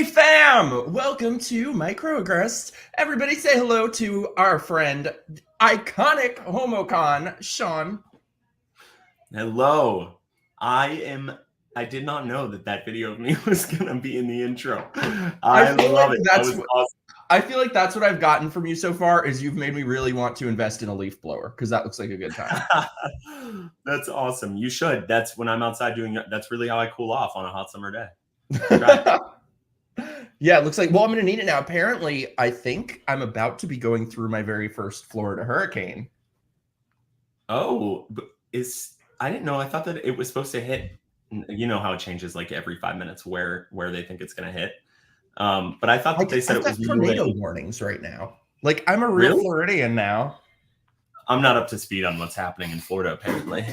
fam! Welcome to MIKEroaggress'd. Everybody say hello to our friend, iconic homocon, Shawn. Hello. I did not know that video of me was going to be in the intro. I love it. That was awesome. I feel like that's what I've gotten from you so far is you've made me really want to invest in a leaf blower because that looks like a good time. That's awesome. You should. That's when I'm outside doing it. That's really how I cool off on a hot summer day. Yeah, it looks like, well, I'm going to need it now. Apparently, I think I'm about to be going through my very first Florida hurricane. Oh, I didn't know. I thought that it was supposed to hit. You know how it changes like every 5 minutes where they think it's going to hit. But I thought that they said it was tornado warnings right now. Like, I'm a real Floridian now. I'm not up to speed on what's happening in Florida, apparently.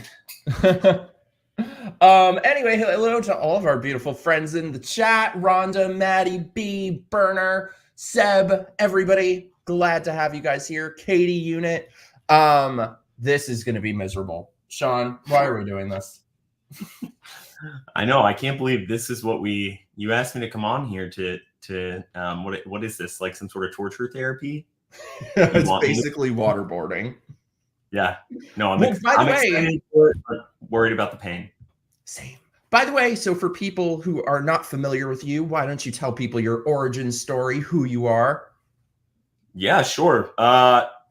Anyway, hello to all of our beautiful friends in the chat. Rhonda, Maddie, B, Burner, Seb, everybody. Glad to have you guys here. Katie Unit. This is going to be miserable. Shawn, why are we doing this? I know. I can't believe this is what you asked me to come on here to what is this? Like some sort of torture therapy? It's basically waterboarding. Yeah. No, I'm excited for it, but worried about the pain. Same. By the way, so for people who are not familiar with you, why don't you tell people your origin story, who you are? Yeah, sure.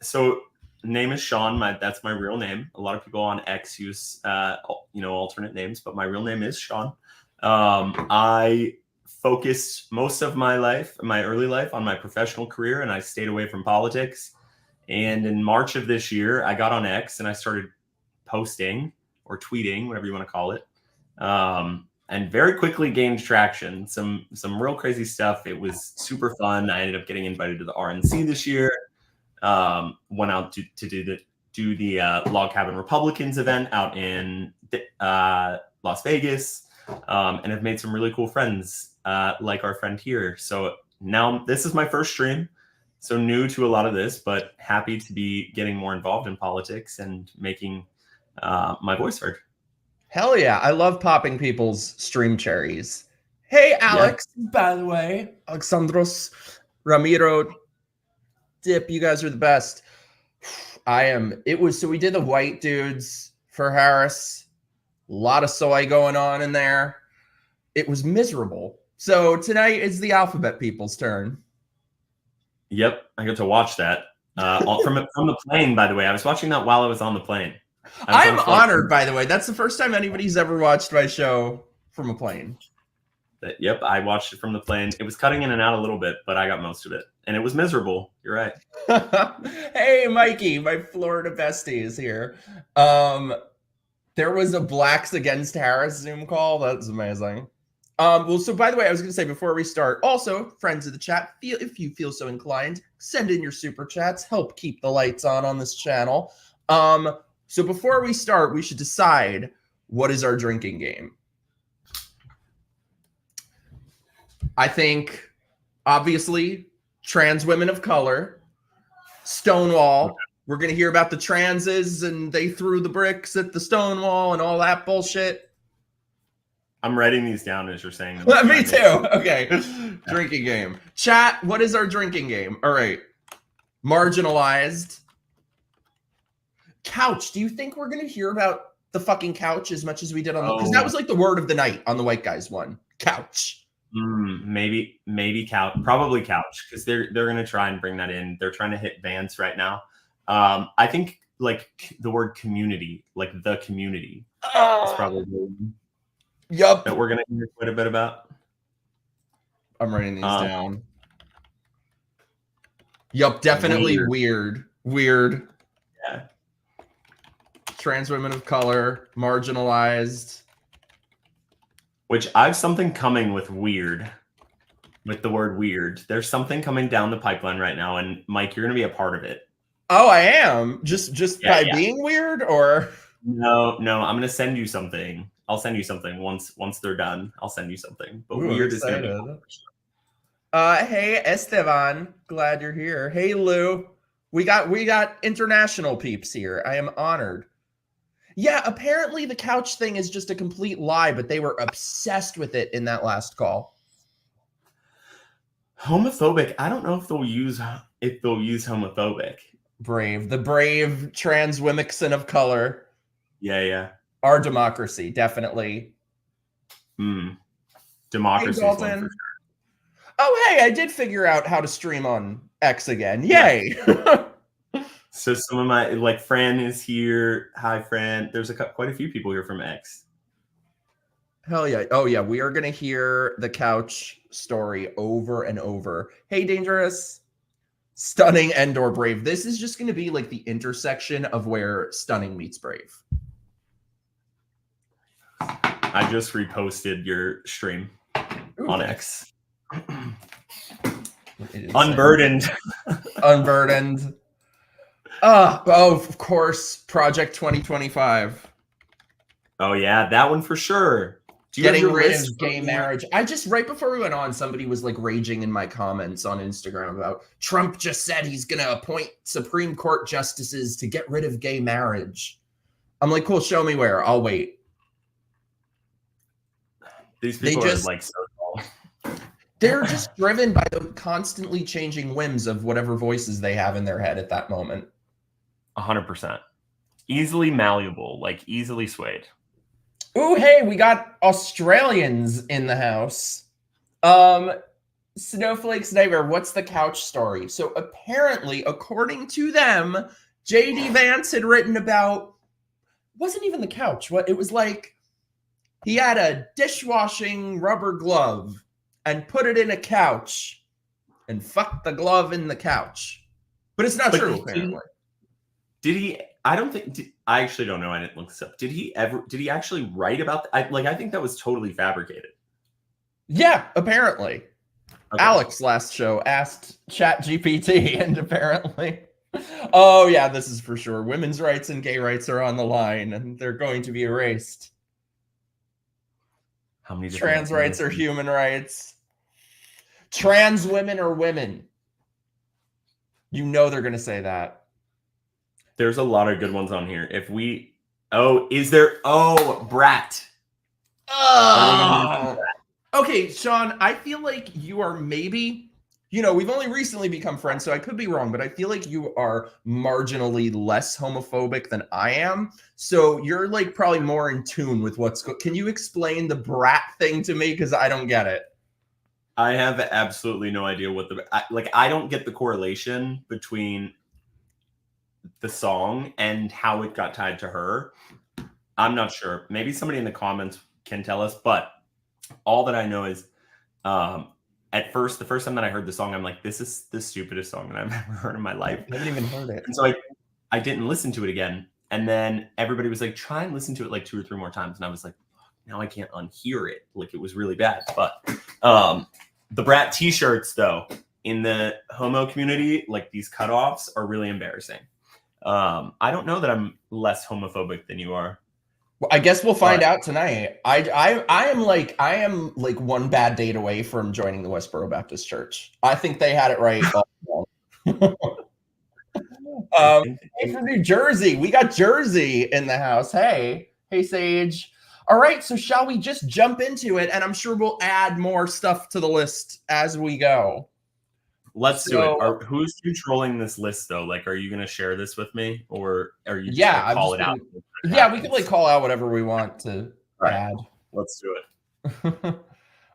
So name is Shawn. That's my real name. A lot of people on X use alternate names, but my real name is Shawn. I focused most of my early life on my professional career, and I stayed away from politics. And in March of this year, I got on X and I started posting or tweeting, whatever you want to call it. And very quickly gained traction. Some real crazy stuff. It was super fun. I ended up getting invited to the RNC this year. Went out to do the Log Cabin Republicans event out in Las Vegas, and have made some really cool friends, like our friend here. So now this is my first stream, so new to a lot of this, but happy to be getting more involved in politics and making my voice heard. Hell yeah. I love popping people's stream cherries. Hey, Alex, by the way, Alexandros, Ramiro, Dip, you guys are the best. So we did the white dudes for Harris. A lot of soy going on in there. It was miserable. So tonight is the alphabet people's turn. Yep, I got to watch that from the plane, by the way. I was watching that while I was on the plane. I am honored, by the way. That's the first time anybody's ever watched my show from a plane. Yep, I watched it from the plane. It was cutting in and out a little bit, but I got most of it. And it was miserable. You're right. Hey, Mikey, my Florida bestie is here. There was a Blacks Against Harris Zoom call. That's amazing. Well, so by the way, I was going to say before we start, also, friends of the chat, if you feel so inclined, send in your super chats. Help keep the lights on this channel. So before we start, we should decide what is our drinking game. I think, obviously, trans women of color, Stonewall. Okay. We're going to hear about the transes and they threw the bricks at the Stonewall and all that bullshit. I'm writing these down as you're saying them. Me too. Okay. Drinking game. Chat, what is our drinking game? All right. Marginalized. Couch. Do you think we're going to hear about the fucking couch as much as we did on the... Because that was like the word of the night on the white guys one. Couch. Maybe couch, probably couch, because they're gonna try and bring that in. They're trying to hit Vance right now. I think like the word community, like the community, is probably that we're gonna hear quite a bit about. I'm writing these down. Yup, definitely weird. Yeah. Trans women of color, marginalized. Which I have something coming with weird, with the word weird. There's something coming down the pipeline right now, and Mike, you're going to be a part of it. Oh, I am? Just by being weird, or? No, I'm going to send you something. I'll send you something once they're done. I'll send you something. But weird is going to be. Hey, Esteban, glad you're here. Hey, Lou, we got international peeps here. I am honored. Yeah, apparently the couch thing is just a complete lie, but they were obsessed with it in that last call. Homophobic. I don't know if they'll use homophobic. Brave. The brave trans women of color. Yeah. Our democracy, definitely. Democracy. Hey, Wonton. Oh, hey, I did figure out how to stream on X again. Yay! Yeah. So some of my Fran is here. Hi, Fran. There's quite a few people here from X. Hell yeah. Oh yeah, we are going to hear the couch story over and over. Hey, Dangerous. Stunning and/or Brave. This is just going to be like the intersection of where Stunning meets Brave. I just reposted your stream on X. Unburdened. Unburdened. Oh, of course, Project 2025. Oh yeah, that one for sure. Getting rid of gay marriage. I just, right before we went on, somebody was like raging in my comments on Instagram about Trump just said he's going to appoint Supreme Court justices to get rid of gay marriage. I'm like, cool, show me where. I'll wait. These people are like so tall. They're just driven by the constantly changing whims of whatever voices they have in their head at that moment. 100%. Easily malleable, like easily swayed. Ooh, hey, we got Australians in the house. Snowflake's Nightmare, what's the couch story? So apparently, according to them, JD Vance had written about, wasn't even the couch. What it was like, he had a dishwashing rubber glove and put it in a couch and fucked the glove in the couch. But it's not true, apparently. Did he? I don't think. I actually don't know. I didn't look this up. Did he actually write about that? I think that was totally fabricated. Yeah, apparently. Okay. Alex last show asked ChatGPT, and apparently, oh yeah, this is for sure. Women's rights and gay rights are on the line, and they're going to be erased. How many trans rights are human rights? Trans women are women. You know they're going to say that. There's a lot of good ones on here. If we, is there? Oh, Brat. Okay, Shawn, I feel like you are maybe, we've only recently become friends, so I could be wrong, but I feel like you are marginally less homophobic than I am. So you're like probably more in tune with can you explain the Brat thing to me? Because I don't get it. I have absolutely no idea what I don't get the correlation between the song and how it got tied to her. I'm not sure. Maybe somebody in the comments can tell us, but all that I know is at first, the first time that I heard the song, I'm like, this is the stupidest song that I've ever heard in my life. I haven't even heard it. And so I didn't listen to it again. And then everybody was like, try and listen to it like 2 or 3 more times. And I was like, now I can't unhear it. Like it was really bad. But the Brat t-shirts though, in the homo community, like these cutoffs are really embarrassing. I don't know that I'm less homophobic than you are. Well, I guess we'll find out tonight. I am like 1 bad date away from joining the Westboro Baptist Church. I think they had it right. Hey, from New Jersey, we got Jersey in the house. Hey, Sage. All right, so shall we just jump into it? And I'm sure we'll add more stuff to the list as we go. Let's do it. Who's controlling this list though? Like, are you going to share this with me, or are you just gonna call it out? Yeah, we can like call out whatever we want to add. Let's do it.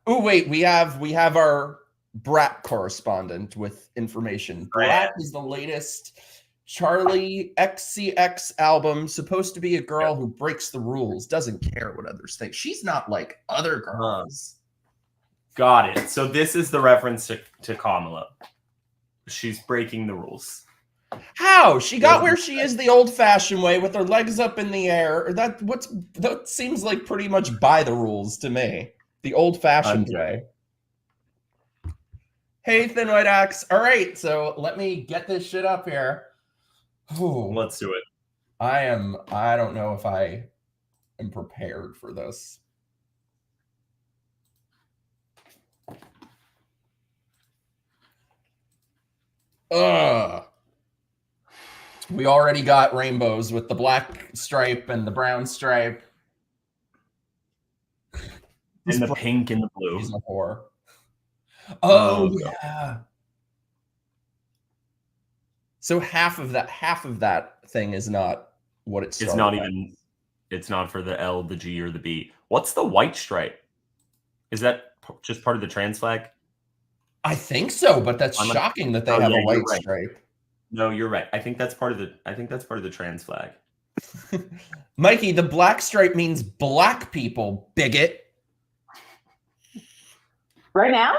Oh wait, we have our Brat correspondent with information. Brat is the latest Charlie XCX album, supposed to be a girl who breaks the rules, doesn't care what others think. She's not like other girls. Got it. So this is the reference to Kamala. She's breaking the rules. How? She got where she is the old-fashioned way with her legs up in the air. That seems like pretty much by the rules to me. The old-fashioned way. Hey, Thin White Axe. All right, so let me get this shit up here. Ooh. Let's do it. I don't know if I am prepared for this. We already got rainbows with the black stripe and the brown stripe. And the pink and the blue. He's a whore. Oh, God. yeah. So half of that thing is not what it started. It's not even. It's not for the L, the G, or the B. What's the white stripe? Is that just part of the trans flag? I think so, but that's I'm not- shocking that they Oh, have yeah, a you're white right. stripe. No, you're right. I think that's part of the trans flag. Mikey, the black stripe means black people, bigot. Right now?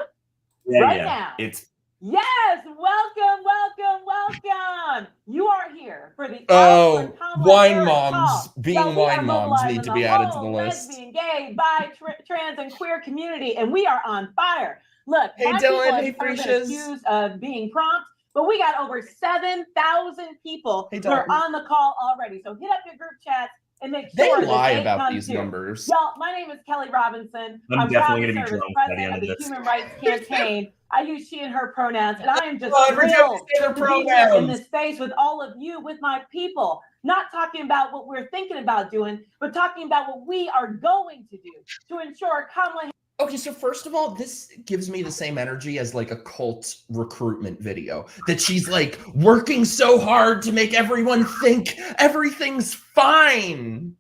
Yeah, Right yeah. now. It's Yes, welcome, welcome, welcome. You are here for the Oh, For Kamala wine Harris moms, call. being So we are wine moms mobilizing need to the be added to the whole list. lesbian, gay, bi, trans, and queer community, and we are on fire. Look, Hey, my Dylan, hey, people have been Frecias. accused of being prompt, but we got over 7,000 people Hey, who are Dalton. on the call already. So hit up your group chats and make They sure lie that they about come these too. numbers. Y'all, my name is Kelly Robinson. I'm proud definitely to gonna be serve as drunk by the president end of the of this. Human Rights Campaign. I use she and her pronouns, and I am just Oh, every time you thrilled say their to be here in pronouns. this space with all of you, with my people, not talking about what we're thinking about doing, but talking about what we are going to do to ensure Kamala. Okay, so first of all, this gives me the same energy as like a cult recruitment video, that she's like working so hard to make everyone think everything's fine.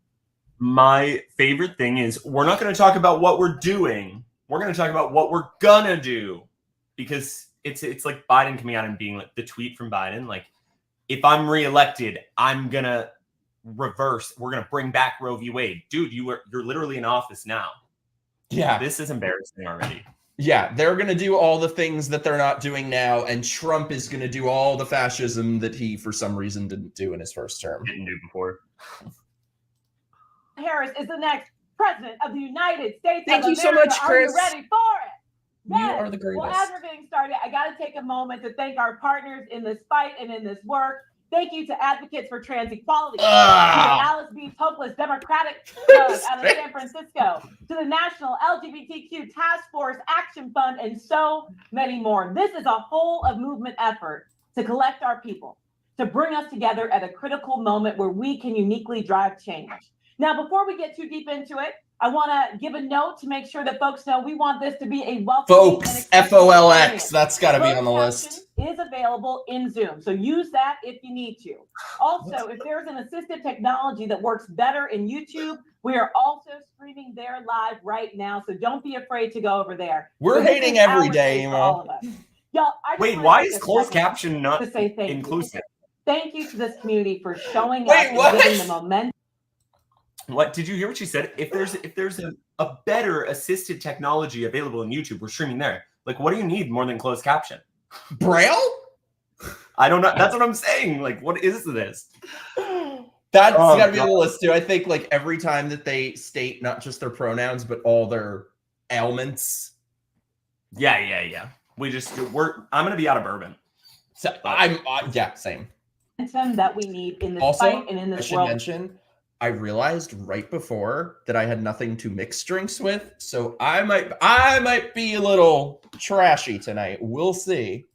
My favorite thing is we're not going to talk about what we're doing. We're going to talk about what we're gonna do, because it's like Biden coming out and being like, the tweet from Biden, like, if I'm reelected, I'm gonna reverse. We're gonna bring back Roe v. Wade, dude. You're literally in office now. Yeah, This is embarrassing already. yeah, they're gonna do all the things that they're not doing now, and Trump is gonna do all the fascism that he, for some reason, didn't do in his first term. Didn't do before. Harris is the next president of the United States Thank of you so America. much, Are Chris. you ready for it? You are the Well, greatest. as we're getting started, I got to take a moment to thank our partners in this fight and in this work. Thank you to Advocates for Trans Equality, to the Alice B. Hopeless Democratic Club out of San Francisco, to the National LGBTQ Task Force Action Fund, and so many more. This is a whole of movement effort to collect our people, to bring us together at a critical moment where we can uniquely drive change. Now, before we get too deep into it, I want to give a note to make sure that folks know we want this to be a welcoming and Folks, accessible FOLX, experience. that's got to be on the Closed list. caption is available in Zoom, so use that if you need to. Also, if there's an assistive technology that works better in YouTube, we are also streaming there live right now, so don't be afraid to go over there. We're So this hating is every our day, space for Emo. all of us. Y'all, I just Wait, wanna why take is a closed second caption not to say thank inclusive? you. Thank you to this community for showing Wait, up and what? giving the momentum. What did you hear? What she said? If there's a better assisted technology available in YouTube, we're streaming there. Like, what do you need more than closed caption? Braille? I don't know. That's what I'm saying. Like, what is this? That's Oh, got to be on God. the list too. I think like every time that they state not just their pronouns but all their ailments. Yeah. I'm gonna be out of bourbon. So yeah, same. That we need in this Also, fight and in I this should world. mention, I realized right before that I had nothing to mix drinks with, so I might be a little trashy tonight. We'll see.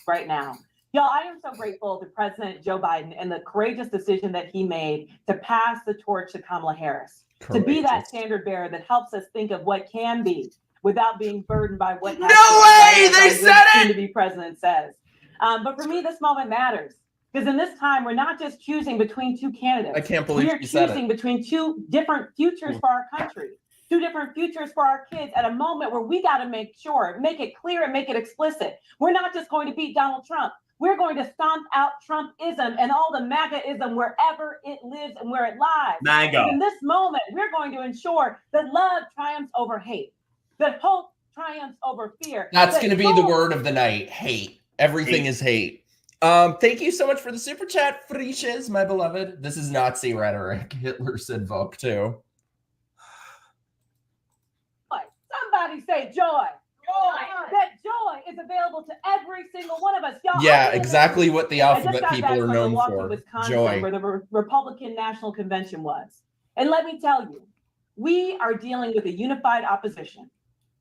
Right now. Y'all, I am so grateful to President Joe Biden and the courageous decision that he made to pass the torch to Kamala Harris, to be that Courageous. standard bearer that helps us think of what can be without being burdened by what No way! They said it! To be president says. But for me, this moment matters because in this time, we're not just choosing between two candidates. I can't We believe are you said choosing it. between two different futures for our country, two different futures for our kids at a moment where we got to make sure, make it clear and make it explicit. We're not just going to beat Donald Trump. We're going to stomp out Trumpism and all the MAGA-ism wherever it lives and where it lies. MAGA. In this moment, we're going to ensure that love triumphs over hate, that hope triumphs over fear. That's going to be the gold- word of the night. Hate. Everything Hate. is hate. Thank you so much for the super chat, Frecias, my beloved. This is Nazi rhetoric. Hitler said Volk too. Somebody say joy. That joy is available to every single one of us. Y'all, Yeah, I exactly what the I just alphabet got back people are from known Milwaukee, for. Wisconsin, Joy. where the Republican National Convention was. And let me tell you, we are dealing with a unified opposition.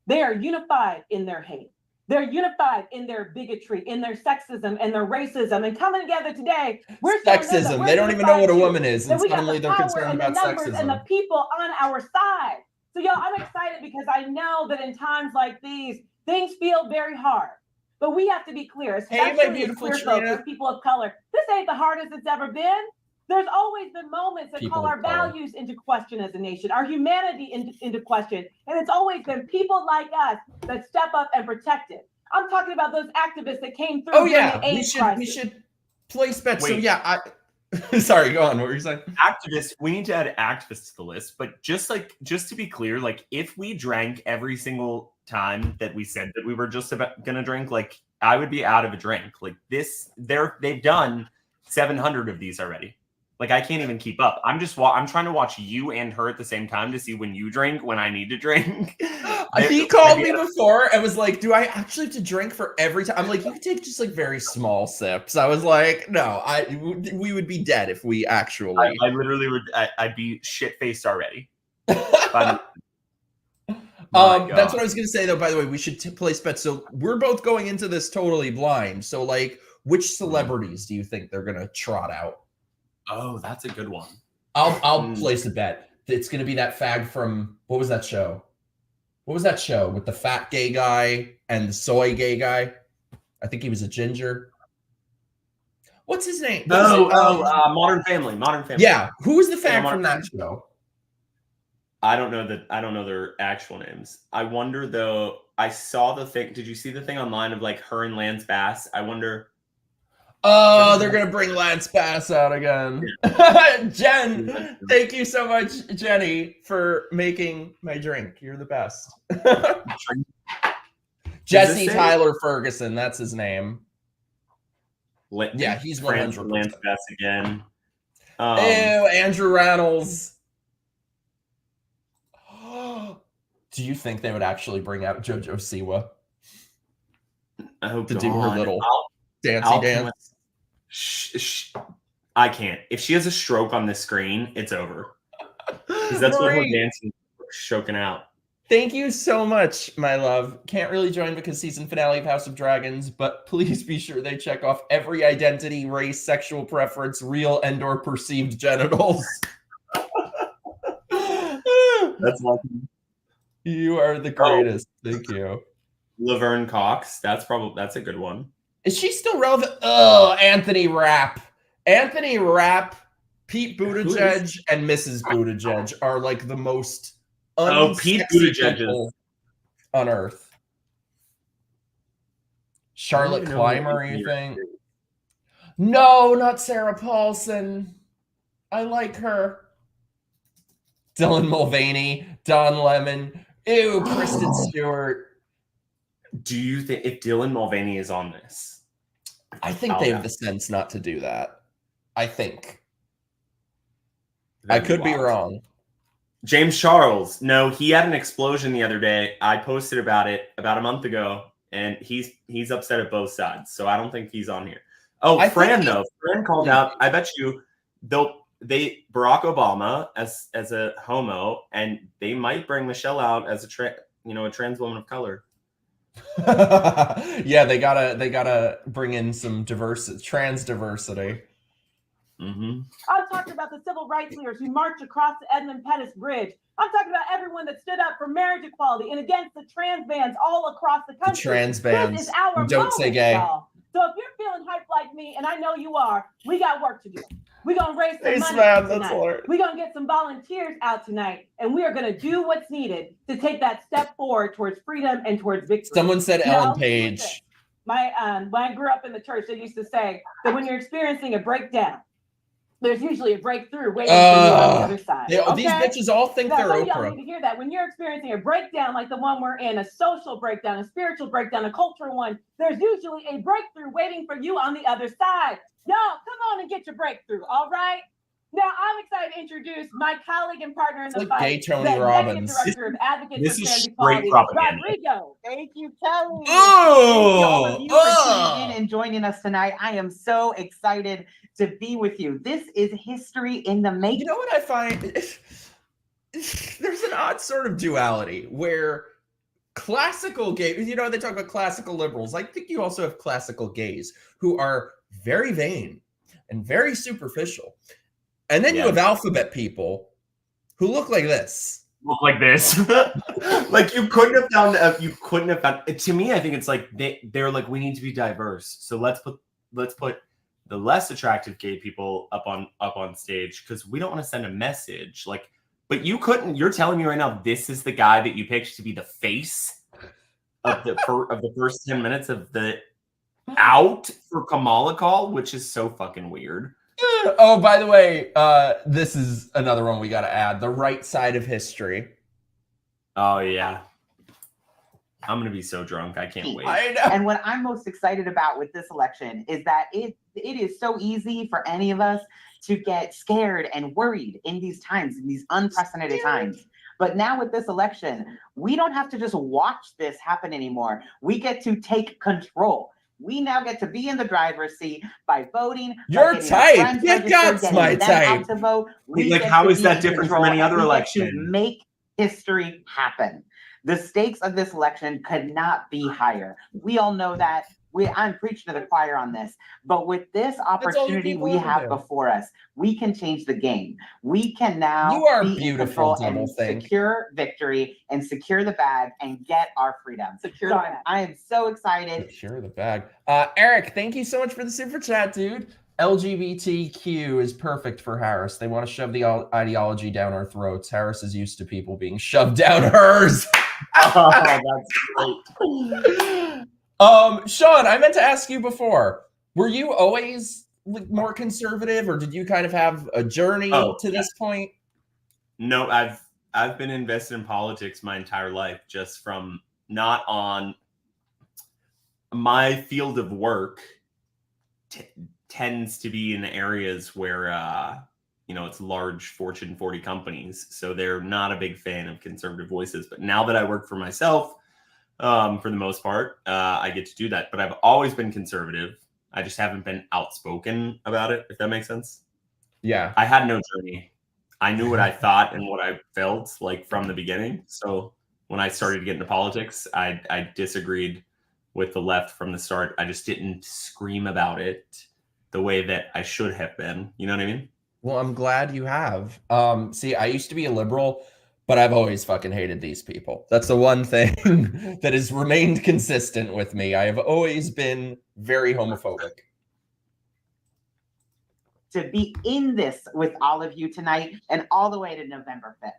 They are unified in their hate. They're unified in their bigotry, in their sexism and their racism. And coming together today, we're showing them that Sexism. we're They don't even know what a unified woman too, is, that and we got suddenly the they're power concerned and the about numbers and the sexism. people on our side. So y'all, I'm excited because I know that in times like these, Things feel very hard. But we have to be clear, Hey, my especially as beautiful queer folks, Trina. as people of color. This ain't the hardest it's ever been. There's always been moments that People call of our color. values into question as a nation, our humanity into question. And it's always been people like us that step up and protect it. I'm talking about those activists that came through during the AIDS crisis. We should place bets. So Wait. yeah, sorry, go on. What were you saying? Activists, we need to add activists to the list, but just to be clear, like if we drank every single time that we said that we were just about gonna drink, like I would be out of a drink. Like they've done 700 of these already. Like I can't even keep up. I'm trying to watch you and her at the same time to see when you drink, when I need to drink. He called me before and was like, do I actually have to drink for every time? I'm like, you can take just like very small sips. I was like, no, we would be dead if we actually. I literally would. I'd be shit faced already. That's what I was gonna say though. By the way, we should place bets. So we're both going into this totally blind. So like, which celebrities do you think they're gonna trot out? Oh, that's a good one. I'll place a bet. It's gonna be that fag from what was that show? What was that show with the fat gay guy and the soy gay guy? I think he was a ginger. What's his name? Modern Family. Modern Family. Yeah, who was the fag from that show? I don't know their actual names. I wonder though. I saw the thing. Did you see the thing online of like her and Lance Bass? I wonder. Oh, they're gonna bring Lance Bass out again. Jen, thank you so much, Jenny, for making my drink. You're the best. Jesse Tyler Ferguson, that's his name. Yeah, he's 100%. Lance Bass again. Ew, Andrew Reynolds. Do you think they would actually bring out JoJo Siwa to do her little dancey dance? I can't. If she has a stroke on this screen, it's over. Because that's what her dancing is choking out. Thank you so much, my love. Can't really join because season finale of House of Dragons, but please be sure they check off every identity, race, sexual preference, real and/or perceived genitals. That's lucky. You are the greatest. Thank you. Laverne Cox. That's a good one. Is she still relevant? Oh, Anthony Rapp. Anthony Rapp, Pete Buttigieg, and Mrs. Buttigieg are like the most Pete Buttigieg on earth. Charlotte Clymer, you think? No, not Sarah Paulson. I like her. Dylan Mulvaney, Don Lemon. Ew, Kristen Stewart. Do you think if Dylan Mulvaney is on this? I think they have the sense not to do that. I think. I could be wrong. James Charles. No, he had an explosion the other day. I posted about it about a month ago, and he's upset at both sides. So I don't think he's on here. Oh, Fran though. Fran called out. I bet you Barack Obama as a homo, and they might bring Michelle out as a trans woman of color. Yeah, they gotta bring in some trans diversity. Mm-hmm. I'm talking about the civil rights leaders who marched across the Edmund Pettus Bridge. I'm talking about everyone that stood up for marriage equality and against the trans bans all across the country. The trans bans. This is our Don't moment, say gay. y'all. So if you're feeling hyped like me, and I know you are, we got work to do. We're going to raise some money tonight. We're going to get some volunteers out tonight, and we are going to do what's needed to take that step forward towards freedom and towards victory. Someone said Ellen Page. When I grew up in the church, they used to say that when you're experiencing a breakdown, there's usually a breakthrough waiting for you on the other side. These bitches all think they're Oprah. Y'all need to hear that. When you're experiencing a breakdown like the one we're in, a social breakdown, a spiritual breakdown, a cultural one, there's usually a breakthrough waiting for you on the other side. Y'all, come on and get your breakthrough, all right? Now, I'm excited to introduce my colleague and partner in the fight, gay Tony the Robbins. Executive Director of Advocates This for is Trans straight Equality, propaganda. Rodrigo. Thank you, Kelly. Oh, Thank you all of you for tuning in and joining us tonight. I am so excited to be with you. This is history in the making. You know what I find? There's an odd sort of duality where classical gay, they talk about classical liberals. I think you also have classical gays who are very vain and very superficial. And then you have alphabet people who look like this. look like this. Like you couldn't have found. To me, I think it's like they're like, we need to be diverse, so let's put the less attractive gay people up on stage because we don't want to send a message. Like, but you couldn't. You're telling me right now this is the guy that you picked to be the face of the first 10 minutes of the out for Kamala call, which is so fucking weird. Oh, by the way, this is another one we got to add. The right side of history. Oh, yeah. I'm going to be so drunk. I can't wait. I know. And what I'm most excited about with this election is that it is so easy for any of us to get scared and worried in these times, in these unprecedented times. But now with this election, we don't have to just watch this happen anymore. We get to take control. We now get to be in the driver's seat by voting. Your type. Get guts, my type. To vote. Like, how is that different from any other election? To make history happen. The stakes of this election could not be higher. We all know that. I'm preaching to the choir on this, but with this opportunity we have before us, we can change the game. We can now be in control and secure victory and secure the bag and get our freedom. I am so excited. Secure the bag. Eric, thank you so much for the super chat, dude. LGBTQ is perfect for Harris. They want to shove the ideology down our throats. Harris is used to people being shoved down hers. Oh, that's great. Shawn, I meant to ask you before, were you always more conservative, or did you kind of have a journey to this point? No, I've been invested in politics my entire life, just from not on my field of work tends to be in areas where it's large Fortune 40 companies, so they're not a big fan of conservative voices. But now that I work for myself, for the most part, I get to do that. But I've always been conservative. I just haven't been outspoken about it, if that makes sense. Yeah. I had no journey. I knew what I thought and what I felt like from the beginning. So when I started to get into politics, I disagreed with the left from the start. I just didn't scream about it the way that I should have been. You know what I mean? Well, I'm glad you have. See, I used to be a liberal, but I've always fucking hated these people. That's the one thing that has remained consistent with me. I have always been very homophobic. To be in this with all of you tonight and all the way to November 5th.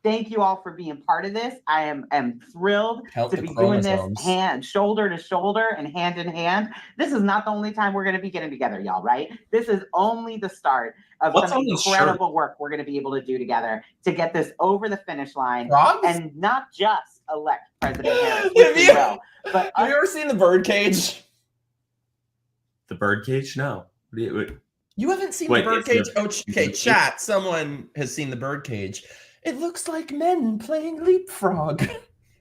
Thank you all for being part of this. I am thrilled to be doing this shoulder to shoulder and hand in hand. This is not the only time we're going to be getting together, y'all, right? This is only the start of some incredible work we're going to be able to do together to get this over the finish line and not just elect President Harris. Have you ever seen The Birdcage? The Birdcage? No. You haven't seen The Birdcage? Okay, chat. Someone has seen The Birdcage. It looks like men playing leapfrog.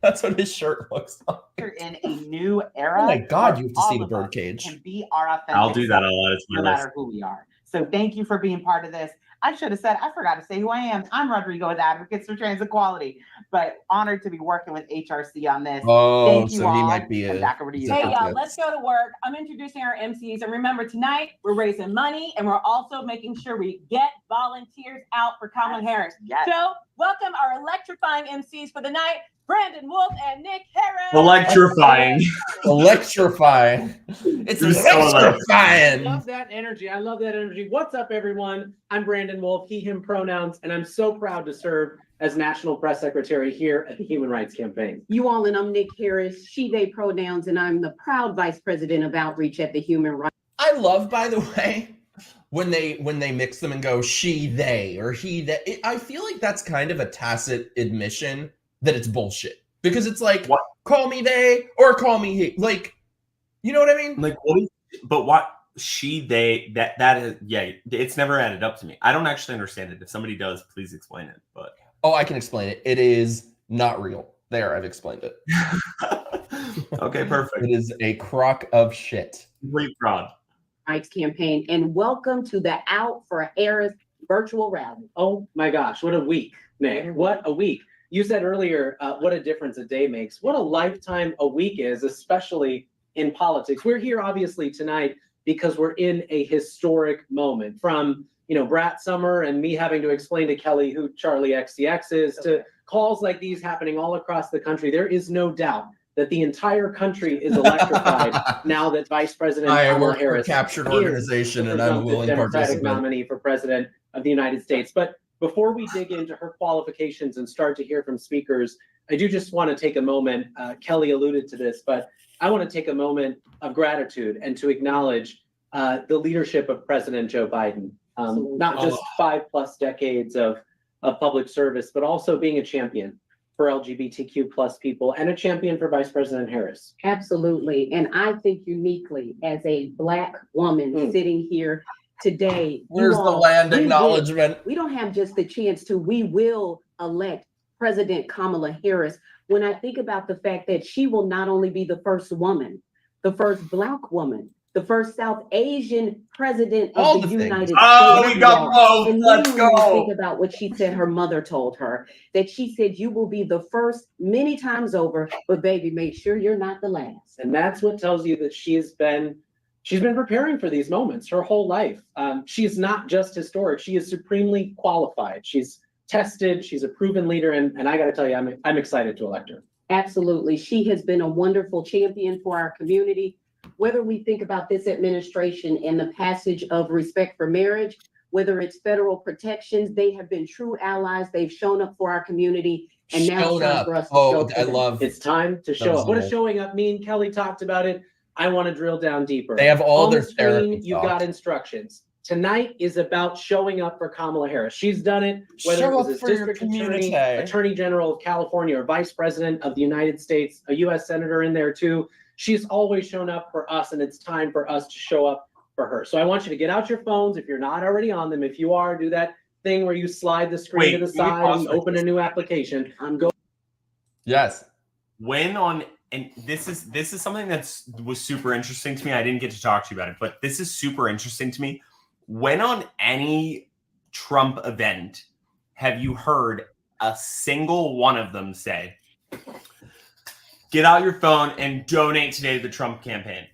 That's what his shirt looks like. We're in a new era. Oh my God, you have to see The Birdcage. Can be our authentic I'll do that a lot. No matter who we are. So thank you for being part of this. I should have said, I forgot to say who I am. I'm Rodrigo with Advocates for Trans Equality, but honored to be working with HRC on this. Oh, thank you so all. he might be back over to you. Hey, y'all, let's go to work. I'm introducing our MCs. And remember, tonight, we're raising money, and we're also making sure we get volunteers out for Kamala Harris. Yes. So welcome our electrifying MCs for the night, Brandon Wolf and Nick Harris. Electrifying. Electrifying. It's electrifying. I love that energy. I love that energy. What's up, everyone? I'm Brandon Wolf, he, him pronouns, and I'm so proud to serve as National Press Secretary here at the Human Rights Campaign. You all, and I'm Nick Harris, she, they pronouns, and I'm the proud Vice President of Outreach at the Human Rights. I love, by the way, when they mix them and go she, they, or he, that. I feel like that's kind of a tacit admission that it's bullshit, because it's like, what? Call me they or call me he. Like, you know what I mean? Like, what is, but what she, they, that is, yeah, it's never added up to me. I don't actually understand it. If somebody does, please explain it. But I can explain it. It is not real. There, I've explained it. Okay, perfect. It is a crock of shit. Complete fraud. Rights Campaign, and welcome to the Out for Harris virtual rally. Oh my gosh, what a week, Nick. What a week. You said earlier, what a difference a day makes. What a lifetime a week is, especially in politics. We're here obviously tonight because we're in a historic moment, from Brat Summer and me having to explain to Kelly who Charlie XCX is, to calls like these happening all across the country, there is no doubt that the entire country is electrified now that Vice President Kamala Harris for a captured organization, and I'm a willing Democratic participant. nominee for President of the United States. But before we dig into her qualifications and start to hear from speakers, I do just want to take a moment. Kelly alluded to this, but I want to take a moment of gratitude and to acknowledge the leadership of President Joe Biden. Not just 5+ decades of public service, but also being a champion for LGBTQ plus people and a champion for Vice President Harris. Absolutely. And I think uniquely as a Black woman sitting here today. Where's the land acknowledgement? We don't have just the chance to, we will elect President Kamala Harris. When I think about the fact that she will not only be the first woman, the first Black woman, the first South Asian president of the United States. Oh, we got both. And Let's then go. when you think about what she said her mother told her, that she said, you will be the first many times over, but baby, make sure you're not the last. And that's what tells you that she's been preparing for these moments her whole life. She is not just historic. She is supremely qualified. She's tested. She's a proven leader. And I got to tell you, I'm excited to elect her. Absolutely. She has been a wonderful champion for our community. Whether we think about this administration and the passage of respect for marriage, whether it's federal protections, they have been true allies. They've shown up for our community. And now it's time for us to show up. I love It's time to show up. What does showing up mean? Kelly talked about it. I want to drill down deeper. They have all on their the screen, therapy you've got instructions. Tonight is about showing up for Kamala Harris. She's done it, whether Show it was up as for your district community. attorney general of California, or vice president of the United States, a U.S. senator in there too. She's always shown up for us, and it's time for us to show up for her. So I want you to get out your phones if you're not already on them. If you are, do that thing where you slide the screen to the side and open a new application. Yes. And this is something was super interesting to me. I didn't get to talk to you about it, but this is super interesting to me. When on any Trump event have you heard a single one of them say, get out your phone and donate today to the Trump campaign?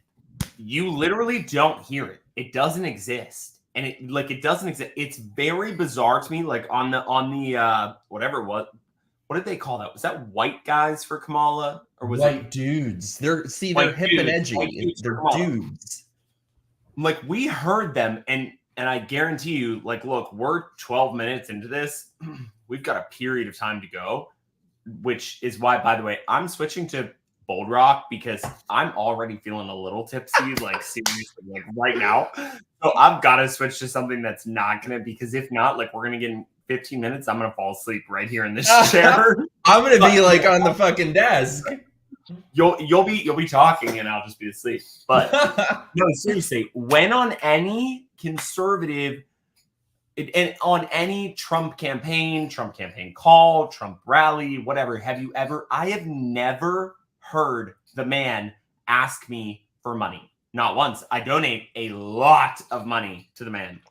You literally don't hear it. It doesn't exist. And it doesn't exist. It's very bizarre to me. Like on the whatever it was, what did they call that? Was that white guys for Kamala? Or was white it dudes? They're hip and edgy. They're dudes. Like, we heard them, and I guarantee you, like, look, we're 12 minutes into this. We've got a period of time to go, which is why, by the way, I'm switching to Bold Rock because I'm already feeling a little tipsy, like seriously, like right now. So I've got to switch to something that's not gonna, because if not, like, we're gonna get in 15 minutes. I'm gonna fall asleep right here in this chair. I'm gonna be like on the fucking desk. You'll be talking and I'll just be asleep. But no, seriously, when on any conservative and on any Trump campaign call, Trump rally, whatever, I have never heard the man ask me for money. Not once. I donate a lot of money to the man,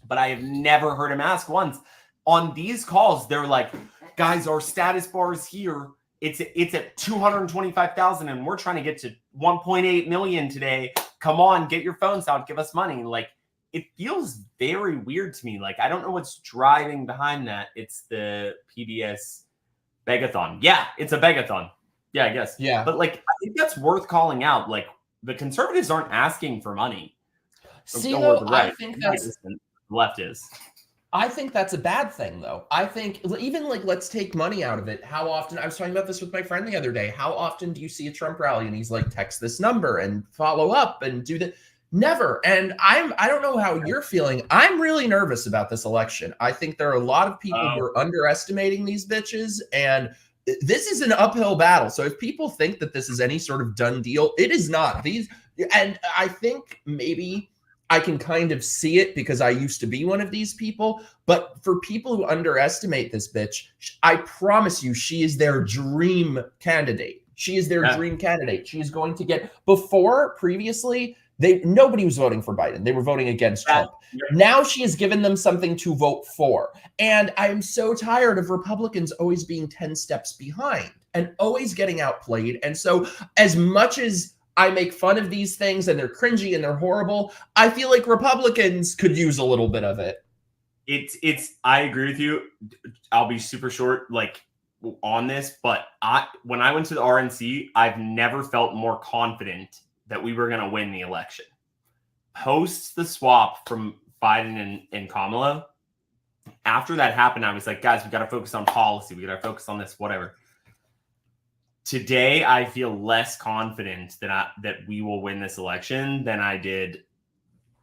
but I have never heard him ask once. On these calls, they're like, guys, our status bar is here. It's at 225,000 and we're trying to get to 1.8 million today. Come on, get your phones out, give us money. Like, it feels very weird to me. Like, I don't know what's driving behind that. It's the PBS begathon. Yeah, it's a begathon. Yeah, I guess. Yeah. But like, I think that's worth calling out. Like, the conservatives aren't asking for money. See, though, I think that's the left is. I think that's a bad thing, though. I think even like, let's take money out of it. How often, I was talking about this with my friend the other day. How often do you see a Trump rally and he's like, text this number and follow up and do that? Never. And I don't know how you're feeling. I'm really nervous about this election. I think there are a lot of people who are underestimating these bitches, and this is an uphill battle. So if people think that this is any sort of done deal, it is not. And I think maybe I can kind of see it because I used to be one of these people. But for people who underestimate this bitch, I promise you, she is their dream candidate. She is their dream candidate. She is going to get, previously, nobody was voting for Biden. They were voting against Trump. Now she has given them something to vote for. And I am so tired of Republicans always being 10 steps behind and always getting outplayed. And so as much as I make fun of these things and they're cringy and they're horrible, I feel like Republicans could use a little bit of it. I agree with you. I'll be super short. Like, on this, but when I went to the RNC, I've never felt more confident that we were going to win the election. Post the swap from Biden and Kamala, after that happened, I was like, guys, we got to focus on policy. We got to focus on this, whatever. Today, I feel less confident that we will win this election than I did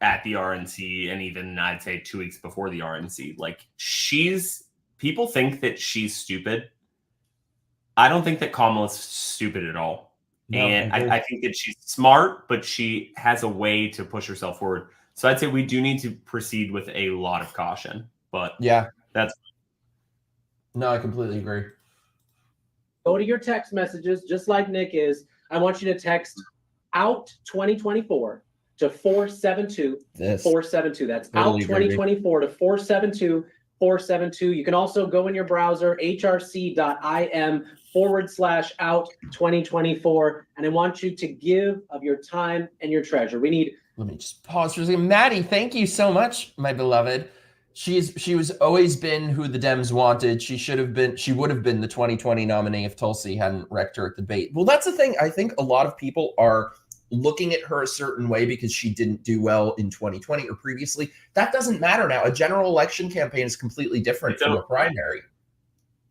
at the RNC, and even I'd say 2 weeks before the RNC. Like, people think that she's stupid. I don't think that Kamala's stupid at all. No, and I think that she's smart, but she has a way to push herself forward. So I'd say we do need to proceed with a lot of caution. But yeah, that's. No, I completely agree. Go to your text messages, just like Nick is. I want you to text out 2024 to 472 472. That's totally out 2024 to 472 472. You can also go in your browser, hrc.im/out 2024. And I want you to give of your time and your treasure. Let me just pause for a second. Maddie, thank you so much, my beloved. She was always been who the Dems wanted. She would have been the 2020 nominee if Tulsi hadn't wrecked her at the debate. Well, that's the thing. I think a lot of people are looking at her a certain way because she didn't do well in 2020 or previously. That doesn't matter now. A general election campaign is completely different from a primary.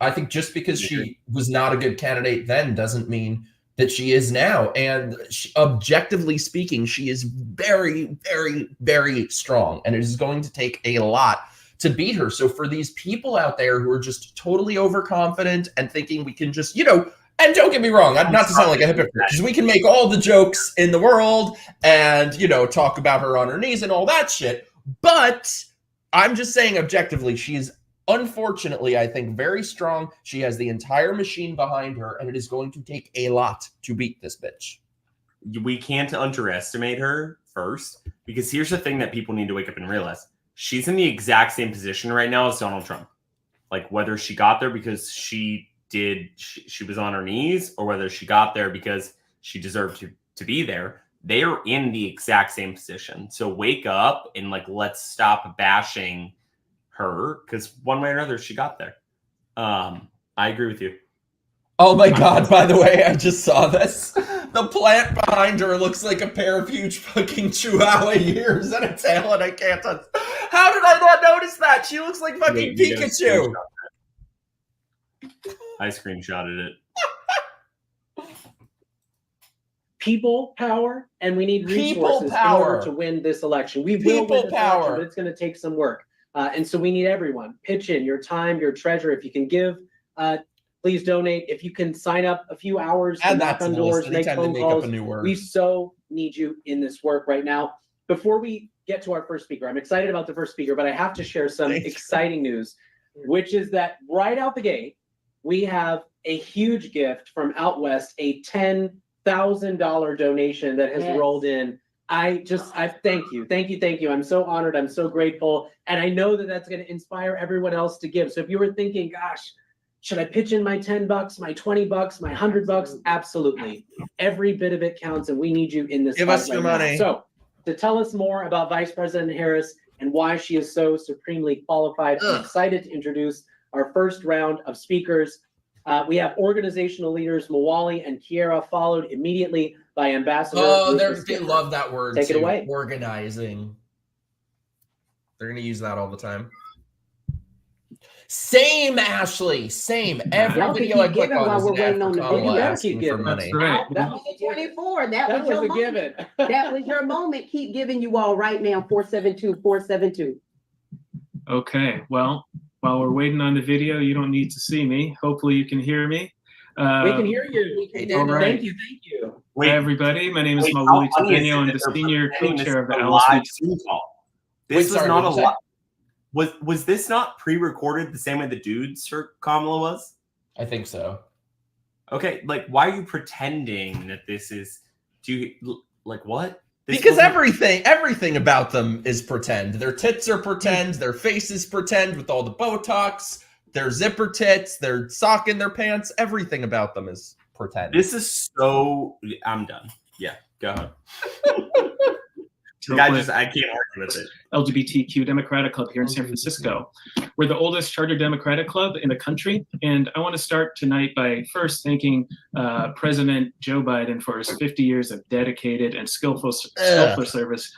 I think just because she was not a good candidate then doesn't mean that she is now. And objectively speaking, she is very, very, very strong. And it is going to take a lot to beat her. So for these people out there who are just totally overconfident and thinking we can just, and don't get me wrong, not to sound like a hypocrite, because we can make all the jokes in the world and, talk about her on her knees and all that shit. But I'm just saying objectively, she's unfortunately, I think, very strong. She has the entire machine behind her, and it is going to take a lot to beat this bitch. We can't underestimate her first, because here's the thing that people need to wake up and realize. She's in the exact same position right now as Donald Trump. Like, whether she got there because she was on her knees, or whether she got there because she deserved to be there, they are in the exact same position. So wake up and let's stop bashing her, because one way or another she got there. I agree with you. Oh my God, by the way, I just saw this. The plant behind her looks like a pair of huge fucking chihuahua ears and a tail, and I can't touch. How did I not notice that? She looks like fucking Pikachu. I screenshotted it. People power, and we need resources in order to win this election. We will win this election, but it's going to take some work. And so we need everyone. Pitch in your time, your treasure. If you can give, please donate. If you can sign up a few hours to knock on doors, make phone calls. We so need you in this work right now. Before we get to our first speaker, I'm excited about the first speaker, but I have to share some exciting news, which is that right out the gate, we have a huge gift from Out West, a $10,000 donation that has rolled in. I thank you. I'm so honored. I'm so grateful. And I know that that's going to inspire everyone else to give. So if you were thinking, gosh, should I pitch in my $10, my $20, my $100? Absolutely. Every bit of it counts, and we need you in this. Give us your money. So to tell us more about Vice President Harris and why she is so supremely qualified, I'm excited to introduce our first round of speakers. We have organizational leaders Mwali and Kiera, followed immediately by Ambassador. Oh, they love that word. Take it away. Organizing. They're going to use that all the time. Same, Ashley. Same. Every video I click on is an ad for Kamala asking for money. That was 24. That was a given. That was your moment. Keep giving you all right now. 472-472. Okay. Well, while we're waiting on the video, you don't need to see me. Hopefully you can hear me. We can hear you. All right. Thank you. Hi, everybody. My name is Mwali Tadeno. I'm the senior co-chair of the LSB. This was not a lot. Was this not pre-recorded the same way the dudes for Kamala was? I think so. Okay, why are you pretending that this is? What? Because everything about them is pretend. Their tits are pretend. Their faces pretend with all the Botox. Their zipper tits. Their sock in their pants. Everything about them is pretend. This is so. I'm done. Yeah, go ahead. I can't argue with it. LGBTQ Democratic Club here in San Francisco. We're the oldest charter Democratic club in the country, and I want to start tonight by first thanking President Joe Biden for his 50 years of dedicated and skillful service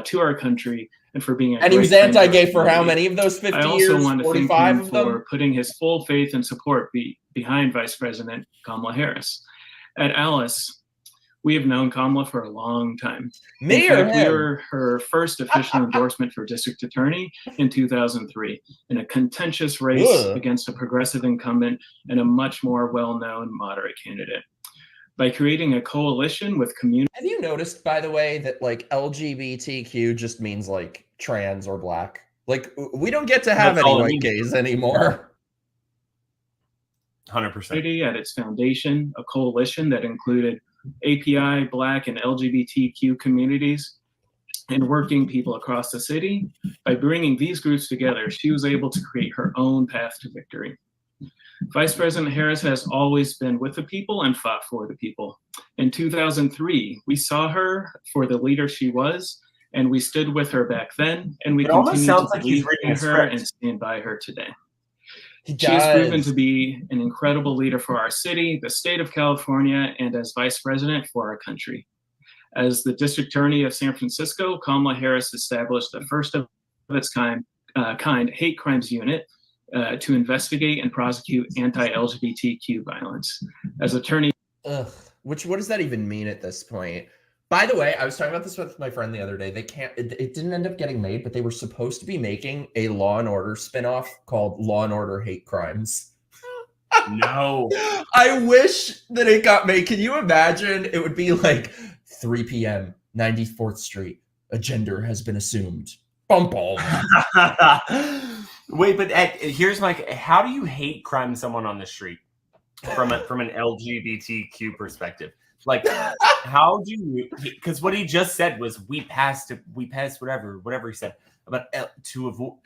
to our country, and for being and he was anti-gay for how many of those 50 years? I also want to thank him of them? for putting his full faith and support behind Vice President Kamala Harris. At Alice, we have known Kamala for a long time. Me in or fact, him? we were her first official endorsement for district attorney in 2003 in a contentious race against a progressive incumbent and a much more well-known moderate candidate. By creating a coalition with community. Have you noticed, by the way, that like LGBTQ just means like trans or black? Like we don't get to have any white gays anymore. 100%. At its foundation, a coalition that included API, Black, and LGBTQ communities and working people across the city. By bringing these groups together, she was able to create her own path to victory. Vice President Harris has always been with the people and fought for the people. In 2003, we saw her for the leader she was, and we stood with her back then, and we continue to believe in her and stand by her today. She has proven to be an incredible leader for our city, the state of California, and as vice president for our country. As the district attorney of San Francisco, Kamala Harris established the first of its kind hate crimes unit to investigate and prosecute anti-LGBTQ violence. As attorney, what does that even mean at this point? By the way, I was talking about this with my friend the other day. It didn't end up getting made, but they were supposed to be making a Law and Order spinoff called Law and Order Hate Crimes. No. I wish that it got made. Can you imagine? It would be like 3 p.m., 94th Street. A gender has been assumed. Bum bum. Wait, but here's my. How do you hate crime someone on the street from an LGBTQ perspective? Like, how do you? Because what he just said was we passed whatever he said about to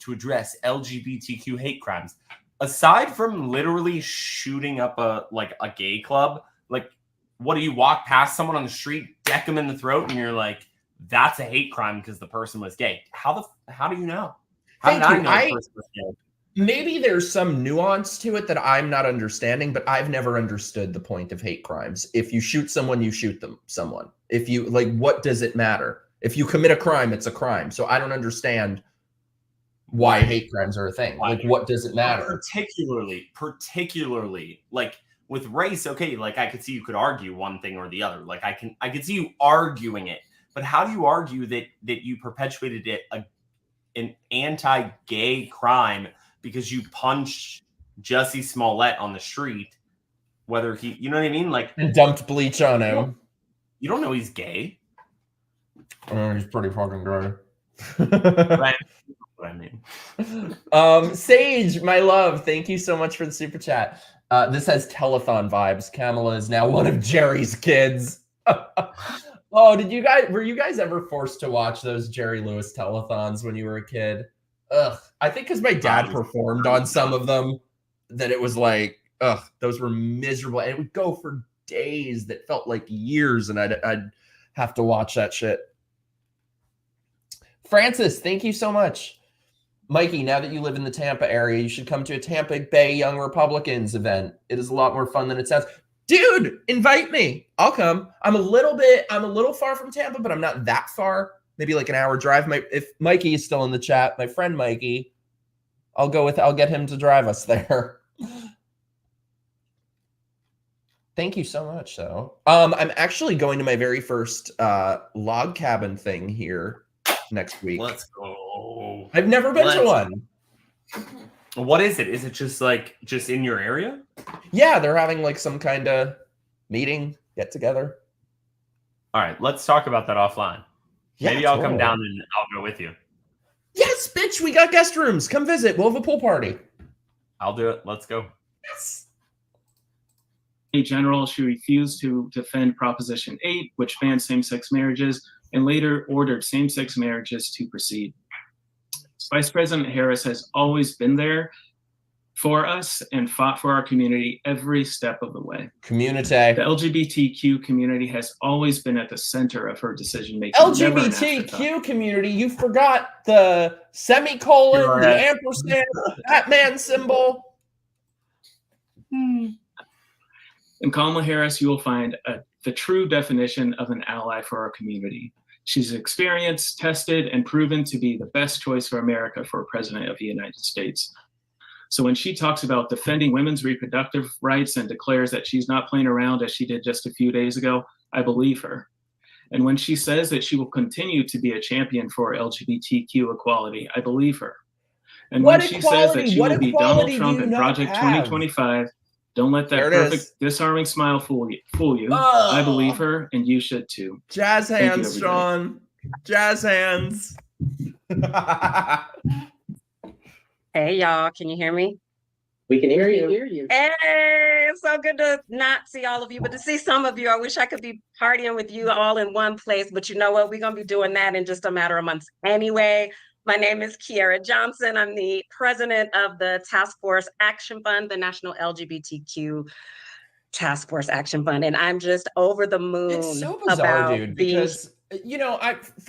address LGBTQ hate crimes. Aside from literally shooting up a gay club, like, what do you walk past someone on the street, deck them in the throat, and you're like, that's a hate crime because the person was gay? How do you know? How did I know the person was gay? Maybe there's some nuance to it that I'm not understanding, but I've never understood the point of hate crimes. If you shoot someone, you shoot someone. If you what does it matter? If you commit a crime, it's a crime. So I don't understand why hate crimes are a thing. Like, what does it matter? Particularly like with race, okay, like I could see you could argue one thing or the other. Like I could see you arguing it, but how do you argue that you perpetuated an anti-gay crime because you punched Jussie Smollett on the street, whether he, you know what I mean? Like, and dumped bleach on him. You don't know he's gay. He's pretty fucking gay. Right. What I mean. Sage, my love, thank you so much for the super chat. This has telethon vibes. Kamala is now one of Jerry's kids. Oh, were you guys ever forced to watch those Jerry Lewis telethons when you were a kid? Ugh. I think because my dad performed on some of them, that it was like, ugh, those were miserable. And it would go for days that felt like years, and I'd have to watch that shit. Francis, thank you so much. Mikey, now that you live in the Tampa area, you should come to a Tampa Bay Young Republicans event. It is a lot more fun than it sounds. Dude, invite me. I'll come. I'm a little far from Tampa, but I'm not that far. Maybe like an hour drive. If Mikey is still in the chat, my friend Mikey, I'll get him to drive us there. Thank you so much, though. I'm actually going to my very first log cabin thing here next week. Let's go. I've never been to one. What is it? Is it just in your area? Yeah, they're having like some kind of meeting, get together. All right, let's talk about that offline. Yeah, maybe I'll come down and I'll go with you. Yes, bitch, we got guest rooms. Come visit. We'll have a pool party. I'll do it. Let's go. Yes. In general, she refused to defend Proposition 8, which banned same-sex marriages, and later ordered same-sex marriages to proceed. Vice President Harris has always been there for us and fought for our community every step of the way. Community. The LGBTQ community has always been at the center of her decision-making. LGBTQ community, you forgot the semicolon, the ampersand, Batman symbol. In Kamala Harris, you will find the true definition of an ally for our community. She's experienced, tested, and proven to be the best choice for America for president of the United States. So when she talks about defending women's reproductive rights and declares that she's not playing around as she did just a few days ago, I believe her. And when she says that she will continue to be a champion for LGBTQ equality, I believe her. And when she says that she will be Donald Trump in Project 2025, don't let that perfect disarming smile fool you. Oh. I believe her, and you should too. Jazz hands, Shawn. Jazz hands. Hey, y'all, can you hear me? We can hear you. Hey, it's so good to not see all of you, but to see some of you. I wish I could be partying with you all in one place, but you know what? We're going to be doing that in just a matter of months anyway. My name is MIKERa Johnson. I'm the president of the Task Force Action Fund, the National LGBTQ Task Force Action Fund, and I'm just over the moon. It's so bizarre, dude, because, you know,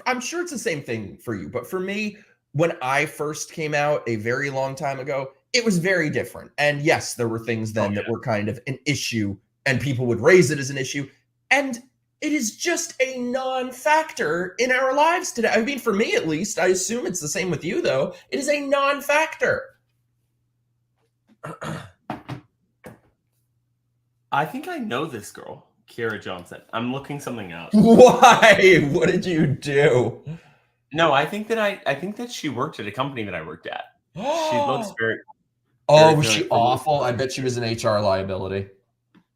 I'm sure it's the same thing for you, but for me, when I first came out a very long time ago, it was very different. And yes, there were things then that were kind of an issue and people would raise it as an issue. And it is just a non-factor in our lives today. I mean, for me, at least, I assume it's the same with you, though. It is a non-factor. I think I know this girl, MIKERa Johnson. I'm looking something out. Why? What did you do? No, I think that she worked at a company that I worked at. She looks very. Oh, was she awful? I bet she was an HR liability.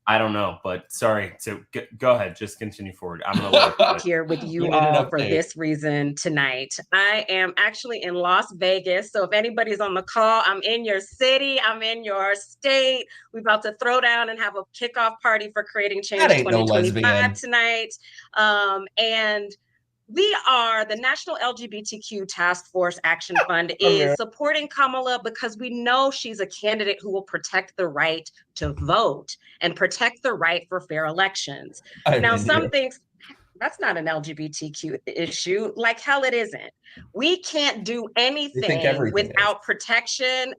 I don't know, but sorry. So go ahead, just continue forward. I'm gonna here with you all for this reason tonight. I am actually in Las Vegas, so if anybody's on the call, I'm in your city, I'm in your state. We're about to throw down and have a kickoff party for Creating Change 2025 tonight, and we are the National LGBTQ Task Force Action Fund is supporting Kamala because we know she's a candidate who will protect the right to vote and protect the right for fair elections. Now, some things, that's not an LGBTQ issue. Like hell, it isn't. We can't do anything without protection,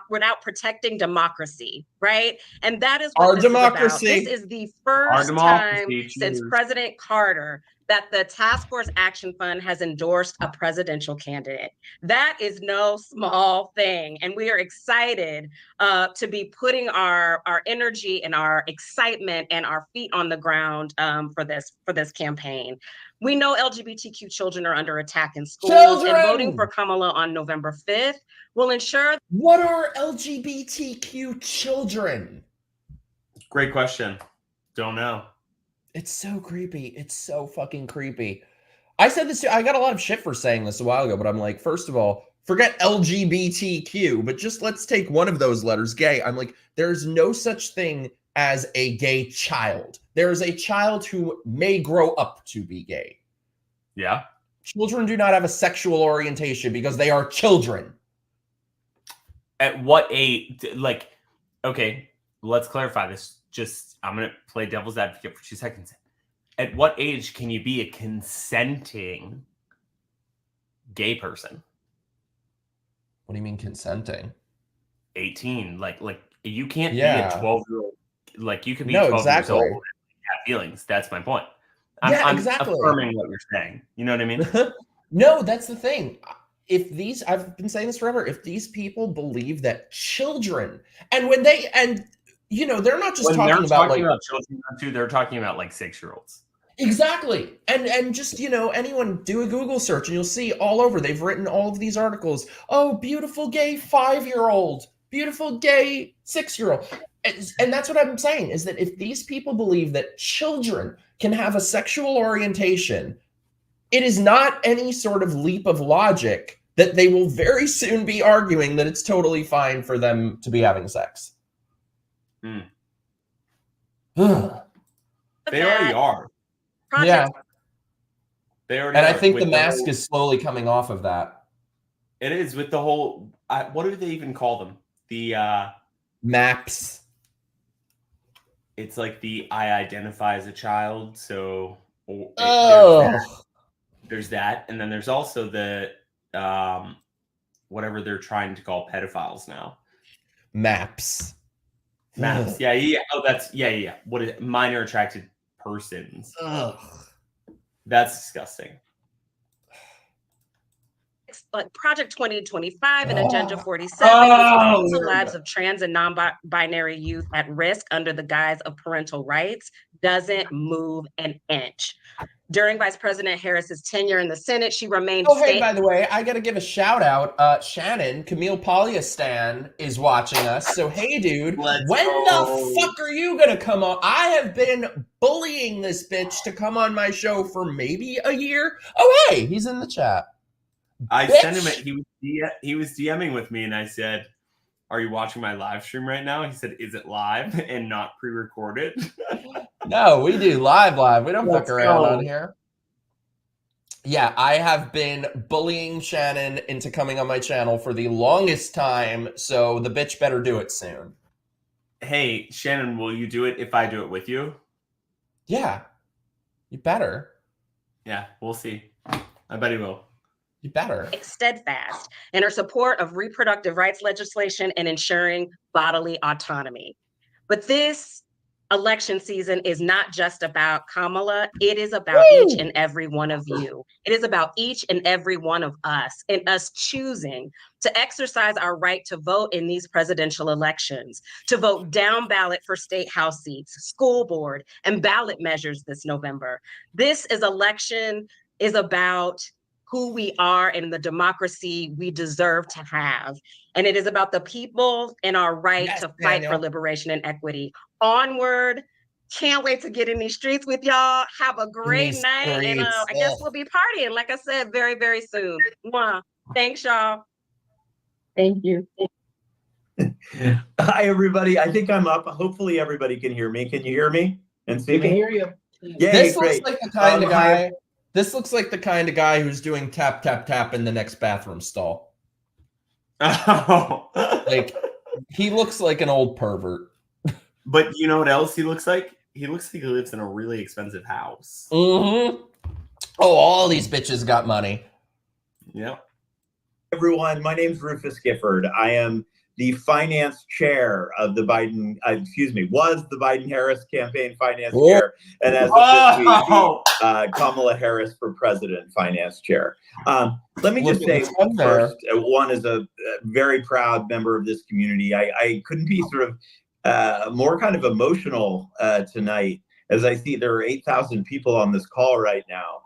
without protecting democracy, right? And that is what this is about. This is the first time since President Carter that the Task Force Action Fund has endorsed a presidential candidate. That is no small thing. And we are excited to be putting our energy and our excitement and our feet on the ground for this campaign. We know LGBTQ children are under attack in schools, and voting for Kamala on November 5th will ensure. What are LGBTQ children? Great question. Don't know. It's so creepy. It's so fucking creepy. I said this too. I got a lot of shit for saying this a while ago, but I'm like, first of all, forget LGBTQ, but just let's take one of those letters, gay. I'm like, there's no such thing as a gay child. There is a child who may grow up to be gay. Yeah. Children do not have a sexual orientation because they are children. At what age? Like, okay, let's clarify this. I'm going to play devil's advocate for 2 seconds. At what age can you be a consenting gay person? What do you mean consenting? 18. Like you can't be a 12-year-old. Like you can be 12 years old and have feelings. That's my point. I'm affirming what you're saying. You know what I mean? No, that's the thing. I've been saying this forever. If these people believe that children, and when they, and you know, they're not just talking about children too. They're talking about like 6-year-olds. Exactly. And just, you know, anyone do a Google search and you'll see all over. They've written all of these articles. Oh, beautiful gay 5-year-old, beautiful gay 6-year-old. And that's what I'm saying is that if these people believe that children can have a sexual orientation, it is not any sort of leap of logic that they will very soon be arguing that it's totally fine for them to be having sex. They already are. Yeah. They already and are. I think the mask is slowly coming off of that. It is with the whole, what do they even call them? the Maps. it's like the I identify as a child. So there's that, and then there's also the whatever they're trying to call pedophiles now. Maps. Maps. Yeah. Oh, that's yeah. What is it? Minor attracted persons. Ugh. That's disgusting. Like Project 2025 and Agenda 47 puts the lives of trans and non-binary youth at risk under the guise of parental rights doesn't move an inch. During Vice President Harris's tenure in the Senate, she remained. Hey, by the way, I got to give a shout out. Shannon, Camille Polyastan is watching us. So, hey, dude, when the fuck are you going to come on? I have been bullying this bitch to come on my show for maybe a year. Oh, hey, he's in the chat. I sent him he was DMing with me, and I said, "Are you watching my live stream right now?" He said, "Is it live and not pre-recorded?" No, we do live. We don't fuck around on here. Yeah, I have been bullying Shannon into coming on my channel for the longest time, so the bitch better do it soon. Hey, Shannon, will you do it if I do it with you? Yeah, you better. Yeah, we'll see. I bet he will. You better. Steadfast in her support of reproductive rights legislation and ensuring bodily autonomy. But this election season is not just about Kamala. It is about each and every one of you. It is about each and every one of us and us choosing to exercise our right to vote in these presidential elections, to vote down ballot for state house seats, school board, and ballot measures this November. This election is about who we are and the democracy we deserve to have. And it is about the people and our right to fight for liberation and equity. Onward. Can't wait to get in these streets with y'all. Have a great night. And I guess we'll be partying, like I said, very, very soon. Mwah. Thanks, y'all. Thank you. Hi, everybody. I think I'm up. Hopefully everybody can hear me. Can you hear me and see me? I can hear you. Yeah, this great. Looks like the kind of guy. This looks like the kind of guy who's doing tap, tap, tap in the next bathroom stall. Oh. Like, he looks like an old pervert. But you know what else he looks like? He looks like he lives in a really expensive house. Mm-hmm. Oh, all these bitches got money. Yep. Everyone, my name's Rufus Gifford. I am the finance chair of the Biden, was the Biden-Harris campaign finance chair. And as of this week, Kamala Harris for president finance chair. Let me just say first, one is a very proud member of this community. I couldn't be sort of more kind of emotional tonight as I see there are 8,000 people on this call right now,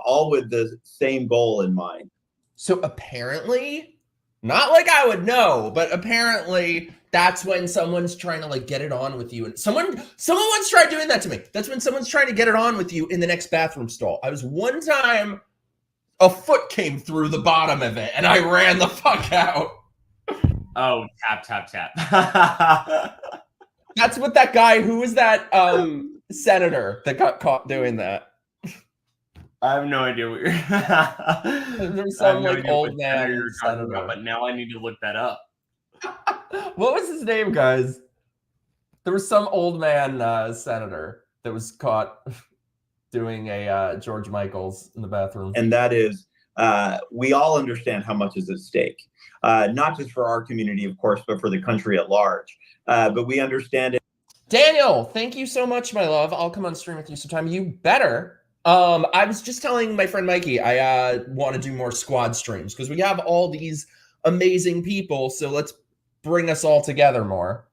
all with the same goal in mind. So apparently, not like I would know, but apparently that's when someone's trying to like get it on with you. And someone once tried doing that to me. That's when someone's trying to get it on with you in the next bathroom stall. I was one time, a foot came through the bottom of it and I ran the fuck out. Oh, tap, tap, tap. That's what that guy, who was that senator that got caught doing that? I have no idea what you're There's some like old man you're talking about, but now I need to look that up. What was his name, guys? There was some old man senator that was caught doing a George Michael's in the bathroom. And that is, we all understand how much is at stake, not just for our community, of course, but for the country at large. But we understand it. Daniel, thank you so much, my love. I'll come on stream with you sometime. You better. I was just telling my friend Mikey, I want to do more squad streams because we have all these amazing people. So let's bring us all together more.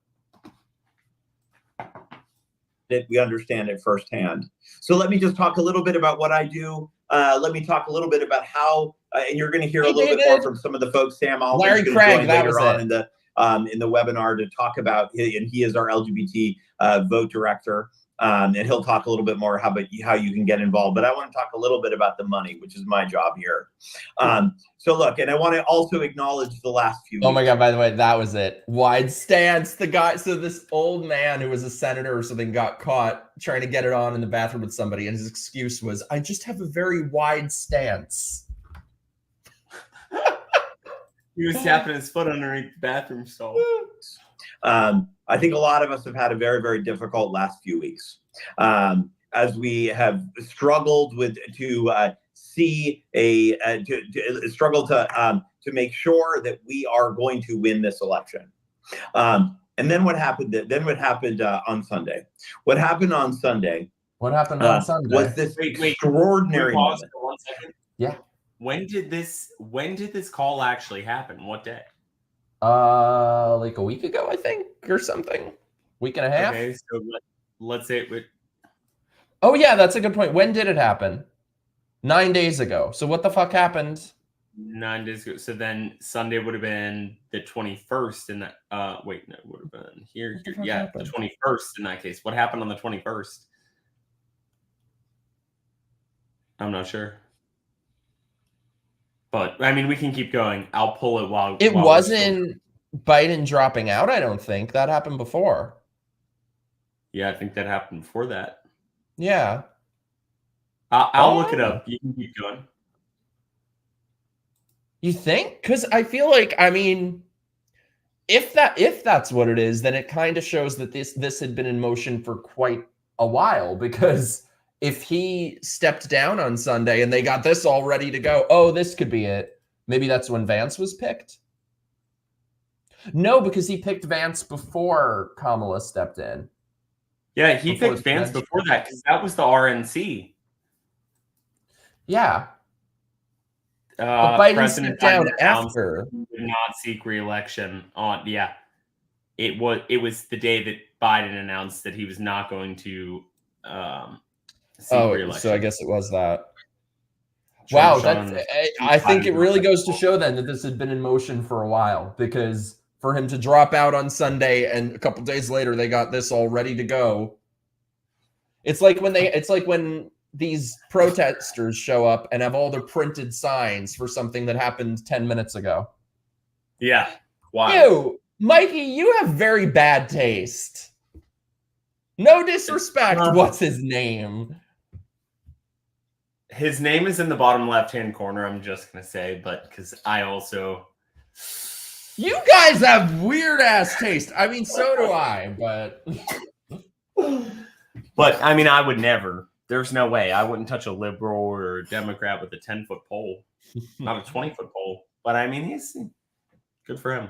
We understand it firsthand. So let me just talk a little bit about what I do. Let me talk a little bit about how, and you're going to hear a little bit more from some of the folks. Sam Alman's going to join later on in the webinar to talk about, and he is our LGBT vote director. And he'll talk a little bit more how you can get involved. But I want to talk a little bit about the money, which is my job here. So look, and I want to also acknowledge the last few weeks. Oh my God, by the way, that was it. Wide stance. The guy, so this old man who was a senator or something got caught trying to get it on in the bathroom with somebody. And his excuse was, I just have a very wide stance. He was tapping his foot underneath the bathroom stall. I think a lot of us have had a very, very difficult last few weeks, as we have struggled to make sure that we are going to win this election. And then what happened? On Sunday? What happened on Sunday? What happened on Sunday? Was this extraordinary moment? For 1 second. Yeah. When did this call actually happen? What day? Like a week ago, I think, or something. Week and a half. Okay, so let's say it. Oh yeah, that's a good point. When did it happen? 9 days ago. So what the fuck happened? 9 days ago. So then Sunday would have been the 21st in that wait, no, it would have been here. Yeah, happened? The 21st in that case. What happened on the 21st? I'm not sure. But I mean, we can keep going. I'll pull it while it wasn't Biden dropping out, I don't think. That happened before. Yeah, I think that happened before that. Yeah. I'll look it up. You can keep going. You think? Because I feel like, I mean, if that's what it is, then it kind of shows that this had been in motion for quite a while. Because if he stepped down on Sunday and they got this all ready to go, oh, this could be it. Maybe that's when Vance was picked. No, because he picked Vance before Kamala stepped in. Yeah, he picked Vance before that because that was the RNC. Yeah. But Biden stepped down after. Did not seek re-election on. Yeah, it was the day that Biden announced that he was not going to seek re-election. So I guess it was that. Wow, I think it really goes to show then that this had been in motion for a while, because for him to drop out on Sunday and a couple days later they got this all ready to go. It's like when these protesters show up and have all their printed signs for something that happened 10 minutes ago. Yeah. Wow. Ew, Mikey, you have very bad taste. No disrespect. What's his name? His name is in the bottom left-hand corner, I'm just going to say, but because I also... You guys have weird-ass taste. I mean, so do I, but... But, I mean, I would never. There's no way. I wouldn't touch a liberal or a Democrat with a 10-foot pole. Not a 20-foot pole. But, I mean, he's good for him.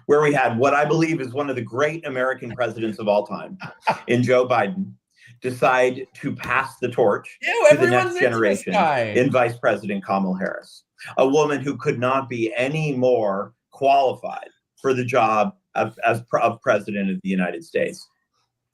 Where we had what I believe is one of the great American presidents of all time, in Joe Biden, decide to pass the torch to the next generation in Vice President Kamala Harris, a woman who could not be any more qualified for the job of President of the United States.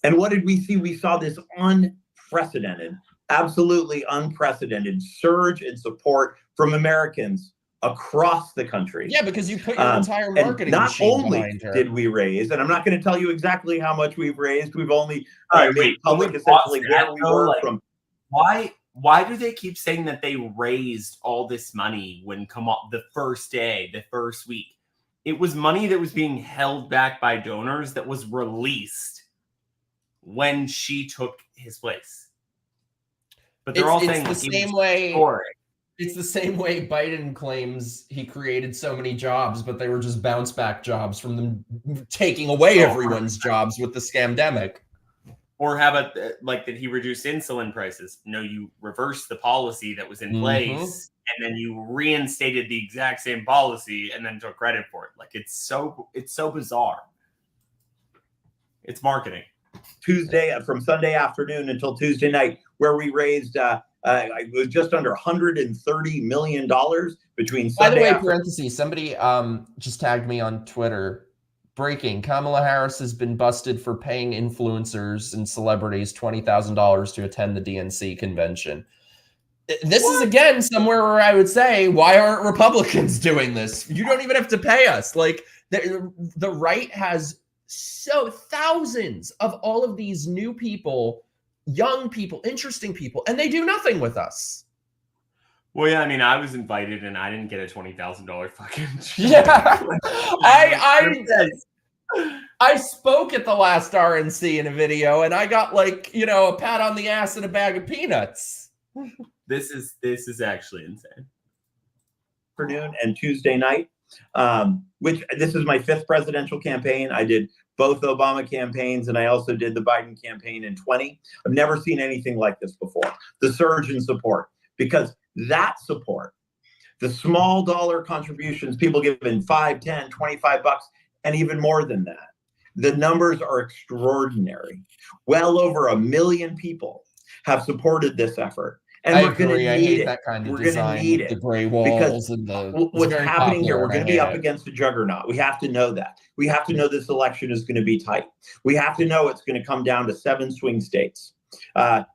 And what did we see? We saw this unprecedented, absolutely unprecedented surge in support from Americans across the country. Yeah, because you put your entire marketing machine behind her. Not only did we raise, and I'm not going to tell you exactly how much we've raised. We've only made public essentially where we were from. Why do they keep saying that they raised all this money when the first day, the first week? It was money that was being held back by donors that was released when she took his place. But they're all saying the same way. It's the same way Biden claims he created so many jobs, but they were just bounce back jobs from them taking away everyone's jobs with the scamdemic. Or how about like that he reduced insulin prices? No, you reversed the policy that was in place, and then you reinstated the exact same policy and then took credit for it. Like it's so bizarre. It's marketing. From Sunday afternoon until Tuesday night, where we raised it was just under $130 million between Sunday. By the way, parentheses, somebody just tagged me on Twitter. Breaking: Kamala Harris has been busted for paying influencers and celebrities $20,000 to attend the DNC convention. This is again somewhere where I would say, why aren't Republicans doing this? You don't even have to pay us. Like the right has thousands of all of these new people, young people, interesting people, and they do nothing with us. Well, yeah, I mean, I was invited and I didn't get a $20,000 fucking. Yeah, I spoke at the last RNC in a video, and I got like a pat on the ass and a bag of peanuts. This is actually insane. Afternoon and Tuesday night, which this is my 5th presidential campaign. I did both Obama campaigns, and I also did the Biden campaign in 20. I've never seen anything like this before. The surge in support, because that support, the small dollar contributions, people giving 5, 10, 25 bucks, and even more than that. The numbers are extraordinary. Well over 1 million people have supported this effort. And I we're going to agree. I need hate it. that kind of We're going to design need with it. the gray walls and the What's happening here, we're going to be up it. against a juggernaut. We have to know that. We have to know this election is going to be tight. We have to know it's going to come down to 7 swing states.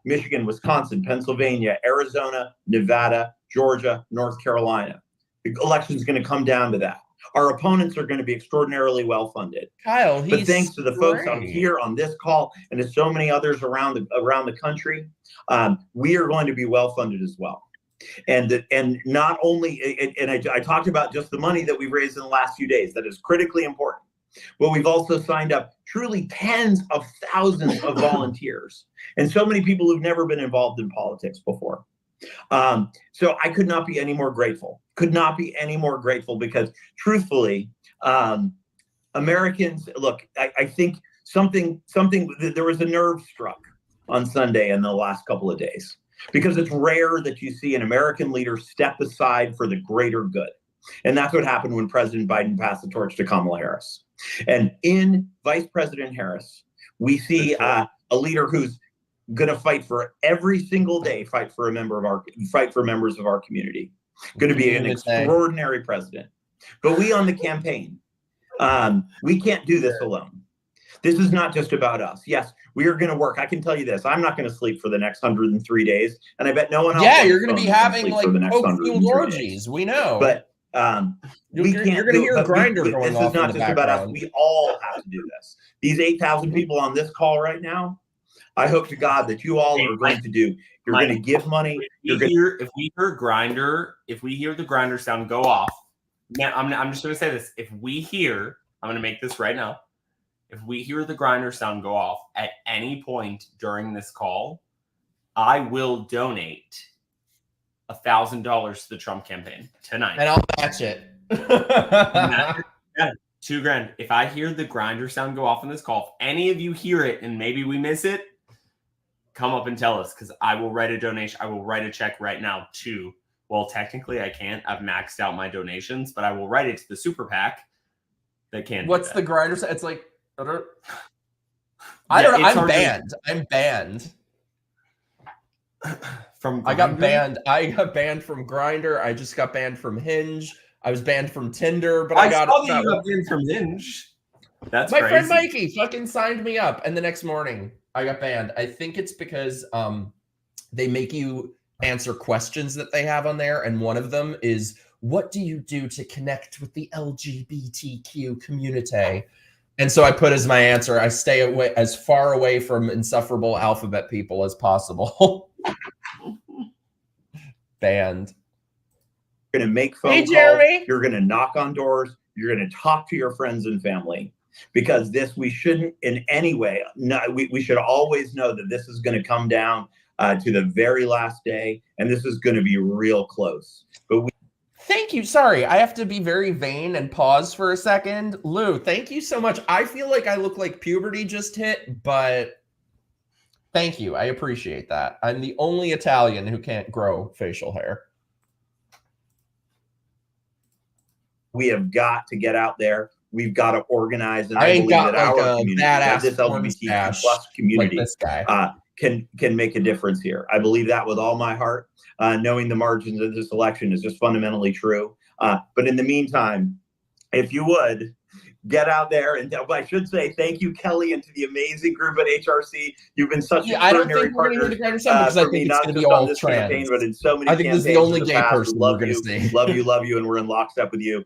Michigan, Wisconsin, Pennsylvania, Arizona, Nevada, Georgia, North Carolina. The election is going to come down to that. Our opponents are going to be extraordinarily well funded. Kyle, but thanks to the folks on here on this call and to so many others around the country, we are going to be well funded as well. And not only, and I talked about just the money that we've raised in the last few days. That is critically important. But we've also signed up truly tens of thousands of volunteers and so many people who've never been involved in politics before. So I could not be any more grateful. Could not be any more grateful because truthfully, Americans, look, I think there was a nerve struck on Sunday in the last couple of days because it's rare that you see an American leader step aside for the greater good. And that's what happened when President Biden passed the torch to Kamala Harris. And in Vice President Harris, we see a leader who's going to fight for every single day, fight for members of our community. Going to be an extraordinary president. But we on the campaign, we can't do this alone. This is not just about us. Yes, we are going to work. I can tell you this. I'm not going to sleep for the next 103 days. And I bet no one else. Yeah, you're going to be having like coke-fueled orgies. We know. But you're going to hear a grinder going this off is not in the just about us. background. We all have to do this. These 8,000 people on this call right now, I hope to God that you all are going to do. You're going to give money. If we hear the grinder sound go off, now I'm just going to say this. If we hear, I'm going to make this right now. If we hear the grinder sound go off at any point during this call, I will donate $1,000 to the Trump campaign tonight, and I'll match it. Yeah, $2,000. If I hear the grinder sound go off in this call, if any of you hear it and maybe we miss it, come up and tell us because I will write a donation. I will write a check right now to. Well, technically I can't. I've maxed out my donations, but I will write it to the super PAC that can. What's the grinder? It's like I don't know. I'm banned. I'm banned. I got banned from Grindr. I just got banned from Hinge. I was banned from Tinder, but I got banned from Hinge. That's my crazy. friend Mikey fucking signed me up, and the next morning I got banned. I think it's because they make you answer questions that they have on there, and one of them is, "What do you do to connect with the LGBTQ community?" And so I put as my answer, I stay away as far away from insufferable alphabet people as possible. Banned. You're going to make phone calls. Jeremy. You're going to knock on doors. You're going to talk to your friends and family because we shouldn't in any way. No, we should always know that this is going to come down to the very last day, and this is going to be real close. But thank you. Sorry, I have to be very vain and pause for a second. Lou, thank you so much. I feel like I look like puberty just hit, but thank you. I appreciate that. I'm the only Italian who can't grow facial hair. We have got to get out there. We've got to organize, and I believe that our community, this LGBTQ plus community, like this guy. Can make a difference here. I believe that with all my heart. Knowing the margins of this election is just fundamentally true. But in the meantime, if you would get out there and I should say thank you, Kelly, and to the amazing group at HRC. You've been such extraordinary partners because I think it's going to be all trans. Campaign, but in so many I think this is the only gay person we're going to see. Love you, and we're in lockstep with you.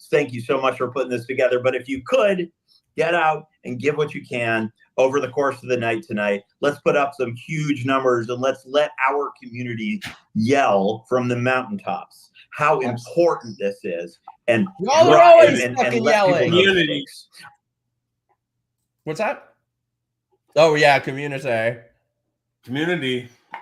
Thank you so much for putting this together. But if you could get out and give what you can over the course of the night tonight, let's put up some huge numbers and let's let our community yell from the mountaintops how important this is. And y'all are always fucking yelling. Community. What's that? Oh yeah, community.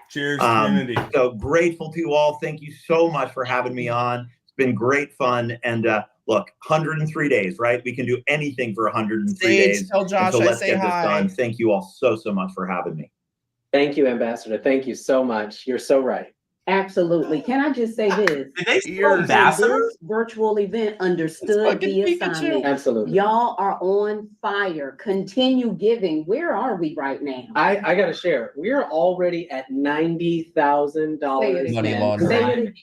Cheers, community. So grateful to you all. Thank you so much for having me on. It's been great fun. And look, 103 days, right? We can do anything for 103 Sage, days. tell Josh so I let's say get this hi. done. Thank you all so much for having me. Thank you, Ambassador. Thank you so much. You're so right. Absolutely. Can I just say this? Did they You're say ambassador? This virtual event understood fucking the Pikachu. assignment. Absolutely. Y'all are on fire. Continue giving. Where are we right now? I got to share. We're already at $90,000. Money Say laundering. it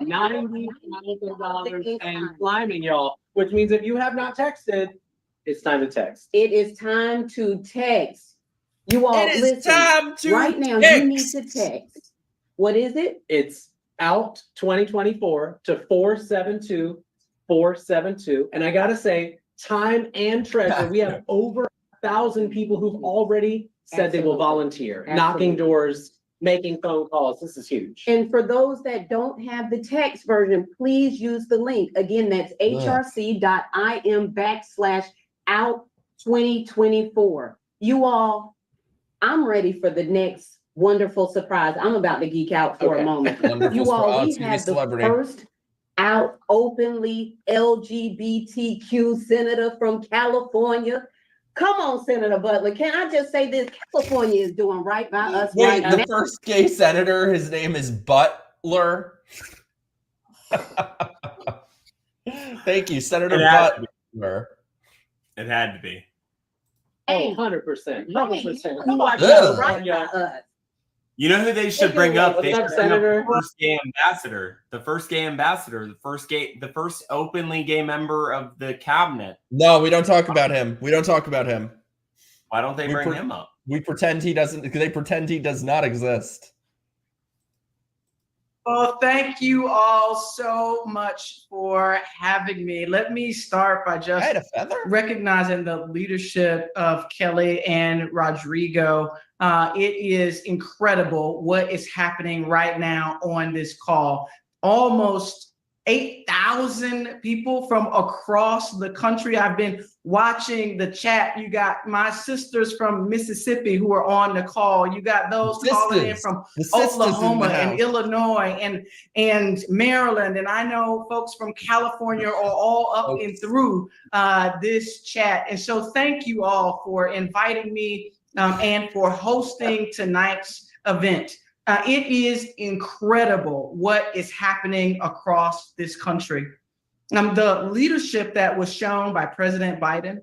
$90,000 and climbing, y'all. Which means if you have not texted, it's time to text. It is time to text. You all It is listen. time to Right now, text. you need to text. What is it? It's out 2024 to 472-472. And I gotta say, time and treasure. We have over 1,000 people who've already said they will volunteer, knocking Absolutely. doors, making phone calls. This is huge. And for those that don't have the text version, please use the link. Again, that's hrc.im/out2024. You all, I'm ready for the next wonderful surprise. I'm about to geek out for a moment. Wonderful You all, surprise. we It's gonna be have the celebrity. first out openly LGBTQ senator from California. Come on, Senator Butler. Can I just say this? California is doing right by us Wait, right the now. first gay senator, his name is Butler. Thank you, Senator It had to be. Butler. It had to be. Oh, 100%. 100%. Come You on, are Ugh. doing right by us. You know who they should bring up? They What's should up, bring up Senator? the first gay ambassador. The first gay ambassador. The first openly gay member of the cabinet. No, we don't talk about him. We don't talk about him. Why don't they We bring per- him up? We pretend he doesn't, because they pretend he does not exist. Well, thank you all so much for having me. Let me start by I just had a feather. recognizing the leadership of Kelly and Rodrigo. It is incredible what is happening right now on this call. Almost 8,000 people from across the country. I've been watching the chat. You got my sisters from Mississippi who are on the call. You got those calling in from Oklahoma and Illinois and Maryland. And I know folks from California are all up and through this chat. And so thank you all for inviting me and for hosting tonight's event. It is incredible what is happening across this country. The leadership that was shown by President Biden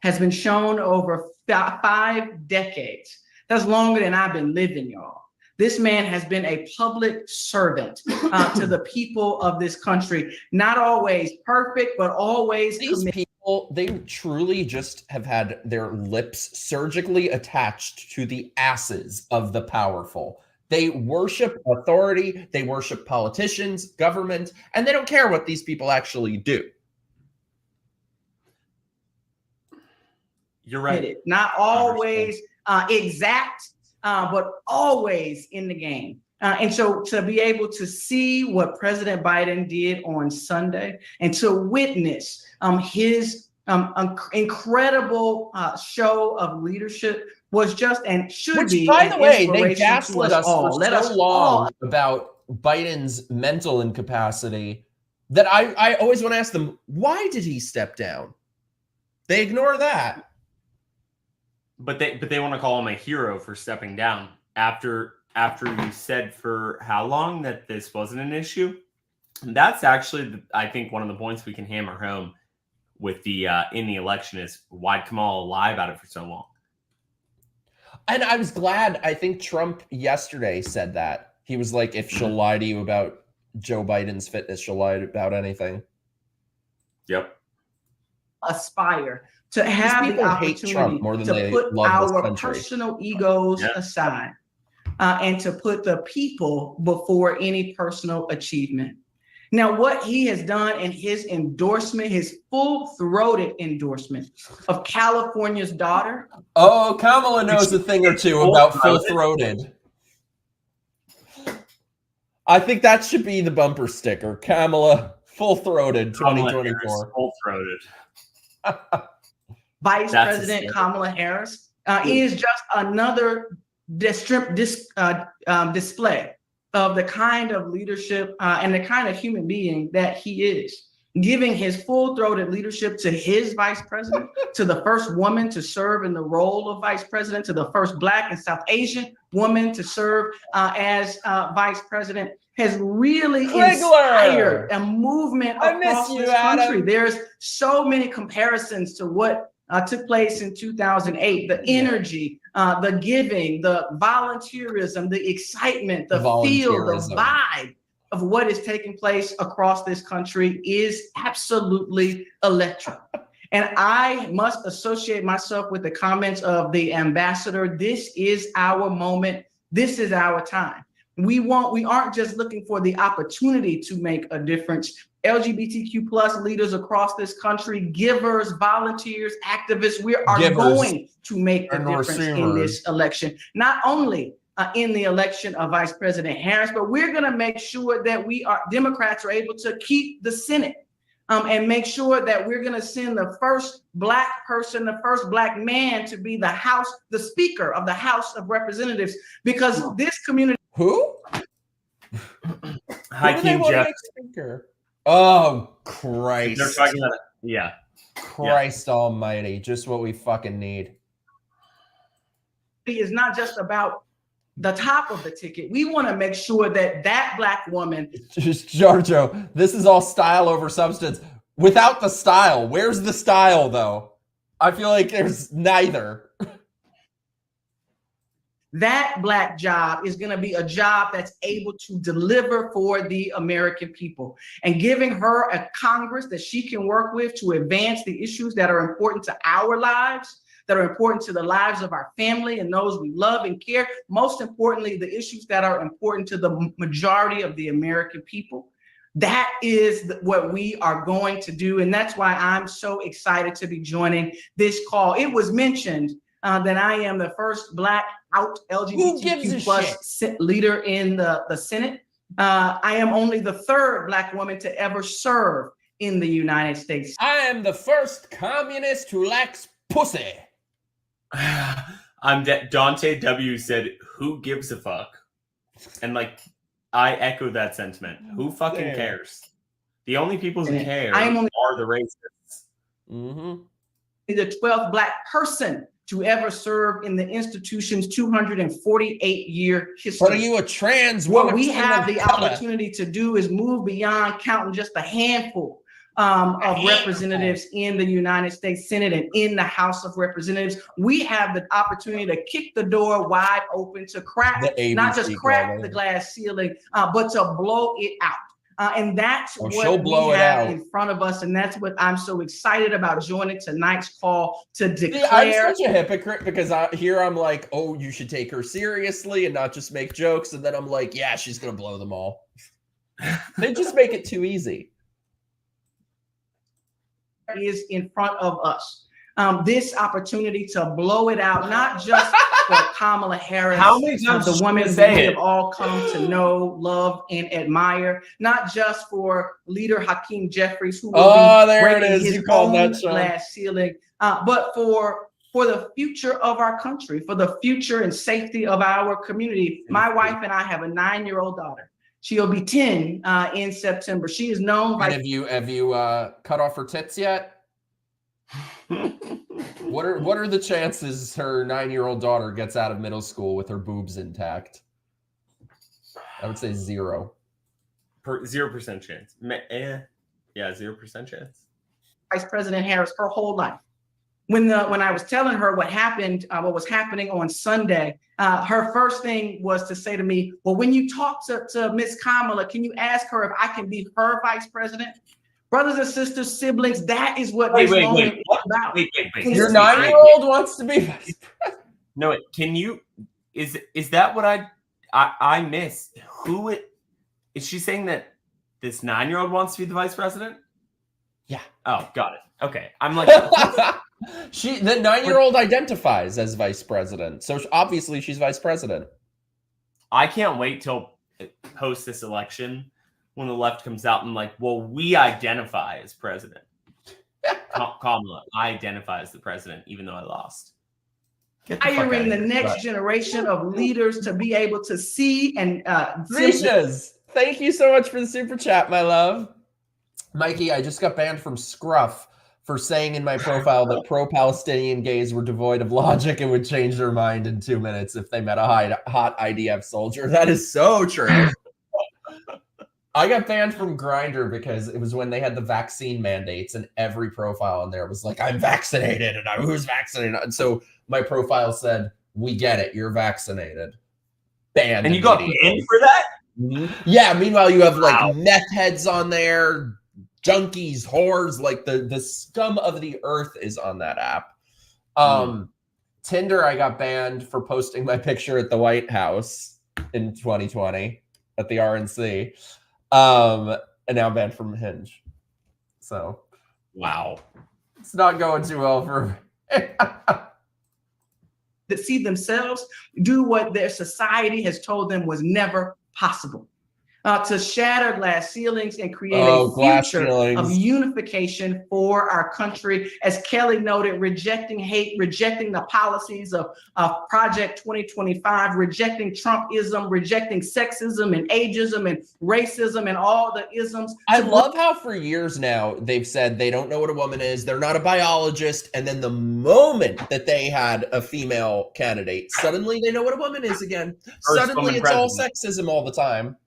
has been shown over 5 decades. That's longer than I've been living, y'all. This man has been a public servant to the people of this country. Not always perfect, but always committed. People, they truly just have had their lips surgically attached to the asses of the powerful. They worship authority, they worship politicians, government, and they don't care what these people actually do. You're right. Not always exact, but always in the game. And so to be able to see what President Biden did on Sunday and to witness his incredible show of leadership was just and should be. By the way, they gaslit us for so long about Biden's mental incapacity that I always want to ask them, why did he step down? They ignore that. But they want to call him a hero for stepping down after you said for how long that this wasn't an issue. And that's actually, I think, one of the points we can hammer home with the in the election is why'd Kamala lie about it for so long? And I was glad, I think Trump yesterday said that. He was like, if she'll lie to you about Joe Biden's fitness, she'll lie about anything. Yep. Aspire to have the opportunity to put our personal egos aside and to put the people before any personal achievement. Now, what he has done in his endorsement, his full-throated endorsement of California's daughter. Oh, Kamala knows a thing or two about full-throated. I think that should be the bumper sticker. Kamala, full-throated 2024. Full-throated. Vice President Kamala Harris is just another display of the kind of leadership and the kind of human being that he is. giving his full-throated leadership to his vice president, to the first woman to serve in the role of vice president, to the first Black and South Asian woman to serve as vice president, has really inspired a movement across this country. There's so many comparisons to what took place in 2008, the energy, the giving, the volunteerism, the excitement, the feel, the vibe of what is taking place across this country is absolutely electric. And I must associate myself with the comments of the ambassador. This is our moment. This is our time. We aren't just looking for the opportunity to make a difference. LGBTQ plus leaders across this country, givers, volunteers, activists, we are going to make a difference in this election. Not only in the election of Vice President Harris, but we're going to make sure that Democrats are able to keep the Senate and make sure that we're going to send the first Black person, the first Black man to be the Speaker of the House of Representatives, because this community. Who? Hakeem Jeff. Oh, Christ. They're talking about it. Yeah. Christ almighty. Just what we fucking need. It is not just about the top of the ticket. We want to make sure that that Black woman. Just Giorgio, this is all style over substance. Without the style, where's the style though? I feel like there's neither. That Black job is going to be a job that's able to deliver for the American people, and giving her a Congress that she can work with to advance the issues that are important to our lives, that are important to the lives of our family and those we love and care. Most importantly, the issues that are important to the majority of the American people. That is what we are going to do. And that's why I'm so excited to be joining this call. It was mentioned that I am the first Black out LGBTQ plus leader in the Senate. I am only the third Black woman to ever serve in the United States. I am the first communist who lacks pussy. Dante W said, "Who gives a fuck?" And I echo that sentiment. Who fucking cares? The only people who care are the racists. Mm-hmm. The 12th Black person to ever serve in the institution's 248-year history. But are you a trans woman? What we have the opportunity to do is move beyond counting just a handful of representatives in the United States Senate and in the House of Representatives. We have the opportunity to kick the door wide open, to crack, not just crack the glass ceiling, but to blow it out. And that's what we have in front of us. And that's what I'm so excited about joining tonight's call to declare. I'm such a hypocrite because I'm like, oh, you should take her seriously and not just make jokes. And then I'm like, yeah, she's going to blow them all. They just make it too easy. Is in front of us. This opportunity to blow it out, not just for Kamala Harris, how many times the woman we have all come to know, love, and admire, not just for leader Hakeem Jeffries, who will be breaking his own glass ceiling, but for the future of our country, for the future and safety of our community. My wife and I have a 9-year-old daughter. She'll be 10 in September. She is known by. Have you cut off her tits yet? What are the chances her 9-year-old daughter gets out of middle school with her boobs intact? I would say 0. 0% chance. Yeah, 0% chance. Vice President Harris her whole life. When I was telling her what was happening on Sunday, her first thing was to say to me, well, when you talk to Miss Kamala, can you ask her if I can be her vice president? Brothers and sisters, siblings, that is what this moment is about. Wait. Your 9-year-old wants to be vice president? No, can you, is that what I missed? Is she saying that this 9-year-old wants to be the vice president? Yeah. Oh, got it. Okay. I'm like, the 9-year-old identifies as vice president. So obviously she's vice president. I can't wait till post this election when the left comes out and well, we identify as president. Kamala, I identify as the president, even though I lost. Hiring the next generation of leaders to be able to see and Gracious, thank you so much for the super chat, my love. Mikey, I just got banned from Scruff for saying in my profile that pro-Palestinian gays were devoid of logic and would change their mind in 2 minutes if they met a hot IDF soldier. That is so true. I got banned from Grindr because it was when they had the vaccine mandates and every profile in there was like, I'm vaccinated and who's vaccinated? And so my profile said, we get it, you're vaccinated. Banned. And you got banned for that? Yeah, meanwhile you have like meth heads on there, junkies, whores, like the scum of the earth is on that app. Tinder, I got banned for posting my picture at the White House in 2020 at the RNC. And now I'm banned from Hinge. So, wow. It's not going too well for that see themselves do what their society has told them was never possible. To shatter glass ceilings and create a future of unification for our country. As Kelly noted, rejecting hate, rejecting the policies of Project 2025, rejecting Trumpism, rejecting sexism and ageism and racism and all the isms. I love how for years now they've said they don't know what a woman is, they're not a biologist, and then the moment that they had a female candidate, suddenly they know what a woman is again. Suddenly it's all sexism all the time.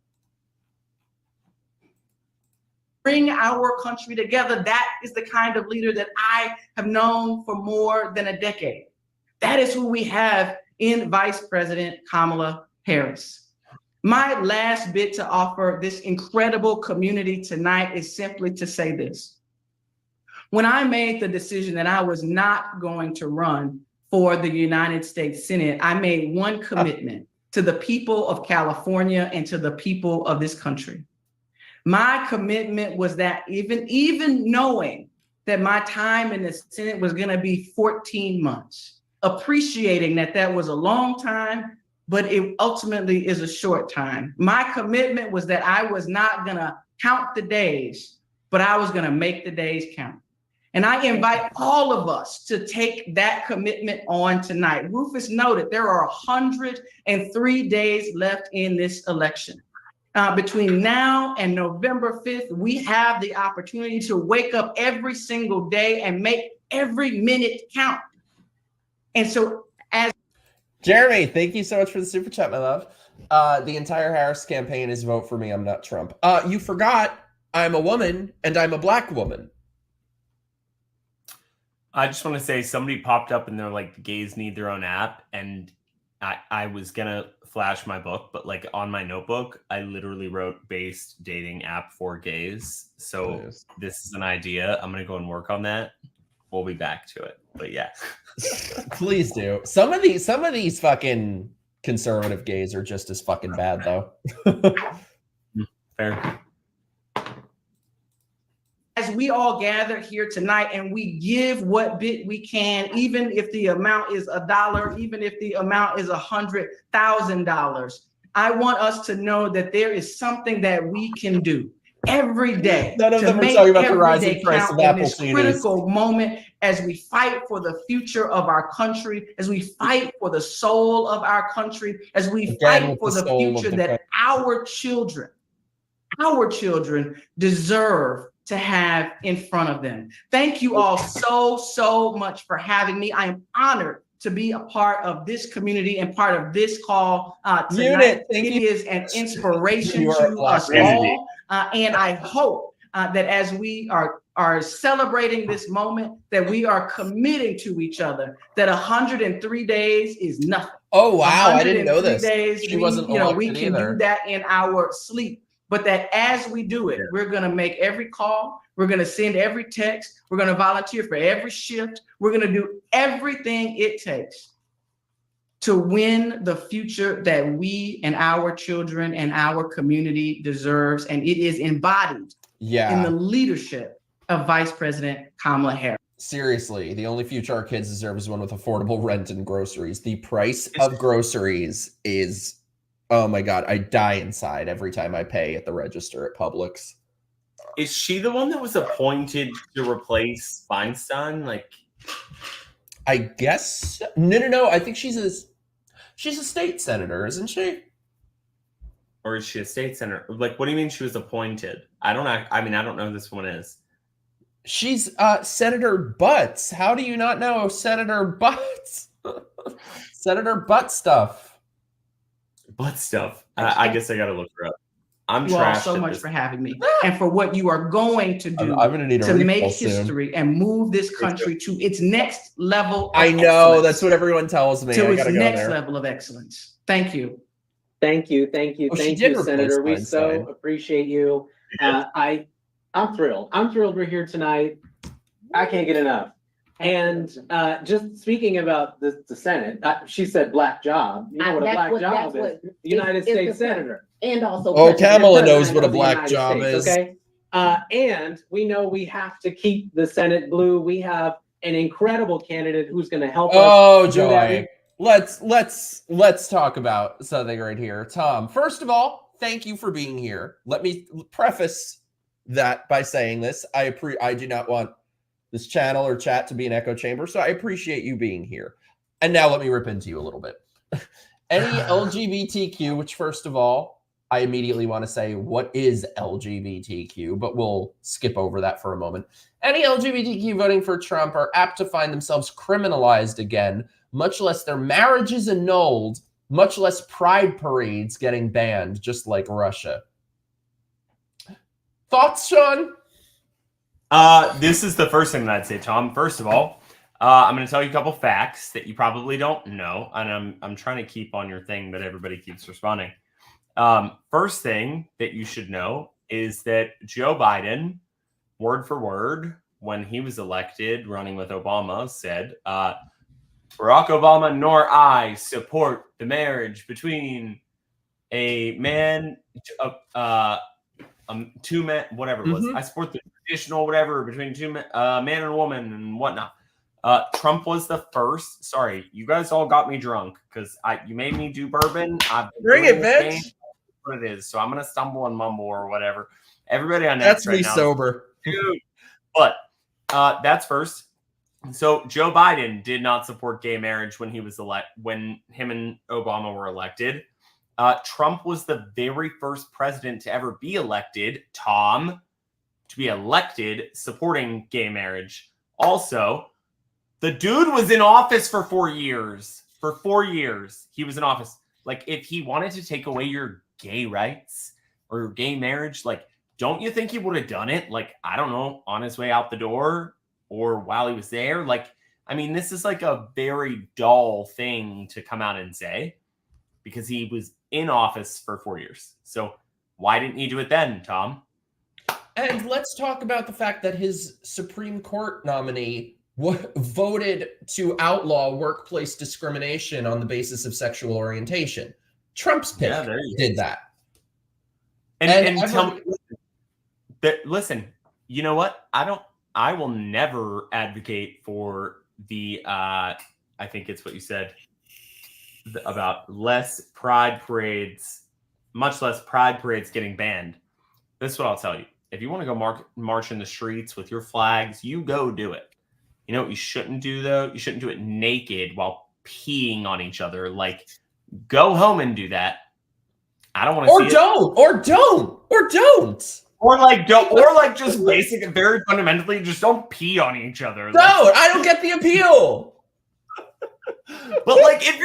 Bring our country together. That is the kind of leader that I have known for more than a decade. That is who we have in Vice President Kamala Harris. My last bit to offer this incredible community tonight is simply to say this. When I made the decision that I was not going to run for the United States Senate, I made one commitment to the people of California and to the people of this country. My commitment was that even knowing that my time in the Senate was going to be 14 months, appreciating that that was a long time, but it ultimately is a short time. My commitment was that I was not going to count the days, but I was going to make the days count. And I invite all of us to take that commitment on tonight. Rufus noted there are 103 days left in this election. Between now and November 5th, we have the opportunity to wake up every single day and make every minute count. And so as Jeremy, thank you so much for the super chat, my love. The entire Harris campaign is vote for me, I'm not Trump. You forgot I'm a woman and I'm a Black woman. I just want to say somebody popped up and they're like, gays need their own app. And I was going to flash my book, but like on my notebook, I literally wrote based dating app for gays. So this is an idea. I'm going to go and work on that. We'll be back to it. But yeah. Please do. Some of these fucking conservative gays are just as fucking bad though. Fair. As we all gather here tonight and we give what bit we can, even if the amount is $1, even if the amount is $100,000, I want us to know that there is something that we can do every day. None of them are talking about the rising price of Apple CDs. Critical moment as we fight for the future of our country, as we fight for the soul of our country, as we fight for the future that our children deserve to have in front of them. Thank you all so much for having me. I am honored to be a part of this community and part of this call tonight. It is an inspiration to us all. And I hope that as we are celebrating this moment, that we are committing to each other, that 103 days is nothing. Oh, wow. I didn't know this. Days, we can do that in our sleep. But that as we do it, we're going to make every call. We're going to send every text. We're going to volunteer for every shift. We're going to do everything it takes to win the future that we and our children and our community deserves. And it is embodied in the leadership of Vice President Kamala Harris. Seriously, the only future our kids deserve is one with affordable rent and groceries. The price of groceries is... oh my God, I die inside every time I pay at the register at Publix. Is she the one that was appointed to replace Feinstein? Like, I guess no. I think she's a state senator, isn't she? Or is she a state senator? Like, what do you mean she was appointed? I don't know who this one is. She's Senator Butts. How do you not know Senator Butts? Senator Butt stuff. Butt stuff. I guess I got to look her up. I'm you all trashed so at much this. for having me and for what you are going to do I'm gonna need a to make refill soon. history and move this country to its next level of I know, excellence. that's what everyone tells me. To I its gotta go next there. level of excellence. Thank you. Thank you, thank you, Oh, she thank did you, replace Senator. We Feinstein. so appreciate you. I'm thrilled. I'm thrilled we're here tonight. I can't get enough. And just speaking about the Senate, she said black job. You know what a black job is? United States Senator. And also, Kamala knows what a of the black United job States, is. Okay. And we know we have to keep the Senate blue. We have an incredible candidate who's going to help us. Oh, do that. Joy. Let's talk about something right here. Tom, first of all, thank you for being here. Let me preface that by saying this. I do not want this channel or chat to be an echo chamber, so I appreciate you being here. And now let me rip into you a little bit. Any LGBTQ, which first of all, I immediately want to say, what is LGBTQ? But we'll skip over that for a moment. Any LGBTQ voting for Trump are apt to find themselves criminalized again, much less their marriages annulled, much less pride parades getting banned, just like Russia. Thoughts, Shawn? This is the first thing that I'd say, Tom. First of all, I'm going to tell you a couple facts that you probably don't know, and I'm trying to keep on your thing, but everybody keeps responding. First thing that you should know is that Joe Biden, word for word, when he was elected, running with Obama, said, Barack Obama nor I support the marriage between a man, two men, whatever it was. I support the traditional whatever between two men, man and a woman and whatnot. Trump was the first. Sorry, you guys all got me drunk because you made me do bourbon. Bring it, bitch. What it is, so I'm gonna stumble and mumble or whatever. Everybody on that's X right me now, sober, dude. But that's first. So Joe Biden did not support gay marriage when he was when him and Obama were elected. Trump was the very first president to ever be elected, Tom, to be elected supporting gay marriage. Also, the dude was in office for 4 years. For 4 years, he was in office. Like, if he wanted to take away your gay rights or your gay marriage, like, don't you think he would have done it? Like, I don't know, on his way out the door or while he was there? Like, I mean, this is like a very dull thing to come out and say because he was in office for 4 years. So why didn't he do it then, Tom? And let's talk about the fact that his Supreme Court nominee voted to outlaw workplace discrimination on the basis of sexual orientation. Trump's pick did that. And tell me, listen, you know what? I will never advocate for the, I think it's what you said about less pride parades, much less pride parades getting banned. This is what I'll tell you. If you want to go march in the streets with your flags, you go do it. You know what you shouldn't do, though? You shouldn't do it naked while peeing on each other. Like, go home and do that. I don't want to see it. Or don't. Or like, don't. Or like, just basic and very fundamentally, just don't pee on each other. I don't get the appeal. But like, if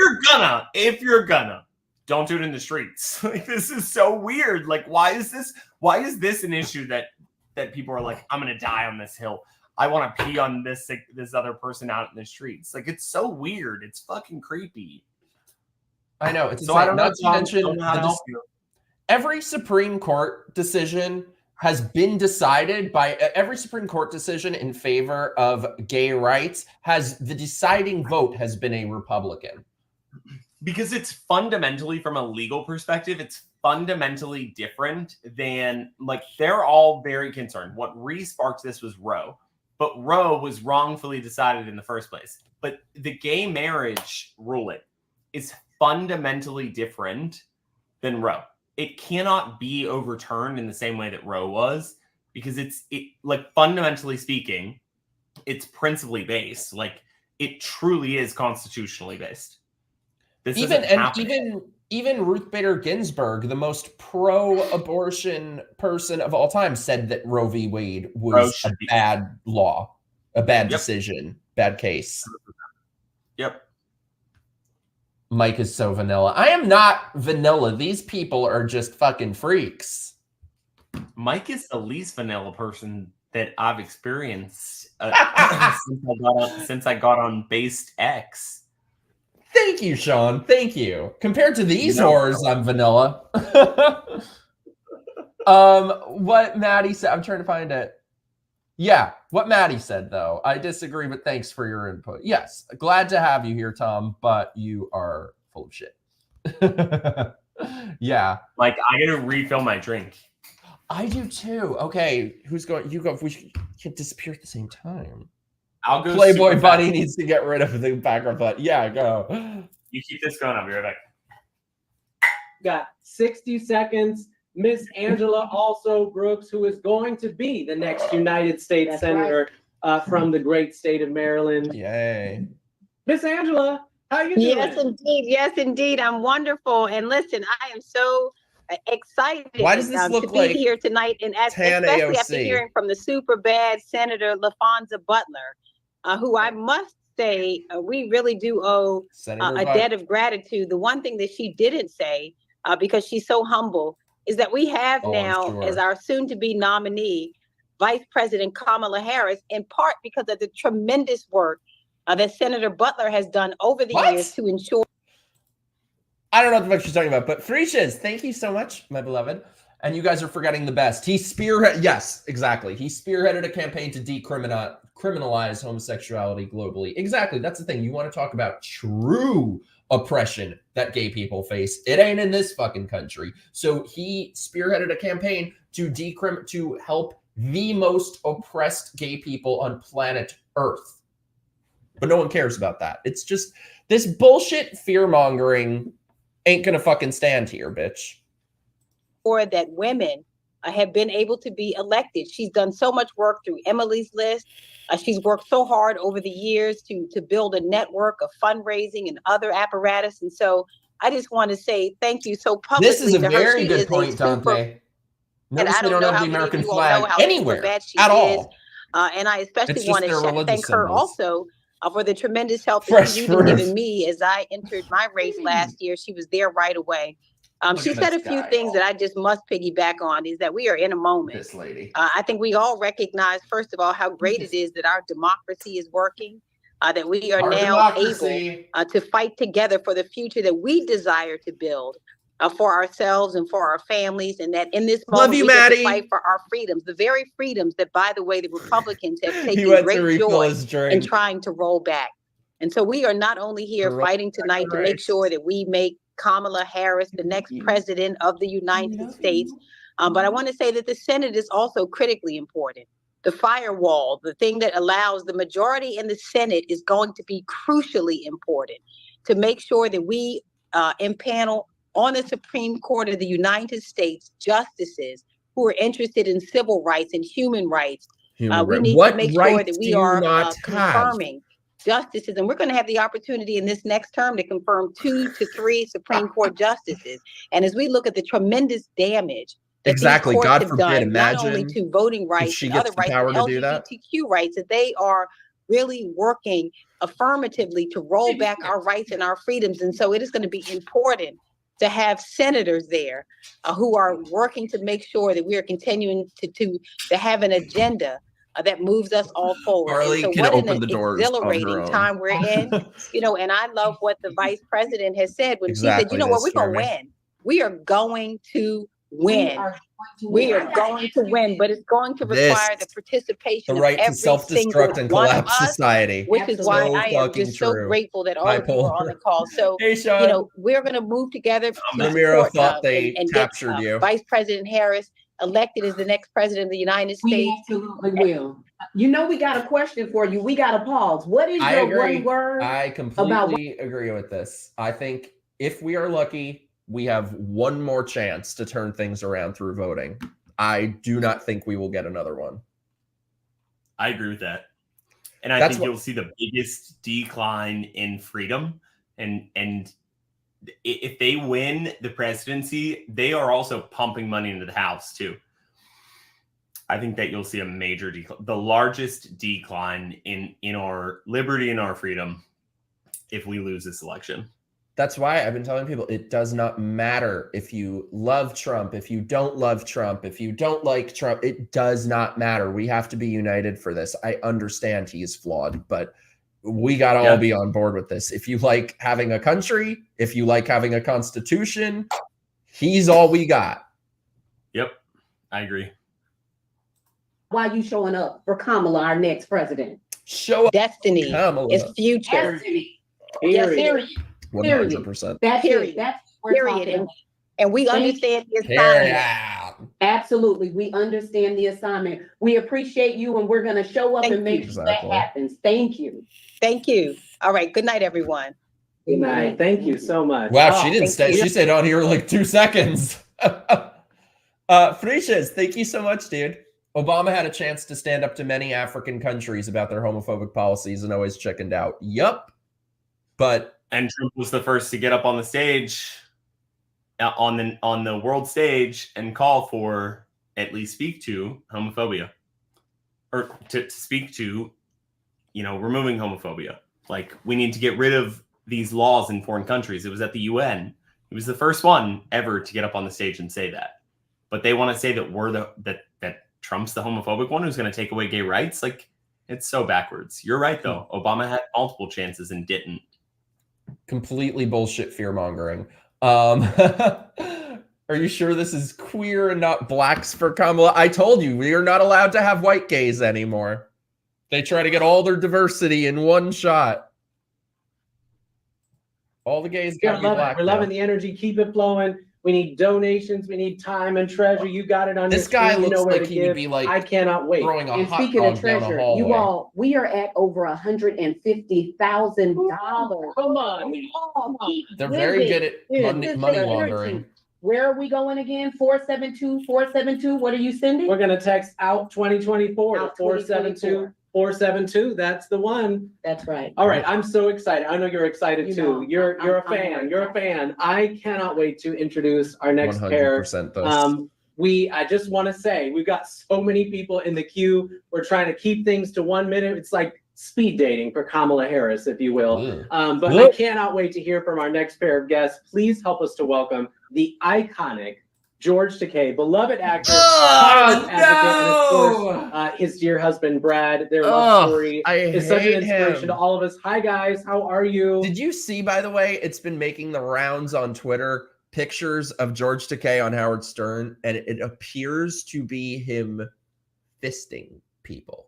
you're gonna, don't do it in the streets. Like, this is so weird. Like, why is this an issue that people are like, I'm gonna die on this hill. I want to pee on this other person out in the streets. Like, it's so weird. It's fucking creepy. I know. It's so I don't know. Not to mention every Supreme Court decision has been decided by every Supreme Court decision in favor of gay rights the deciding vote has been a Republican. Because it's fundamentally, from a legal perspective, it's fundamentally different than, like, they're all very concerned. What re-sparked this was Roe. But Roe was wrongfully decided in the first place. But the gay marriage ruling is fundamentally different than Roe. It cannot be overturned in the same way that Roe was, because like, fundamentally speaking, it's principally based. Like, it truly is constitutionally based. This even even Ruth Bader Ginsburg, the most pro-abortion person of all time, said that Roe v. Wade was a bad law, a bad decision, bad case. Yep. Mike is so vanilla. I am not vanilla. These people are just fucking freaks. Mike is the least vanilla person that I've experienced since I got on Based X. Thank you, Shawn. Thank you. Compared to these whores, I'm vanilla. What Maddie said, I'm trying to find it. Yeah, what Maddie said, though. I disagree, but thanks for your input. Yes, glad to have you here, Tom, but you are full of shit. Yeah. Like, I gotta refill my drink. I do too. Okay, who's going? You go. We can't disappear at the same time. I'll go. Playboy Bunny needs to get rid of the background butt. Yeah, go. You keep this going. I'll be right back. Got 60 seconds. Miss Angela Also Brooks, who is going to be the next United States Senator from the great state of Maryland. Yay. Miss Angela, how you doing? Yes, indeed. Yes, indeed. I'm wonderful. And listen, I am so excited Why does this look to be like here tonight, and especially AOC? after hearing from the super bad Senator LaFonza Butler, who I must say we really do owe a debt of gratitude. The one thing that she didn't say, because she's so humble, is that we have now as our soon-to-be nominee, Vice President Kamala Harris, in part because of the tremendous work that Senator Butler has done over the years to ensure. I don't know what the fuck she's talking about, but Frisias, thank you so much, my beloved. And you guys are forgetting the best. He spearheaded, yes, exactly. He spearheaded a campaign to decriminalize homosexuality globally. Exactly, that's the thing. You want to talk about true oppression that gay people face. It ain't in this fucking country. So he spearheaded a campaign to help the most oppressed gay people on planet Earth. But no one cares about that. It's just this bullshit fear-mongering ain't gonna fucking stand here, bitch. Or that women have been able to be elected. She's done so much work through Emily's List. She's worked so hard over the years to build a network of fundraising and other apparatus. And so I just want to say thank you so publicly. This is a very good point, Dante. Notice they don't have the American flag anywhere at all. And I especially want to thank her also for the tremendous help that she's even given me as I entered my race last year. She was there right away. She said a few things that I just must piggyback on, is that we are in a moment. This lady. I think we all recognize, first of all, how great it is that our democracy is working, that we are now able to fight together for the future that we desire to build for ourselves and for our families, and that in this moment we get to fight for our freedoms, the very freedoms that, by the way, the Republicans have taken great joy in trying to roll back. And so we are not only here fighting tonight to make sure that we make Kamala Harris the next president of the United States, but I want to say that the Senate is also critically important. The firewall, the thing that allows the majority in the Senate, is going to be crucially important to make sure that we impanel on the Supreme Court of the United States justices who are interested in civil rights and human rights. We need to make sure that we are confirming justices, and we're going to have the opportunity in this next term to confirm 2 to 3 Supreme Court justices. And as we look at the tremendous damage that exactly, these courts God have forbid, done, imagine not only to voting rights and other rights, but LGBTQ rights, that they are really working affirmatively to roll back our rights and our freedoms. And so it is going to be important to have senators there who are working to make sure that we are continuing to have an agenda that moves us all forward. Carly and so what an exhilarating time we're in, and I love what the vice president has said when she said, you know what, we're going to win. We are going to win. We are going to win, but it's going to require the participation of every to self-destruct and collapse society. Which is why I am just so grateful that all of you are on the call. So, we're going to move together. Ramiro thought they captured you. Vice President Harris elected as the next president of the United States. We absolutely will. We got a question for you. We got to pause. What is your one word? I completely agree with this. I think if we are lucky, we have one more chance to turn things around through voting. I do not think we will get another one. I agree with that. And I think you'll see the biggest decline in freedom and if they win the presidency, they are also pumping money into the House too. I think that you'll see a major decline, the largest decline in our liberty and our freedom if we lose this election. That's why I've been telling people it does not matter if you love Trump, if you don't love Trump, if you don't like Trump, it does not matter. We have to be united for this. I understand he is flawed, but we got to all be on board with this. If you like having a country, if you like having a constitution, he's all we got. Yep, I agree. Why are you showing up for Kamala, our next president? Show up. Destiny Kamala. is future. Destiny. Yes, Period. 100%. That's Period. it. That's what we're talking Period. about. And we understand the assignment. Absolutely. We understand the assignment. We appreciate you, and we're going to show up and make sure that happens. Thank you. Thank you. All right. Good night, everyone. Good night. Thank you so much. Wow, she didn't stay. She stayed on here like 2 seconds. Fricias, thank you so much, dude. Obama had a chance to stand up to many African countries about their homophobic policies and always chickened out. Yup. And Trump was the first to get up on the stage, on the world stage, and call for, at least speak to, homophobia, or to speak to, removing homophobia. Like, we need to get rid of these laws in foreign countries. It was at the UN. He was the first one ever to get up on the stage and say that. But they want to say that that Trump's the homophobic one who's going to take away gay rights. Like, it's so backwards. You're right, though. Obama had multiple chances and didn't. Completely bullshit fear-mongering. Are you sure this is queer and not blacks for Kamala? I told you, we are not allowed to have white gays anymore. They try to get all their diversity in one shot. All the gays gotta be black. We're loving the energy. Keep it flowing. We need donations. We need time and treasure. You got it on this your guy screen. looks like he would be like, I cannot wait. Throwing a And hot speaking dog of treasure, you all, we are at over $150,000. Come on. They're very good at money laundering. Where are we going again? 472. What are you sending? We're gonna text out 2024 to 472. That's the one. That's right. All right, I'm so excited. I know you're excited too. You're a fan. You're a fan. I cannot wait to introduce our next pair. 100% I just want to say we've got so many people in the queue. We're trying to keep things to 1 minute. It's like speed dating for Kamala Harris, if you will. But I cannot wait to hear from our next pair of guests. Please help us to welcome the iconic George Takei, beloved actor, advocate, and of course, his dear husband, Brad. Their love story is such an inspiration to all of us. Hi, guys. How are you? Did you see, by the way, it's been making the rounds on Twitter, pictures of George Takei on Howard Stern, and it appears to be him fisting people.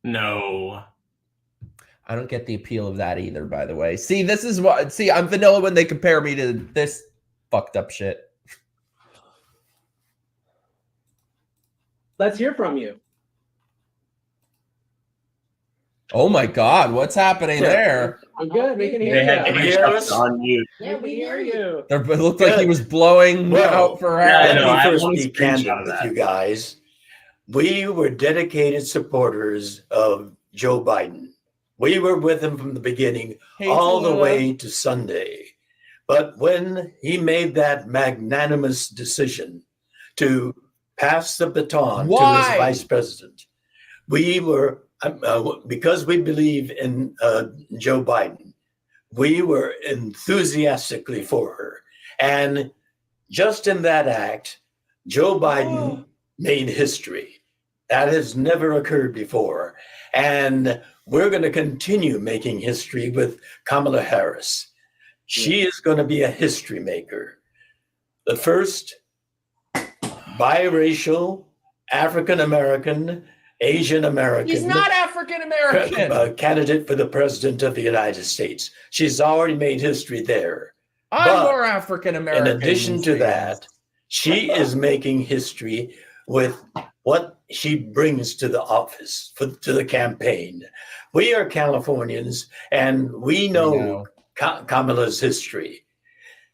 No. I don't get the appeal of that either, by the way. See, this is what... See, I'm vanilla when they compare me to this fucked up shit. Let's hear from you. Oh my God, what's happening there? I'm good. We can hear you. They had to be on mute. Yeah, we hear you. It looked like he was blowing out for her. Let me first be candid with you guys. We were dedicated supporters of Joe Biden. We were with him from the beginning, all the way to Sunday. But when he made that magnanimous decision to pass the baton to his vice president, we were, because we believe in Joe Biden, we were enthusiastically for her. And just in that act, Joe Biden made history. That has never occurred before. And we're going to continue making history with Kamala Harris. She is going to be a history maker. The first biracial, African-American, Asian-American. He's not African-American. Candidate for the president of the United States. She's already made history there. I'm more African-American. In addition to that, she is making history with what she brings to the office, to the campaign. We are Californians, and we know Kamala's history.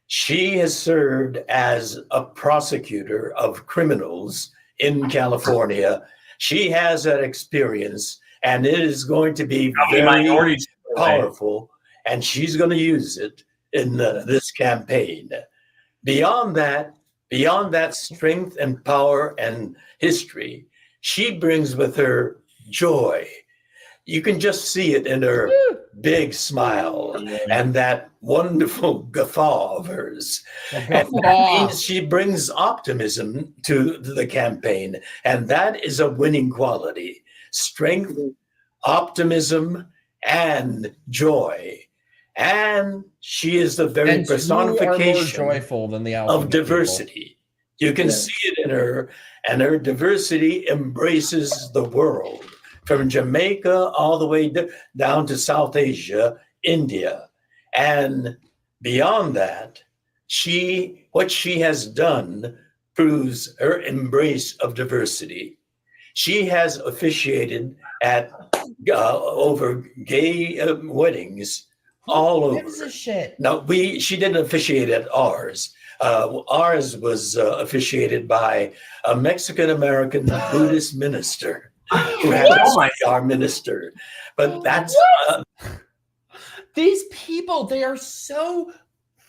She has served as a prosecutor of criminals in California. She has that experience, and it is going to be very powerful, and she's going to use it in this campaign. Beyond that strength and power and history, she brings with her joy. You can just see it in her big smile and that wonderful guffaw of hers. And that means she brings optimism to the campaign, and that is a winning quality. Strength, optimism, and joy. And she is the very personification joyful than the of diversity. You can see it in her, and her diversity embraces the world, from Jamaica all the way down to South Asia, India. And beyond that, what she has done proves her embrace of diversity. She has officiated at over gay weddings all over. Gives a shit. No, she didn't officiate at ours. Ours was officiated by a Mexican-American Buddhist minister who happens to be our minister. But that's... These people, they are so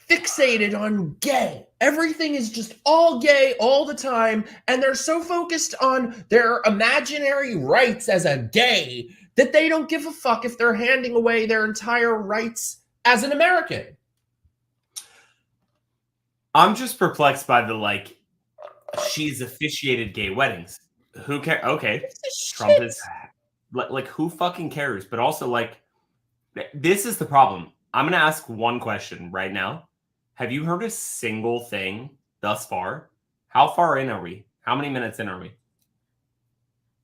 fixated on gay. Everything is just all gay all the time, and they're so focused on their imaginary rights as a gay that they don't give a fuck if they're handing away their entire rights as an American. I'm just perplexed by the, she's officiated gay weddings. Who cares? Okay, Trump is, who fucking cares? But also, this is the problem. I'm going to ask one question right now. Have you heard a single thing thus far? How far in are we? How many minutes in are we?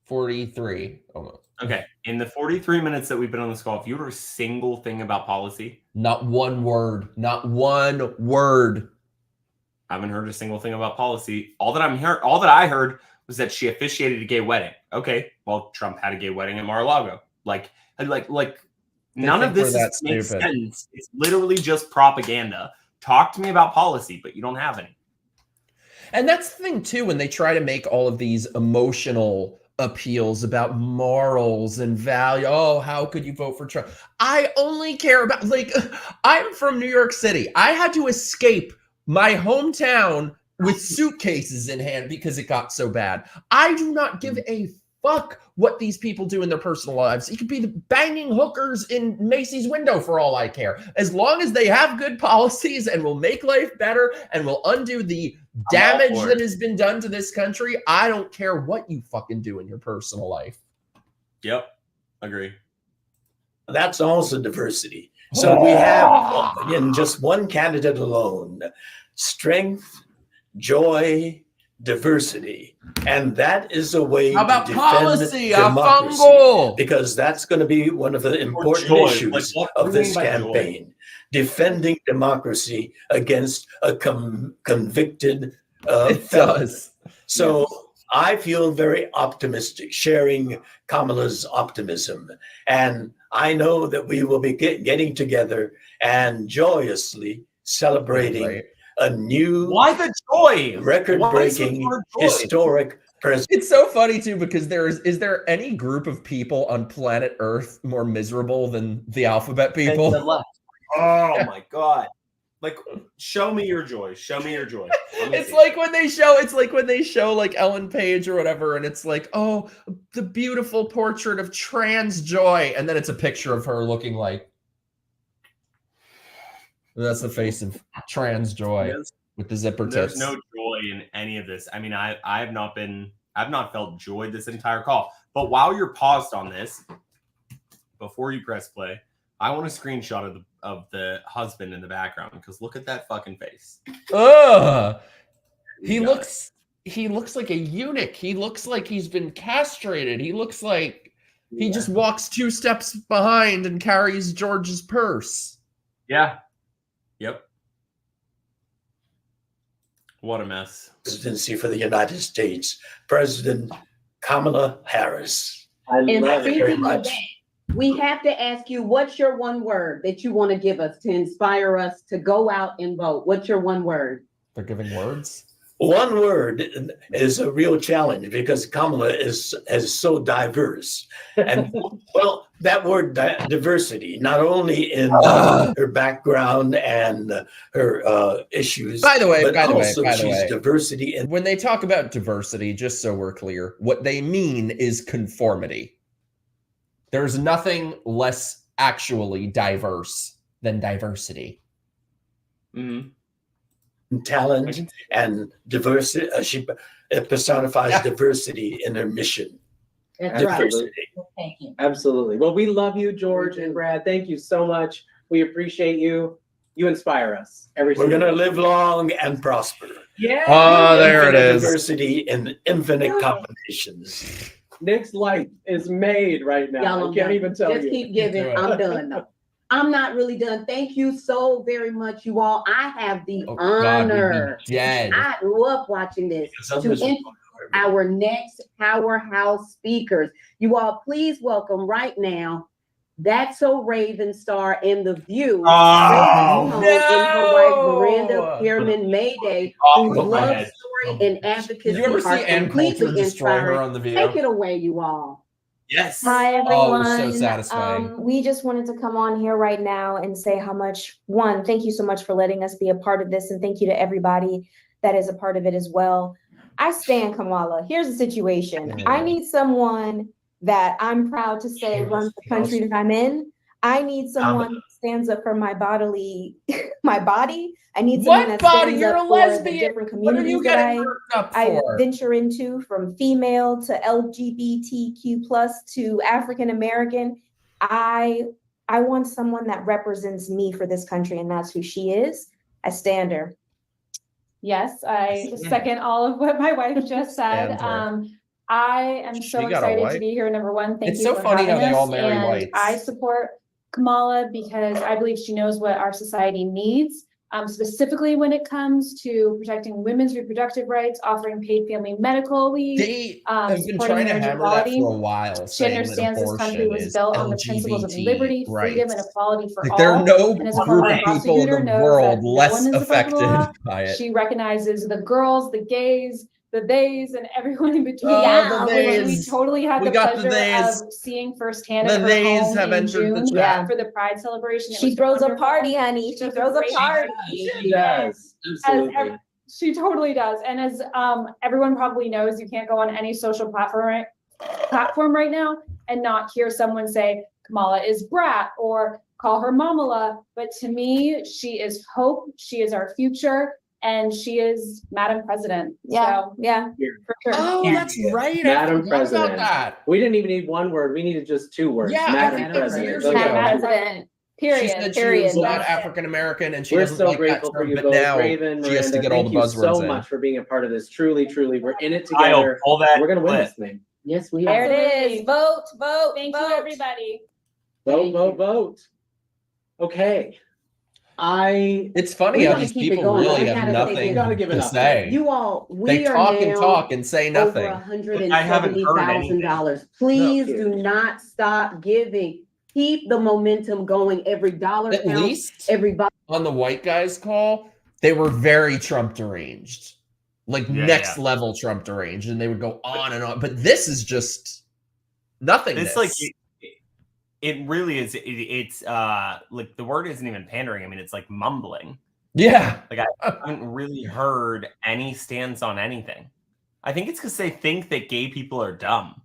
43 almost. Okay. In the 43 minutes that we've been on this call, have you heard a single thing about policy? Not one word. Not one word. I haven't heard a single thing about policy. All that I heard was that she officiated a gay wedding. Okay. Well, Trump had a gay wedding in Mar-a-Lago. None of this makes sense. It's literally just propaganda. Talk to me about policy, but you don't have any. And that's the thing, too, when they try to make all of these emotional appeals about morals and value. Oh, how could you vote for Trump? I only care about, I'm from New York City. I had to escape my hometown with suitcases in hand because it got so bad. I do not give a fuck what these people do in their personal lives. It could be the banging hookers in Macy's window for all I care. As long as they have good policies and will make life better and will undo the damage that has been done to this country, I don't care what you fucking do in your personal life. Yep. Agree. That's also diversity. So we have, in just one candidate alone, strength, joy, diversity, and that is a way to defend policy, democracy, because that's going to be one of the important issues of this campaign: defending democracy against a convicted felon. So I feel very optimistic, sharing Kamala's optimism, and I know that we will be getting together and joyously celebrating a new, record-breaking, historic president. It's so funny too, because is there any group of people on planet Earth more miserable than the alphabet people? Oh my God. Show me your joy. Show me your joy. It's like when they show Ellen Page or whatever, and it's like, oh, the beautiful portrait of trans joy, and then it's a picture of her looking like, that's the face of trans joy with the zipper tips. There's no joy in any of this. I mean, I've not felt joy this entire call. But while you're paused on this, before you press play, I want a screenshot of the husband in the background, because look at that fucking face. Ugh. He looks like a eunuch. He looks like he's been castrated. He looks like he just walks 2 steps behind and carries George's purse. Yeah. Yep. What a mess. Presidency for the United States, President Kamala Harris. I love it very much. We have to ask you, what's your one word that you want to give us to inspire us to go out and vote? What's your one word? They're giving words? One word is a real challenge because Kamala is so diverse. And well, that word diversity, not only in her background and her issues, by the way, she's diversity. When they talk about diversity, just so we're clear, what they mean is conformity. There's nothing less actually diverse than diversity. Mm-hmm. Talent and diversity. She personifies diversity in her mission. That's Diversity. right. Thank you. Absolutely. Well, we love you, George and Brad. Thank you so much. We appreciate you. You inspire us every We're single going to day. live long and prosper. Yeah. Oh, there it is. Diversity in infinite combinations. Nick's life is made right now. Y'all, I can't even tell Just you. keep giving. I'm done though. I'm not really done. Thank you so very much, you all. I have the honor. I love watching this. To introduce our next powerhouse speakers. You all, please welcome right now. That's So Raven star in The View. Oh, Raven and her wife Miranda Pierman Mayday, whose love story and advocacy Did you ever see are Ann Coulter completely destroy her inspiring. on The View? Take it away, you all. Yes. Hi, everyone. Oh, it was so satisfying. We just wanted to come on here right now and say how much, one, thank you so much for letting us be a part of this, and thank you to everybody that is a part of it as well. I stand Kamala. Here's the situation. I need someone that I'm proud to say runs the country that I'm in. I need someone who stands up for my bodily, my body. I need someone that stands up for the different communities that I venture into, from female to LGBTQ plus to African American. I want someone that represents me for this country, and that's who she is. I stand her. Yes, I second all of what my wife just said. I am so excited to be here. Number one, thank you so for funny having how they us. all marry And whites. I support Kamala because I believe she knows what our society needs, specifically when it comes to protecting women's reproductive rights, offering paid family medical leave. They have been supporting trying to marriage hammer that equality. for a while. She understands this country was built on the principles of liberty, freedom, and equality for all. There are no And as a group former of people in prosecutor the knows world that no less one is above the affected law. by it. She recognizes the girls, the gays, the theys, and everyone in between. Oh, the Which we theys. totally had We the got the pleasure theys. of seeing firsthand The at her theys home have in entered the June chat. for the Pride celebration. It She was throws a wonderful. party, honey. She throws a party. She does. Absolutely. She totally does. And as everyone probably knows, you can't go on any social platform right now and not hear someone say Kamala is brat or call her Mamala. But to me, she is hope. She is our future. And she is Madam President. Yeah, so, yeah, for sure. Oh, that's right. Madam I forgot President. about that. We didn't even need one word. We needed just two words. Yeah, I Madam think that was President. years Go ago. ahead. Madam President. Period. She said Period. she was not That's it. African American and she We're doesn't so like grateful that for term, you but both, now Raven, she has to Miranda. get all Thank the you buzzwords so in. much for being a part of this. Truly, truly, we're in it Kyle, together. pull that We're gonna win clip. this thing. Yes, we There are. it is. Vote, vote, Thank vote. you, everybody. Vote, vote, vote. Okay. It's funny We how gotta these keep it people going. really I have gotta say nothing this. Gotta give it to up. say. You all, They we are talk and now talk and say nothing. over I haven't heard $170,000. Please do not stop giving. Keep the momentum going. Every dollar At counts. least Every on the white guys call, they were very Trump deranged, like next level Trump deranged, and they would go on and on. But this is just nothingness. It's like it really is. It's like the word isn't even pandering. I mean, it's like mumbling. Yeah. Like I haven't really heard any stance on anything. I think it's because they think that gay people are dumb.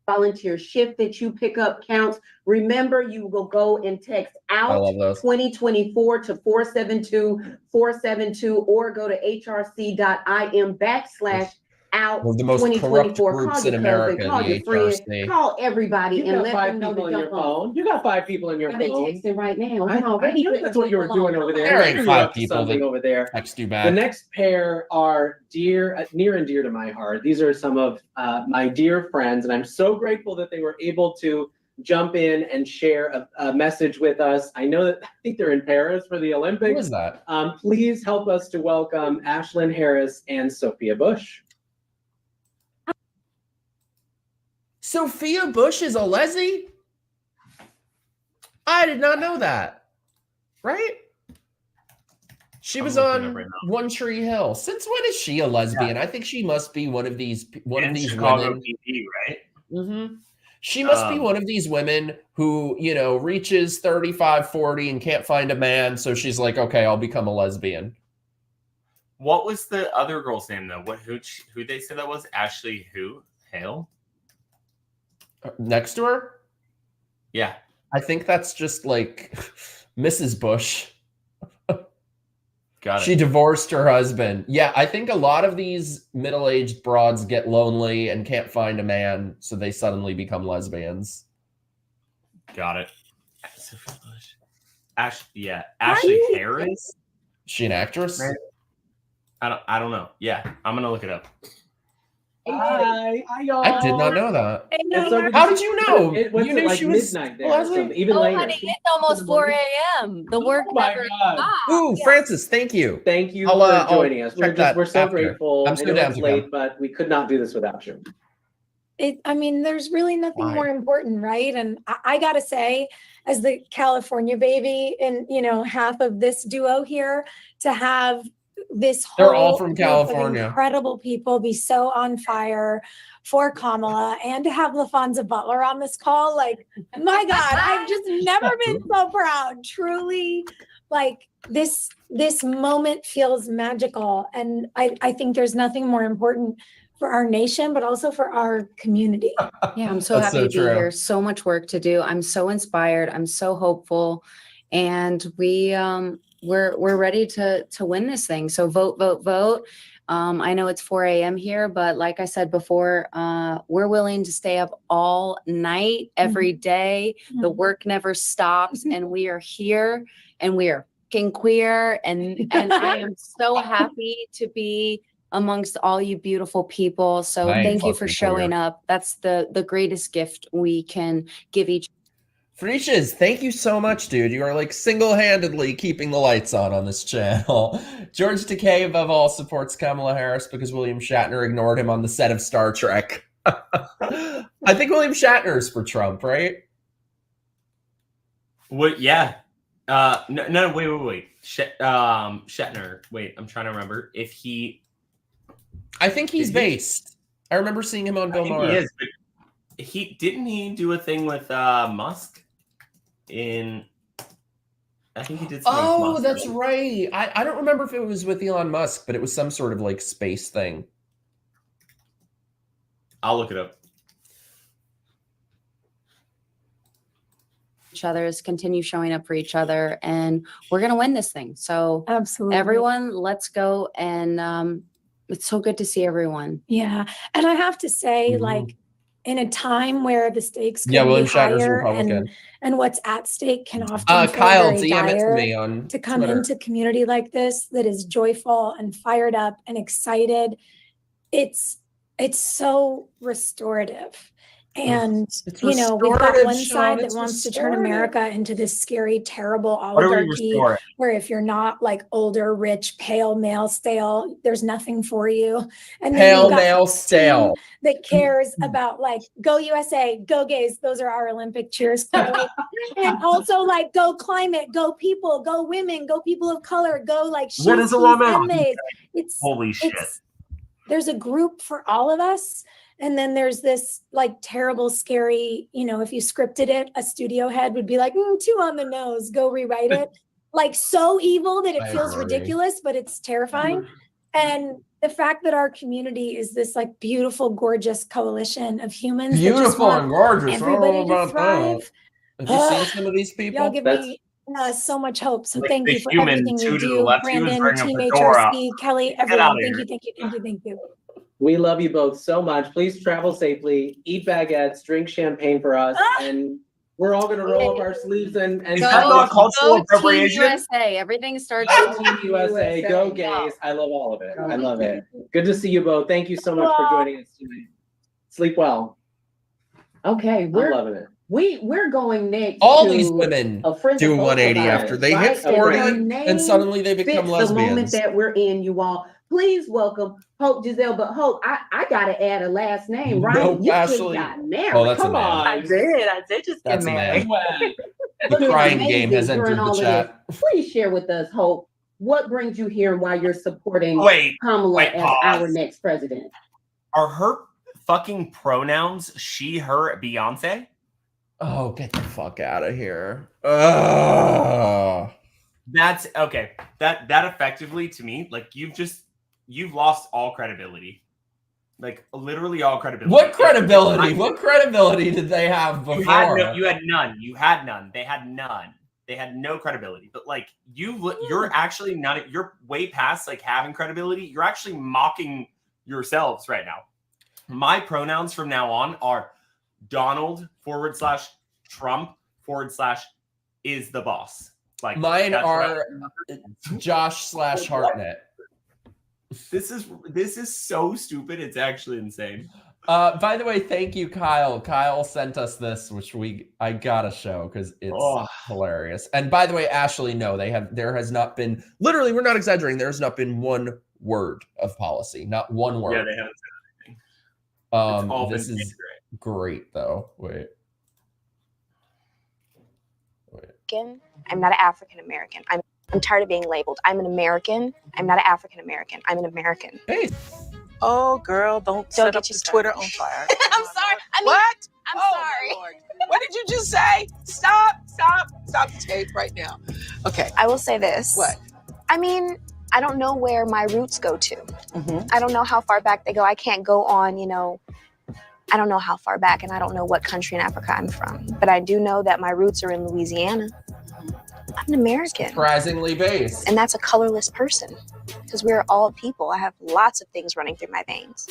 volunteer shift that you pick up counts. Remember, you will go and text out 2024 to 472-472 or go to hrc.im/out. One of the most corrupt groups in America, call the your friend, HRC. call everybody, You and got let 5 them know people to in your jump on. phone. You got 5 people in your I've been phone. texting right now. I I'm already knew that's what you were doing over there. There ain't You're 5 up to people something that over there. text you The back. next pair are near and dear to my heart. These are some of my dear friends, and I'm so grateful that they were able to jump in and share a message with us. I know that I think they're in Paris for the Olympics. Who is that? Please help us to welcome Ashlyn Harris and Sophia Bush. Sophia Bush is a leslie? I did not know that. Right? She was on One Tree Hill. Since when is she a lesbian? I think she must be one of these Chicago women. PD, right? Mm-hmm. She must be one of these women who, you know, reaches 35, 40 and can't find a man. So she's like, okay, I'll become a lesbian. What was the other girl's name though? Who they said that was? Ashley Hale? Next to her? Yeah. I think that's just like Mrs. Bush. Got it. She divorced her husband. Yeah, I think a lot of these middle-aged broads get lonely and can't find a man, so they suddenly become lesbians. Got it. Ashley Harris. Is she an actress? I don't know. Yeah, I'm gonna look it up. Hi, y'all. I did not know that. So How did you know? It went you to knew like she was midnight there, so even Oh, later. honey, it's almost 4 a.m. The work never stops. Ooh, Francis, thank you. Thank you I'll for joining us. We're so after. grateful. I'm so I know down it's to late, come. but we could not do this without you. I mean, there's really nothing Why? more important, right? And I gotta say, as the California baby and, you know, half of this duo here, to have this whole They're all from group of California. incredible people be so on fire for Kamala, and to have LaFonza Butler on this call, like, my God, I've just never been so proud. Truly, like, this moment feels magical. And I think there's nothing more important for our nation, but also for our community. Yeah, I'm so happy to be here. So much work to do. I'm so inspired. I'm so hopeful, and we're ready to win this thing. So vote, vote, vote. I know it's 4 a.m. here, but like I said before, we're willing to stay up all night, every day. The work never stops, and we are here, and we are fucking queer, and I am so happy to be amongst all you beautiful people. So thank you for showing up. That's the greatest gift we can give each. Friches, thank you so much, dude. You are like single-handedly keeping the lights on this channel. George Takei, above all, supports Kamala Harris because William Shatner ignored him on the set of Star Trek. I think William Shatner is for Trump, right? What? Yeah. No, wait. Shatner. Wait, I'm trying to remember if he. I think he's based. I remember seeing him on Bill Maher. He is, but didn't he do a thing with Musk? I think he did. Oh, that's right. I don't remember if it was with Elon Musk, but it was some sort of like space thing. I'll look it up. Each other's, continue showing up for each other, and we're gonna win this thing. So absolutely, everyone, let's go. And it's so good to see everyone. Yeah, and I have to say, like, in a time where the stakes can William be Shatner's higher, Republican. and what's at stake can often feel Kyle, very DM it to dire, me on to come Twitter. into community like this that is joyful and fired up and excited. It's so restorative. And, It's you know, we've got restorative, one Shawn, side that it's wants to turn restorative. America into this scary, terrible What are we oligarchy restoring? where if you're not like older, rich, pale, male, stale, there's nothing for you. And then Pale, you've got male, this stale. team that cares about like go USA, go gays. Those are our Olympic cheers. Chloe. And also like go climate, go people, go women, go people of color, go like she's, What is a he's, woman? and theys. It's Holy shit. There's a group for all of us. And then there's this like terrible, scary, you know, if you scripted it, a studio head would be like, 2 on the nose, go rewrite it. Like so evil that it feels ridiculous, but it's terrifying. And the fact that our community is this like beautiful, gorgeous coalition of humans. that just Beautiful want and gorgeous. everybody I don't know to about thrive. that. Have you seen some of these people? Y'all give me so much hope. So Like thank the you for human everything you two to the do. left, he was Brandon, bringing Team a fedora. HRC, Kelly, Get everyone. out of Thank here. you, thank you, thank you, thank you. We love you both so much. Please travel safely, eat baguettes, drink champagne for us, and we're all gonna roll up our sleeves and Is that not cultural appropriation? Team USA. Everything starts Go with Team USA, go gays. I love all of it. I love it. Good to see you both. Thank you so much for joining us tonight. Sleep well. Okay, I'm we're loving it. we're going next. All to these women a friend do of both 180 of after ours, they hit right? 40 Her and name suddenly they become fits the moment lesbians. that we're in, you all. Please welcome Hope Giselle. But Hope, I gotta add a last name, right? Nope, You Ashley. just got married. Oh, that's a Come man. on. I did just get That's a man. married. The crying game has During entered all the of chat. this, please share with us, Hope, What brings you here and why you're supporting Kamala as our next president? Are her fucking pronouns she, her, Beyonce? Oh, get the fuck out of here. Ugh. That's okay. That effectively to me, like you've lost all credibility. Like literally all credibility. What credibility? What credibility did they have before? You had none. You had none. They had none. They had no credibility. But like you're actually not. You're way past like having credibility. You're actually mocking yourselves right now. My pronouns from now on are Donald /Trump / is the boss. Like mine are Josh /Hartnett. This is so stupid. It's actually insane. By the way, thank you, Kyle. Kyle sent us this, which I gotta show because it's hilarious. And by the way, Ashley, no, there has not been, literally, we're not exaggerating. There has not been one word of policy, not one word. Yeah, they haven't said anything. This is great though. Wait. I'm not an African American. I'm tired of being labeled. I'm an American. I'm not an African American. I'm an American. Hey. Oh, girl, don't set up this Twitter on fire. I'm sorry. What? I'm sorry. Lord. What did you just say? Stop the tape right now. Okay. I will say this. What? I mean, I don't know where my roots go to. Mm-hmm. I don't know how far back they go. I can't go on, I don't know how far back, and I don't know what country in Africa I'm from. But I do know that my roots are in Louisiana. I'm an American. Surprisingly based. And that's a colorless person because we're all people. I have lots of things running through my veins.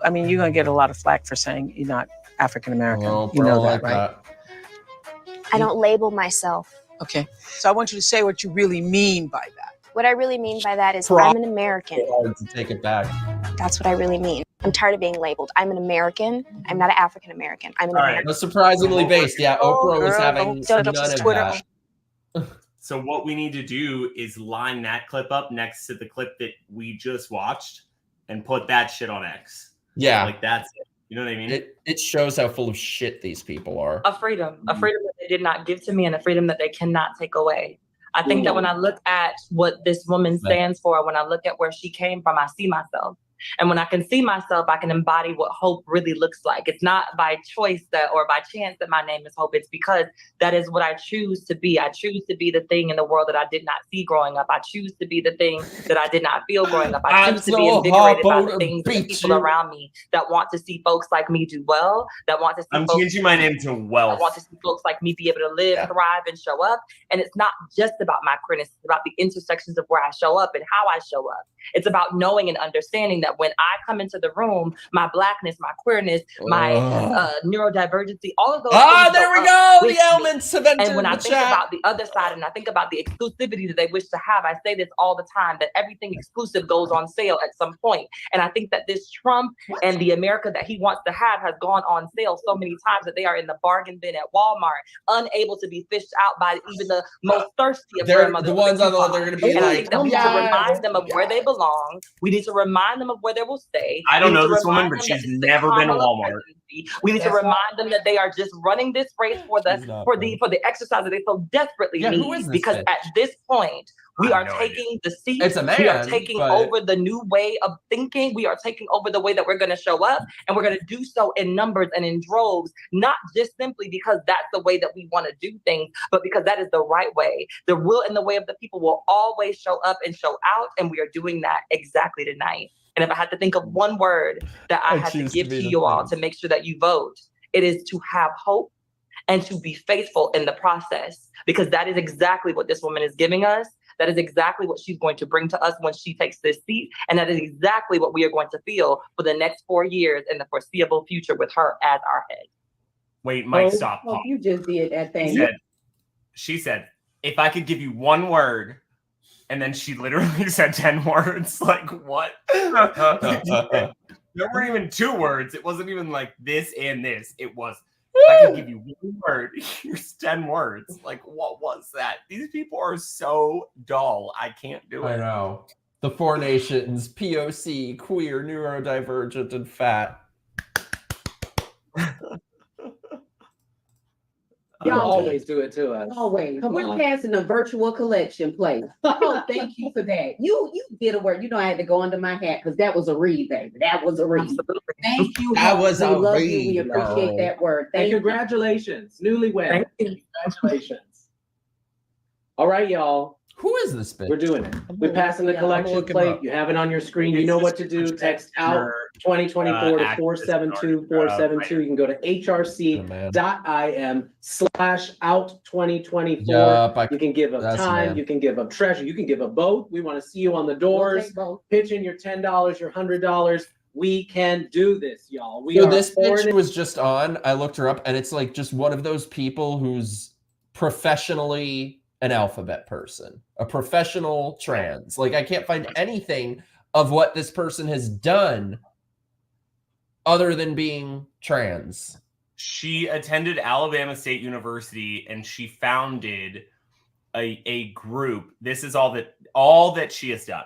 I mean, you're going to get a lot of flack for saying you're not African American. Oh, you know that, right? I don't label myself. Okay. So I want you to say what you really mean by that. What I really mean by that is I'm an American. To take it back. That's what I really mean. I'm tired of being labeled. I'm an American. I'm not an African American. I'm an American. Right. Surprisingly based. Yeah, Oprah was having none of that. So what we need to do is line that clip up next to the clip that we just watched and put that shit on X. Yeah. Like that's it. You know what I mean? It shows how full of shit these people are. A freedom that they did not give to me and a freedom that they cannot take away. I think that when I look at what this woman stands for, when I look at where she came from, I see myself. And when I can see myself, I can embody what hope really looks like. It's not by choice or by chance that my name is Hope. It's because that is what I choose to be. I choose to be the thing in the world that I did not see growing up. I choose to be the thing that I did not feel growing up. I choose to be invigorated by the things and people around me that want to see folks like me do well, that want to see I'm folks changing my name to Wealth. I want to see folks like me be able to live, thrive, and show up. And it's not just about my queerness. It's about the intersections of where I show up and how I show up. It's about knowing and understanding that when I come into the room, my blackness, my queerness, my neurodivergency, all of those things there we go. The elements have entered and when I the think chat. about the other side and I think about the exclusivity that they wish to have, I say this all the time, that everything exclusive goes on sale at some point. And I think that this Trump and the America that he wants to have has gone on sale so many times that they are in the bargain bin at Walmart, unable to be fished out by even the most thirsty of grandmothers. The ones on the they're going to be and I like, think that we need to remind them of where they belong. We need to remind them of where they will stay. I don't We need know to this woman, remind but them she's that this is the never been to Kamala Walmart. presidency. We need to remind them that they are just running this race for the exercise that they so desperately who need. is this Because bitch? at this point, we I are have no taking the seat. It's a man, we are taking but- over the new way of thinking. We are taking over the way that we're going to show up, and we're going to do so in numbers and in droves, not just simply because that's the way that we want to do things, but because that is the right way. The will and the way of the people will always show up and show out, and we are doing that exactly tonight. And if I had to think of one word that I had to choose to give be to the you all thing. to make sure that you vote, it is to have hope and to be faithful in the process, because that is exactly what this woman is giving us. That is exactly what she's going to bring to us when she takes this seat. And that is exactly what we are going to feel for the next 4 years in the foreseeable future with her as our head. Wait, Mike, stop. Oh, you just did that thing. She said, if I could give you one word, and then she literally said 10 words. Like, what? There weren't even 2 words. It wasn't even like this and this. It was, if I could give you one word, here's 10 words. Like, what was that? These people are so dull. I can't do it. I know. The 4 nations, POC, queer, neurodivergent, and fat. Y'all always do it to us. Always. Come We're on. passing a virtual collection plate. Oh, thank you for that. You did a word. You know, I had to go under my hat because that was a read, baby. That was a read. Thank you. That was we a love read, you. We appreciate girl. that word. And Thank you. congratulations, newlywed. Thank you. Congratulations. All right, y'all. Who is this bitch? We're doing it. We're passing the collection look him plate. up. You have it on your screen. You know what to do. Text out 2024 to 472-472. You can go to hrc.im/out2024. Yup, You can give up that's time. man. You can give up treasure. You can give up both. We want to see you on the doors. Pitch in your $10, your $100. We can do this, y'all. We So are this pouring bitch it- was just on. I looked her up, and it's like just one of those people who's professionally an alphabet person, a professional trans. Like, I can't find anything of what this person has done other than being trans. She attended Alabama State University and she founded a group. This is all that she has done.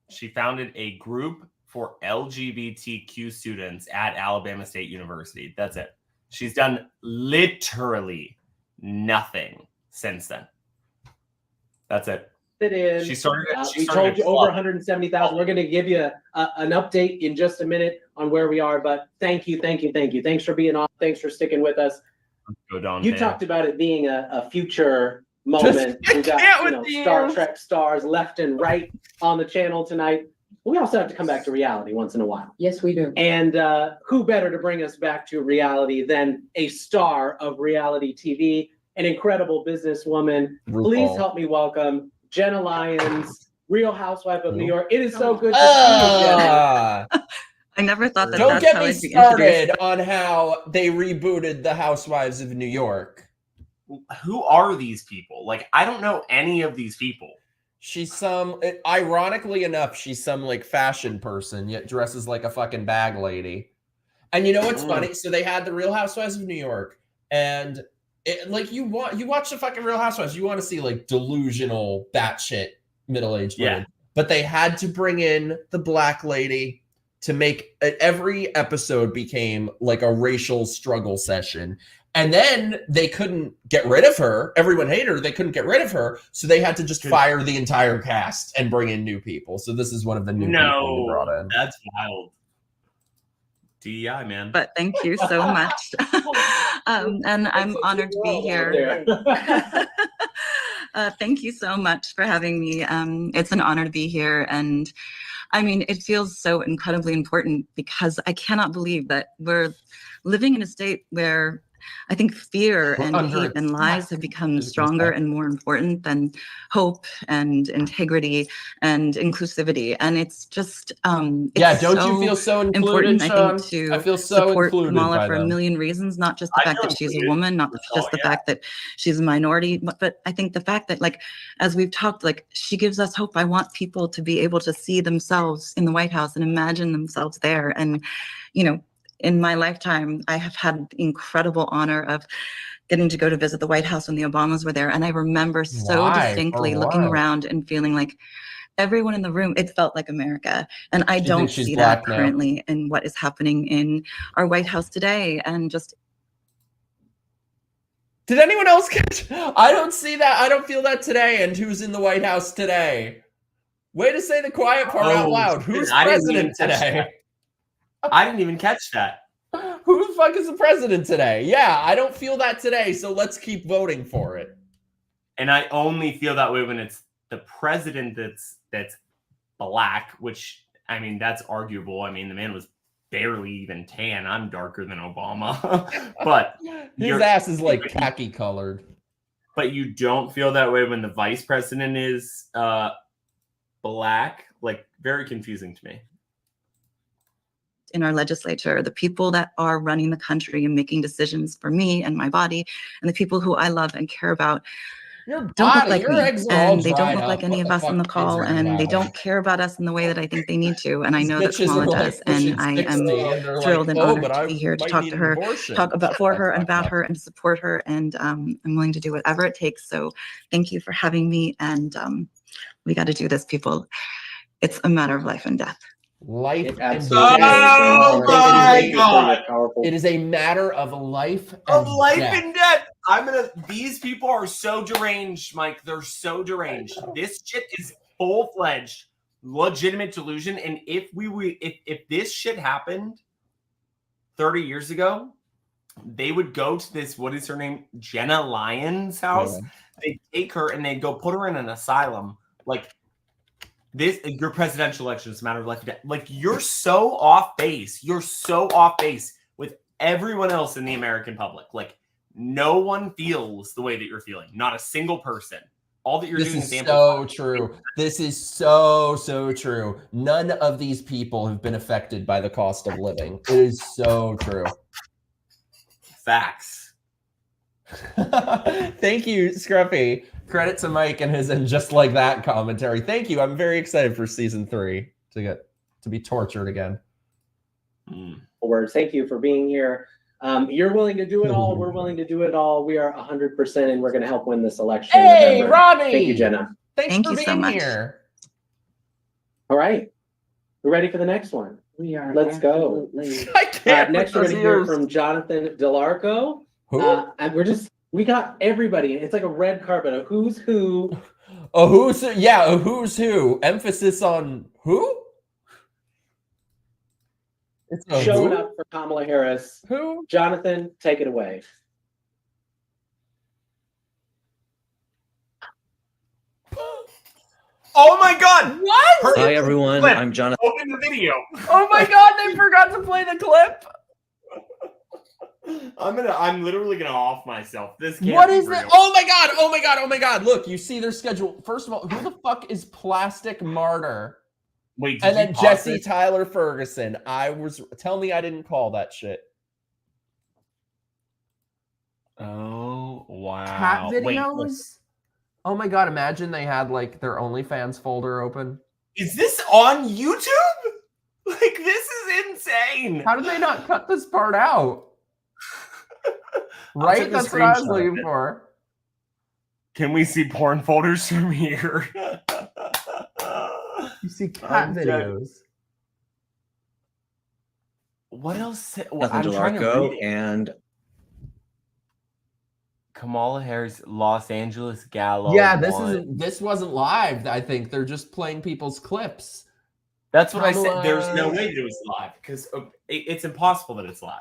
She founded a group for LGBTQ students at Alabama State University. That's it. She's done literally nothing since then. That's it. It is. She started. We told you over 170,000. We're going to give you an update in just a minute on where we are. But thank you. Thanks for being on. Thanks for sticking with us. You talked about it being a future moment. We got Star Trek stars left and right on the channel tonight. We also have to come back to reality once in a while. Yes, we do. And who better to bring us back to reality than a star of reality TV, an incredible businesswoman. Please help me welcome Jenna Lyons, Real Housewife of New York. It is so good to see you, Jenna. I never thought that Don't that's get how me I'd be started introduced. on how they rebooted the Housewives of New York. Who are these people? Like, I don't know any of these people. She's some, ironically enough, she's some like fashion person, yet dresses like a fucking bag lady. And you know what's funny? So they had the Real Housewives of New York, and like you watch the fucking Real Housewives, you want to see like delusional, batshit middle-aged women. But they had to bring in the black lady to make every episode became like a racial struggle session. And then they couldn't get rid of her. Everyone hated her. They couldn't get rid of her. So they had to just fire the entire cast and bring in new people. So this is one of the new people they brought in. That's wild. DEI, man. But thank you so much. And I'm honored to be here. Thank you so much for having me. It's an honor to be here. And I mean, it feels so incredibly important because I cannot believe that we're living in a state where I think fear and hate and lies have become stronger and more important than hope and integrity and inclusivity. And it's just, don't you feel so included, important, I Shawn? think, to I feel so support included Kamala by for a them. million reasons, not just the fact that she's a woman, not just the fact that she's a minority, but I think the fact that, like, as we've talked, like, she gives us hope. I want people to be able to see themselves in the White House and imagine themselves there. And, you know, in my lifetime, I have had the incredible honor of getting to go to visit the White House when the Obamas were there. And I remember so distinctly looking around and feeling like everyone in the room, it felt like America. And I don't see that currently in what is happening in our White House today. And just Did anyone else catch? I don't see that. I don't feel that today. And who's in the White House today? Way to say the quiet part out loud. Who's president today? I didn't even catch that. Who the fuck is the president today? Yeah, I don't feel that today, so let's keep voting for it. And I only feel that way when it's the president that's black, which, I mean, that's arguable. I mean, the man was barely even tan. I'm darker than Obama. But his ass is like khaki colored. But you don't feel that way when the vice president is black? Like, very confusing to me. In our legislature, the people that are running the country and making decisions for me and my body, and the people who I love and care about, don't look like me, and they don't look like any of us on the call, and they don't care about us in the way that I think they need to. And I know that Kamala does, and I am thrilled and honored to be here to talk to her, talk about for her and about her, and to support her. And I'm willing to do whatever it takes. So thank you for having me, and we got to do this, people. It's a matter of life and death. Life and Oh my my God. It is a matter of life and Of life death. and death. These people are so deranged, Mike. They're so deranged. This shit is full-fledged, legitimate delusion. And if this shit happened 30 years ago, they would go to this, what is her name? Jenna Lyons' house. Yeah. They'd take her and they'd go put her in an asylum. Like, this, your presidential election is a matter of life and death. Like, you're so off base. You're so off base with everyone else in the American public. Like, no one feels the way that you're feeling. Not a single person. All that you're doing is so true. This is so true. None of these people have been affected by the cost of living. It is so true. Facts. Thank you, Scruffy. Credit to Mike and his and just like that commentary. Thank you. I'm very excited for season 3 to be tortured again. Words. Thank you for being here. You're willing to do it all. We're willing to do it all. We are 100%, and we're going to help win this election. Hey, Robbie! Thank you, Jenna. Thank you so much. Here. All right. We're ready for the next one. We are. Let's go. I can't. Next, we're going to hear from Jonathan Delarco. Who? And we got everybody. It's like a red carpet. A who's who. A who's who? Yeah, a who's who. Emphasis on who? It's showing up for Kamala Harris. Who? Jonathan, take it away. Oh my God! What? Hi everyone, Clip. I'm Jonathan. Open the video. Oh my God! They forgot to play the clip. I'm literally gonna off myself. This can't What be is real. it? Oh my God! Oh my God! Oh my God! Look, you see their schedule. First of all, who the fuck is Plastic Martyr? Wait, and then pause Jesse it? Tyler Ferguson. Tell me I didn't call that shit. Oh wow! Cat Wait, videos. Oh my God! Imagine they had like their OnlyFans folder open. is this on YouTube? Like, this is insane. How did they not cut this part out? Right? take a That's what I was screenshot of looking it. for. Can we see porn folders from here? You see cat I'm dead. videos. What else? Jonathan I'm trying to Delarco, read it. and Kamala Harris, Los Angeles Gallo. Yeah, won. this wasn't live. I think they're just playing people's clips. That's what I Kamala- said. There's no way that it was live because it's impossible that it's live.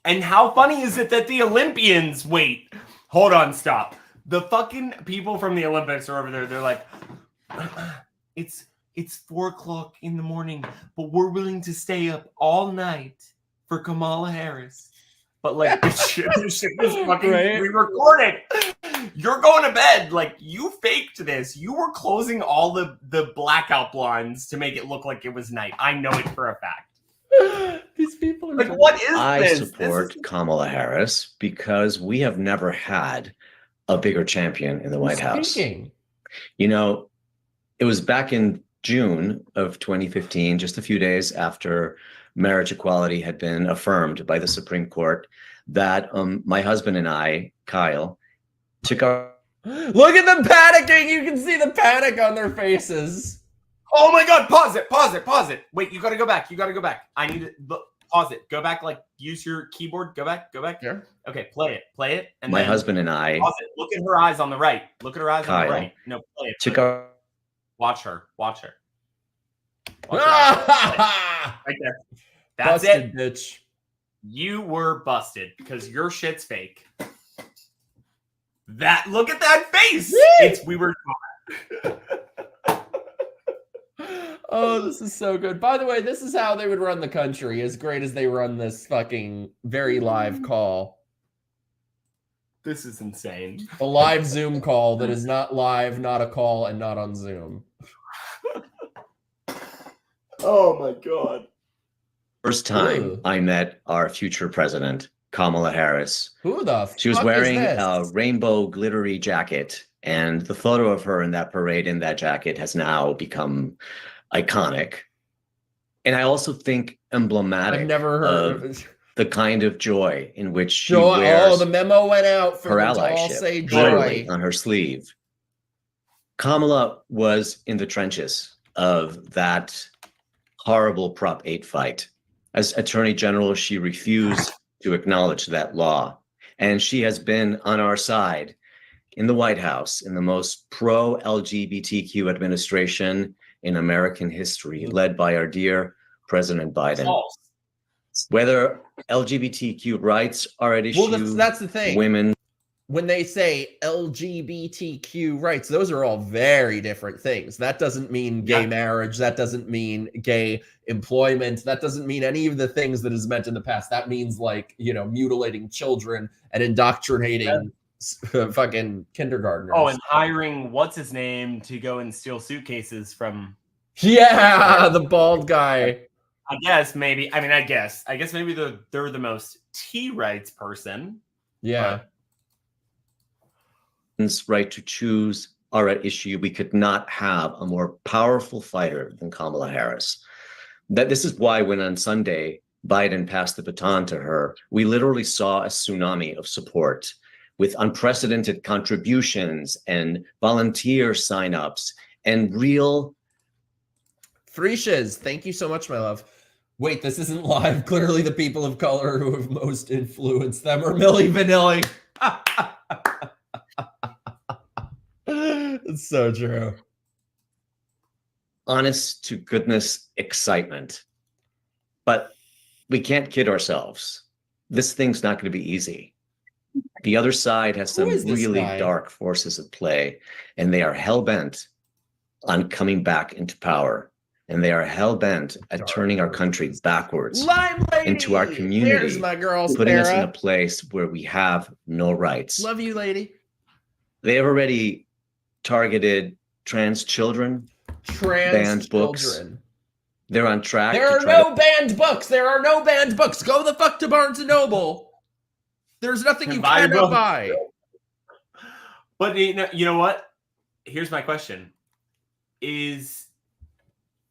And how funny is it that the Olympians wait? Hold on, stop. The fucking people from the Olympics are over there. They're like, it's 4 o'clock in the morning, but we're willing to stay up all night for Kamala Harris. But like, this shit is fucking Right? re-recorded. You're going to bed. Like, you faked this. You were closing all the blackout blinds to make it look like it was night. I know it for a fact. These people are like, what is I this? support Kamala Harris because we have never had a bigger champion in the White House. Speaking. You know, it was back in June of 2015, just a few days after marriage equality had been affirmed by the Supreme Court, that my husband and I, Kyle, took our... Look at them panicking. You can see the panic on their faces. Oh my God, pause it. Wait, you gotta go back. I need to pause it. Go back, like, use your keyboard. Go back. Yeah. Okay, play it. And My then husband and I... pause it. Look at her eyes on the right. On Kyle, the right. No, play it. took our... Watch her. Watch her eyes. Right there. That's Busted, it. bitch. You were busted because your shit's fake. Look at that face. We were Oh, this is so good. By the way, this is how they would run the country, as great as they run this fucking very live call. This is insane. A live Zoom call that is not live, not a call, and not on Zoom. Oh my God. First time Ooh. I met our future president, Kamala Harris. Who the She was fuck wearing is this? a rainbow glittery jacket, and the photo of her in that parade in that jacket has now become iconic. And I also think emblematic I've never heard of of it. the kind of joy in which she Joy. wears Oh, the memo went out for her them to all allyship say literally joy. on her sleeve. Kamala was in the trenches of that horrible Prop 8 fight. As Attorney General, she refused to acknowledge that law. And she has been on our side in the White House in the most pro-LGBTQ administration in American history, led by our dear President Biden. False. Whether LGBTQ rights are at issue, Well, that's the thing. Women. When they say LGBTQ rights, those are all very different things. That doesn't mean gay marriage. That doesn't mean gay employment. That doesn't mean any of the things that is meant in the past. That means like, you know, mutilating children and indoctrinating fucking kindergartners. Oh, and hiring what's his name to go and steal suitcases from. Yeah, the bald guy. I guess maybe. I mean, I guess maybe they're the most T rights person. Yeah. Right to choose are at issue. We could not have a more powerful fighter than Kamala Harris. This is why when on Sunday Biden passed the baton to her, we literally saw a tsunami of support with unprecedented contributions and volunteer signups and real. Frishas, thank you so much, my love. Wait, this isn't live. Clearly the people of color who have most influenced them are Milli Vanilli. It's so true. Honest to goodness excitement. But we can't kid ourselves. This thing's not going to be easy. The other side has some really dark forces at play, and they are hell-bent on coming back into power. And they are hell-bent at turning our country backwards into our community. There's my girl, putting us in Sarah. a place where we have no rights. Love you, lady. They have already targeted trans children, banned books. They're on track. There are no banned books. There are no banned books. Go the fuck to Barnes and Noble. There's nothing you cannot buy. But you know what? Here's my question: is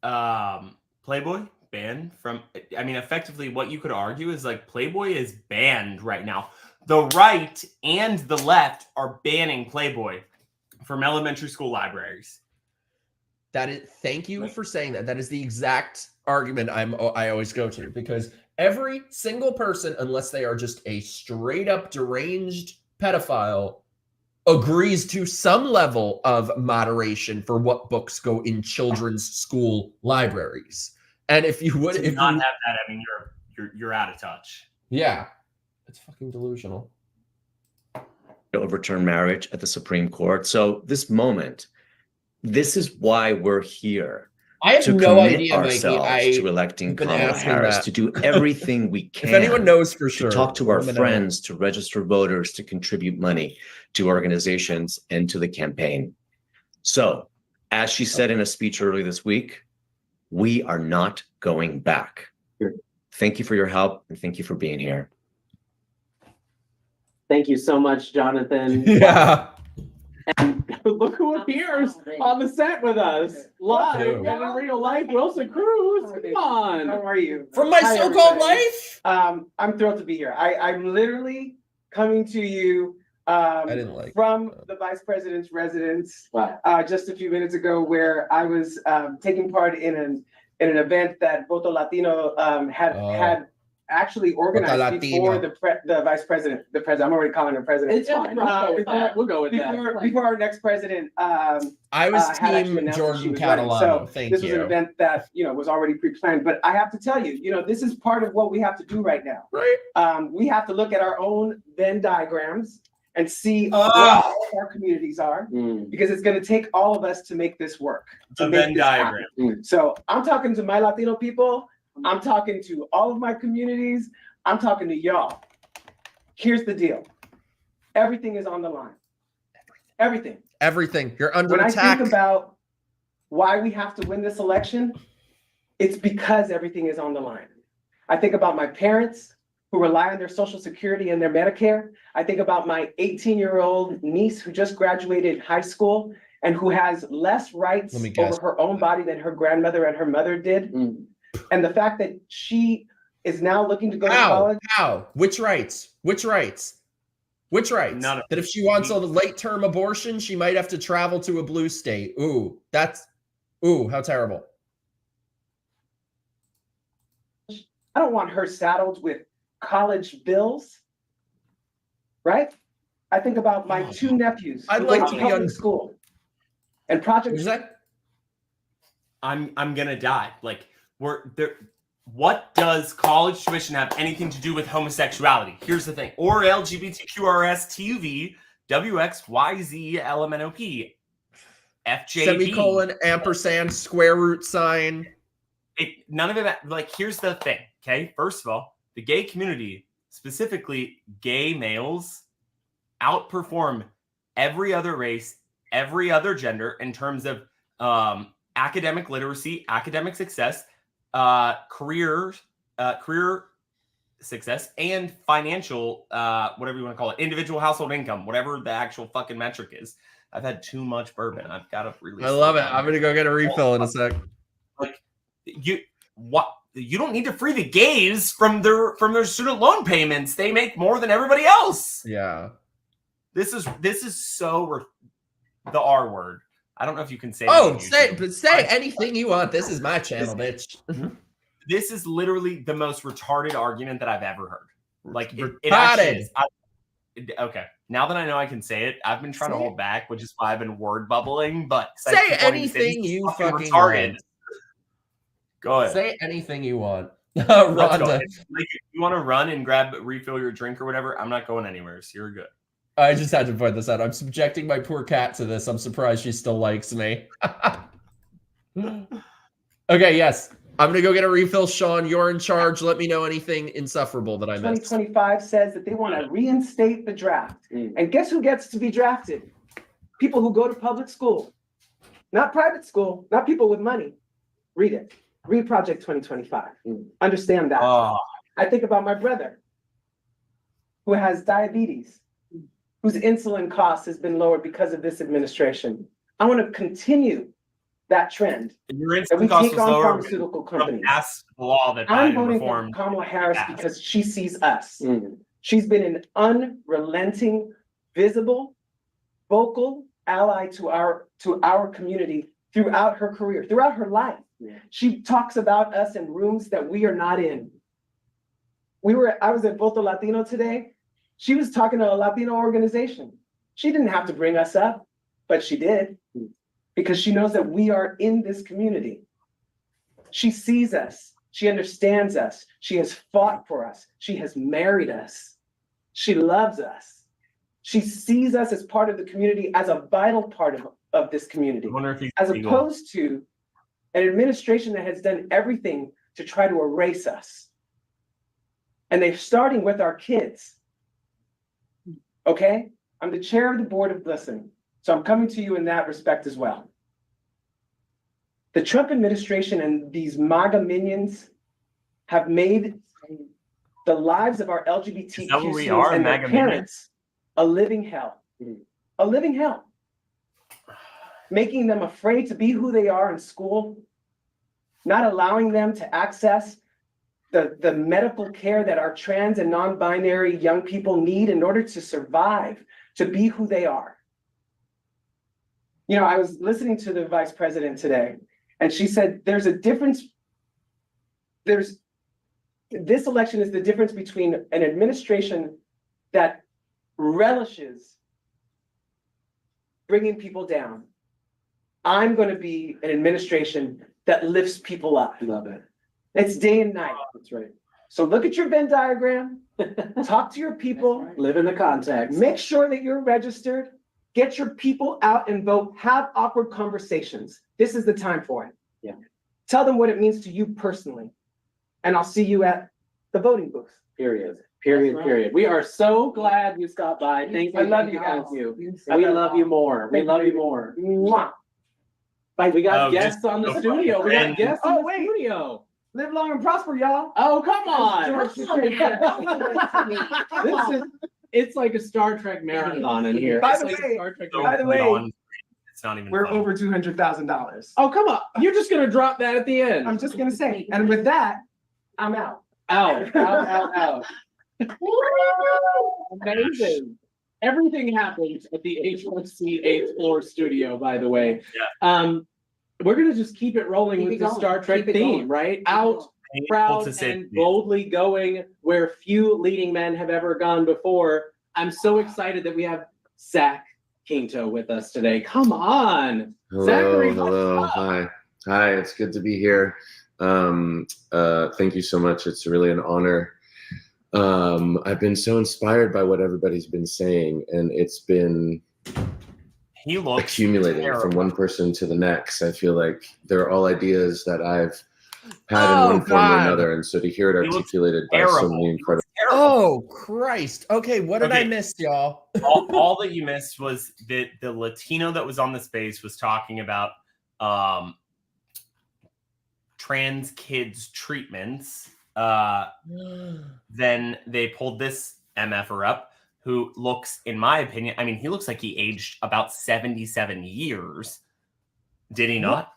Playboy banned from? I mean, effectively, what you could argue is like Playboy is banned right now. The right and the left are banning Playboy from elementary school libraries. That is, thank you for saying that. That is the exact argument I always go to, because every single person, unless they are just a straight up deranged pedophile, agrees to some level of moderation for what books go in children's school libraries. And if you would, To if not you, have that, I mean, you're out of touch. yeah, it's fucking delusional. To overturn marriage at the Supreme Court. So this moment, this is why we're here. I have to no commit idea, Mikey. ourselves to electing been Kamala asking Harris, that. to do everything we can. If anyone knows for sure, to talk to our let me know. friends, to register voters, to contribute money to organizations and to the campaign. So, as she said in a speech earlier this week, we are not going back. Thank you for your help and thank you for being here. Thank you so much, Jonathan. Yeah. And look who appears on the set with us live and in real life. Wilson Cruz, come on. How are you? From my Hi, so-called everybody. life? I'm thrilled to be here. I'm literally coming to you from the vice president's residence just a few minutes ago, where I was taking part in an event that Voto Latino had actually organized before the vice president, I'm already calling him president. It's fine. We'll go with that. Before our next president, I was had actually team announced that she Jordan was running. Catalano. So Thank this was an you. event that was already pre-planned. But I have to tell you, this is part of what we have to do right now. Right. We have to look at our own Venn diagrams and see what all of our communities are, because it's going to take all of us to make this work. The Venn diagram. So I'm talking to my Latino people. I'm talking to all of my communities. I'm talking to y'all. Here's the deal. Everything is on the line. Everything. Everything. You're under When attack. I think about why we have to win this election, it's because everything is on the line. I think about my parents who rely on their Social Security and their Medicare. I think about my 18-year-old niece who just graduated high school and who has less rights over her own body than her grandmother and her mother did. And the fact that she is now looking to go to college. How? Which rights? Which rights? Which rights? None of that if she wants a late-term abortion, she might have to travel to a blue state. Ooh, how terrible. I don't want her saddled with college bills, right? I think about my two nephews. I'd who like go to be public on school and projects. I'm gonna die. Like we're there. What does college tuition have anything to do with homosexuality? Here's the thing. Or LGBTQRS TUV WXYZ FJB. Semicolon, ampersand, square root sign. None of it. Like, here's the thing. Okay. First of all, the gay community, specifically gay males, outperform every other race, every other gender in terms of academic literacy, academic success, career success, and financial, whatever you want to call it, individual household income, whatever the actual fucking metric is. I've had too much bourbon. I've got to really. I love it. I'm gonna go get a refill in a sec. Like, you don't need to free the gays from their student loan payments. They make more than everybody else. Yeah. This is so the R word. I don't know if you can say. Oh, say anything you want. This is my channel, bitch. This is literally the most retarded argument that I've ever heard. Like it Retarded. actually is. Okay, now that I know I can say it, I've been trying to hold back, which is why I've been word bubbling. But Say anything you fucking retarded. want. Go ahead. Say anything you want. Let's go. Rhonda. Like, if you want to run and refill your drink or whatever, I'm not going anywhere, so you're good. I just had to point this out. I'm subjecting my poor cat to this. I'm surprised she still likes me. Okay, yes. I'm going to go get a refill. Shawn, you're in charge. Let me know anything insufferable that I missed. 2025 says that they want to reinstate the draft. And guess who gets to be drafted? People who go to public school, not private school, not people with money. Read it. Read Project 2025. Understand that. I think about my brother who has diabetes, whose insulin cost has been lowered because of this administration. I want to continue that trend. Your that we insulin cost take was on lower pharmaceutical from companies. past law that I'm Biden voting for reformed. Kamala Harris because she sees us. She's been an unrelenting, visible, vocal ally to our community throughout her career, throughout her life. She talks about us in rooms that we are not in. I was at Voto Latino today. She was talking to a Latino organization. She didn't have to bring us up, but she did, because she knows that we are in this community. She sees us. She understands us. She has fought for us. She has married us. She loves us. She sees us as part of the community, as a vital part of this community, as opposed to an administration that has done everything to try to erase us. And they're starting with our kids. Okay? I'm the chair of the board of Listen, so I'm coming to you in that respect as well. The Trump administration and these MAGA minions have made the lives of our LGBTQ students and their parents a living hell. A living hell. Making them afraid to be who they are in school, not allowing them to access the medical care that our trans and non-binary young people need in order to survive, to be who they are. You know, I was listening to the vice president today, and she said there's a difference. This election is the difference between an administration that relishes bringing people down. I'm going to be an administration that lifts people up. Love it. It's day and night. That's right. So look at your Venn diagram, talk to your people, live in the context, make sure that you're registered, get your people out and vote, have awkward conversations. This is the time for it. Yeah. Tell them what it means to you personally. And I'll see you at the voting booth. Period. Period. We are so glad you stopped by. Thank you. I love you guys. We love you more. We love you more. Mwah. We got guests on the studio. We got guests on the studio. Live long and prosper, y'all. Oh, come on. It's like a Star Trek marathon in here. By the way, it's not even. We're funny. over $200,000. Oh, come on. You're just gonna drop that at the end. I'm just gonna say. And with that, I'm out. Out. Amazing. Everything happens at the H1C 8th floor studio, by the way. Yeah. We're gonna just keep it rolling with the Star Trek theme, right? Out proud to say and boldly going where few leading men have ever gone before. I'm so excited that we have Zach Quinto with us today. Come on. Hello, Zachary, hello, hi. Hi, it's good to be here. Thank you so much. It's really an honor. I've been so inspired by what everybody's been saying, and it's been accumulating from one person to the next. I feel like they're all ideas that I've had in one form or another, and so to hear it articulated by so many incredible. Oh Christ! Okay, what did I miss, y'all? all that you missed was that the Latino that was on the space was talking about trans kids treatments. Then they pulled this MFer up, who looks, in my opinion, I mean, he looks like he aged about 77 years. Did he not?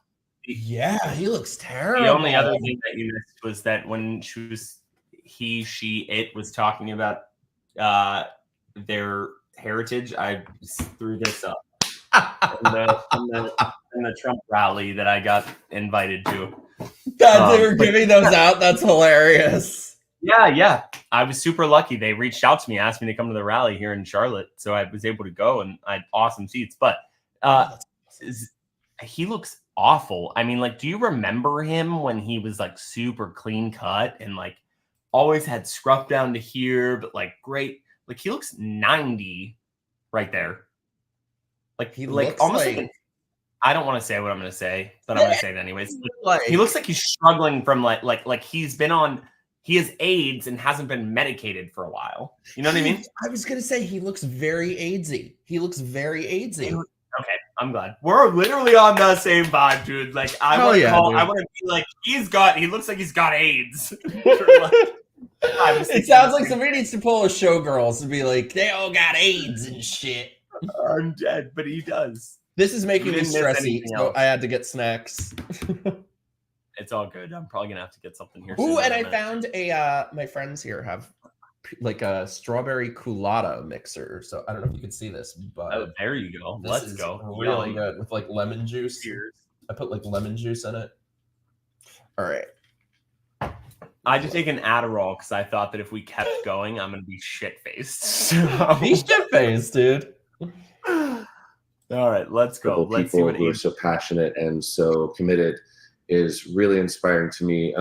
Yeah, he looks terrible. The only other thing that you missed was that when it was talking about their heritage, I threw this up in the Trump rally that I got invited to. God, they were giving those out. That's hilarious. Yeah. I was super lucky. They reached out to me, asked me to come to the rally here in Charlotte, so I was able to go, and I had awesome seats. But he looks awful. I mean, like, do you remember him when he was like super clean cut and like always had scruff down to here, but like great? Like, he looks 90 right there. Like he looks almost like I don't want to say what I'm going to say, but I'm going to say it anyways. He looks like he's struggling from like he has AIDS and hasn't been medicated for a while. You know what I mean? I was going to say he looks very AIDSy. He looks very AIDSy. Okay, I'm glad. We're literally on the same vibe, dude. Like, I want to be like, he looks like he's got AIDS. It sounds like somebody needs to pull a Showgirls and be like, they all got AIDS and shit. I'm dead, but he does. This is making me stressy, so I had to get snacks. It's all good. I'm probably gonna have to get something here. Ooh, and I found my friends here have like a strawberry culotta mixer. So I don't know if you can see this, but there you go. Let's go. Really good with like lemon juice. Cheers. I put like lemon juice in it. All right. I just take an Adderall because I thought that if we kept going, I'm gonna be shit faced. So. Be shit faced, dude. All right, let's go. Let's see people what who are so passionate and so committed is really inspiring to me.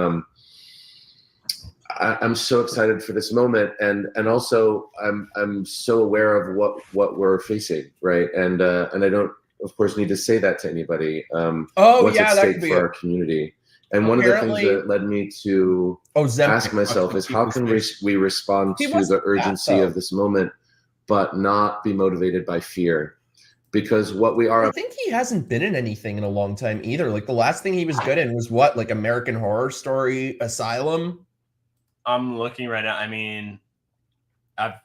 I'm so excited for this moment, and also I'm so aware of what we're facing, right? And I don't, of course, need to say that to anybody. What's at stake for our community. And one of the things that led me to ask myself is how can we respond to the urgency of this moment, but not be motivated by fear? Because what we are, I think he hasn't been in anything in a long time either. Like the last thing he was good in was what, like American Horror Story Asylum. I'm looking right now. I mean, I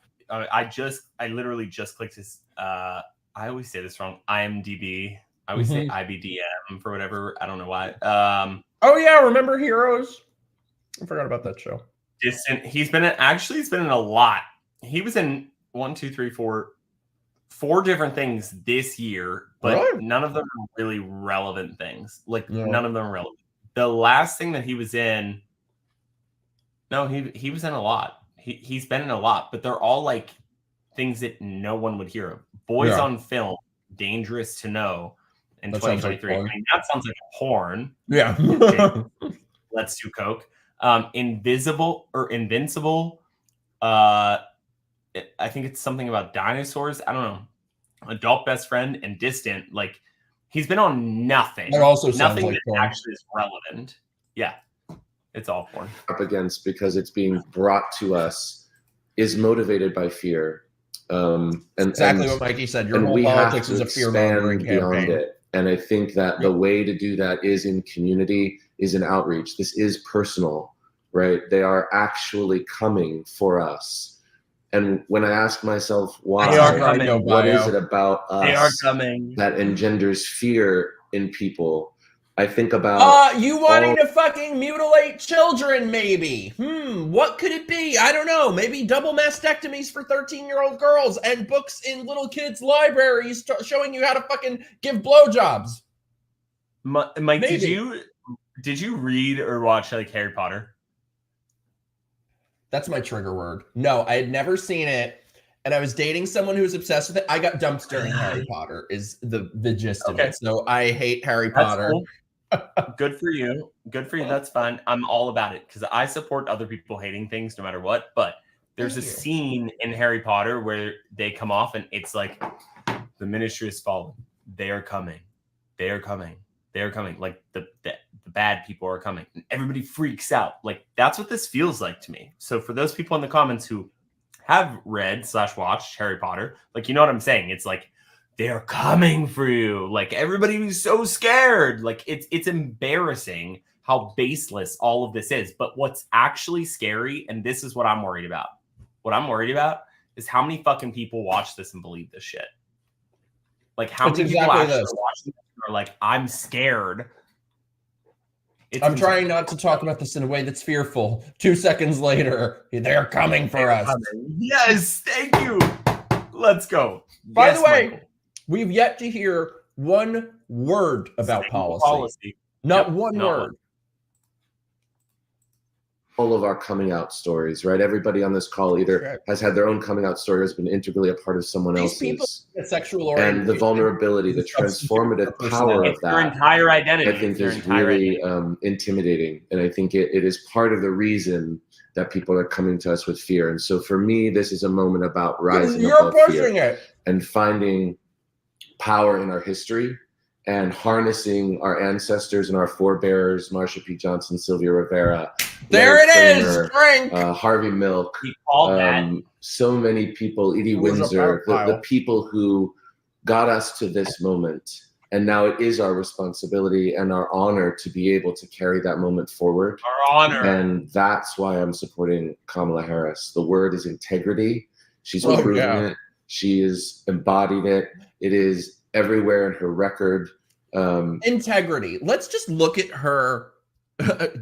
literally just clicked his. I always say this wrong. IMDb. I always say IBDM for whatever. I don't know why. Oh yeah, remember Heroes? I forgot about that show. Distant. He's been in a lot. He was in 4 different things this year, but none of them are really relevant things. Like none of them are relevant. The last thing that he was in, no, he was in a lot. He's been in a lot, but they're all like things that no one would hear of. Boys on Film, Dangerous to Know, in 2023. I mean, that sounds like a porn. Yeah. Okay. Let's do coke. Invincible. I think it's something about dinosaurs. I don't know. Adult Best Friend and Distant. Like, he's been on nothing. That also sounds nothing like that porn. actually is relevant. Yeah, it's all porn. Up against, because it's being brought to us, is motivated by fear. Exactly what Mikey said. Your whole politics is a fear-mongering campaign. And I think that the way to do that is in community, is in outreach. This is personal, right? They are actually coming for us. And when I ask myself why, what is it about us that engenders fear in people? I think about you wanting to fucking mutilate children, maybe. What could it be? I don't know. Maybe double mastectomies for 13-year-old girls and books in little kids' libraries showing you how to fucking give blowjobs. Mike, did you read or watch like Harry Potter? That's my trigger word. No, I had never seen it. And I was dating someone who was obsessed with it. I got dumped during Harry Potter is the gist of it. So I hate Harry Potter. Cool. Good for you. Good for you. That's fine. I'm all about it because I support other people hating things no matter what. But there's a scene in Harry Potter where they come off and it's like the ministry is fallen. They are coming. They are coming. They are coming. Like the bad people are coming. And everybody freaks out. Like that's what this feels like to me. So for those people in the comments who have read/watched Harry Potter, like, you know what I'm saying? It's like, they're coming for you. Like everybody was so scared. Like it's embarrassing how baseless all of this is. But what's actually scary, and this is what I'm worried about. What I'm worried about is how many fucking people watch this and believe this shit. Like how many people actually watch this and are like, I'm scared. I'm trying not to talk about this in a way that's fearful. 2 seconds later, they're coming for us. Yes, thank you. Let's go. By the way, we've yet to hear one word about policy. Not one word. All of our coming out stories, right? Everybody on this call either has had their own coming out story or has been integrally a part of someone else's. Sexual orientation. And the vulnerability, the transformative power of that, their entire identity, I think is really intimidating. And I think it is part of the reason that people are coming to us with fear. And so for me, this is a moment about rising above fear and finding power in our history and harnessing our ancestors and our forebears, Marsha P. Johnson, Sylvia Rivera. There it is, Frank. Harvey Milk. So many people, Edie Windsor, the people who got us to this moment. And now it is our responsibility and our honor to be able to carry that moment forward. Our honor. And that's why I'm supporting Kamala Harris. The word is integrity. She's proven it. She has embodied it. It is everywhere in her record. Integrity. Let's just look at her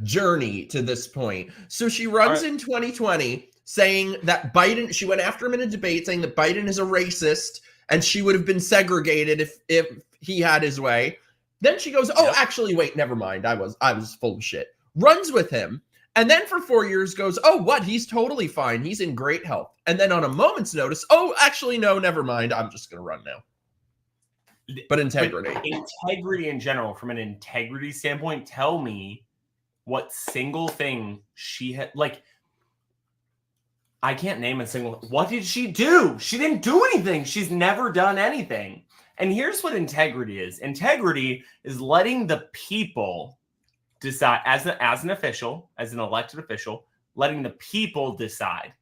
journey to this point. So she runs in 2020 saying that Biden, she went after him in a debate saying that Biden is a racist and she would have been segregated if he had his way. Then she goes, oh, actually, wait, never mind. I was full of shit. Runs with him. And then for 4 years goes, oh, what? He's totally fine. He's in great health. And then on a moment's notice, oh, actually, no, never mind. I'm just going to run now. But integrity. But integrity in general, from an integrity standpoint, tell me what single thing she had. Like, I can't name a single. What did she do? She didn't do anything. She's never done anything. And here's what integrity is. Integrity is letting the people decide, as an official, as an elected official, letting the people decide.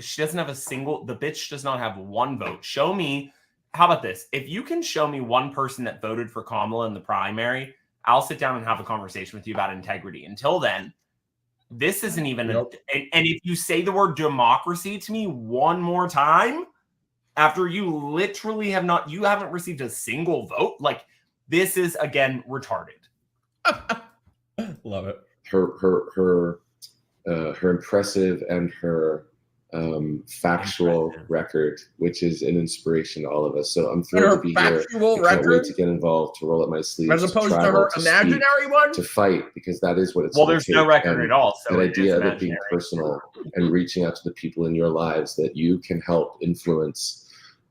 She doesn't have the bitch does not have one vote. Show me. How about this? If you can show me one person that voted for Kamala in the primary, I'll sit down and have a conversation with you about integrity. Until then, this isn't even and if you say the word democracy to me one more time, after you literally haven't received a single vote, like, this is, again, retarded. Love it. Her impressive and her factual record, which is an inspiration to all of us. So I'm thrilled to be here. I can't wait to get involved, to roll up my sleeves, as opposed to her imaginary one, to fight, because that is what it's. Well, there's no record at all. So that idea of it being personal and reaching out to the people in your lives that you can help influence,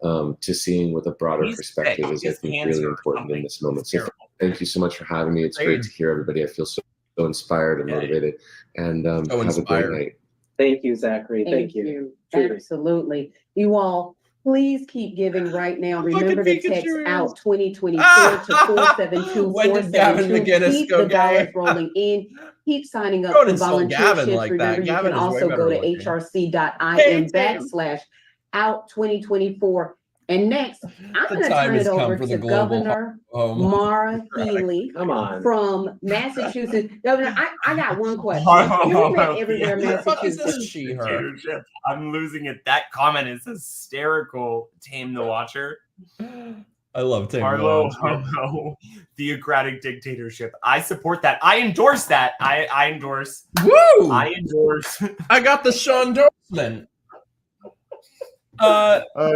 to seeing with a broader perspective is, I think, really important in this moment. So thank you so much for having me. It's great to hear everybody. I feel so inspired and motivated. And have a great night. Thank you, Zachary. Thank you. Absolutely. You all, please keep giving right now. Remember to text out 2024 to 472-472. Keep the dollars rolling in. Keep signing up for volunteerships. Remember, you can also go to hrc.in/out2024. And next, I'm going to turn it over to Governor Mara Healey from Massachusetts. Governor, I got one question. You met everywhere, Massachusetts. I'm losing it. That comment is hysterical. Tame the Watcher. I love Tame the Watcher. Theocratic dictatorship. I support that. I endorse that. I endorse. Woo! I endorse. I got the Shawn endorsement.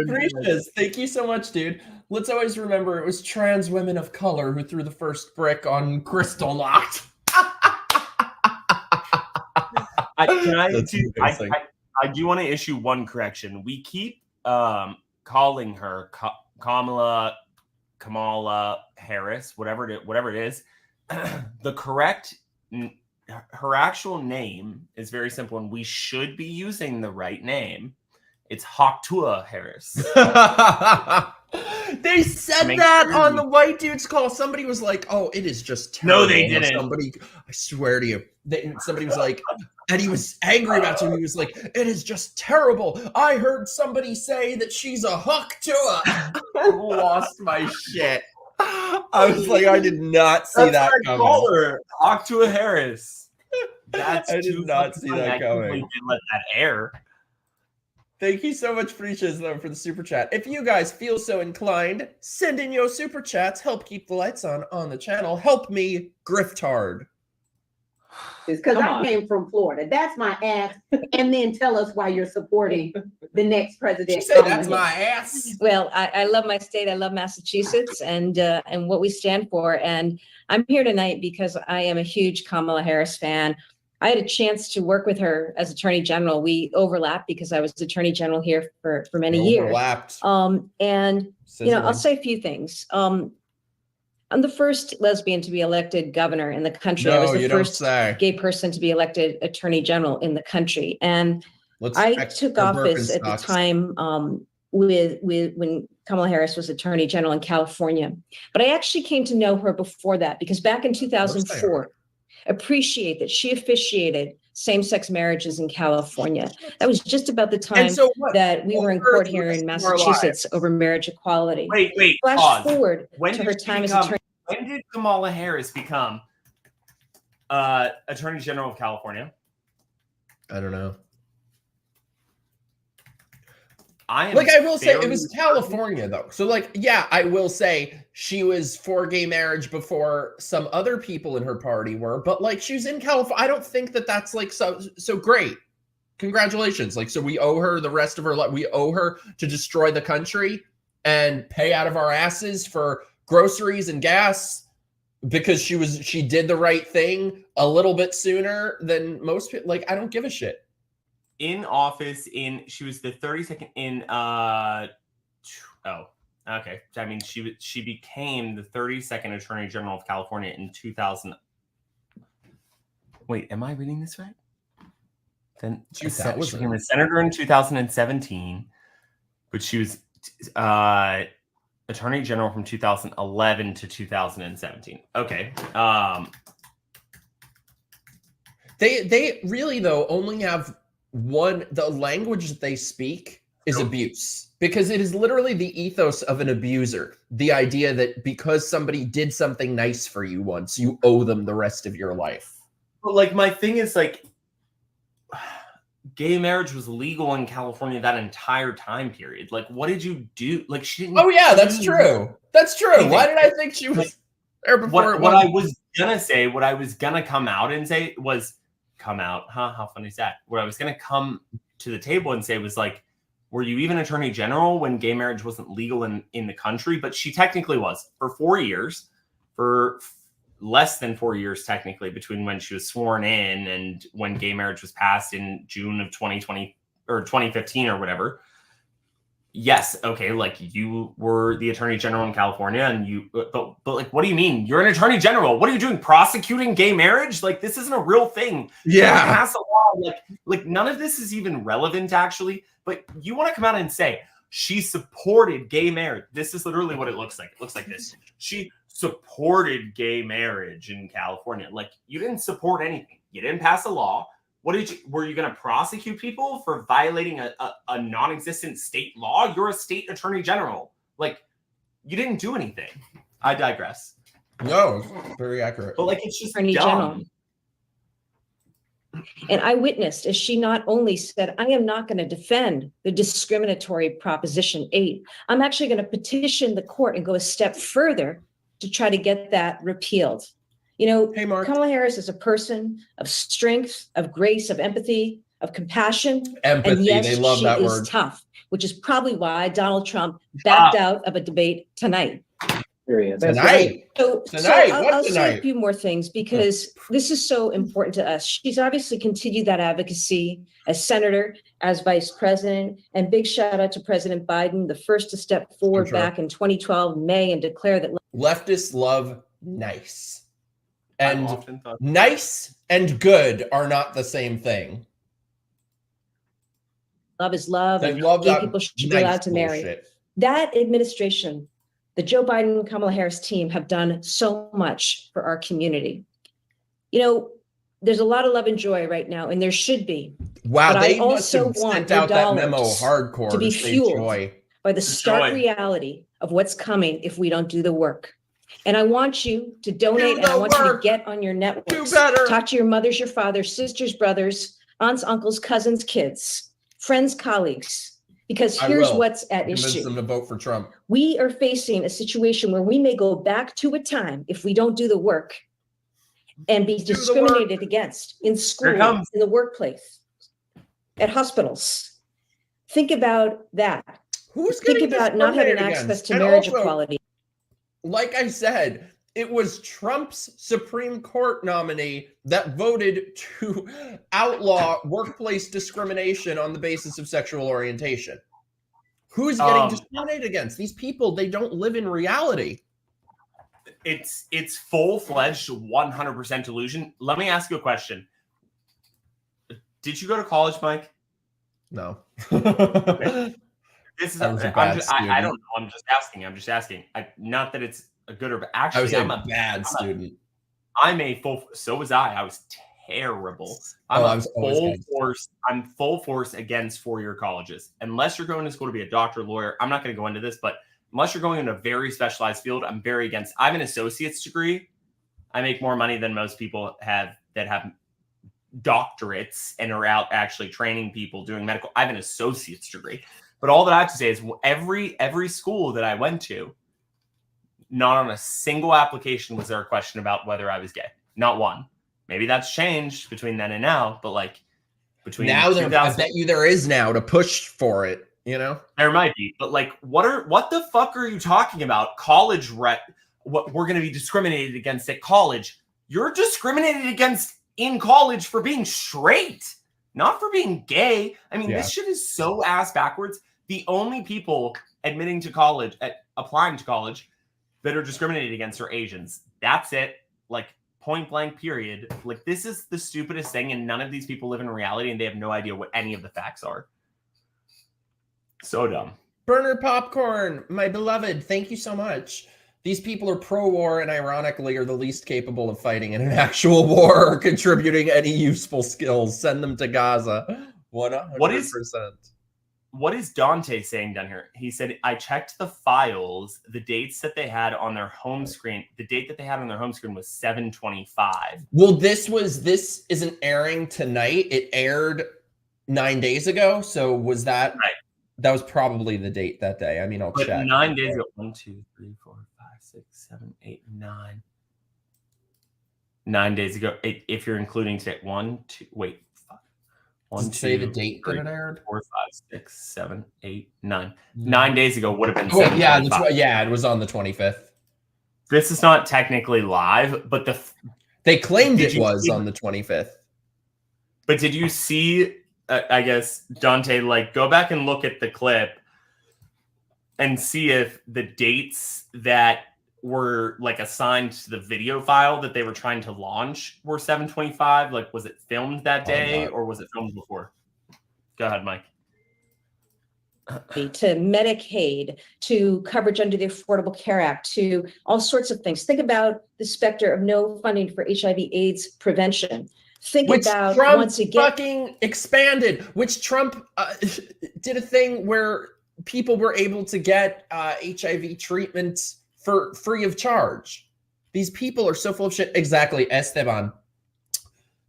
Gracious, thank you so much, dude. Let's always remember it was trans women of color who threw the first brick on Crystal Knot. I do want to issue one correction. We keep calling her Kamala Harris, whatever it is. The correct, her actual name is very simple, and we should be using the right name. It's HATEWATCH Harris. They said that on the white dude's call. Somebody was like, "Oh, it is just terrible." No, they didn't. Somebody, I swear to you, somebody was like, and he was angry about it. He was like, "It is just terrible. I heard somebody say that she's a HATEWATCH." I lost my shit. I was like, I did not see that coming. Call her HATEWATCH Harris. I did not see that coming. Didn't let that air. Thank you so much, Felicia's though, for the super chat. If you guys feel so inclined, send in your super chats. Help keep the lights on the channel. Help me grift hard. Because I came from Florida. That's my ass. And then tell us why you're supporting the next president. She said that's my ass. Well, I love my state. I love Massachusetts and what we stand for. And I'm here tonight because I am a huge Kamala Harris fan. I had a chance to work with her as Attorney General. We overlapped because I was Attorney General here for many years. Overlapped. And I'll say a few things. I'm the first lesbian to be elected governor in the country. I was the first gay person to be elected Attorney General in the country. And I took office at the time when Kamala Harris was Attorney General in California. But I actually came to know her before that because back in 2004, appreciate that she officiated same-sex marriages in California. That was just about the time that we were in court here in Massachusetts over marriage equality. Wait. Flash forward to her time as attorney. When did Kamala Harris become Attorney General of California? I don't know. I will say it was California though. So I will say she was for gay marriage before some other people in her party were, but she was in California. I don't think that that's so great. Congratulations. So we owe her the rest of her life. We owe her to destroy the country and pay out of our asses for groceries and gas because she did the right thing a little bit sooner than most people. I don't give a shit. In office she was the 32nd in okay. I mean she became the 32nd Attorney General of California in 2000. Wait, am I reading this right? Then she became a senator in 2017, but she was Attorney General from 2011 to 2017. Okay. They really though only have the language that they speak is abuse because it is literally the ethos of an abuser. The idea that because somebody did something nice for you once, you owe them the rest of your life. But my thing is gay marriage was legal in California that entire time period. What did you do? She didn't. Oh yeah, that's true. That's true. Why did I think she was there before? What I was gonna come out and say was, come out, huh? How funny is that? What I was going to come to the table and say was were you even Attorney General when gay marriage wasn't legal in the country? But she technically was for 4 years, for less than 4 years technically, between when she was sworn in and when gay marriage was passed in June of 2020 or 2015 or whatever. Yes, okay, you were the Attorney General in California, and but what do you mean? You're an Attorney General. What are you doing? Prosecuting gay marriage? This isn't a real thing. Yeah. Pass a law. None of this is even relevant actually. But you want to come out and say she supported gay marriage. This is literally what it looks like. It looks like this. She supported gay marriage in California. You didn't support anything. You didn't pass a law. Were you going to prosecute people for violating a non-existent state law? You're a state attorney general. You didn't do anything. I digress. No, very accurate. But it's just Attorney General. And I witnessed as she not only said, I am not going to defend the discriminatory Proposition 8. I'm actually going to petition the court and go a step further to try to get that repealed. Hey, Mark. Kamala Harris is a person of strength, of grace, of empathy, of compassion. Empathy, and yes, they love that word. She is tough, which is probably why Donald Trump backed out of a debate tonight. Period. Tonight. Right. So Tonight. I'll say a few more things because this is so important to us. She's obviously continued that advocacy as senator, as vice president, and big shout out to President Biden, the first to step forward back in 2012 May and declare that leftists love nice. And nice and good are not the same thing. Love is love, They and love gay that people should be nice allowed to marry. bullshit. That administration, the Joe Biden, Kamala Harris team have done so much for our community. You know, there's a lot of love and joy right now, and there should be. Wow, but they I must also have want sent your out that memo dollars hardcore to be say fueled joy. by the stark reality of what's coming if we don't do the work. And I want you to donate, and I want you to get on your networks. Do better. Talk to your mothers, your fathers, sisters, brothers, aunts, uncles, cousins, kids, friends, colleagues. Because here's what's at Convince issue. them to vote for Trump. We are facing a situation where we may go back to a time if we don't do the work and be discriminated against in school, in the workplace, at hospitals. Think about that. Who's Think getting about not having discriminated access against? to And marriage also, equality. Like I said, it was Trump's Supreme Court nominee that voted to outlaw workplace discrimination on the basis of sexual orientation. Who's getting discriminated against? These people, they don't live in reality. It's full-fledged 100% delusion. Let me ask you a question. Did you go to college, Mike? No. Okay. This is I was a bad student. I don't know. I'm just asking. Not that it's a good or bad. Actually, I was a bad student. So was I. I was terrible. I'm full force against four-year colleges. Unless you're going to school to be a doctor, lawyer, I'm not going to go into this, but unless you're going into a very specialized field, I'm very against. I have an associate's degree. I make more money than most people have that have doctorates and are out actually training people doing medical. I have an associate's degree. But all that I have to say is every school that I went to, not on a single application was there a question about whether I was gay. Not one. Maybe that's changed between then and now, but like between now, I bet you there is now to push for it. You know, there might be, but like, what the fuck are you talking about? College what we're going to be discriminated against at college? You're discriminated against in college for being straight, not for being gay. I mean, this shit is so ass backwards. The only people admitting to college, applying to college, that are discriminated against are Asians. That's it. Like, point blank, period. Like, this is the stupidest thing, and none of these people live in reality, and they have no idea what any of the facts are. So dumb. Burner Popcorn, my beloved, thank you so much. These people are pro-war and ironically are the least capable of fighting in an actual war or contributing any useful skills. Send them to Gaza. 100%. What is Dante saying down here? He said, I checked the files, the dates that they had on their home screen. The date that they had on their home screen was 7/25. Well, this isn't airing tonight. It aired 9 days ago. So was that right? That was probably the date that day. I mean, I'll check. 9 days ago. 1, 2, 3, 4, 5, 6, 7, 8, 9. 9 days ago. If you're including today, 1, 2, wait. 1, 2, say the date 3, that it aired? 4, 5, 6, 7, 8, 9. 9 days ago would have been. Oh, yeah, it was on the 25th. This is not technically live, but they claimed it was on the 25th. But did you see? I guess Dante, like, go back and look at the clip and see if the dates that were like assigned to the video file that they were trying to launch were 7/25. Like, was it filmed that day or was it filmed before? Go ahead, Mike. To Medicaid, to coverage under the Affordable Care Act, to all sorts of things. Think about the specter of no funding for HIV/AIDS prevention. Think about Trump once again fucking expanded, which Trump did a thing where people were able to get HIV treatment for free of charge. These people are so full of shit. Exactly, Esteban.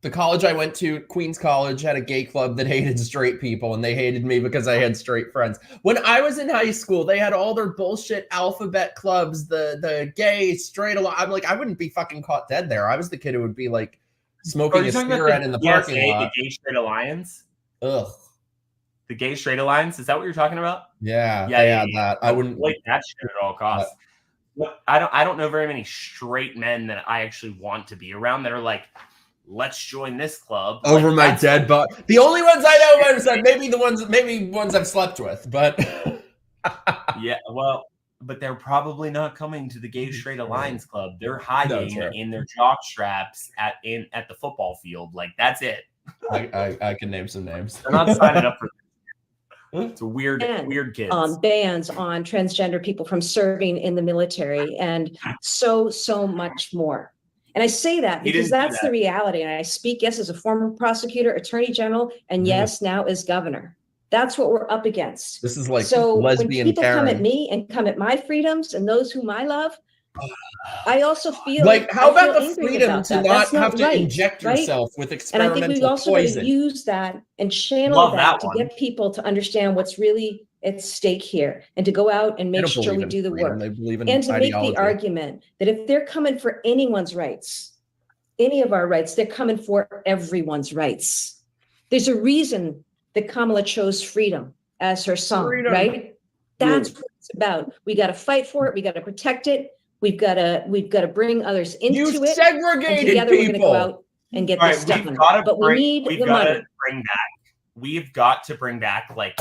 The college I went to, Queens College, had a gay club that hated straight people, and they hated me because I had straight friends. When I was in high school, they had all their bullshit alphabet clubs, the gay, straight, I'm like, I wouldn't be fucking caught dead there. I was the kid who would be like, smoking a cigarette in the parking lot. The Gay Straight Alliance? Ugh. The Gay Straight Alliance? Is that what you're talking about? Yeah. That. I wouldn't like that shit at all costs. I don't know very many straight men that I actually want to be around that are like, let's join this club. Over my dead body. The only ones I know are maybe ones I've slept with, but yeah, well, but they're probably not coming to the Gay Straight Alliance Club. They're hiding in their jock straps at the football field. Like, that's it. I can name some names. They're not signing up for this. It's a weird kids. Bans on transgender people from serving in the military and so much more. And I say that because that's the reality. And I speak, yes, as a former prosecutor, attorney general, and yes, now as governor. That's what we're up against. This is like so lesbian when people Karen. come at me and come at my freedoms and those whom I love, I also feel like, how about the angry freedom about to that. not That's have to right, inject right? yourself with And I experimental think we've also got poison? to use that and channel Love that that to one. get people to understand what's really at stake here and to go out and They make don't sure believe we in do the freedom. work. They believe in And to make ideology. the argument that if they're coming for anyone's rights, any of our rights, they're coming for everyone's rights. There's a reason that Kamala chose freedom as her song, right? That's what it's about. We got to fight for it. We got to protect it. We've got to bring others into You it. segregated and together we're going to people. go out and get All this right, stuff we've done. gotta But we need we've the got money. to bring back. We've got to bring back, like,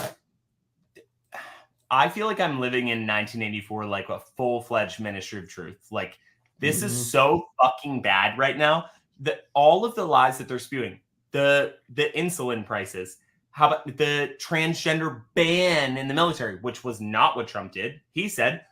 I feel like I'm living in 1984, like a full-fledged ministry of truth. Like, this is so fucking bad right now. That all of the lies that they're spewing, the insulin prices, how about the transgender ban in the military, which was not what Trump did. He said,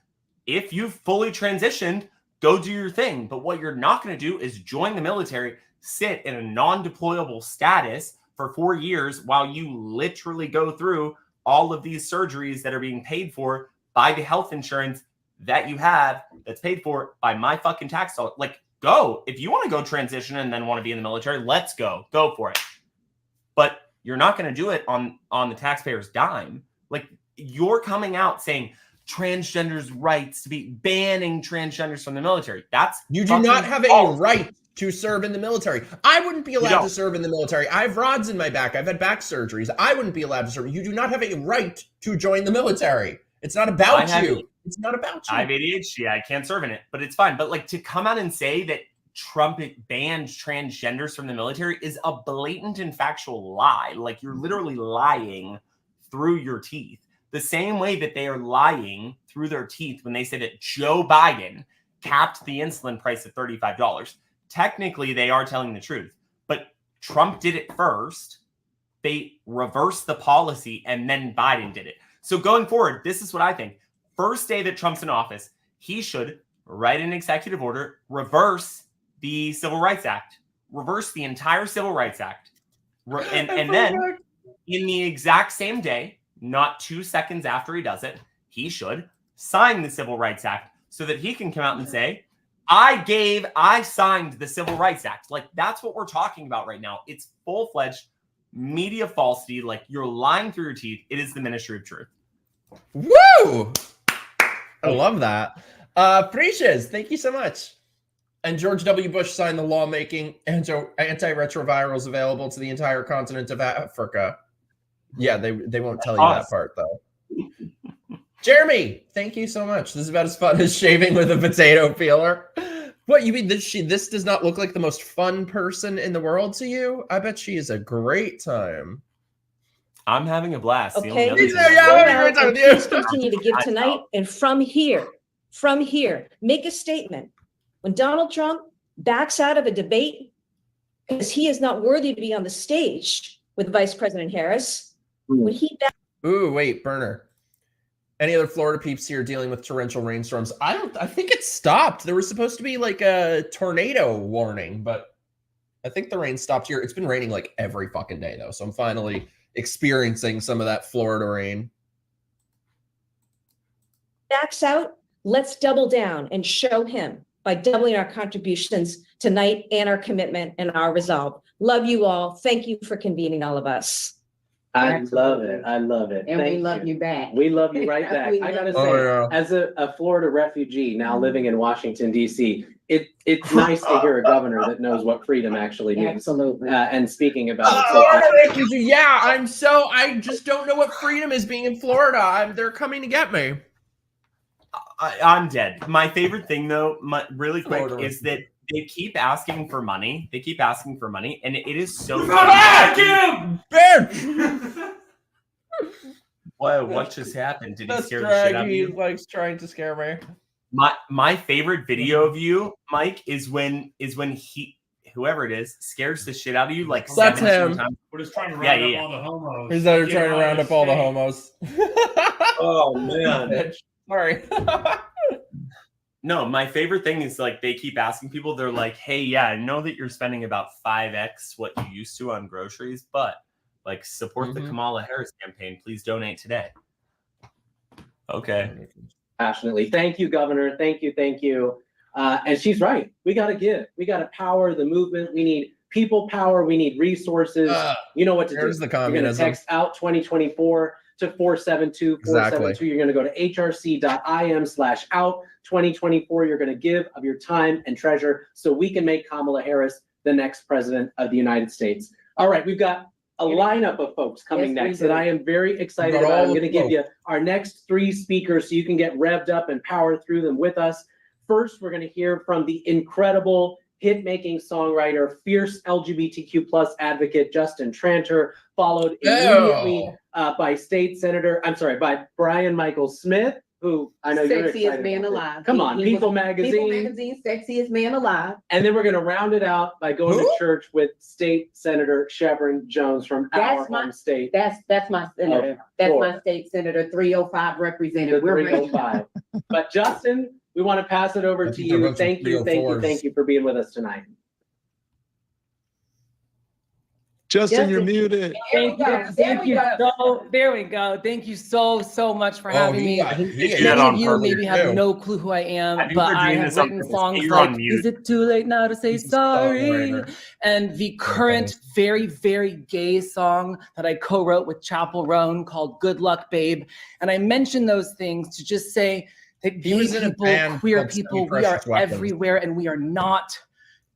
if you've fully transitioned, go do your thing. But what you're not going to do is join the military, sit in a non-deployable status for 4 years while you literally go through all of these surgeries that are being paid for by the health insurance that you have that's paid for by my fucking tax dollar. Like, go. If you want to go transition and then want to be in the military, let's go. Go for it. But you're not going to do it on the taxpayer's dime. Like, you're coming out saying transgenders' rights to be banning transgenders from the military. That's You do not have a right to serve in the military. I wouldn't be allowed to serve in the military. I have rods in my back. I've had back surgeries. I wouldn't be allowed to serve. You do not have a right to join the military. It's not about you. It's not about you. I have ADHD. I can't serve in it, but it's fine. But, like, to come out and say that Trump banned transgenders from the military is a blatant and factual lie. Like, you're literally lying through your teeth. The same way that they are lying through their teeth when they say that Joe Biden capped the insulin price at $35. Technically, they are telling the truth, but Trump did it first. They reversed the policy, and then Biden did it. So going forward, this is what I think. First day that Trump's in office, he should write an executive order, reverse the Civil Rights Act, reverse the entire Civil Rights Act. And then in the exact same day, not 2 seconds after he does it, he should sign the Civil Rights Act so that he can come out and say, I signed the Civil Rights Act. Like, that's what we're talking about right now. It's full-fledged media falsity. Like, you're lying through your teeth. It is the ministry of truth. Woo! I love that. Precious, thank you so much. And George W. Bush signed the law making antiretrovirals available to the entire continent of Africa. Yeah, they won't tell you that part, though. Jeremy, thank you so much. This is about as fun as shaving with a potato peeler. What, you mean this does not look like the most fun person in the world to you? I bet she is a great time. I'm having a blast. Okay. I'm having a great time with you. Please continue to give tonight. And from here, make a statement. When Donald Trump backs out of a debate because he is not worthy to be on the stage with Vice President Harris, when he Ooh, wait, burner. Any other Florida peeps here dealing with torrential rainstorms? I think it stopped. There was supposed to be like a tornado warning, but I think the rain stopped here. It's been raining like every fucking day though, so I'm finally experiencing some of that Florida rain. backs out, let's double down and show him by doubling our contributions tonight and our commitment and our resolve. Love you all. Thank you for convening all of us. I love it. I love it. And we love you back. We love you right back. I gotta say, as a Florida refugee now living in Washington, D.C., it's nice to hear a governor that knows what freedom actually means. Absolutely. And speaking about it. Florida refugee. Yeah, I just don't know what freedom is being in Florida. They're coming to get me. I'm dead. My favorite thing, though, really quick, is that they keep asking for money. They keep asking for money, and it is so. Back him, bitch! What just happened? Did he scare the shit out of you? He's like trying to scare me. My favorite video of you, Mike, is when he, whoever it is, scares the shit out of you like That's 17 him. times. We're just trying to round up all the homos. He's out here trying to round up all the homos. Oh man. Sorry. No, my favorite thing is like they keep asking people, they're like, hey, yeah, I know that you're spending about 5x what you used to on groceries, but like support the Kamala Harris campaign. Please donate today. Okay. Passionately. Thank you, Governor. Thank you. Thank you. And she's right. We got to give. We got to power the movement. We need people power. We need resources. You know what to do. There's the You're going to communism. text out 2024 to 472 472. You're going to go to hrc.im/out 2024. You're going to give of your time and treasure so we can make Kamala Harris the next president of the United States. All right, we've got a lineup of folks coming next that I am very excited about. I'm going to give you our next 3 speakers so you can get revved up and power through them with us. First, we're going to hear from the incredible hit-making songwriter, fierce LGBTQ plus advocate Justin Tranter, followed immediately by by Brian Michael Smith, who I know you're excited. Sexiest man alive. Come on, People Magazine. People Magazine, sexiest man alive. And then we're going to round it out by going to church with State Senator Chevron Jones from our home state. That's my senator. That's my state senator, 305 representative. We're 305. But Justin, we want to pass it over to you. Thank you for being with us tonight. Justin, you're muted. Thank you. There we go. Thank you so much for having me. Many of you maybe have no clue who I am, but I have written songs like "Is It Too Late Now to Say Sorry?" and the current very, very gay song that I co-wrote with Chapel Roan called "Good Luck, Babe." And I mention those things to just say that gay people, queer people, we are everywhere, and we are not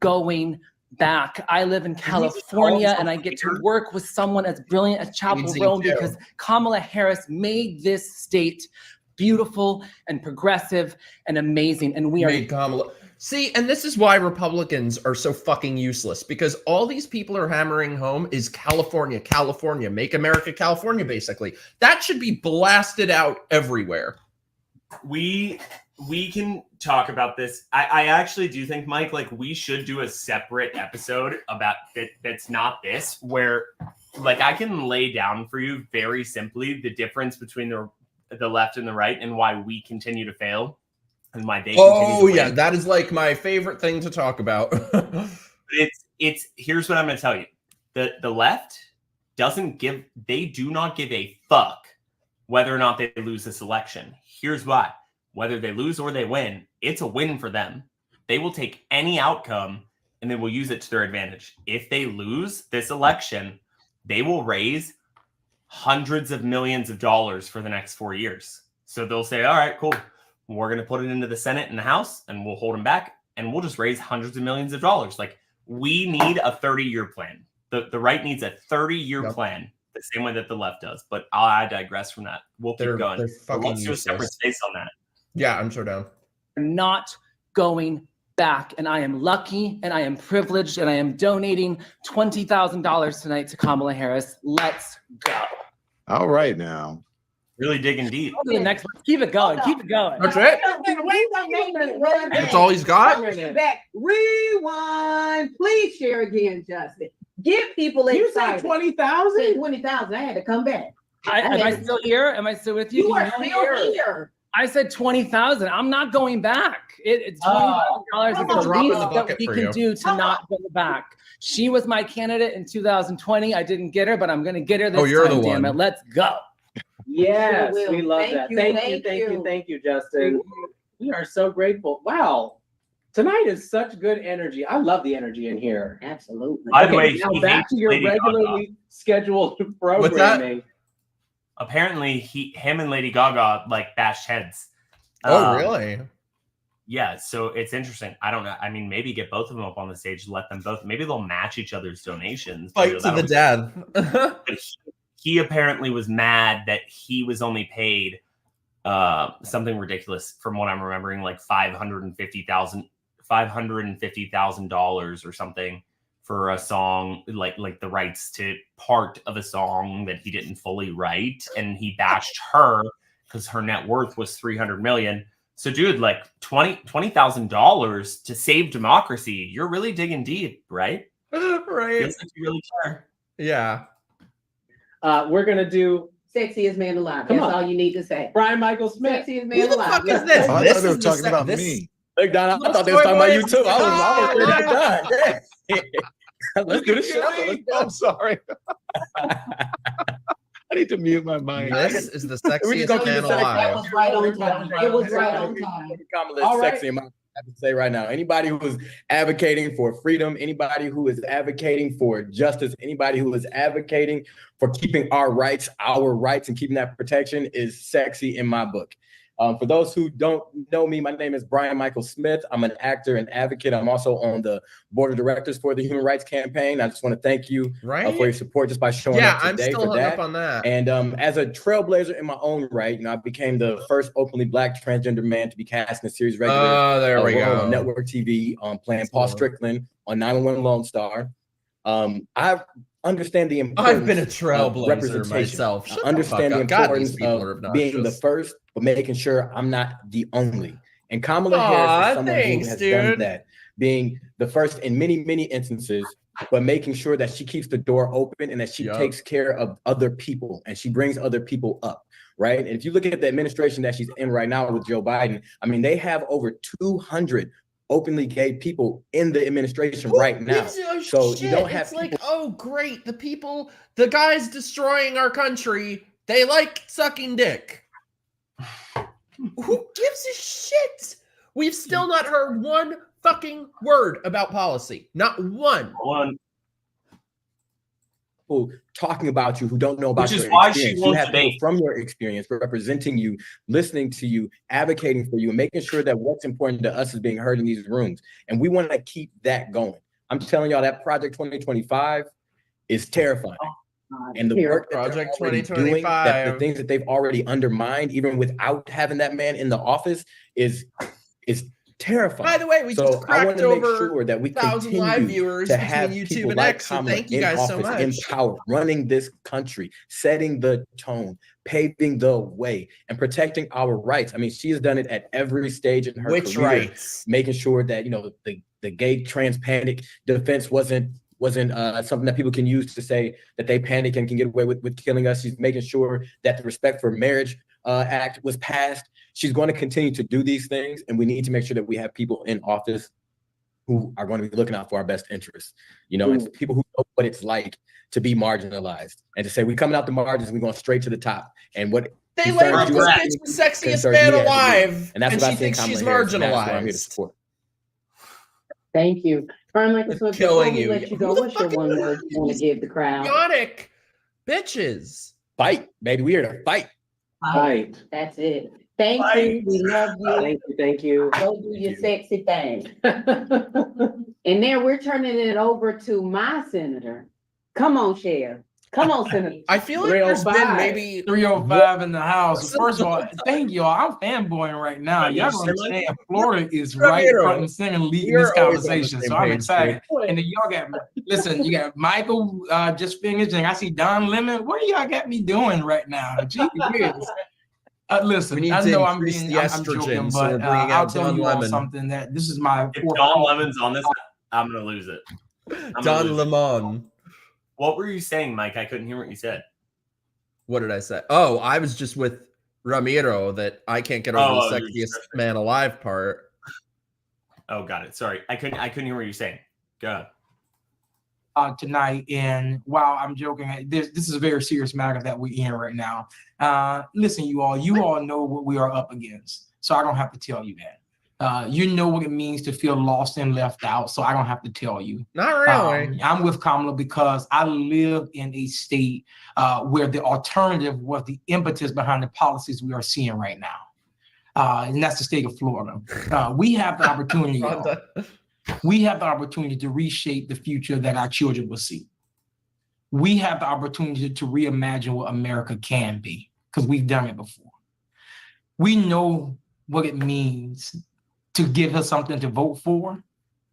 going back. I live in California, and I get to work with someone as brilliant as Chapel Roan because Kamala Harris made this state beautiful and progressive and amazing. And we are Kamala. See, and this is why Republicans are so fucking useless, because all these people are hammering home is California, California, make America California, basically. That should be blasted out everywhere. We can talk about this. I actually do think, Mike, like we should do a separate episode about that's not this, where like I can lay down for you very simply the difference between the left and the right and why we continue to fail and why they continue to win. That is like my favorite thing to talk about. it's here's what I'm going to tell you. The left they do not give a fuck whether or not they lose this election. Here's why. Whether they lose or they win, it's a win for them. They will take any outcome and they will use it to their advantage. If they lose this election, they will raise hundreds of millions of dollars for the next 4 years. So they'll say, all right, cool. We're going to put it into the Senate and the House and we'll hold them back and we'll just raise hundreds of millions of dollars. Like we need a 30-year plan. The right needs a 30-year plan. The same way that the left does. But I digress from that. We'll keep going. Let's do a separate space on that. Yeah, I'm so down. Not going back. And I am lucky and I am privileged and I am donating $20,000 tonight to Kamala Harris. Let's go. All right now. Really digging deep. On to the next one. Keep it going. Keep it going. That's it? That's all he's got? Back. Rewind. Please share again, Justin. Get people excited. You said 20,000? 20,000. I had to come back. Am I still here? Am I still with you? You are still here. I said 20,000. I'm not going back. It's $20,000 is the least that we can do to not go back. She was my candidate in 2020. I didn't get her, but I'm going to get her this time. Damn it. Let's go. Yes, we love that. Thank you, Justin. We are so grateful. Wow. Tonight is such good energy. I love the energy in here. Absolutely. By the way, now back to your regularly scheduled programming. Apparently, him and Lady Gaga like bashed heads. Oh, really? Yeah. So it's interesting. I don't know. I mean, maybe get both of them up on the stage, let them both. Maybe they'll match each other's donations. Fight to the death. He apparently was mad that he was only paid something ridiculous from what I'm remembering, like $550,000 or something for a song, like the rights to part of a song that he didn't fully write, and he bashed her because her net worth was $300 million. So, dude, like $20,000 to save democracy. You're really digging deep, right? Right. Feels like you really care. Yeah. We're gonna do sexiest man alive. Come That's on. all you need to say. Brian Michael Smith. Sexiest man Who the alive. fuck is this? Oh, I This thought they were is talking about this. me. Look, Don, I thought they was talking about you too. I was already done. Let's do the show. I'm sorry. I need to mute my mic. This is the We just sexiest gonna man keep it alive. That was right on time. It was right on time. Kamala All is right. sexy in my I have to say right now. Anybody who is advocating for freedom, anybody who is advocating for justice, anybody who is advocating for keeping our rights, and keeping that protection is sexy in my book. For those who don't know me, my name is Brian Michael Smith. I'm an actor and advocate. I'm also on the board of directors for the Human Rights Campaign. I just want to thank you for your support just by showing up I'm today still for hung that. up on that. And as a trailblazer in my own right, I became the first openly Black transgender man to be cast in a series regular there we role go. on network TV, playing Paul Strickland on 911 Lone Star. I understand the importance. I've been a trailblazer representation. myself. I Shut understand the the fuck up. God, importance these people are of being the obnoxious. first, but making sure I'm not the only. And Kamala Aw, Harris is someone thanks, who has dude. done that, being the first in many, many instances, but making sure that she keeps the door open and that she takes care of other people and she brings other people up, right? And if you look at the administration that she's in right now with Joe Biden, I mean, they have over 200 openly gay people in the administration right now. So you don't have It's like, oh great, the guys destroying our country, they like sucking dick. Who gives a shit? We've still not heard one fucking word about policy. Not one. People talking about you who don't know about Which is your why she experience. You won't have people debate. from your experience representing you, listening to you, advocating for you, and making sure that what's important to us is being heard in these rooms. And we want to keep that going. I'm telling y'all that Project 2025 is terrifying. And the work that Project they're already 2025. doing, that the things that they've already undermined, even without having that man in the office, is terrifying. By the way, we just I want cracked to make over sure that we 1,000 live continue viewers to between have YouTube people and like X, so Kamala thank you in guys so office, much. in power, running this country, setting the tone, paving the way, and protecting our rights. I mean, she has done it at every stage in her Which career, rights? making sure that the gay trans panic defense wasn't something that people can use to say that they panic and can get away with killing us. She's making sure that the Respect for Marriage Act was passed. She's going to continue to do these things, and we need to make sure that we have people in office who are going to be looking out for our best interests, and people who know what it's like to be marginalized and to say, we're coming out the margins and we're going straight to the top. And what They learned that this bitch was sexiest man alive, and that's and what I she think thinks she's Kamala Harris, and that's what I'm here to marginalized. support. Thank you. Brian Michael Smith, Killing before we you. let you go, Who the what's your fuck one word you want to give the crowd? Idiotic bitches. Fight, baby. We here to fight. Fight. That's it. Thank you. We love you. Thank you. Go do your sexy thing. And then we're turning it over to my senator. Come on, Cher. Come on, Senator. I feel like there's been maybe 305 in the house. First of all, thank y'all. I'm fanboying right now. Y'all don't understand. Florida is right front and center leading this conversation. So I'm excited. And then y'all got, listen, you got Michael just finished, and I see Don Lemon. What do y'all got me doing right now? Gee whiz. Listen, I know I'm joking, but I'll tell you all something that this is my. If Don Lemon's on this, I'm gonna lose it. Don Lemon. What were you saying, Mike? I couldn't hear what you said. What did I say? Oh, I was just with Ramiro that I can't get over the sexiest man alive part. Oh, got it. Sorry, I couldn't hear what you're saying. Go ahead. Tonight, and while I'm joking, this is a very serious matter that we're in right now. Listen, you all know what we are up against, so I don't have to tell you that. You know what it means to feel lost and left out, so I don't have to tell you. Not really. I'm with Kamala because I live in a state where the alternative was the impetus behind the policies we are seeing right now. And that's the state of Florida. We have the opportunity. We have the opportunity to reshape the future that our children will see. We have the opportunity to reimagine what America can be because we've done it before. We know what it means to give her something to vote for,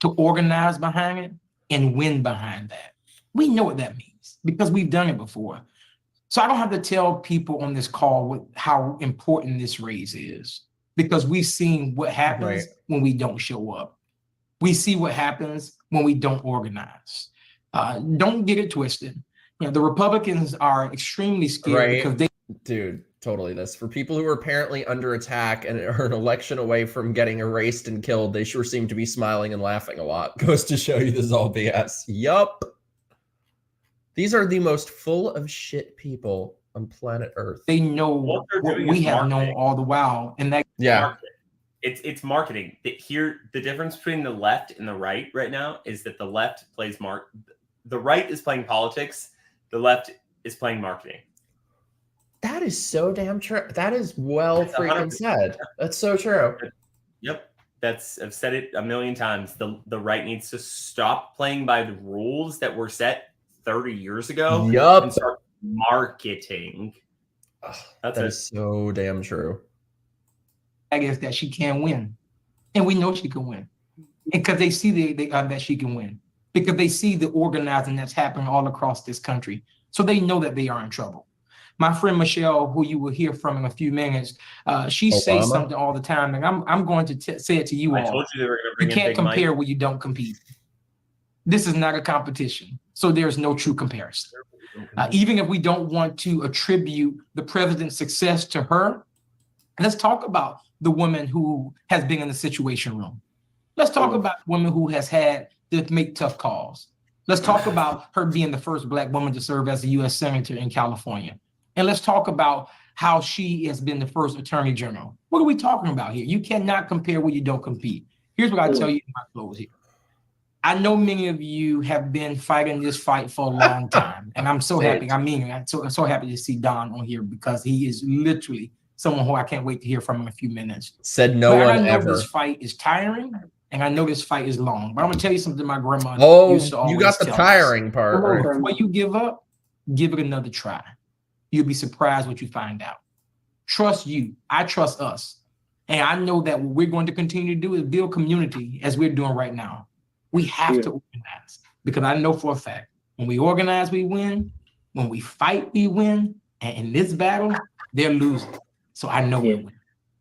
to organize behind it, and win behind that. We know what that means because we've done it before. So I don't have to tell people on this call how important this race is, because we've seen what happens when we don't show up. We see what happens when we don't organize. Don't get it twisted. The Republicans are extremely scared because they— Dude, totally this. For people who are apparently under attack and are an election away from getting erased and killed, they sure seem to be smiling and laughing a lot. Goes to show you this is all BS. Yup. These are the most full of shit people on planet Earth. They know what we have known all the while. And that it's marketing. Here, the difference between the left and the right now is that the left plays the right is playing politics, the left is playing marketing. That is so damn true. That is well freaking said. That's so true. Yep. I've said it a million times. The right needs to stop playing by the rules that were set 30 years ago and start marketing. That is so damn true. I guess that she can win. And we know she can win. Because they see that she can win. Because they see the organizing that's happening all across this country. So they know that they are in trouble. My friend Michelle, who you will hear from in a few minutes, she says something all the time, and I'm going to say it to you all. I told you they were going to bring You can't compare where you don't compete. This is not a competition, so there's no true comparison. Even if we don't want to attribute the president's success to her, let's talk about the woman who has been in the Situation Room. Let's talk about the woman who has had to make tough calls. Let's talk about her being the first Black woman to serve as a U.S. Senator in California. And let's talk about how she has been the first Attorney General. What are we talking about here? You cannot compare where you don't compete. Here's what I tell you in my close here. I know many of you have been fighting this fight for a long time. And I'm so happy. I'm so happy to see Don on here because he is literally someone who I can't wait to hear from in a few minars. Said no one I know ever. This fight is tiring. And I know this fight is long. But I'm going to tell you something my grandma used to always you got the tiring part. Right? Before you give up, give it another try. You'll be surprised what you find out. Trust you. I trust us. And I know that what we're going to continue to do is build community as we're doing right now. We have to organize because I know for a fact when we organize, we win. When we fight, we win. And in this battle, they're losing. So I know we win.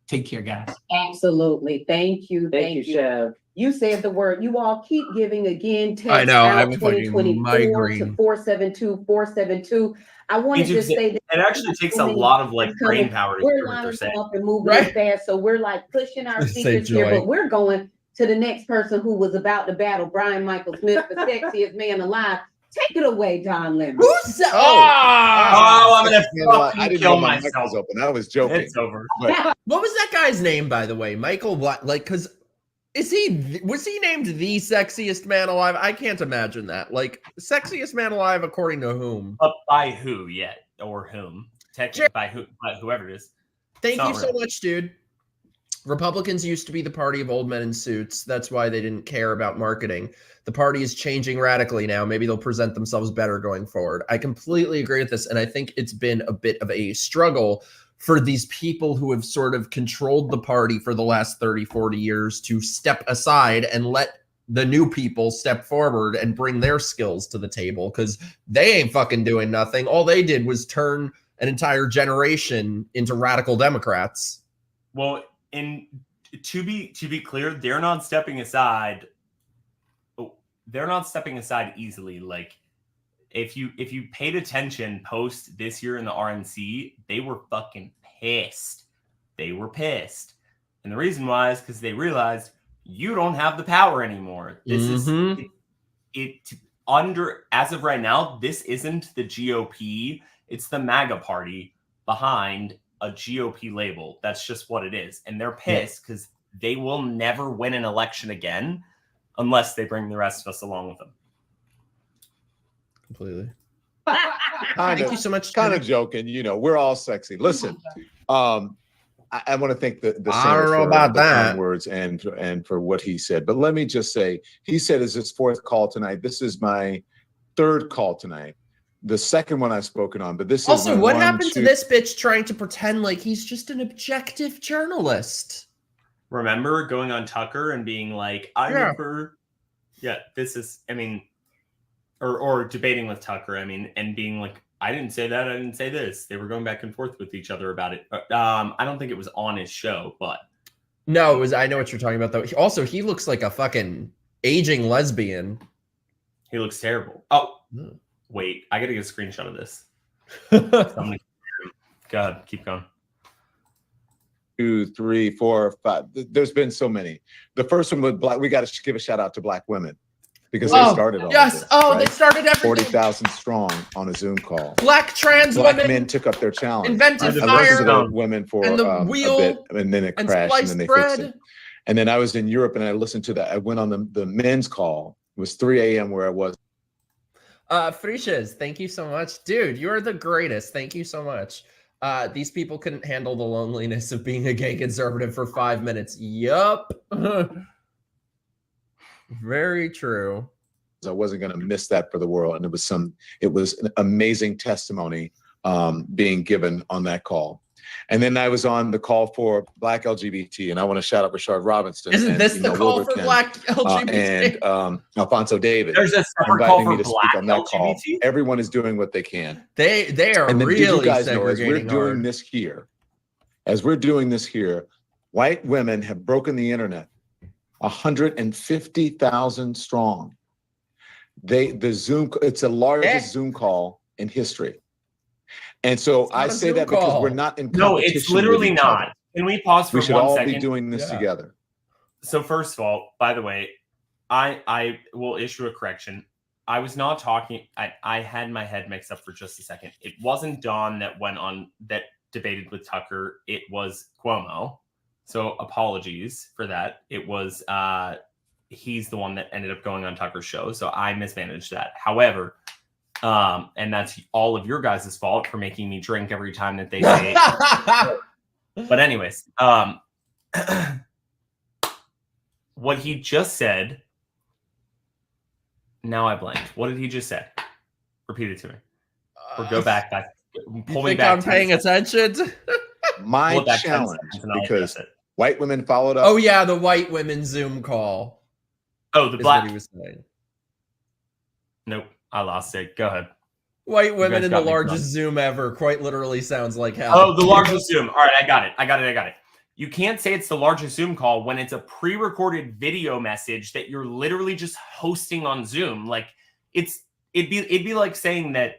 Take care, guys. Absolutely. Thank you. Thank you, Chev. You said the word. You all keep giving again. Text I know. I out have a fucking 2024 to migraine. 472-472. I want to just say that it actually takes a lot of brain power to hear what they're saying. We're lining up and moving fast, so we're pushing our speakers here, but we're going to the next person who was about to battle Brian Michael Smith, the sexiest man alive. Take it away, Don Lemon. Who's I'm gonna I didn't know my mic was open. I was joking. It's over. What was that guy's name, by the way? Michael Black. Was he named the sexiest man alive? I can't imagine that. Sexiest man alive according to whom? By who yet? Or whom? Technically by who? By whoever it is. Thank you so much, dude. Republicans used to be the party of old men in suits. That's why they didn't care about marketing. The party is changing radically now. Maybe they'll present themselves better going forward. I completely agree with this. And I think it's been a bit of a struggle for these people who have sort of controlled the party for the last 30, 40 years to step aside and let the new people step forward and bring their skills to the table because they ain't fucking doing nothing. All they did was turn an entire generation into radical Democrats. Well, to be clear, they're not stepping aside. They're not stepping aside easily. If you paid attention post this year in the RNC, they were fucking pissed. They were pissed. And the reason why is because they realized you don't have the power anymore. This is as of right now, this isn't the GOP. It's the MAGA party behind a GOP label. That's just what it is. And they're pissed because they will never win an election again unless they bring the rest of us along with them. Completely. Thank you so much. Kind of joking, we're all sexy. Listen, I want to thank the I don't know about that words and for what he said, but let me just say, he said it's his fourth call tonight. This is my third call tonight. the second one I've spoken on, but this also is what happened to this bitch trying to pretend like he's just an objective journalist? Remember going on Tucker and being like, I never, this is, I mean, or debating with Tucker, I mean, and being like, I didn't say that, I didn't say this. They were going back and forth with each other about it. I don't think it was on his show, but. No, it was, I know what you're talking about though. Also, he looks like a fucking aging lesbian. He looks terrible. Oh, wait, I gotta get a screenshot of this. God, keep going. 2, 3, 4, 5. There's been so many. The first one with black. We got to give a shout out to black women because they started all yes. of this. Oh, right? They started everything. 40,000 strong on a Zoom call. Black trans women. Black men took up their challenge. Invented I fire. listened to the women for and the a wheel, bit, and then it crashed, and then they fixed it. And then I was in Europe, and I listened to that. I went on the men's call. It was 3 a.m. where I was. Frisches, thank you so much. Dude, you're the greatest. Thank you so much. These people couldn't handle the loneliness of being a gay conservative for 5 minutes. Yup. Very true. I wasn't going to miss that for the world. And it was an amazing testimony being given on that call. And then I was on the call for Black LGBT, and I want to shout out Rashard Robinson. Isn't this the call for Black LGBT? And Alfonso David. There's a separate call for me to Black speak on that LGBT? call. Everyone is doing what they can. They are and then really did you guys know, as we're segregating doing hard. this here, as we're doing this here, white women have broken the internet, 150,000 strong. It's the largest Zoom call in history. And so I say that because we're not in competition. No, it's literally with each other. not. Can we pause for 1 We should second? all be doing this together. So first of all, by the way, I will issue a correction. I was not talking. I had my head mixed up for just a second. It wasn't Dawn that went on that debated with Tucker. It was Cuomo. So apologies for that. It was he's the one that ended up going on Tucker's show. So I mismanaged that. However, and that's all of your guys' fault for making me drink every time that they say it. But anyways, what he just said, now I blanked. What did he just say? Repeat it to me. Or go back. Pull me back. I'm paying attention? My challenge, because white women followed up. Oh yeah, the white women Zoom call. Oh, the black. What he was saying. Nope, I lost it. Go ahead. White women in the largest Zoom ever quite literally sounds like hell. Oh, the largest Zoom. All right, I got it. You can't say it's the largest Zoom call when it's a pre-recorded video message that you're literally just hosting on Zoom. Like it'd be like saying that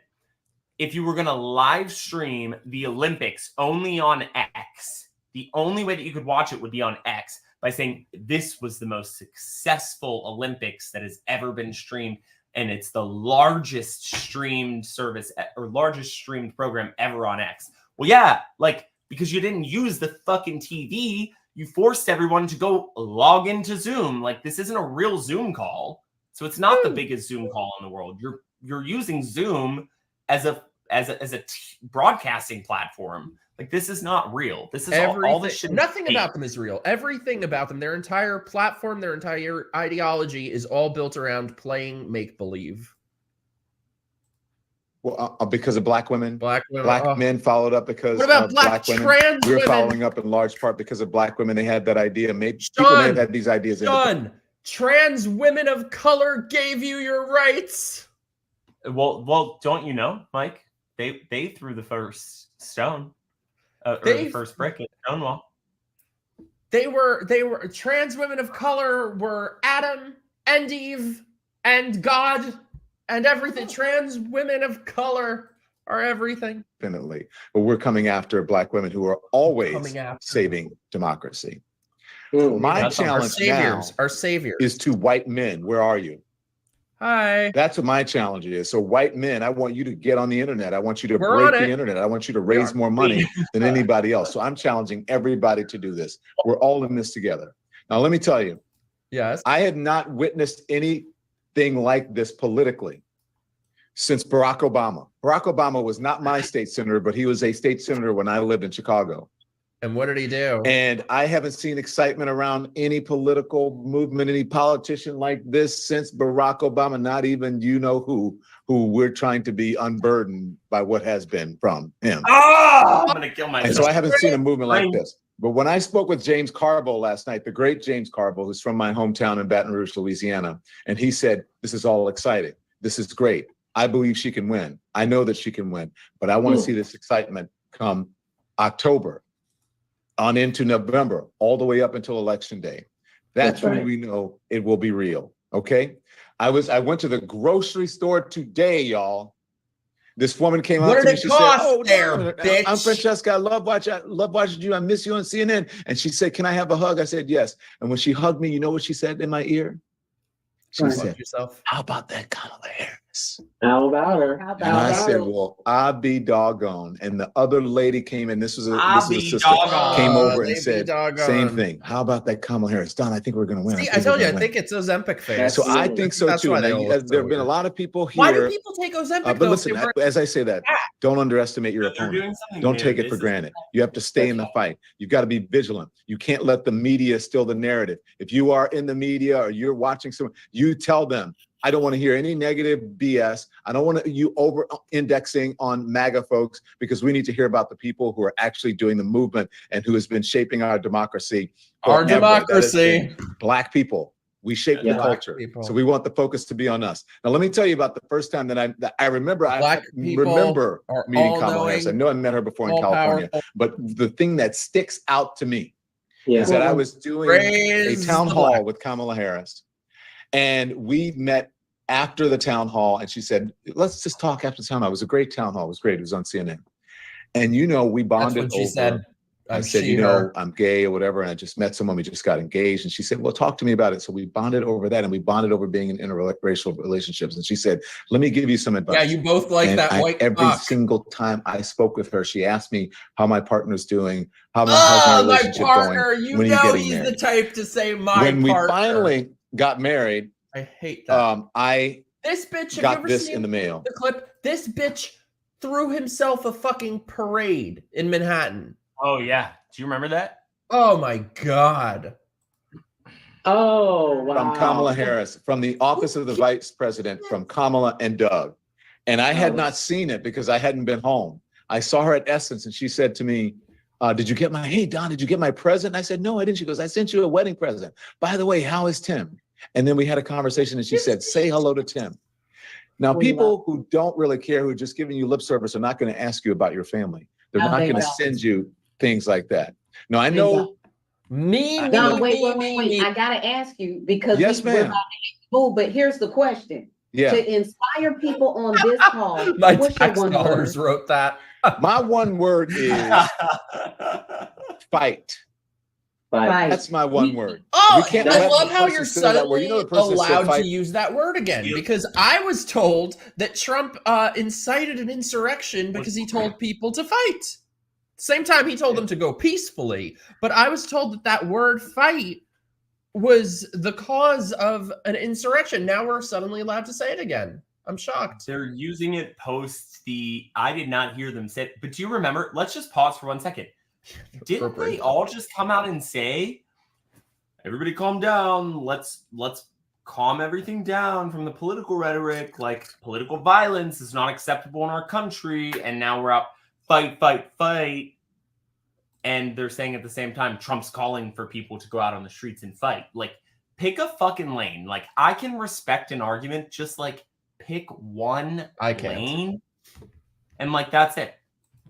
if you were going to live stream the Olympics only on X, the only way that you could watch it would be on X by saying this was the most successful Olympics that has ever been streamed. And it's the largest streamed service or largest streamed program ever on X. Well, yeah, like because you didn't use the fucking TV, you forced everyone to go log into Zoom. Like this isn't a real Zoom call. So it's not the biggest Zoom call in the world. You're using Zoom as a broadcasting platform. Like this is not real. This is all this shit. Nothing about them is real. Everything about them, their entire platform, their entire ideology is all built around playing make-believe. Well, because of black women, black men followed up because what about of black women. trans We're women? following up in large part because of black women. They had that idea. Maybe people may have had these ideas. Shawn, trans women of color gave you your rights. Well, don't you know, Mike? They threw the first stone. Or the first brick at Stonewall. They were trans women of color were Adam and Eve and God and everything. Trans women of color are everything. Definitely. But we're coming after black women who are always saving democracy. My challenge now is to white men. Where are you? Hi. That's what my challenge is. So white men, I want you to get on the internet. I want you to break the internet. I want you to raise more money than anybody else. So I'm challenging everybody to do this. We're all in this together. Now, let me tell you. Yes. I had not witnessed anything like this politically since Barack Obama. Barack Obama was not my state senator, but he was a state senator when I lived in Chicago. And what did he do? And I haven't seen excitement around any political movement, any politician like this since Barack Obama, not even you know who we're trying to be unburdened by what has been from him. Oh, I'm gonna kill myself. And so I haven't seen a movement like this. But when I spoke with James Carville last night, the great James Carville, who's from my hometown in Baton Rouge, Louisiana, and he said, this is all exciting. This is great. I believe she can win. I know that she can win, but I want to see this excitement come October on into November, all the way up until Election Day. That's when we know it will be real, okay? I went to the grocery store today, y'all. This woman came out to me. She said, "Oh, bitch. I'm Francesca. I love watching you. I miss you on CNN." And she said, "Can I have a hug?" I said, "Yes." And when she hugged me, you know what she said in my ear? She said, "How about that Kamala Harris?" How about her? And I said, "Well, I'll be doggone." And the other lady came in. This was a sister. Came over and said, "Same thing. How about that Kamala Harris?" Don, I think we're going to win. See, I told you, I think it's Ozempic phase. So I think so too. Now, there have been a lot of people here. Why do people take Ozempic? But listen, as I say that, don't underestimate your opponent. Don't take it for granted. You have to stay in the fight. You've got to be vigilant. You can't let the media steal the narrative. If you are in the media or you're watching someone, you tell them, I don't want to hear any negative BS. I don't want you over indexing on MAGA folks, because we need to hear about the people who are actually doing the movement and who has been shaping our democracy. Our democracy. Black people. We shape the culture. So we want the focus to be on us. Now, let me tell you about the first time that I remember. I remember meeting Kamala Harris. I know I met her before in California, but the thing that sticks out to me is that I was doing a town hall with Kamala Harris. And we met after the town hall, and she said, "Let's just talk after the town hall." It was a great town hall. It was great. It was on CNN. And, you know, we bonded over. I said, you know, I'm gay or whatever, and I just met someone. We just got engaged. And she said, well, talk to me about it. So we bonded over that, and we bonded over being in interracial relationships. And she said, let me give you some advice. Yeah, you both like that white every single time I spoke with her, she asked me how my partner's doing, how's my relationship going. You know he's the type to say my partner. When we finally got married, I hate that. This bitch got this in the mail. The clip. This bitch threw himself a fucking parade in Manhattan. Oh yeah. Do you remember that? Oh my God. Oh wow. From Kamala Harris, from the office of the vice president, from Kamala and Doug. And I had not seen it because I hadn't been home. I saw her at Essence, and she said to me, did you get hey Don, did you get my present? And I said, no, I didn't. She goes, I sent you a wedding present. By the way, how is Tim? And then we had a conversation, and she said, say hello to Tim. Now, people who don't really care, who are just giving you lip service, are not going to ask you about your family. They're not going to send you things like that. Now, I know. Wait. I got to ask you, because yes, ma'am. But here's the question. Yeah. To inspire people on this call, my tax dollars wrote that. My one word is fight. That's my one word. Oh, I love how you're suddenly allowed to use that word again, because I was told that Trump incited an insurrection because he told people to fight. Same time he told them to go peacefully, but I was told that that word fight was the cause of an insurrection. Now we're suddenly allowed to say it again. I'm shocked. They're using it post I did not hear them say it, but do you remember? Let's just pause for 1 second. Didn't they all just come out and say, everybody calm down, let's calm everything down from the political rhetoric, like political violence is not acceptable in our country, and now we're out fight, and they're saying at the same time Trump's calling for people to go out on the streets and fight. Like, pick a fucking lane. Like, I can respect an argument, just like pick one lane, and like that's it.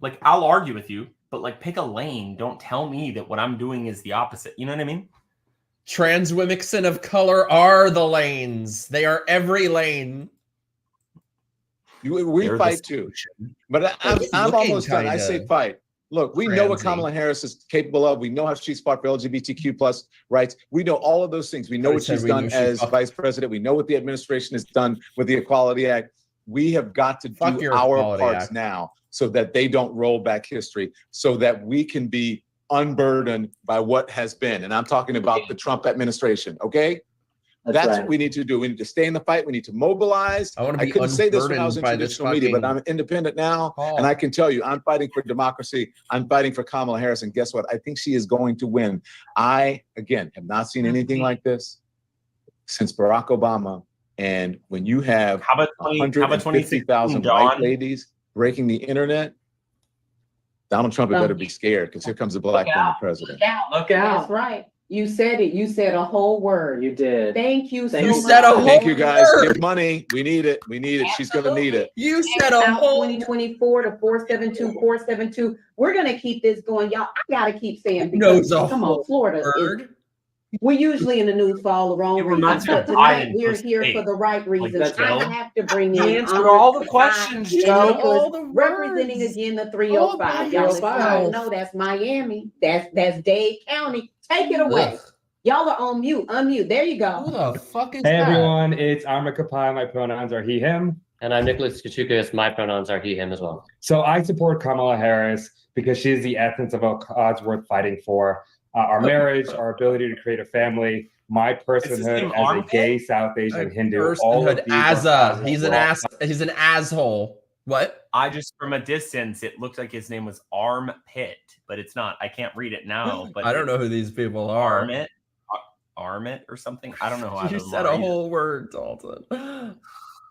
Like, I'll argue with you, but like pick a lane. Don't tell me that what I'm doing is the opposite. You know what I mean? Trans women of color are the lanes. They are every lane. We fight too. But I'm almost done. I say fight. Look, we know what Kamala Harris is capable of. We know how she's fought for LGBTQ plus rights. We know all of those things. We know what she's done as vice president. We know what the administration has done with the Equality Act. We have got to do our parts now so that they don't roll back history, so that we can be unburdened by what has been. And I'm talking about the Trump administration, okay? That's what we need to do. We need to stay in the fight. We need to mobilize. I couldn't say this when I was in traditional media, but I'm independent now. And I can tell you, I'm fighting for democracy. I'm fighting for Kamala Harris. And guess what? I think she is going to win. I, again, have not seen anything like this since Barack Obama. And when you have 150,000 white ladies breaking the internet, Donald Trump had better be scared, because here comes a black woman president. Look out. That's right. You said it. You said a whole word. You did. Thank you so You much. said a whole Thank you, guys. word. Give money. We need it. We need it. She's going to need it. You said a whole 2024 to 472. We're going to keep this going. Y'all, I got to keep saying, because come on, Florida is, we're usually in the news for all the wrong reasons, but tonight we're here for the right reasons. I have to bring in answered all the questions, Joe. Representing again the 305. Y'all know that's Miami. That's Dade County. Take it away. Y'all are on mute. Unmute. There you go. Who the fuck is Hey that? everyone, it's Arma Kapai. My pronouns are he, him. And I'm Nicholas Kachukas. My pronouns are he, him as well. So I support Kamala Harris because she is the essence of a cause worth fighting for. Our marriage, our ability to create a family, my personhood as a gay South Asian Hindu. All of these he's an ass. He's an asshole. What? I just, from a distance, it looked like his name was Armpit, but it's not. I can't read it now. But I don't know who these people are. Armit or something. I don't know how You to said a read whole word, Dalton.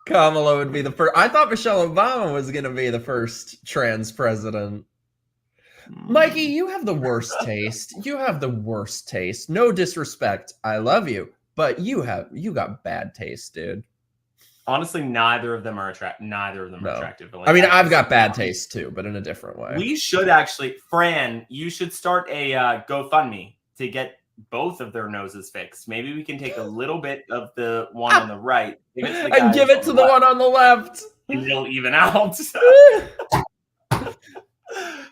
Kamala would be the first. I thought Michelle Obama was going to be the first trans president. Mikey, you have the worst taste. You have the worst taste. No disrespect. I love you, but you got bad taste, dude. Honestly, neither of them are attractive. Neither of them are attractive. I mean, I've got bad taste too, but in a different way. We should actually, Fran, you should start a GoFundMe to get both of their noses fixed. Maybe we can take a little bit of the one on the right and give it to the one on the left. And it'll even out.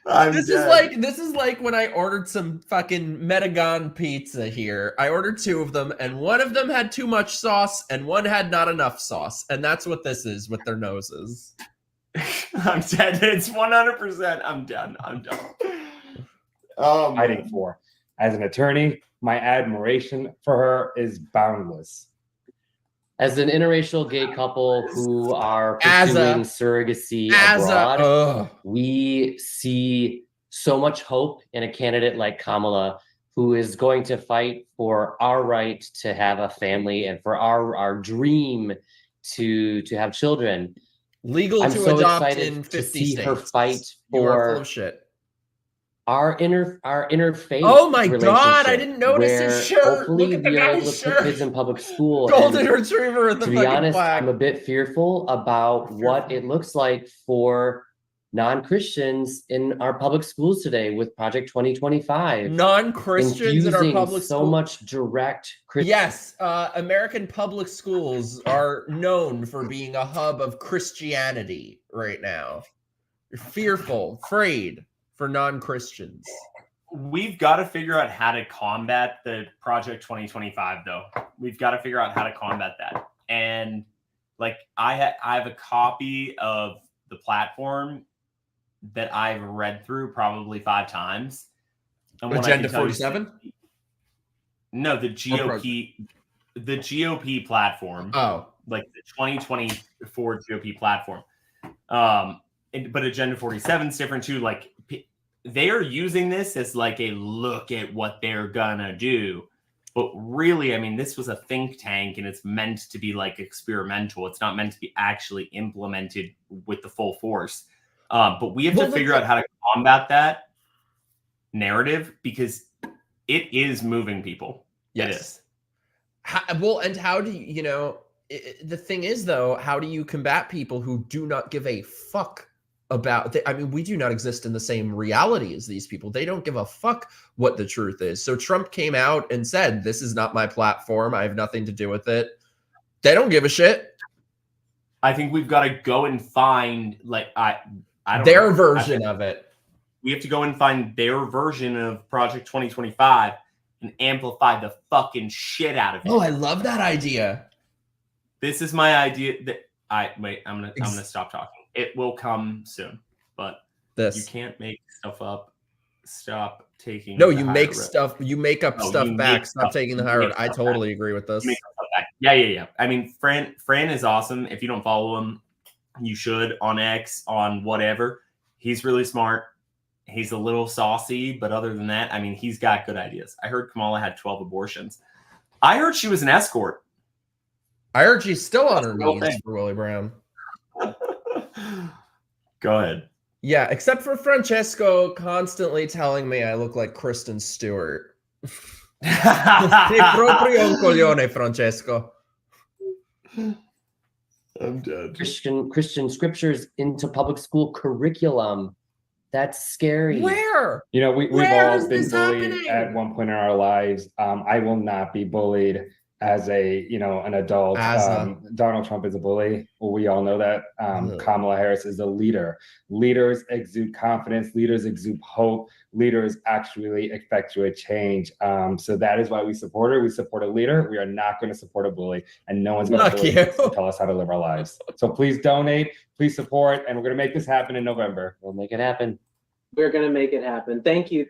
This is like when I ordered some fucking Metagon pizza here. I ordered 2 of them, and one of them had too much sauce, and one had not enough sauce. And that's what this is with their noses. I'm dead. It's 100%. I'm done. I'm done. Fighting for. As an attorney, my admiration for her is boundless. As an interracial gay couple who are pursuing surrogacy abroad, we see so much hope in a candidate like Kamala, who is going to fight for our right to have a family and for our dream to have children. Legal I'm to so adopt excited in 50 to see states. her fight You are for full of shit. our interfaith. Oh my God, I relationship, didn't notice his where shirt. Hopefully Look at the we are able guy's to put shirt. kids in public school. Golden And retriever with the to be fucking honest, flag. I'm a bit fearful about what it looks like for non-Christians in our public schools today with Project 2025. Non-Christians in our public so school- much direct Yes, American public schools are known for being a hub of Christianity right now. You're fearful, afraid for non-Christians. We've got to figure out how to combat the Project 2025, though. We've got to figure out how to combat that. And like, I have a copy of the platform that I've read through probably 5 times. And Agenda 47? No, the GOP, the GOP platform. Oh, like the 2024 GOP platform. But Agenda 47 is different too. Like, they are using this as like a look at what they're gonna do. But really, I mean, this was a think tank and it's meant to be like experimental. It's not meant to be actually implemented with the full force. But we have to figure out how to combat that narrative because it is moving people. Yes. It is. And how do you, the thing is though, how do you combat people who do not give a fuck about, I mean, we do not exist in the same reality as these people. They don't give a fuck what the truth is. So Trump came out and said, this is not my platform. I have nothing to do with it. They don't give a shit. I think we've got to go and find like, I don't their know. version of it. We have to go and find their version of Project 2025 and amplify the fucking shit out of it. Oh, I love that idea. This is my idea that I'm gonna stop talking. It will come soon, but you can't make stuff up. Stop taking. No, the you higher make road. stuff. You make up No, stuff you back. make Stop taking the high road. I totally agree with this. You make stuff back. Yeah. I mean, Fran is awesome. If you don't follow him, you should on X, on whatever. He's really smart. He's a little saucy, but other than that, I mean, he's got good ideas. I heard Kamala had 12 abortions. I heard she was an escort. I heard she's still on her knees for Willie Brown. Go ahead. Yeah, except for Francesco constantly telling me I look like Kristen Stewart. Sei proprio un coglione, Francesco. I'm dead. Christian scriptures into public school curriculum. That's scary. Where? You know, we've all been bullied at one point in our lives. I will not be bullied as an adult. Donald Trump is a bully. Well, we all know that. Kamala Harris is a leader. Leaders exude confidence. Leaders exude hope. Leaders actually effectuate change. So that is why we support her. We support a leader. We are not going to support a bully, and no one's going to tell us how to live our lives. So please donate, please support, and we're going to make this happen in November. We'll make it happen. We're going to make it happen. Thank you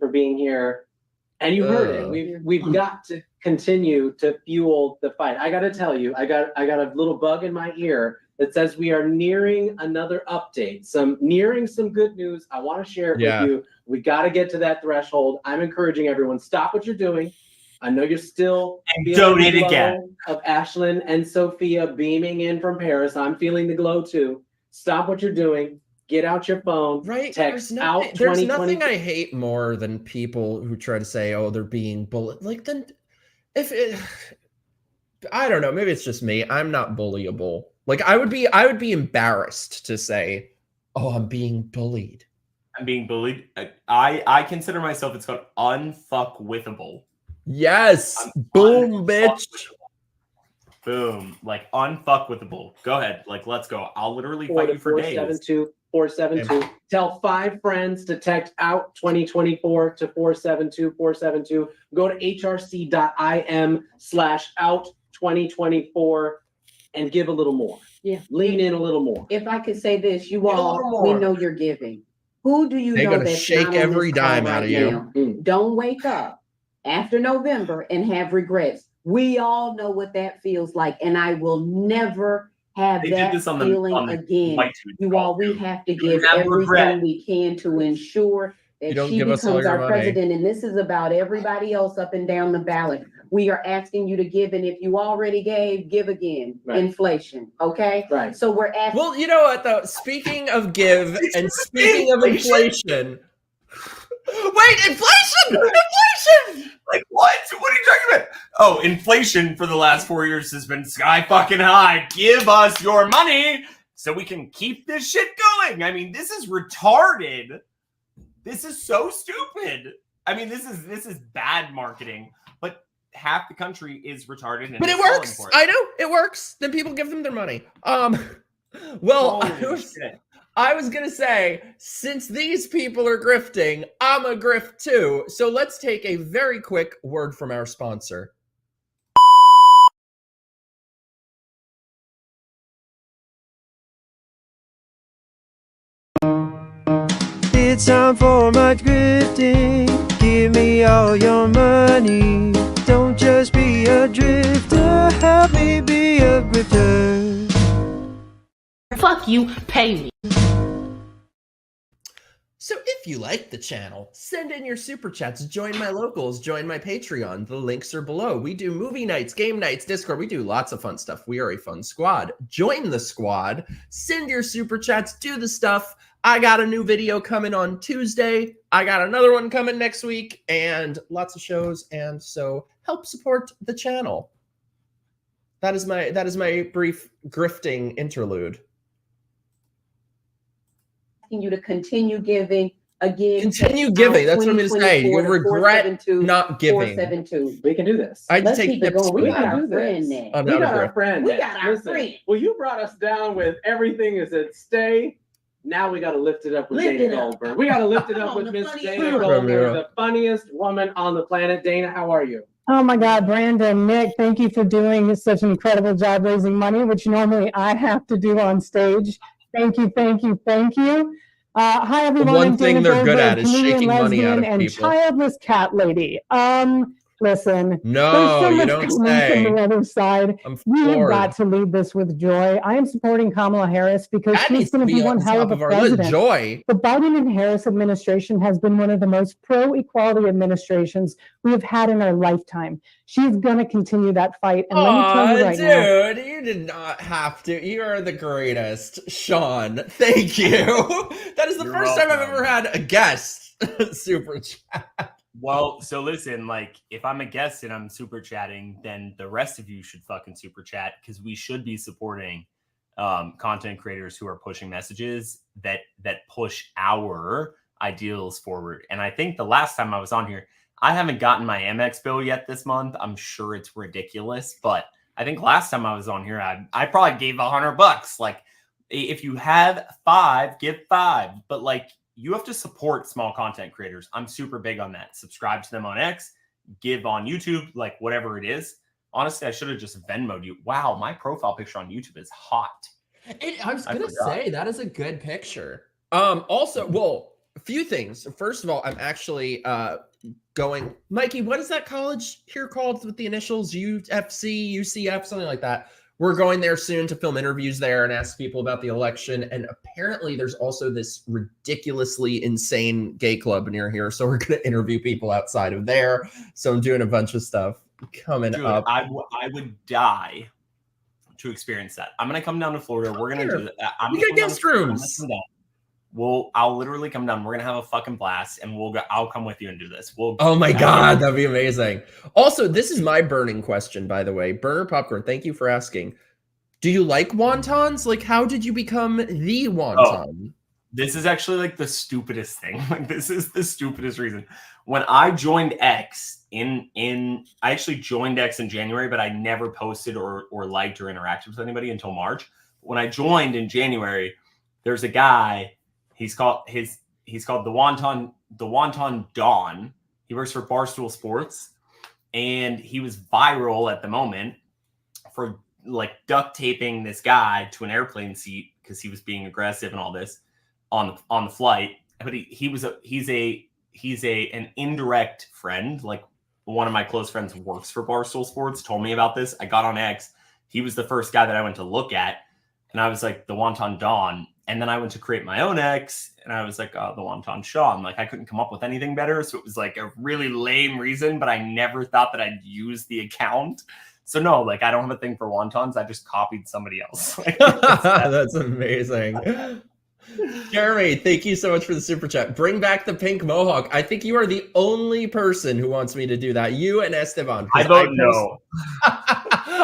for being here. And you heard it. We've got to continue to fuel the fight. I got to tell you, I got a little bug in my ear that says we are nearing another update, nearing some good news. I want to share it with you. We got to get to that threshold. I'm encouraging everyone, stop what you're doing. I know you're still donate again of Ashlyn and Sophia beaming in from Paris. I'm feeling the glow too. Stop what you're doing. Get out your phone. Right. Text out. There's nothing I hate more than people who try to say, "Oh, they're being bullied." Like, then, I don't know. Maybe it's just me. I'm not bullyable. Like, I would be embarrassed to say, "Oh, I'm being bullied." I'm being bullied. I consider myself. It's called unfuckwithable. Yes. Boom, bitch. Boom. Like unfuckwithable. Go ahead. Like, let's go. I'll literally fight you for days. 472. Tell 5 friends to text out 2024 to 472. Go to hrc.im/out2024 and give a little more. Yeah. Lean in a little more. If I could say this, you all, we know you're giving. Who do you know that's shake not on every this call dime out of you? now? Don't wake up after November and have regrets. We all know what that feels like, and I will never have that feeling again. You all, we have to give everything we can to ensure that she becomes our president. And this is about everybody else up and down the ballot. We are asking you to give, and if you already gave, give again. Right. Inflation, okay? Right. So we're asking. Well, you know what though? Speaking of give and speaking of inflation. Wait, inflation! Inflation! Like what? What are you talking about? Oh, inflation for the last 4 years has been sky fucking high. Give us your money so we can keep this shit going. I mean, this is retarded. This is so stupid. I mean, this is bad marketing. But half the country is retarded. But it works. I know it works. Then people give them their money. Well, I was going to say, since these people are grifting, I'm a grift too. So let's take a very quick word from our sponsor. It's time for my grifting. Give me all your money. Don't just be a drifter. Help me be a grifter. Fuck you, pay me. So if you like the channel, send in your super chats, join my locals, join my Patreon. The links are below. We do movie nights, game nights, Discord. We do lots of fun stuff. We are a fun squad. Join the squad, send your super chats, do the stuff. I got a new video coming on Tuesday. I got another one coming next week and lots of shows. And so help support the channel. That is my brief grifting interlude. You to continue giving again. Continue giving. That's what I'm going to say. You'll regret not giving. 472. We can do this. I take tips. We got our friend. We got our friend. Listen, well, you brought us down with everything is at stake. Now we got to lift it up with Dana Goldberg. We got to lift it up with Miss Dana Goldberg, the funniest woman on the planet. Dana, how are you? Oh my God, Brandon, Nick, thank you for doing such an incredible job raising money, which normally I have to do on stage. Thank you, thank you, thank you. Hi everyone. The one thing they're good at is shaking money out of and people. Childless cat lady. Listen, No, there's so you much don't coming say. from the other side. I'm We have floored. got to lead this with joy. I am supporting Kamala Harris because That she's needs to going to be be one on hell top of a of our list. president. Joy. The Biden and Harris administration has been one of the most pro-equality administrations we have had in our lifetime. She's going to continue that fight. And let me tell you right now, dude, you did not have to. You are the greatest, Shawn. Thank you. That is the You're first time I've welcome. ever had a guest super chat. Well, so listen, like if I'm a guest and I'm super chatting, then the rest of you should fucking super chat because we should be supporting content creators who are pushing messages that push our ideals forward. And I think the last time I was on here, I haven't gotten my Amex bill yet this month. I'm sure it's ridiculous, but I think last time I was on here, I probably gave $100. Like if you have 5, give 5, but like you have to support small content creators. I'm super big on that. Subscribe to them on X, give on YouTube, like whatever it is. Honestly, I should have just Venmo'd you. Wow, my profile picture on YouTube is hot. I was gonna say that is a good picture. Also, well, a few things. First of all, I'm actually going, Mikey, what is that college here called with the initials? UFC, UCF, something like that. We're going there soon to film interviews there and ask people about the election. And apparently there's also this ridiculously insane gay club near here. So we're going to interview people outside of there. So I'm doing a bunch of stuff coming up. I would die to experience that. I'm going to come down to Florida. We're going to do that. We got guest rooms. I'll literally come down. We're going to have a fucking blast and I'll come with you and do this. Oh my God, that'd be amazing. Also, this is my burning question, by the way. Burner Popcorn, thank you for asking. Do you like wontons? Like, how did you become the wonton? This is actually like the stupidest thing. Like, this is the stupidest reason. When I joined X I actually joined X in January, but I never posted or liked or interacted with anybody until March. When I joined in January, there's a guy. He's called the Wonton Don. He works for Barstool Sports, and he was viral at the moment for like duct taping this guy to an airplane seat because he was being aggressive and all this on the flight. But he's an indirect friend. Like one of my close friends works for Barstool Sports, told me about this. I got on X. He was the first guy that I went to look at, and I was like, the Wonton Don. And then I went to create my own X, and I was like, oh, the Wonton Shawn. Like, I couldn't come up with anything better. So it was like a really lame reason, but I never thought that I'd use the account. So no, like, I don't have a thing for wontons. I just copied somebody else. That's amazing. Jeremy, thank you so much for the super chat. Bring back the pink mohawk. I think you are the only person who wants me to do that. You and Esteban. I don't know.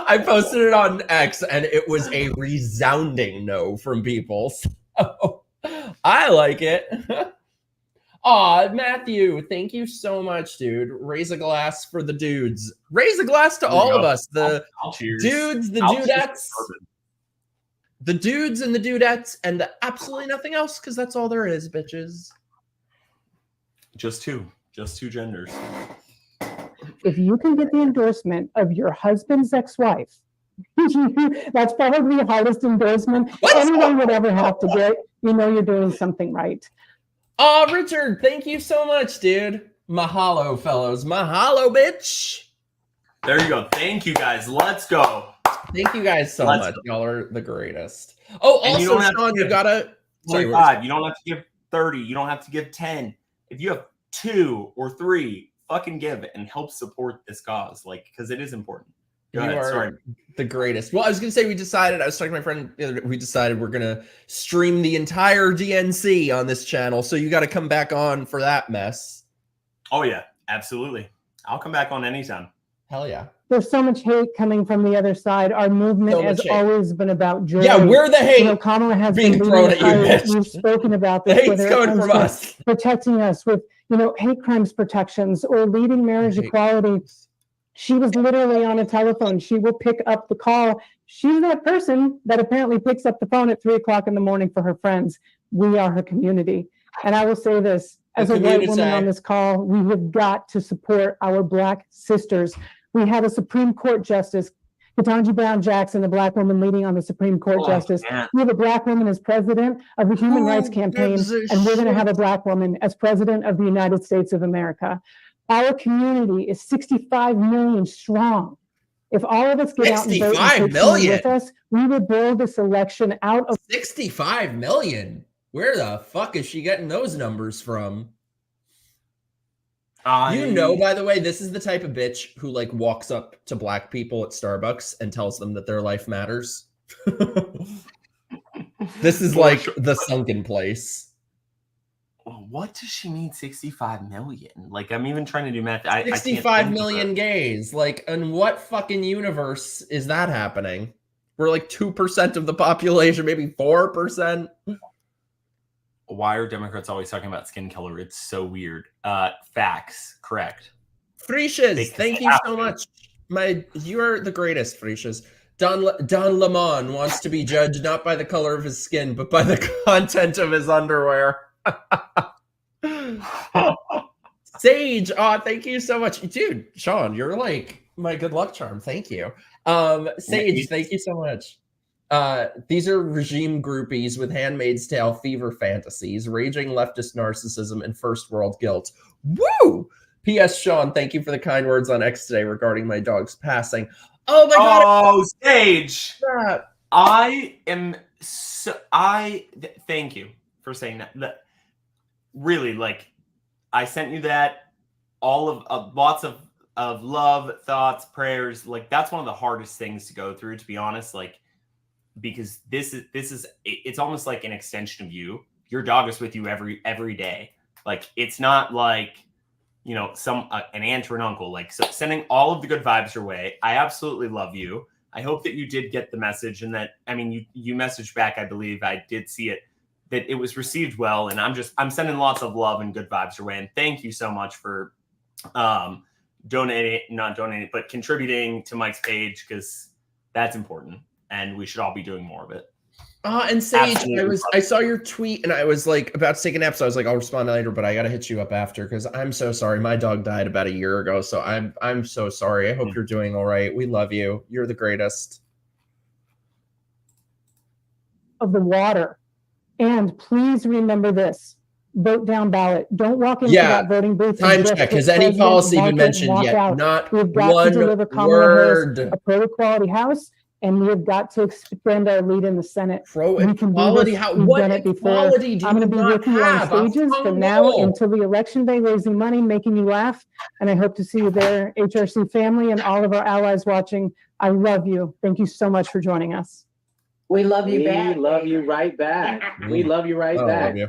I posted it on X, and it was a resounding no from people. So I like it. Aw, Matthew, thank you so much, dude. Raise a glass for the dudes. Raise a glass to all of us. The dudes, the dudettes. The dudes and the dudettes, and absolutely nothing else, because that's all there is, bitches. Just two genders. if you can get the endorsement of your husband's ex-wife, that's probably the hardest endorsement anyone would ever have to get. You know you're doing something right. Oh, Richard, thank you so much, dude. Mahalo, fellows. Mahalo, bitch. There you go. Thank you, guys. Let's go. Thank you guys so much. Y'all are the greatest. Oh, and also, Shawn, you gotta... 25. You don't have to give 30. You don't have to give 10. If you have 2 or 3, fucking give and help support this cause, like, because it is important. Go ahead. Sorry. The greatest. Well, I was gonna say I was talking to my friend the other day, we decided we're gonna stream the entire DNC on this channel, so you got to come back on for that mess. Oh yeah, absolutely. I'll come back on anytime. Hell yeah. There's so much hate coming from the other side. Our movement has always been about joy. Yeah, we're the hate. You know, Kamala has being thrown at you, bitch. We've spoken about The this. hate's coming from us. Protecting us with, you know, hate crimes protections or leading marriage equality. She was literally on a telephone. She will pick up the call. She's that person that apparently picks up the phone at 3 o'clock in the morning for her friends. We are her community. And I will say this, as a white woman on this call, we have got to support our Black sisters. We have a Supreme Court Justice, Ketanji Brown Jackson, a Black woman leading on the Supreme Court Justice. We have a Black woman as president of the Human Rights Campaign, and we're going to have a Black woman as president of the United States of America. Our community is 65 million strong. If all of us get out and vote and 65 million with us, we will build this election out of 65 million. Where the fuck is she getting those numbers from? You know, by the way, this is the type of bitch who like walks up to black people at Starbucks and tells them that their life matters. This is like the sunken place. What does she mean 65 million? Like, I'm even trying to do math. 65 million gays. Like, in what fucking universe is that happening? We're like 2% of the population, maybe 4%. Why are Democrats always talking about skin color? It's so weird. Facts, correct. Frishas, thank you so much. You're the greatest, Frishas. Don Lemon wants to be judged not by the color of his skin, but by the content of his underwear. Sage, thank you so much. Dude, Shawn, you're like my good luck charm. Thank you. Sage, thank you so much. These are regime groupies with Handmaid's Tale fever fantasies, raging leftist narcissism, and first world guilt. Woo! P.S. Shawn, thank you for the kind words on X today regarding my dog's passing. Oh my god! Oh, Sage! Thank you for saying that. Really, like, I sent you that, all of lots of love, thoughts, prayers. Like, that's one of the hardest things to go through, to be honest. Like, because it's almost like an extension of you. Your dog is with you every day. Like, it's not like, you know, an aunt or an uncle. Like, so sending all of the good vibes your way. I absolutely love you. I hope that you did get the message, and that, I mean, you messaged back. I believe I did see it, that it was received well. And I'm sending lots of love and good vibes your way. And thank you so much for not donating, but contributing to Mike's page, because that's important. And we should all be doing more of it. And Sage, I saw your tweet and I was like about to take a nap, so I was like, I'll respond later, but I gotta hit you up after, because I'm so sorry. My dog died about a year ago, so I'm so sorry. I hope you're doing all right. We love you. You're the greatest. of the water. And please remember this: vote down ballot. Don't walk into that voting booth. Time check. Has any policy been mentioned yet? Out. Not We've got one to deliver Kamala Harris a pro-equality House, and we have got to expand our lead in the Senate. Pro-equality House. What equality do I'm going to be with you on have? stages from now until the election day, raising money, making you laugh, and I hope to see you there, HRC family, and all of our allies watching. I love you. Thank you so much for joining us. We love you back. We love you right back. We love you right back. Love you.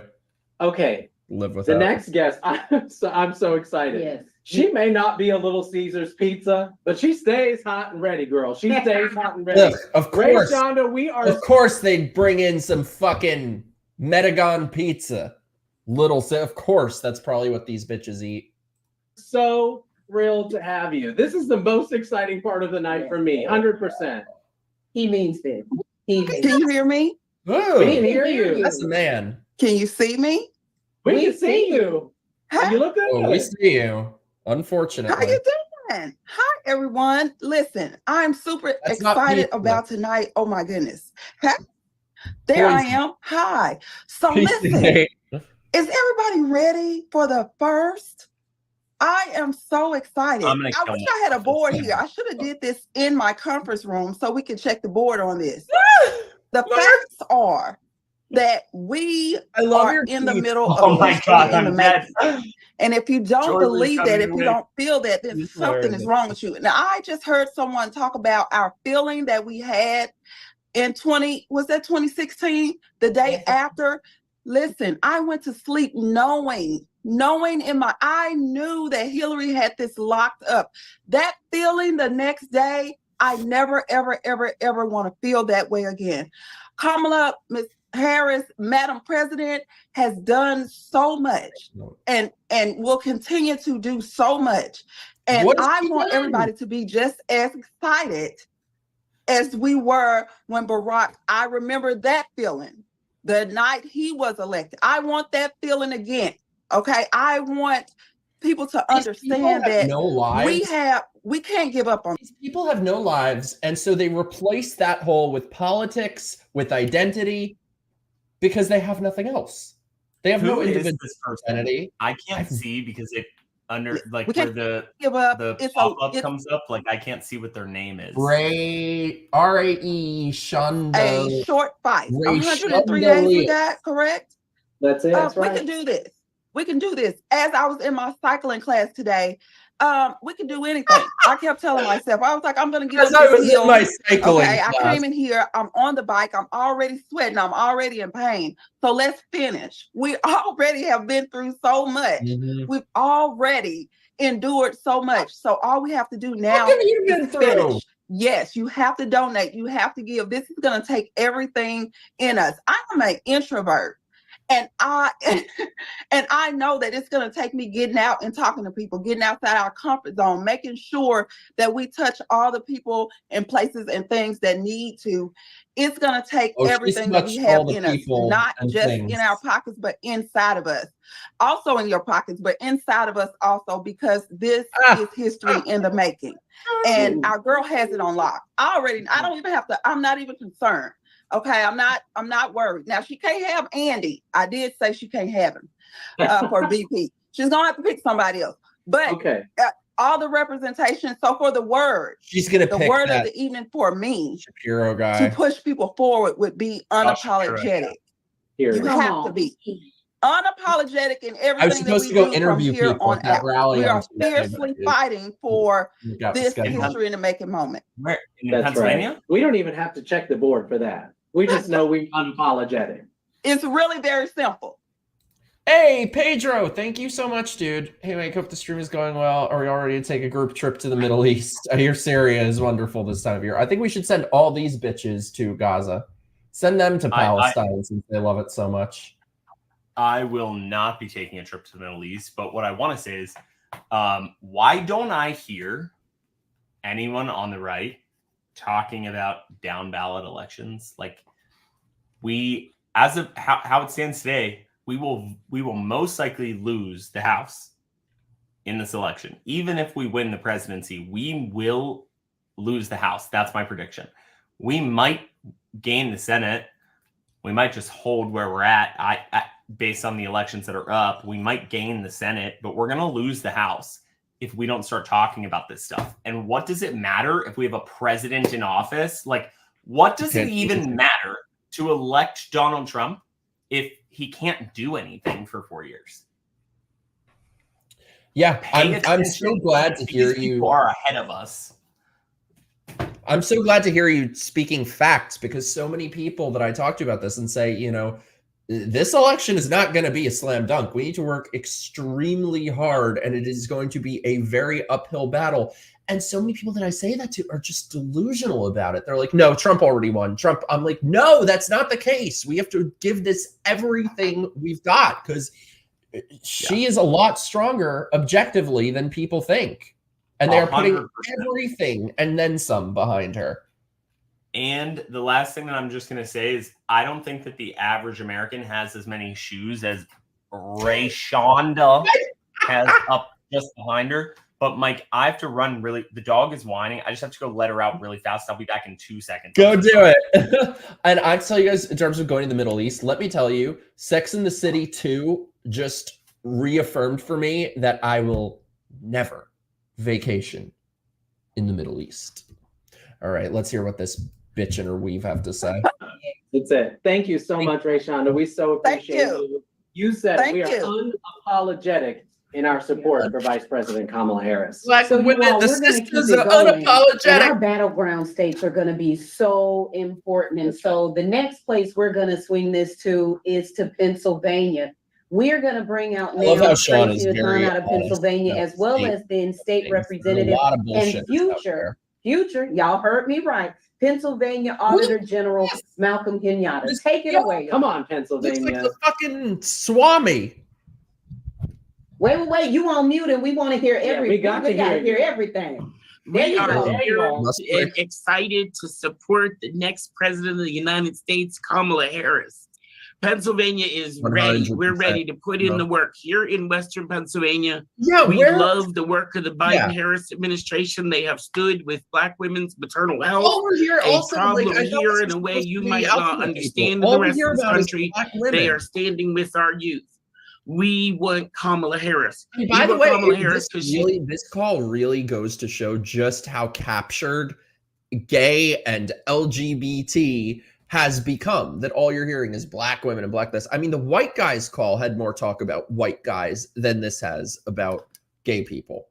Okay. Live with the that. next guest. I'm so excited. Yes. She may not be a Little Caesars pizza, but she stays hot and ready, girl. She stays hot and ready. Look, of course. Ray Shonda, we are. Of course, they'd bring in some fucking Metagon pizza. Of course, that's probably what these bitches eat. So thrilled to have you. This is the most exciting part of the night for me. 100%. He means it. Can you hear me? Ooh, we can hear you. That's the man. Can you see me? We can see you. Hi. You look good. Oh, we see you. Unfortunately. How you doing? Hi, everyone. Listen, I'm super excited about tonight. Oh my goodness. There I am. Hi. So listen, is everybody ready for the first? I am so excited. I wish I had a board here. I should have did this in my conference room so we can check the board on this. The facts are that we are in the middle of and if you don't believe that, if you don't feel that, then something is wrong with you. Now, I just heard someone talk about our feeling that we had in 2016, the day after. Listen, I went to sleep knowing I knew that Hillary had this locked up. That feeling the next day, I never, ever, ever, ever want to feel that way again. Kamala, Ms. Harris, Madam President, has done so much and will continue to do so much. And I want everybody to be just as excited as we were when Barack, I remember that feeling the night he was elected. I want that feeling again. Okay. I want people to understand that we can't give up on these people. Have no lives, and so they replace that hole with politics, with identity, because they have nothing else. They have no individual identity. I can't see because under like we where can't the give up. the pop-up comes up? Like I can't see what their name is. R-A-E Shundo. A short fight. Ray 103 days we got, correct? That's it. That's right. We can do this. We can do this. As I was in my cycling class today, we can do anything. I kept telling myself, I was like, I'm gonna get As on I this was hill. in my cycling Okay, I class. came in here, I'm on the bike, I'm already sweating, I'm already in pain. So let's finish. We already have been through so much. We've already endured so much. So all we have to do now is finish. Yes, you have to donate. You have to give. This is going to take everything in us. I'm an introvert. And I know that it's going to take me getting out and talking to people, getting outside our comfort zone, making sure that we touch all the people and places and things that need to. It's going to take everything that we have in us, not just in our pockets, but inside of us. Also in your pockets, but inside of us also, because this is history in the making. And our girl has it on lock. I don't even have to, I'm not even concerned. Okay, I'm not worried. Now she can't have Andy. I did say she can't have him for VP. She's gonna have to pick somebody else. But all the representation. So for the word, she's gonna pick the word that of the evening for me Shapiro guy to push people forward would be unapologetic. You have to be unapologetic in everything that we do from here on out. We are fiercely fighting for this history in the making moment. Where in That's Pennsylvania? right. We don't even have to check the board for that. We just know we're unapologetic. It's really very simple. Hey, Pedro, thank you so much, dude. Hey, Mike, hope the stream is going well. Are we all ready to take a group trip to the Middle East? I hear Syria is wonderful this time of year. I think we should send all these bitches to Gaza. Send them to Palestine since they love it so much. I will not be taking a trip to the Middle East, but what I want to say is, why don't I hear anyone on the right talking about down ballot elections? Like as of how it stands today, we will most likely lose the House in this election. Even if we win the presidency, we will lose the House. That's my prediction. We might gain the Senate. We might just hold where we're at. Based on the elections that are up, we might gain the Senate, but we're going to lose the House if we don't start talking about this stuff. And what does it matter if we have a president in office? Like, what does it even matter to elect Donald Trump if he can't do anything for 4 years? Yeah, I'm so glad to hear you. People are ahead of us. I'm so glad to hear you speaking facts, because so many people that I talk to about this and say, you know, this election is not going to be a slam dunk. We need to work extremely hard, and it is going to be a very uphill battle. And so many people that I say that to are just delusional about it. They're like, no, Trump already won. Trump. I'm like, no, that's not the case. We have to give this everything we've got, because she is a lot stronger objectively than people think. And they're putting everything and then some behind her. And the last thing that I'm just going to say is I don't think that the average American has as many shoes as Ray Shonda has up just behind her. But Mike, I have to run really. The dog is whining. I just have to go let her out really fast. I'll be back in 2 seconds. Go do it. And I tell you guys, in terms of going to the Middle East, let me tell you, Sex and the City 2 just reaffirmed for me that I will never vacation in the Middle East. All right, let's hear what this bitch and her weave have to say. That's it. Thank you so much, Ray Shonda. We so appreciate you. You said we are unapologetic in our support for Vice President Kamala Harris. Black women, the sisters are unapologetic. And our battleground states are going to be so important. And so the next place we're going to swing this to is to Pennsylvania. We're going to bring out now Tracy McClellan out of Pennsylvania, as well as then state representative and future, y'all heard me right, Pennsylvania Auditor General Malcolm Kenyatta. Take it away. Come on, Pennsylvania. Looks like the fucking Swami. Wait, you on mute and we want to hear everything. We got to hear everything. We are here excited to support the next president of the United States, Kamala Harris. Pennsylvania is ready. We're ready to put in the work here in Western Pennsylvania. Yeah, we love the work of the Biden-Harris administration. They have stood with Black women's maternal health. Over here, a problem here in a way you might not understand in the rest of the country. They are standing with our youth. We want Kamala Harris. And by the way, this call really goes to show just how captured gay and LGBT has become, that all you're hearing is black women and black this. I mean, the white guys call had more talk about white guys than this has about gay people.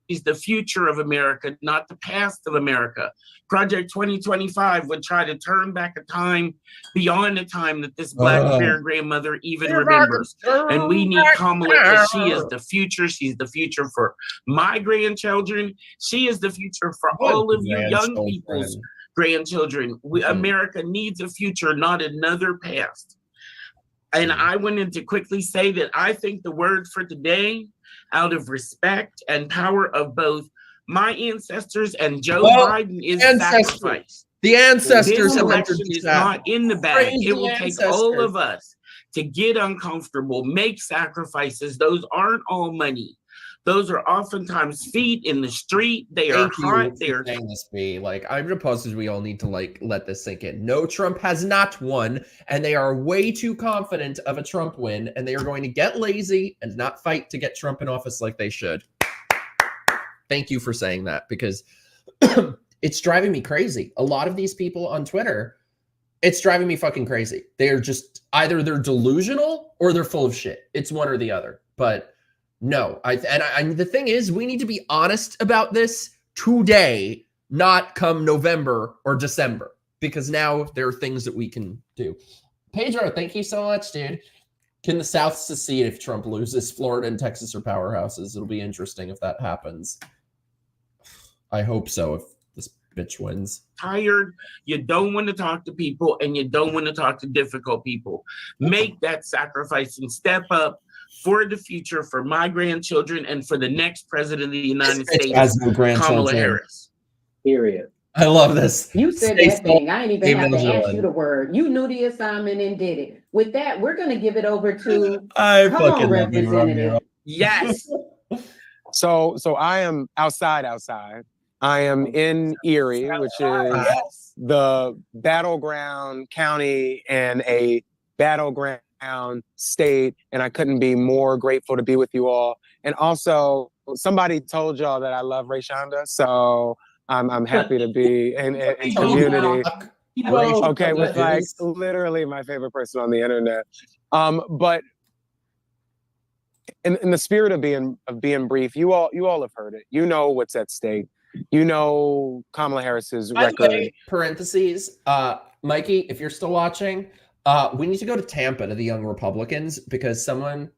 She's the future of America, not the past of America. Project 2025 would try to turn back a time beyond the time that this black fair grandmother even remembers. And we need Kamala because she is the future. She's the future for my grandchildren. She is the future for all of you young people's grandchildren. America needs a future, not another past. And I wanted to quickly say that I think the word for today, out of respect and power of both my ancestors and Joe Biden, is sacrifice. The ancestors. This election is not in the bag. It will take all of us to get uncomfortable, make sacrifices. Those aren't all money. Those are oftentimes feet in the street. They are hot. They are saying this be like, I'm gonna pause because we all need to like let this sink in. No, Trump has not won, and they are way too confident of a Trump win, and they are going to get lazy and not fight to get Trump in office like they should. Thank you for saying that, because it's driving me crazy. A lot of these people on Twitter, it's driving me fucking crazy. They're just either they're delusional or they're full of shit. It's one or the other. But no, the thing is, we need to be honest about this today, not come November or December, because now there are things that we can do. Pedro, thank you so much, dude. Can the South secede if Trump loses? Florida and Texas are powerhouses. It'll be interesting if that happens. I hope so, if this bitch wins. Tired. You don't want to talk to people, and you don't want to talk to difficult people. Make that sacrifice and step up for the future, for my grandchildren, and for the next president of the United States, Kamala Harris. Period. I love this. You said that thing. I ain't even have to ask you the word. You knew the assignment and did it. With that, we're going to give it over to Representative. Yes. So I am outside. I am in Erie, which is the battleground county and a battleground state, and I couldn't be more grateful to be with you all. And also, somebody told y'all that I love Rayshonda, so I'm happy to be in community. Okay, with like literally my favorite person on the internet. But in the spirit of being brief, you all have heard it. You know what's at stake. You know Kamala Harris's record. Parentheses, Mikey, if you're still watching, we need to go to Tampa to the Young Republicans, because someone,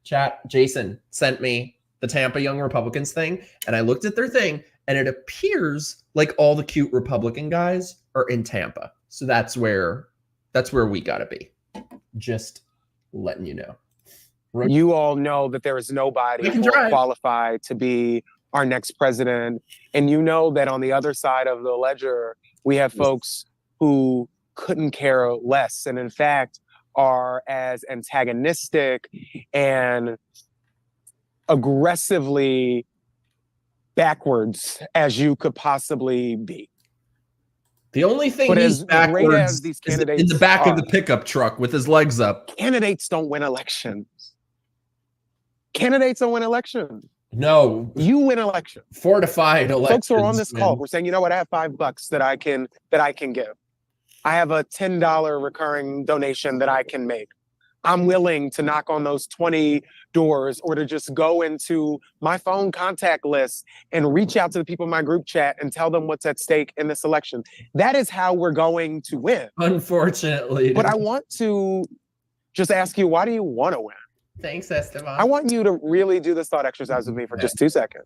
Jason, sent me the Tampa Young Republicans thing, and I looked at their thing, and it appears like all the cute Republican guys are in Tampa. So that's where we gotta be. Just letting you know. You all know that there is nobody more qualified to be our next president. And you know that on the other side of the ledger, we have folks who couldn't care less, and in fact are as antagonistic and aggressively backwards as you could possibly be. The only thing he's backwards is in the back of the pickup truck with his legs up. Candidates don't win elections. Candidates don't win elections. No, you win elections. Fortified elections. Folks are on this call. We're saying, you know what? I have $5 that I can give. I have a $10 recurring donation that I can make. I'm willing to knock on those 20 doors, or to just go into my phone contact list and reach out to the people in my group chat and tell them what's at stake in this election. That is how we're going to win. Unfortunately. But I want to just ask you, why do you want to win? Thanks, Esteban. I want you to really do this thought exercise with me for just 2 seconds.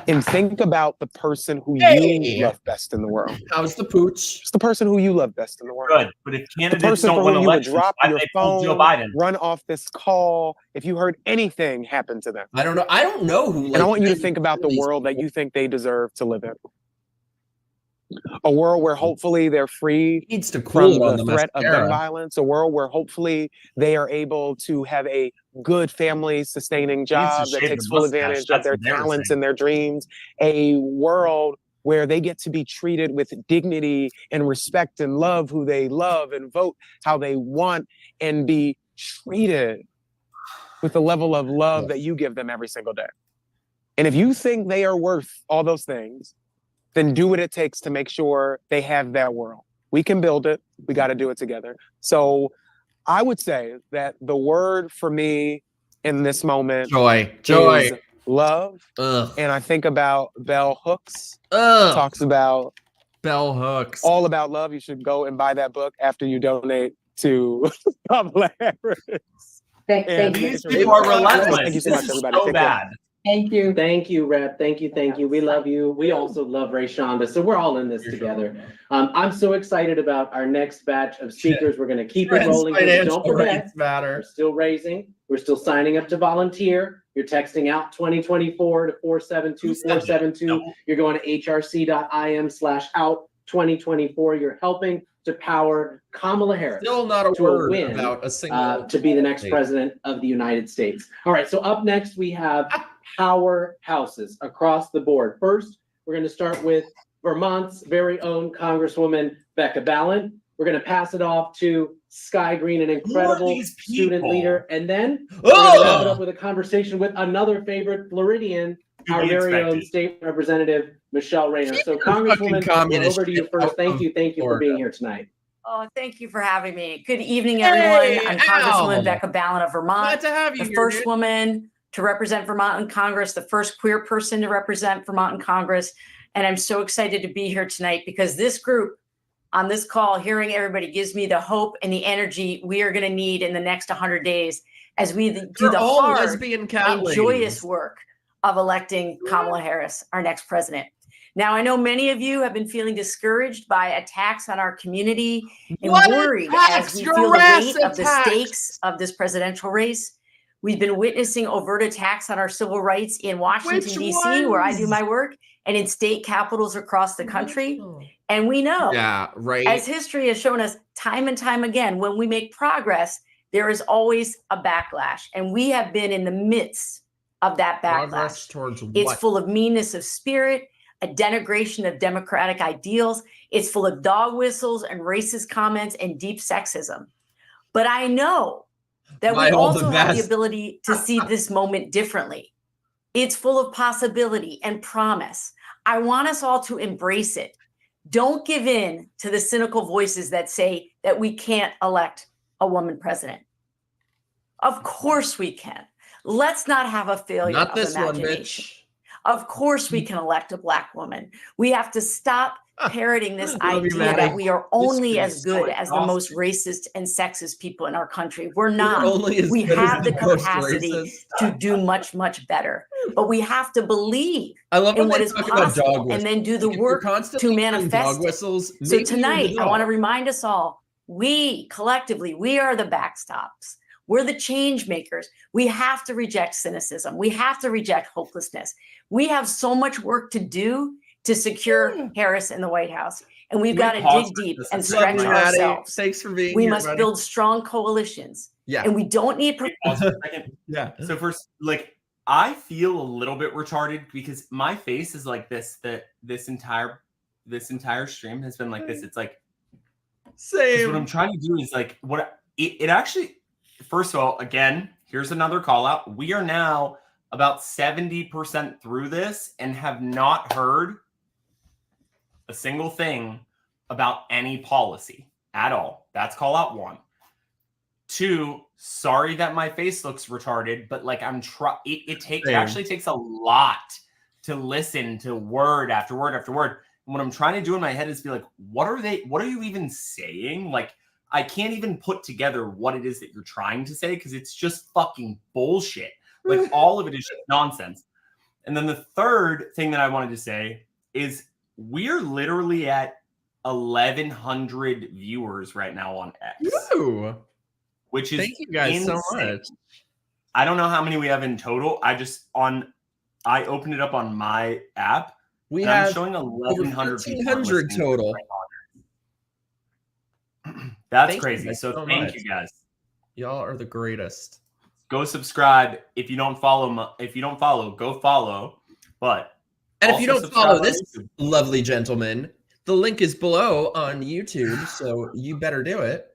And think about the person who you love best in the world. How's the pooch? It's the person who you love best in the world. Good, but if candidates don't win elections, drop why your they pull Joe Biden? Run off this call if you heard anything happen to them. I don't know who. And I want you to think about the world that you think they deserve to live in. A world where hopefully they're free from the threat of gun violence. A world where hopefully they are able to have a good family sustaining job that takes full advantage of their talents and their dreams. A world where they get to be treated with dignity and respect and love who they love and vote how they want and be treated with the level of love that you give them every single day. And if you think they are worth all those things, then do what it takes to make sure they have that world. We can build it. We got to do it together. So I would say that the word for me in this moment is love. And I think about Bell Hooks. Talks about Bell Hooks. All about love. You should go and buy that book after you donate to Kamala Harris. Thank you. These people are relentless. Thank you so much, everybody. So Take care. bad. Thank you. Thank you, Rep. Thank you. Thank you. We love you. We also love Rayshonda. So we're all in this together. I'm so excited about our next batch of speakers. We're going to keep it rolling. Don't forget, we're still raising. We're still signing up to volunteer. You're texting out 2024 to 472-472. You're going to hrc.im/out 2024. You're helping to power Kamala Harris. Still not a to word win, about a single to be the next president of the United States. All right, so up next we have powerhouses across the board. First, we're going to start with Vermont's very own Congresswoman Becca Balint. We're going to pass it off to Sky Green, an incredible student leader. And then we're going to wrap it up with a conversation with another favorite Floridian, our very own state representative, Michelle Rayner. So Congresswoman, over to you first. Thank you for being here tonight. Oh, thank you for having me. Good evening, everyone. I'm Congresswoman Becca Balint of Vermont. Glad to have you the here, first dude. woman to represent Vermont in Congress, the first queer person to represent Vermont in Congress. And I'm so excited to be here tonight because this group on this call, hearing everybody gives me the hope and the energy we are going to need in the next 100 days as we do the hard and joyous work of electing Kamala Harris, our next president. Now, I know many of you have been feeling discouraged by attacks on our community and worried as we feel the weight of the stakes of this presidential race. We've been witnessing overt attacks on our civil rights in Washington, D.C., where I do my work, and in state capitals across the country. And we know, as history has shown us time and time again, when we make progress, there is always a backlash. And we have been in the midst of that backlash. It's full of meanness of spirit, a denigration of democratic ideals. It's full of dog whistles and racist comments and deep sexism. But I know that we also have the ability to see this moment differently. It's full of possibility and promise. I want us all to embrace it. Don't give in to the cynical voices that say that we can't elect a woman president. Of course we can. Let's not have a failure of imagination. Of course we can elect a Black woman. We have to stop parroting this idea that we are only as good as the most racist and sexist people in our country. We're not. We have the capacity to do much, much better. But we have to believe in what is possible and then do the work to manifest it. So tonight, I want to remind us all, we collectively, we are the backstops. We're the change makers. We have to reject cynicism. We have to reject hopelessness. We have so much work to do to secure Harris in the White House. And we've got to dig deep and stretch ourselves. Thanks for being we here, must buddy. build strong coalitions. Yeah. And we don't need... Yeah. So first, like, I feel a little bit retarded because my face is like this, that this entire stream has been like this. It's like, same. What I'm trying to do is like, it actually, first of all, again, here's another call out. We are now about 70% through this and have not heard a single thing about any policy at all. That's call out 1. 2, sorry that my face looks retarded, but like it actually takes a lot to listen to word after word after word. And what I'm trying to do in my head is be like, what are you even saying? Like, I can't even put together what it is that you're trying to say because it's just fucking bullshit. Like, all of it is just nonsense. And then the third thing that I wanted to say is we're literally at 1,100 viewers right now on X. Ooh. Which is thank you guys insane. so much. I don't know how many we have in total. I opened it up on my app. We have showing 1,100 1,500 total. That's crazy. So thank you guys. Y'all are the greatest. Go subscribe. If you don't follow, go follow. But if you don't follow this lovely gentleman, the link is below on YouTube. So you better do it.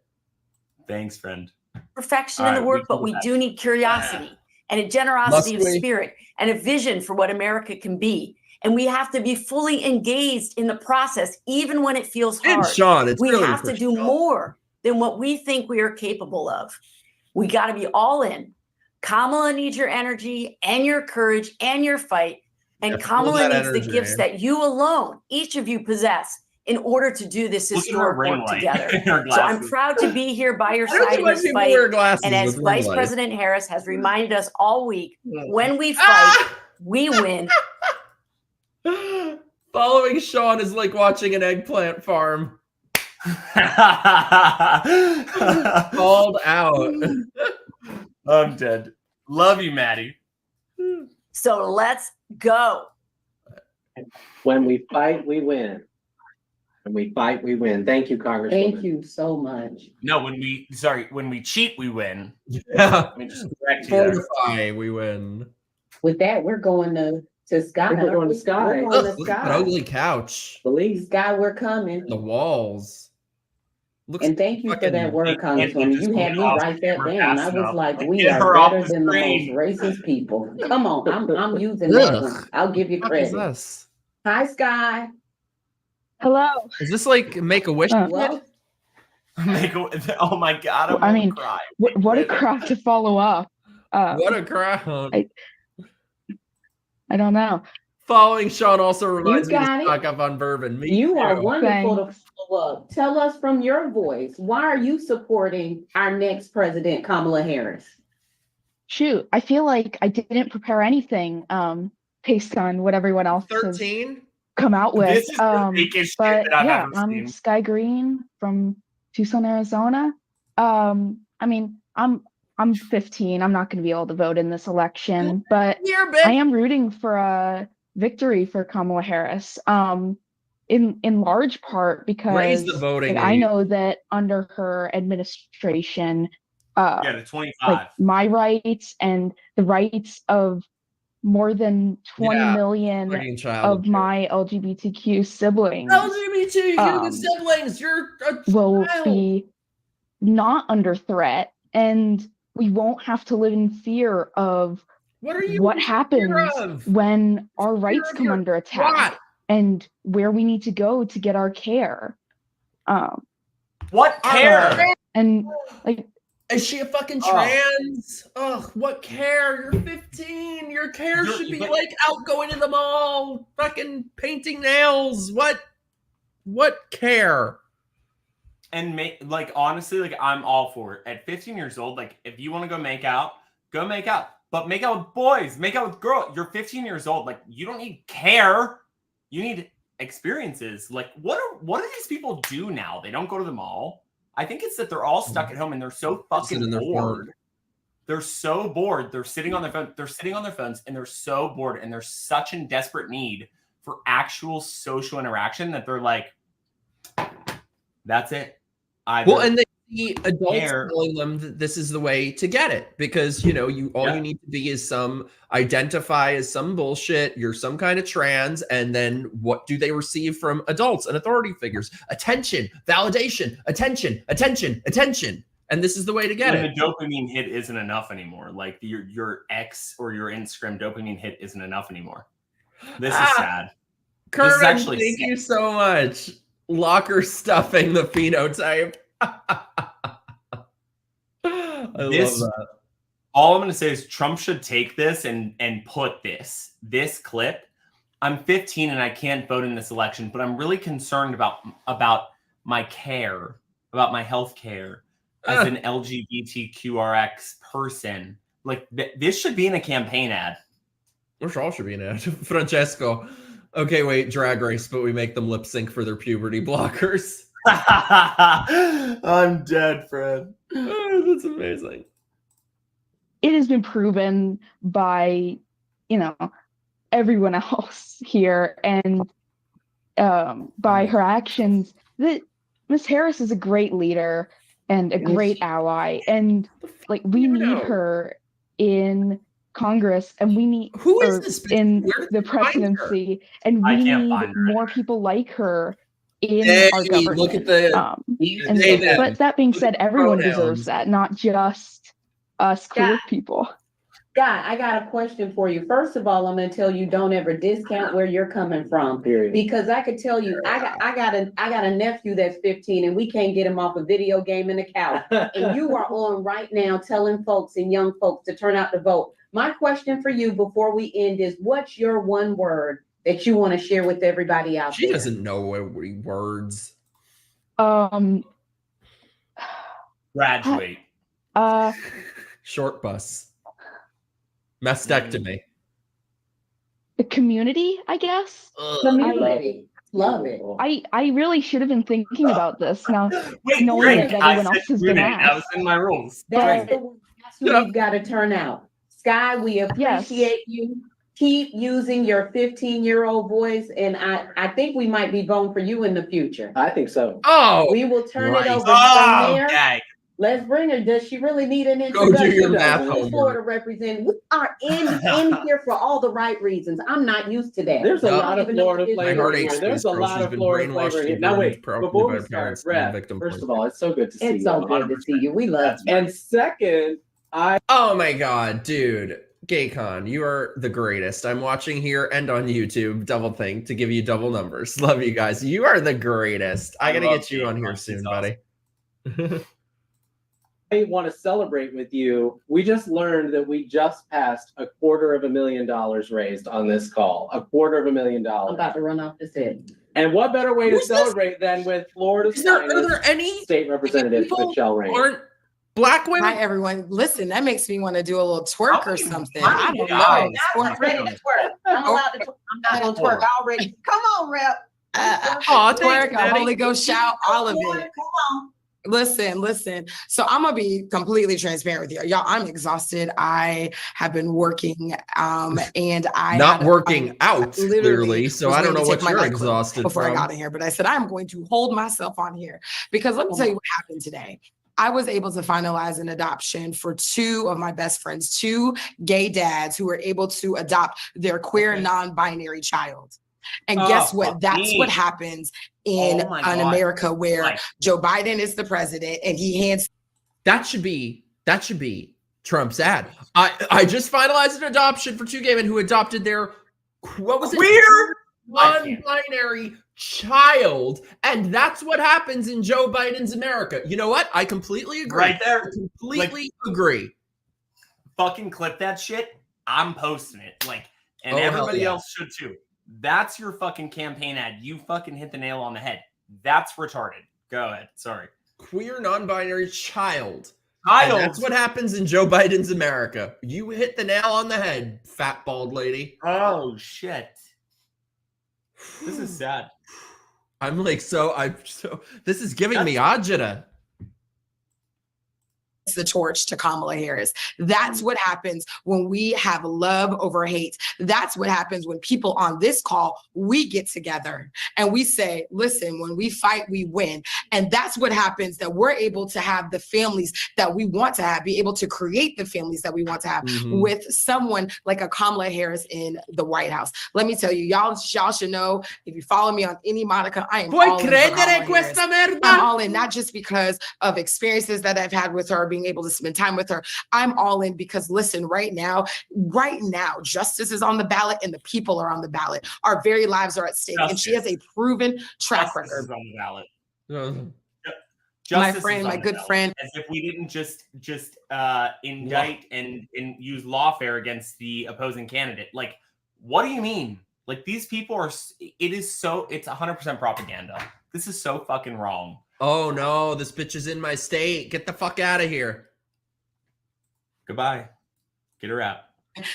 Thanks, friend. Perfection in the work, but we do need curiosity. and a generosity of spirit and a vision for what America can be. And we have to be fully engaged in the process, even when it feels hard. And Shawn, it's we really have to do more than what we think we are capable of. We got to be all in. Kamala needs your energy and your courage and your fight. And Kamala needs the gifts that you alone, each of you possess, in order to do this historic work together. So I'm proud to be here by your side in this fight. And as Vice President Harris has reminded us all week, when we fight, we win. Following Shawn is like watching an eggplant farm. Called out. I'm dead. Love you, Maddie. So let's go. When we fight, we win. When we fight, we win. Thank you, Congresswoman. Thank you so much. No, when we cheat, we win. Yeah. Let me just correct you there. Fortify, we win. With that, we're going to Sky. We're going to Sky. We're going to Look at that Sky. ugly couch. Please. Sky, we're coming. The walls. And thank you for that word, Congresswoman. You had me write that down. I was like, we Get are her off better the than the screen. most racist people. Come on, I'm using that one. I'll give you What is credit. this? Hi, Sky. Hello. Is this like Make-A-Wish? Well, Oh my God! I mean, cry. what a crap to follow up. What a crowd. I don't know. Following Shawn also reminds me to got it. stock up on bourbon. Me you too. are wonderful to follow up. Tell us from your voice, why are you supporting our next president, Kamala Harris? Shoot, I feel like I didn't prepare anything based on what everyone else has 13? come out with. This is the biggest shit But that I've yeah, ever I'm seen. Sky Green from Tucson, Arizona. I mean, I'm 15. I'm not going to be able to vote in this election, but I am rooting for a victory for Kamala Harris. In large part because Raise the voting I age. know that under her administration, Yeah, the 25. like my rights and the rights of more than 20 million fucking child of my LGBTQ siblings LGBTQ siblings, you're a will child. be not under threat, and we won't have to live in fear of what happens when our rights come under attack and where we need to go to get our care. What care? And like, is she a fucking trans? Ugh, what care? You're 15. Your care should be like out going to the mall, fucking painting nails. What care? And honestly, I'm all for it. At 15 years old, like if you want to go make out, go make out. But make out with boys, make out with girls. You're 15 years old. Like you don't need care. You need experiences. Like what do these people do now? They don't go to the mall. I think it's that they're all stuck at home and they're so fucking bored. They're so bored. They're sitting on their phone. They're sitting on their phones and they're so bored and they're such in desperate need for actual social interaction that they're like, that's it. Well, and they see adults telling them that this is the way to get it because you need to be is identify as some bullshit. You're some kind of trans, and then what do they receive from adults and authority figures? Attention, validation, attention, and this is the way to get it. The dopamine hit isn't enough anymore. Like your X or your Instagram dopamine hit isn't enough anymore. This is sad. Kermit, thank you so much. Locker stuffing the phenotype. I love that. All I'm going to say is Trump should take this and put this clip. I'm 15 and I can't vote in this election, but I'm really concerned about my care, about my health care as an LGBTQRX person. Like this should be in a campaign ad. Which all should be an ad. Francesco. Okay, wait, Drag Race, but we make them lip sync for their puberty blockers. I'm dead, Fred. Oh, that's amazing. it has been proven by, everyone else here and by her actions that Ms. Harris is a great leader and a great ally. And we need her in Congress, and we need her in the presidency, and we need more people like her in our government. Look at the but that being said, everyone deserves that, not just us queer people. Scott, I got a question for you. First of all, I'm gonna tell you, don't ever discount where you're coming from. Period. Because I could tell you, I got a nephew that's 15 and we can't get him off a video game in the couch. And you are on right now telling folks and young folks to turn out to vote. My question for you before we end is, what's your one word that you want to share with everybody out there? She doesn't know words. Graduate. Short bus. Mastectomy. The community, I guess. Community. Love it. I really should have been thinking about this now. Wait, knowing Drink. that I everyone said else has been community. That was asked. in my rules. That's Drink. who we've got to turn out. Sky, we appreciate you. Keep using your 15-year-old voice, and I think we might be voting for you in the future. I think so. Oh, we will turn it over Oh, from there. okay. Let's bring her. Does she really need an Go do introduction? your math Who's homework. Florida representing? We are in here for all the right reasons. I'm not used to that. There's a Yep. lot of Florida flavor aches, here. There's please, a girl. lot She's of been Florida brainwashed flavor here. and Now ruined wait, properly before by we her start, parents and Brad, victim first play. of all, it's so good to see It's you. so good to see you. We love you. And second, Oh my god, dude. GayCon, you are the greatest. I'm watching here and on YouTube, double thing, to give you double numbers. Love you guys. You are the greatest. I gotta get you on here soon, buddy. I want to celebrate with you. We just learned that we just passed $250,000 raised on this call. $250,000. I'm about to run off the set. And what better way to celebrate than with Florida's Are there any state representative, Michelle Rain? Aren't black women? Hi, everyone. Listen, that makes me want to do a little twerk or something. my I don't God. know. I'm ready to twerk. I'm allowed to twerk. I'm not gonna twerk already. Come on, Rep. Twerk, a Holy Ghost shout, all of it. Come on. Listen. So I'm gonna be completely transparent with you. Y'all, I'm exhausted. I have been working, and I Not working out, clearly, so was I don't going know to take what my you're NyQuil exhausted before from. I got in here, but I said I'm going to hold myself on here because let me tell you what happened today. I was able to finalize an adoption for two of my best friends, two gay dads who were able to adopt their queer non-binary child. And guess what? That's what happens in America, where Joe Biden is the president and he hands. That should be Trump's ad. I just finalized an adoption for two gay men who adopted their queer non-binary child, and that's what happens in Joe Biden's America. You know what? I completely agree. Right there. I completely agree. Fucking clip that shit. I'm posting it. And Oh, hell everybody yeah. else should too. That's your fucking campaign ad. You fucking hit the nail on the head. That's retarded. Go ahead. Sorry. Queer non-binary child. And that's what happens in Joe Biden's America. You hit the nail on the head, fat bald lady. Oh shit. This is sad. I'm this is giving me agita. The torch to Kamala Harris. That's what happens when we have love over hate. That's what happens when people on this call, we get together and we say, listen, when we fight, we win. And that's what happens, that we're able to have the families that we want to have, be able to create the families that we want to have with someone like a Kamala Harris in the White House. Let me tell you, y'all should know, if you follow me on any Monica, I am all in for Kamala Harris. I'm all in, not just because of experiences that I've had with her, being able to spend time with her. I'm all in because listen, right now, justice is on the ballot and the people are on the ballot. Our very lives are at stake. And she has a proven track record. Is on the ballot. My friend, my good friend. As if we didn't just indict and use lawfare against the opposing candidate. What do you mean? These people are, it's 100% propaganda. This is so fucking wrong. Oh no, this bitch is in my state. Get the fuck out of here. Goodbye. Get her out.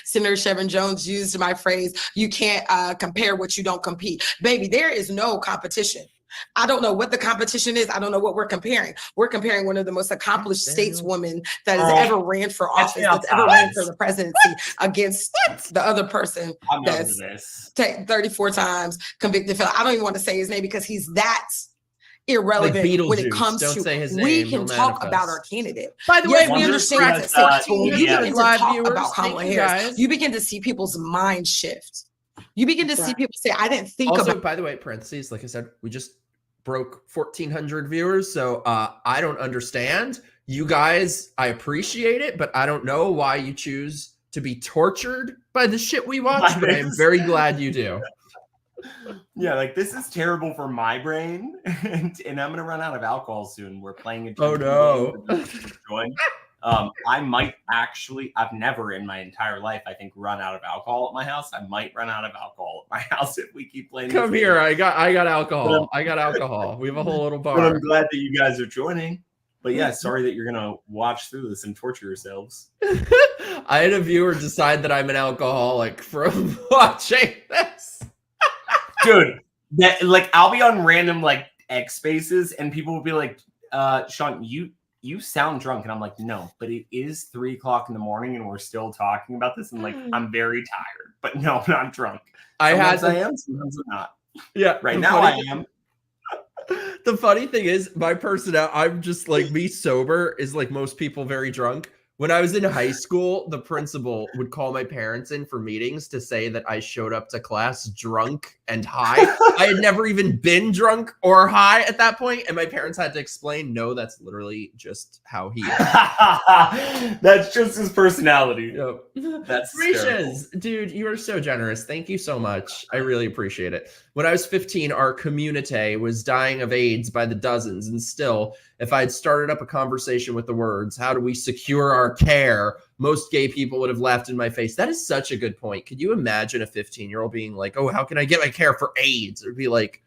Senator Chevron Jones used my phrase, you can't compare what you don't compete. Baby, there is no competition. I don't know what the competition is. I don't know what we're comparing. We're comparing one of the most accomplished stateswomen that has ever ran for office, that's ever ran for the presidency against the other person that's 34 times convicted felon. I don't even want to say his name because he's that irrelevant when it comes to we can talk about our candidate. By the way, we understand that when you begin to talk about Kamala Harris, you begin to see people's mind shift. You begin to see people say, I didn't think also, about. By the way, parentheses, like I said, we just broke 1,400 viewers, so I don't understand. You guys, I appreciate it, but I don't know why you choose to be tortured by the shit we watch, but I'm very glad you do. Yeah, like this is terrible for my brain, and I'm gonna run out of alcohol soon. We're playing a drinking game. Join. I might actually, I've never in my entire life, I think, run out of alcohol at my house. I might run out of alcohol at my house if we keep playing. Come here, I got alcohol. I got alcohol. We have a whole little bar. But I'm glad that you guys are joining. But yeah, sorry that you're gonna watch through this and torture yourselves. I had a viewer decide that I'm an alcoholic from watching this. Dude, that like I'll be on random like X spaces and people will be like, Shawn, you sound drunk. And I'm like, no, but it is 3 o'clock in the morning and we're still talking about this. And like, I'm very tired, but no, I'm not drunk. Sometimes I am, sometimes I'm not. Yeah. Right now I am. The funny thing is my personality, I'm just like me sober is like most people very drunk. When I was in high school, the principal would call my parents in for meetings to say that I showed up to class drunk and high. I had never even been drunk or high at that point, and my parents had to explain, no, that's literally just how he is. That's just his personality. Yep. That's gracious. Dude, you are so generous. Thank you so much. I really appreciate it. When I was 15, our community was dying of AIDS by the dozens, and still, if I had started up a conversation with the words, how do we secure our care? Most gay people would have laughed in my face. That is such a good point. Could you imagine a 15-year-old being like, oh, how can I get my care for AIDS? It would be like,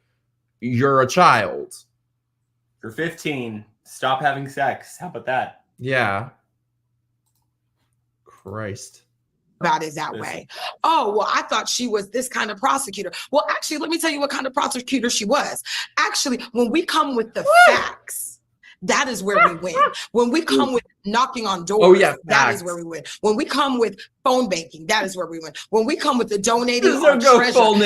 you're a child. You're 15. Stop having sex. How about that? Yeah. Christ. About it that way. Oh, well, I thought she was this kind of prosecutor. Well, actually, let me tell you what kind of prosecutor she was. Actually, when we come with the facts, that is where we win. When we come with knocking on doors, that is where we win. When we come with phone banking, that is where we win. When we come with the donating our treasure, that is where we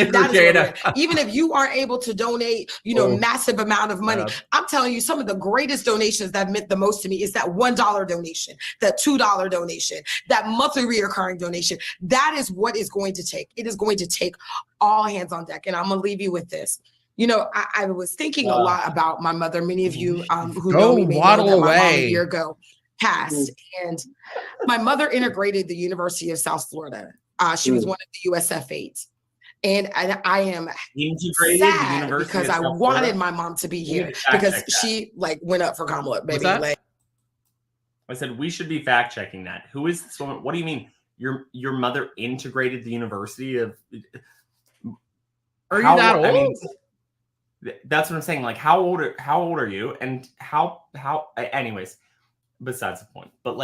win. Even if you aren't able to donate, massive amount of money, I'm telling you, some of the greatest donations that meant the most to me is that $1 donation, that $2 donation, that monthly reoccurring donation. That is what is going to take. It is going to take all hands on deck. And I'm going to leave you with this. I was thinking a lot about my mother. Many of you who know me may know that my mom a year ago passed. And my mother integrated the University of South Florida. She was one of the USF8s. And I am sad because I wanted my mom to be here because she went up for Kamala, baby. I said we should be fact checking that. Who is this woman? What do you mean? Your mother integrated the University of? Are you that old? I mean, that's what I'm saying. Like, how old are you? And how? Anyways, besides the point. But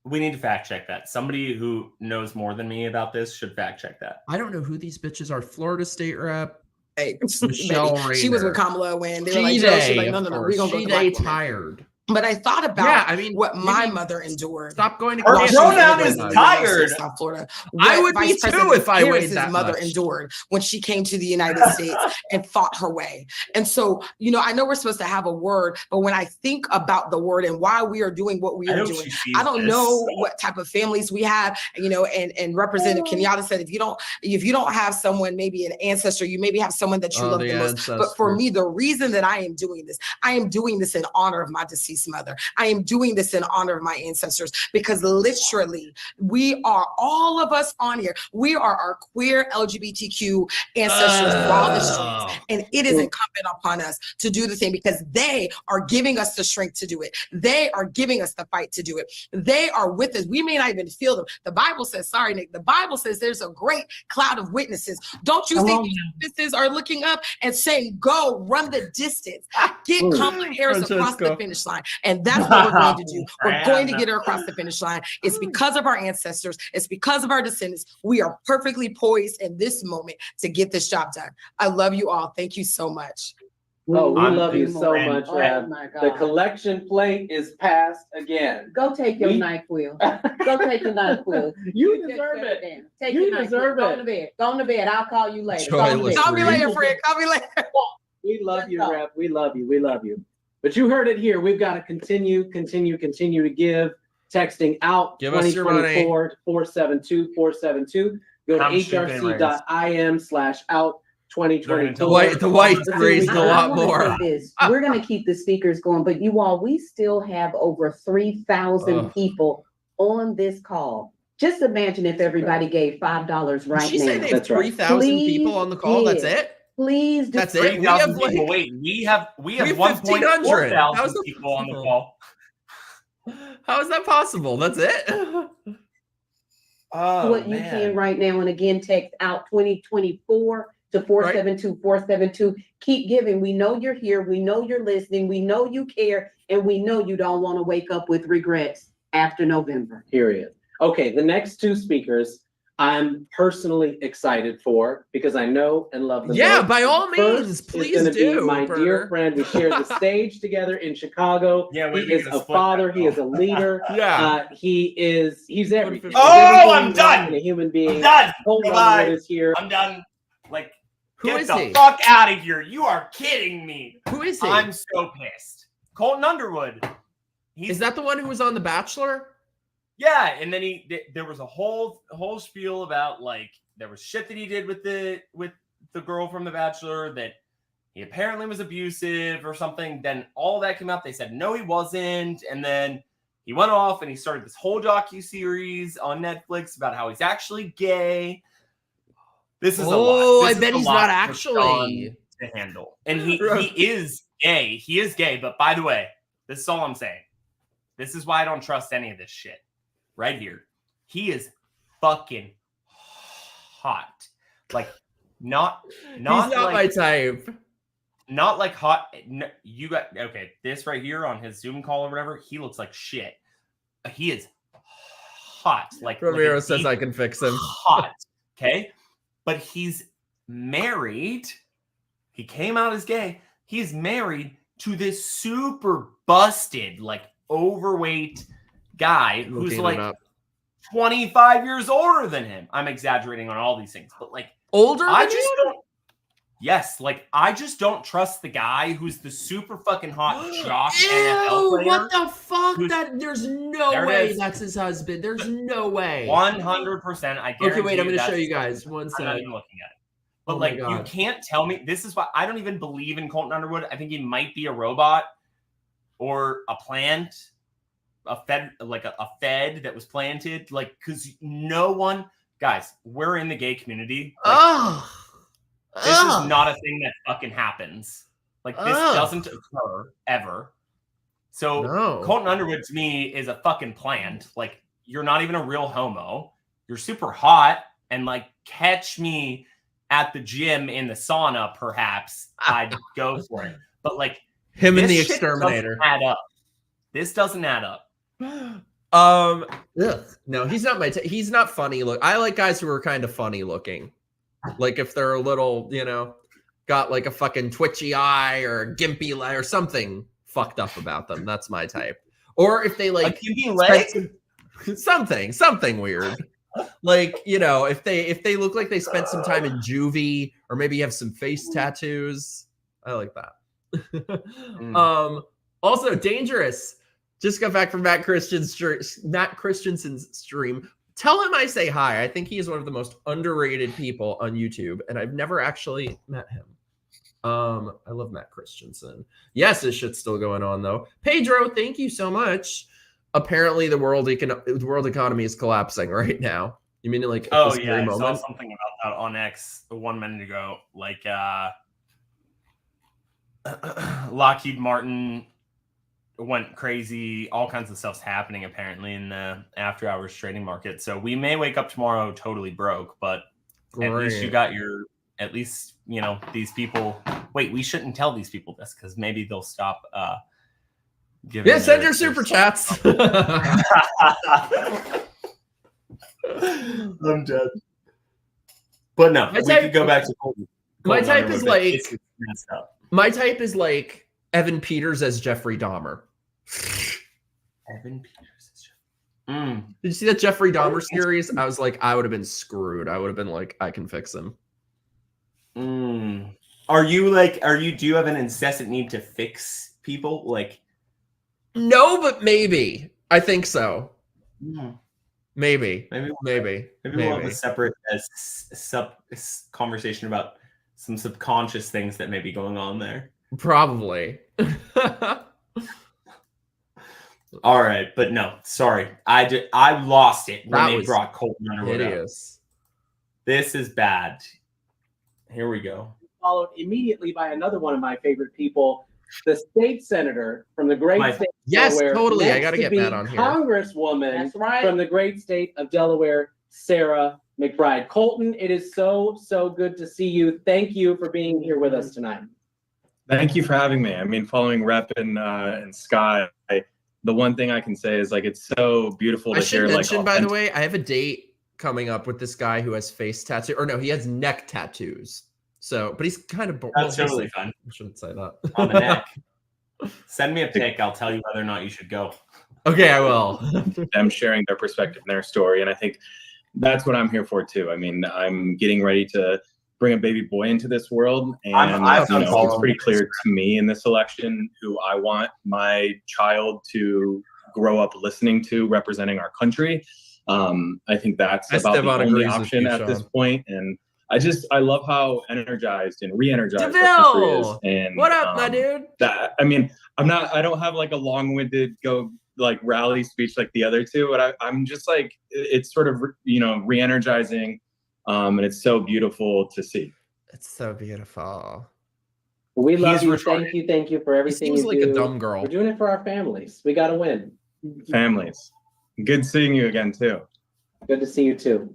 we need to fact check that. Somebody who knows more than me about this should fact check that. I don't know who these bitches are. Florida State Rep. Hey, Michelle Rayner. She was with Kamala when they were like, no, we're gonna go to tired. But I thought about what my mother endured. Stop going to her pronoun is tired. South Florida. I would be too if I weighed that mother much. Endured when she came to the United States and fought her way. And so, I know we're supposed to have a word, but when I think about the word and why we are doing what we are doing, I don't know what type of families we have, and Representative Kenyatta said, if you don't have someone, maybe an ancestor, you maybe have someone that you love the most. But for me, the reason that I am doing this in honor of my deceased mother. I am doing this in honor of my ancestors because literally we are, all of us on here, we are our queer LGBTQ ancestors while the streets, and it is incumbent upon us to do the thing because they are giving us the strength to do it. They are giving us the fight to do it. They are with us. We may not even feel them. The Bible says, sorry, Nick, the Bible says there's a great cloud of witnesses. Don't you think these witnesses are looking up and saying, go run the distance, get Kamala Harris across the finish line? And that's what we're going to do. We're going to get her across the finish line. It's because of our ancestors. It's because of our descendants. We are perfectly poised in this moment to get this job done. I love you all. Thank you so much. Oh, we love you so much, Oh my God. The collection plate is passed again. Go take your NyQuil. Go take your NyQuil. You deserve it. Take You your deserve NyQuil. it. Go to bed. Go to bed. I'll call you later. Call me later, Fred. Call me later. We love you, Rep. We love you. We love you. But you heard it here. We've got to continue to give. Texting out. Give us your money. 472-472. Go to hrc.im/out 2024. The white raised a lot more. We're going to keep the speakers going, but you all, we still have over 3,000 people on this call. Just imagine if everybody gave $5 right now. Did she say they have 3,000 people on the call? That's it? Please do. That's it? We have like, wait, we have 1,500 people on the call. How is that possible? That's it? What you can right now, and again, text out 2024 to 472-472. Keep giving. We know you're here. We know you're listening. We know you care, and we know you don't want to wake up with regrets after November. Period. Okay, the next two speakers I'm personally excited for because I know and love them. Yeah, both. by all First means, is please gonna do. be my dear friend. We shared the stage together in Chicago. Yeah, he is a father. He is a leader. Yeah. He's everything. Oh, I'm done. And a human being. I'm done. Hold on, Goodbye. what is here. I'm done. Like, Who get is the he? fuck out of here. You are kidding me. Who is he? I'm so pissed. Colton Underwood. Is that the one who was on The Bachelor? Yeah, and then there was a whole spiel about like there was shit that he did with the girl from The Bachelor that he apparently was abusive or something. Then all that came out. They said no, he wasn't, and then he went off and he started this whole docuseries on Netflix about how he's actually gay. This is a lot. I bet he's not actually to handle, and he is gay. He is gay, but by the way, this is all I'm saying. This is why I don't trust any of this shit. Right here, he is fucking hot. Like, not He's not like, my type. Not like hot. No, you got okay. This right here on his Zoom call or whatever, he looks like shit. He is hot. Like Ramiro says I can fix him. Hot. Okay, but he's married. He came out as gay. He's married to this super busted, like overweight guy who's like 25 years older than him. I'm exaggerating on all these things, but like older I than just him? don't. Yes, like I just don't trust the guy who's the super fucking hot jock NFL player. What the fuck? There's no There it way is. that's his husband. There's no way. 100%. I guarantee. Okay, wait. I'm going to that's show you his guys. husband. One I'm sec. not even looking at it. But Oh my like, you God. can't tell me. This is why I don't even believe in Colton Underwood. I think he might be a robot or a plant. A fed that was planted, like, because no one, guys, we're in the gay community. Like, this is not a thing that fucking happens. Like, this doesn't occur ever. So Colton Underwood to me is a fucking plant. Like, you're not even a real homo. You're super hot, and like, catch me at the gym in the sauna, perhaps I'd go for it. But like, Him and this the shit exterminator. doesn't add up. This doesn't add up. No, he's not my he's not funny look. I like guys who are kind of funny looking. Like if they're a little, got like a fucking twitchy eye or a gimpy leg or something fucked up about them. That's my type. Or if they like a gimpy leg? something weird. Like, if they look like they spent some time in juvie or maybe have some face tattoos. I like that. Also dangerous. Just got back from Matt Christensen's stream. Tell him I say hi. I think he is one of the most underrated people on YouTube, and I've never actually met him. I love Matt Christensen. Yes, this shit's still going on though. Pedro, thank you so much. Apparently, the world economy is collapsing right now. You mean like? Oh yeah, I saw something about that on X 1 minute ago. Like, Lockheed Martin went crazy. All kinds of stuff's happening apparently in the after hours trading market. So we may wake up tomorrow totally broke, but at least you got these people. Wait, we shouldn't tell these people this because maybe they'll stop giving. Yeah, send your super chats. I'm dead. But no, we could go back to Colton. My type is like Evan Peters as Jeffrey Dahmer. Evan Peters. Did you see that Jeffrey Dahmer series? I was like, I would have been screwed. I would have been like, I can fix him. Do you have an incessant need to fix people? Like, no, but maybe. I think so. Maybe we'll have a separate conversation about some subconscious things that may be going on there. Probably. All right, but no, sorry. I lost it when they brought Colton Underwood up. This is bad. Here we go. Followed immediately by another one of my favorite people, the state senator from the great state of Delaware. Totally. I got to get Matt on here. Congresswoman from the great state of Delaware, Sarah McBride. Colton, it is so good to see you. Thank you for being here with us tonight. Thank you for having me. I mean, following Rep and Sky, the one thing I can say is like it's so beautiful to hear. I should mention, by the way, I have a date coming up with this guy who has face tattoo, or no, he has neck tattoos. So, but he's kind of that's totally fun. I shouldn't say that on the neck. Send me a pic. I'll tell you whether or not you should go. Okay, I will. Them sharing their perspective and their story, and I think that's what I'm here for too. I mean, I'm getting ready to bring a baby boy into this world, and it's pretty clear to me in this election who I want my child to grow up listening to, representing our country. I think that's about the only option at this point, and I love how energized and re-energized our country is. And what up, my dude? I mean, I don't have like a long-winded rally speech like the other two, but I'm just like, it's sort of, re-energizing. And it's so beautiful to see. It's so beautiful. We love you. Thank you for everything. Seems like a dumb girl. We're doing it for our families. We got to win. Families. Good seeing you again, too. Good to see you, too.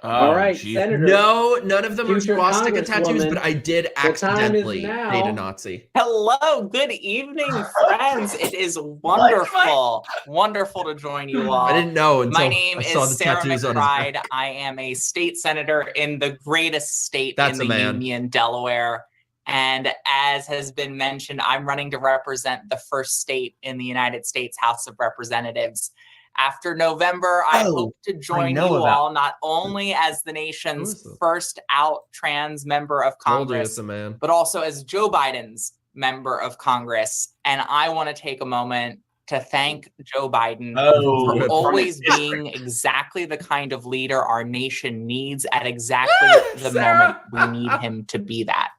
All right, Senator. No, none of them are swastika tattoos, but I did accidentally date a Nazi. Hello, good evening, friends. It is wonderful to join you all. I didn't know until my name I saw is the Sarah tattoos on his McBride. back. I am a state senator in the greatest state That's in a the man. Union, Delaware. And as has been mentioned, I'm running to represent the first state in the United States House of Representatives. After November, I hope to join you all not only as the nation's first out trans member of Congress, but also as Joe Biden's member of Congress. And I want to take a moment to thank Joe Biden for always being exactly the kind of leader our nation needs at exactly the moment we need him to be that.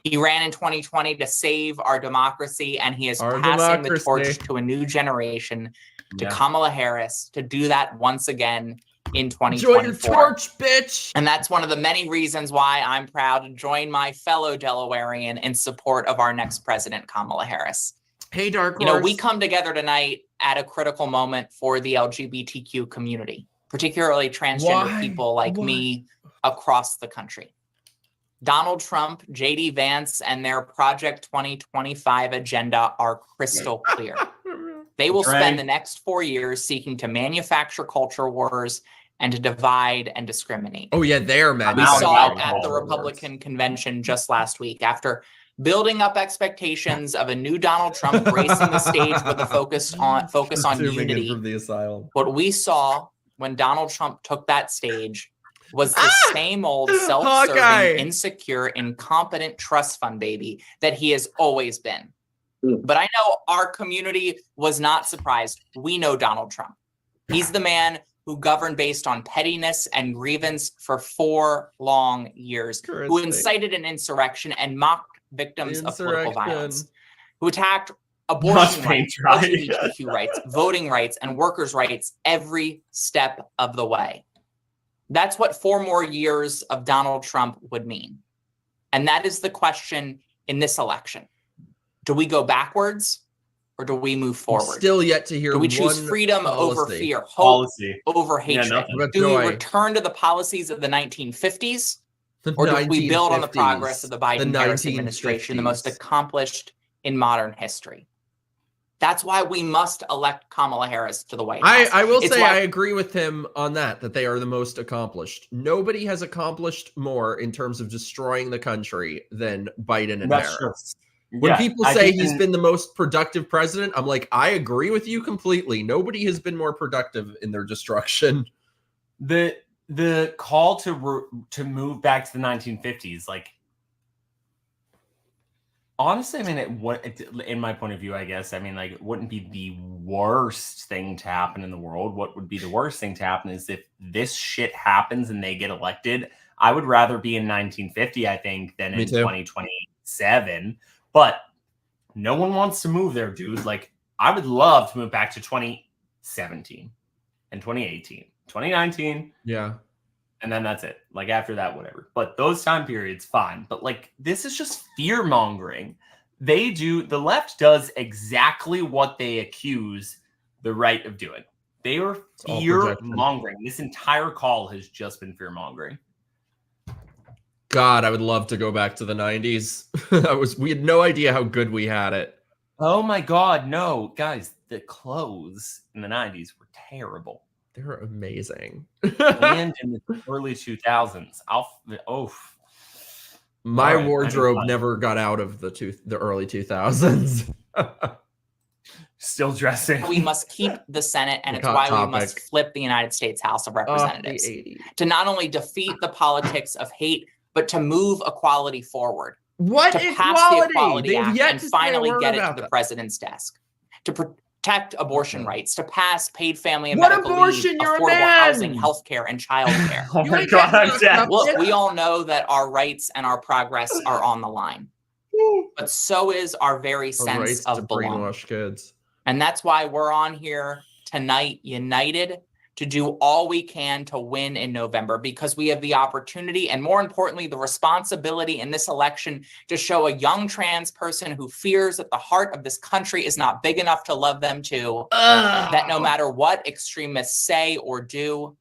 He ran in 2020 to save our democracy, and he is passing the torch to a new generation, to Kamala Harris, to do that once again in 2024. Join the torch, bitch! And that's one of the many reasons why I'm proud to join my fellow Delawarean in support of our next president, Kamala Harris. Hey, Dark Horse. We come together tonight at a critical moment for the LGBTQ community, particularly transgender people like me across the country. Donald Trump, J.D. Vance, and their Project 2025 agenda are crystal clear. They will spend the next 4 years seeking to manufacture culture wars and to divide and discriminate. Oh, yeah, they're mad. We saw it at the Republican convention just last week. After building up expectations of a new Donald Trump gracing the stage with a focus on unity, what we saw when Donald Trump took that stage was the same old self-serving, insecure, incompetent trust fund baby that he has always been. But I know our community was not surprised. We know Donald Trump. He's the man who governed based on pettiness and grievance for 4 long years, who incited an insurrection and mocked victims of political violence, who attacked abortion rights, LGBTQ rights, voting rights, and workers' rights every step of the way. That's what 4 more years of Donald Trump would mean. And that is the question in this election. Do we go backwards or do we move forward? Still yet to hear. Do we choose freedom over fear, hope over hatred? Do we return to the policies of the 1950s? Or do we build on the progress of the Biden-Harris administration, the most accomplished in modern history? That's why we must elect Kamala Harris to the White House. I will say I agree with him on that they are the most accomplished. Nobody has accomplished more in terms of destroying the country than Biden and Harris. When people say he's been the most productive president, I'm like, I agree with you completely. Nobody has been more productive in their destruction. The call to move back to the 1950s, like, honestly, I mean, in my point of view, I guess, I mean, like, it wouldn't be the worst thing to happen in the world. What would be the worst thing to happen is if this shit happens and they get elected. I would rather be in 1950, I think, than in 2027. But no one wants to move there, dude. Like, I would love to move back to 2017 and 2018, 2019. Yeah. And then that's it. Like after that, whatever. But those time periods, fine. But like, this is just fear mongering. The left does exactly what they accuse the right of doing. They are fear mongering. This entire call has just been fear mongering. God, I would love to go back to the 90s. We had no idea how good we had it. Oh my God, no. Guys, the clothes in the 90s were terrible. They're amazing. And in the early 2000s. My wardrobe never got out of the early 2000s. Still dressing. We must keep the Senate, and it's why we must flip the United States House of Representatives to not only defeat the politics of hate, but to move equality forward. What to equality? pass the Equality They've Act yet and to say a finally word get it about to the that. president's desk. To protect abortion rights, to pass paid family and What medical abortion? leave, You're a affordable man! housing, healthcare, and childcare. Oh my God, I'm dead. Look, we all know that our rights and our progress are on the line. But so is our very sense of belonging. Brainwash kids. And that's why we're on here tonight, united, to do all we can to win in November, because we have the opportunity and, more importantly, the responsibility in this election to show a young trans person who fears that the heart of this country is not big enough to love them too, that no matter what extremists say or do,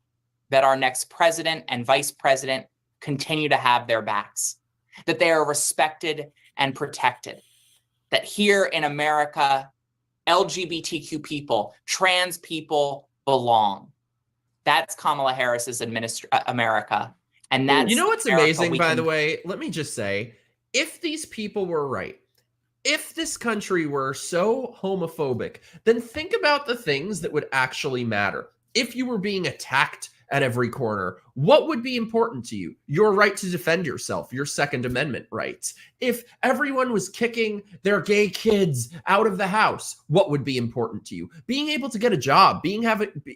that our next president and vice president continue to have their backs, that they are respected and protected, that here in America, LGBTQ people, trans people belong. That's Kamala Harris's America. And that's, you know what's amazing, by the way? Let me just say, if these people were right, if this country were so homophobic, then think about the things that would actually matter. If you were being attacked at every corner, what would be important to you? Your right to defend yourself, your Second Amendment rights. If everyone was kicking their gay kids out of the house, what would be important to you? Being able to get a job,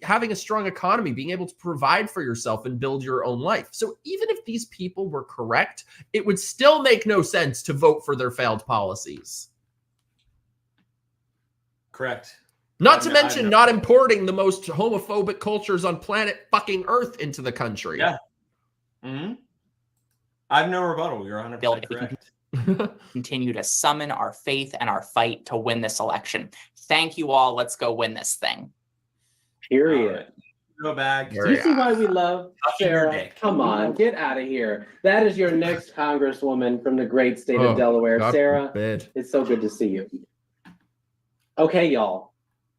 having a strong economy, being able to provide for yourself and build your own life. So even if these people were correct, it would still make no sense to vote for their failed policies. Correct. Not to mention not importing the most homophobic cultures on planet fucking Earth into the country. Yeah. Mm-hmm. I have no rebuttal. You're 100% correct. Continue to summon our faith and our fight to win this election. Thank you all. Let's go win this thing. Period. Right. Go back. Do you see why we love Sarah? Come on, get out of here. That is your next congresswoman from the great state of Delaware. God Sarah, forbid. it's so good to see you. Okay, y'all.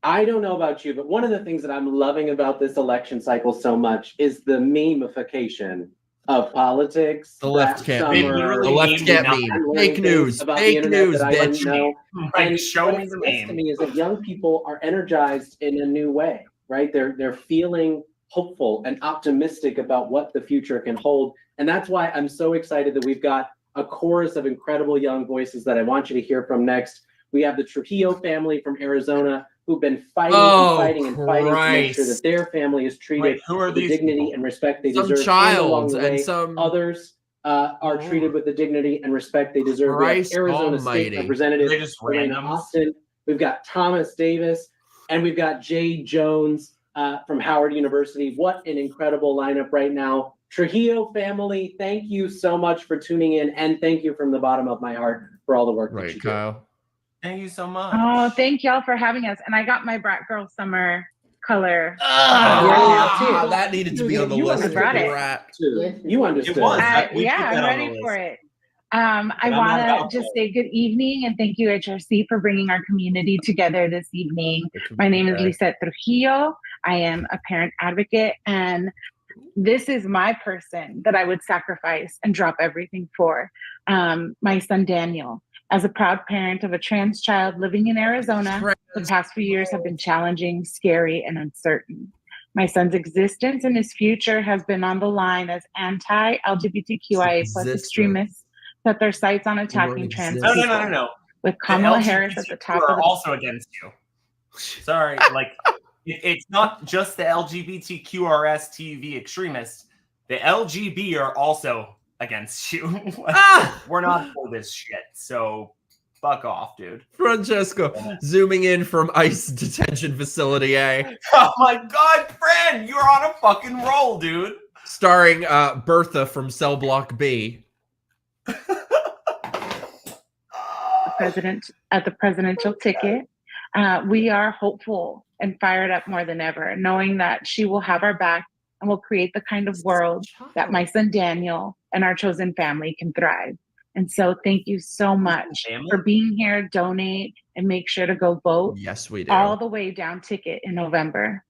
I don't know about you, but one of the things that I'm loving about this election cycle so much is the memification of politics. The left can't meme. The left can't meme. Fake news. Fake news, bitch. And show me the meme. To me is that young people are energized in a new way, right? They're feeling hopeful and optimistic about what the future can hold. And that's why I'm so excited that we've got a chorus of incredible young voices that I want you to hear from next. We have the Trujillo family from Arizona, who've been fighting and fighting and fighting to make sure that their family is treated with the dignity and respect they deserve. Some child along the way, and some others are treated with the dignity and respect they deserve. We have Arizona State Representative Elena Austin. We've got Thomas Davis, and we've got Jay Jones from Howard University. What an incredible lineup right now. Trujillo family, thank you so much for tuning in, and thank you from the bottom of my heart for all the work that you do. Thank you so much. Oh, thank y'all for having us. And I got my Brat Girl Summer color. That needed to be on the list. I brought it. You understood. It was. Yeah, I'm ready for it. I want to just say good evening and thank you, HRC, for bringing our community together this evening. My name is Lisette Trujillo. I am a parent advocate, and this is my person that I would sacrifice and drop everything for. My son, Daniel. As a proud parent of a trans child living in Arizona, the past few years have been challenging, scary, and uncertain. My son's existence and his future has been on the line as anti-LGBTQIA plus extremists set their sights on attacking trans people. No. With Kamala Harris at the top of the also against you. Sorry, like it's not just the LGBTQRSTV extremists. The LGB are also against you. We're not for this shit. So Fuck off, dude. Francesco, zooming in from ICE detention facility A. Oh my God, Fran, you're on a fucking roll, dude. Starring Bertha from Cell Block B. The presidential ticket. We are hopeful and fired up more than ever, knowing that she will have our back and will create the kind of world that my son Daniel and our chosen family can thrive. And so thank you so much for being here, donate, and make sure to go vote. Yes, we do. All the way down ticket in November.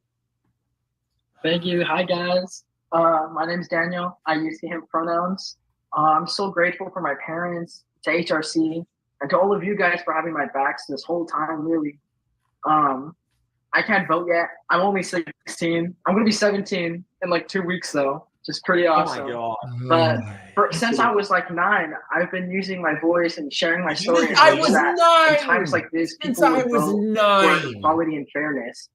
Thank you. Hi, guys. My name is Daniel. I use he, him pronouns. I'm so grateful for my parents, to HRC, and to all of you guys for having my backs this whole time, really. I can't vote yet. I'm only 16. I'm going to be 17 in like 2 weeks, though. Just pretty awesome. Oh my God. But since I was like 9, I've been using my voice and sharing my story. Since I was 9. In times like this, people would vote for equality and fairness.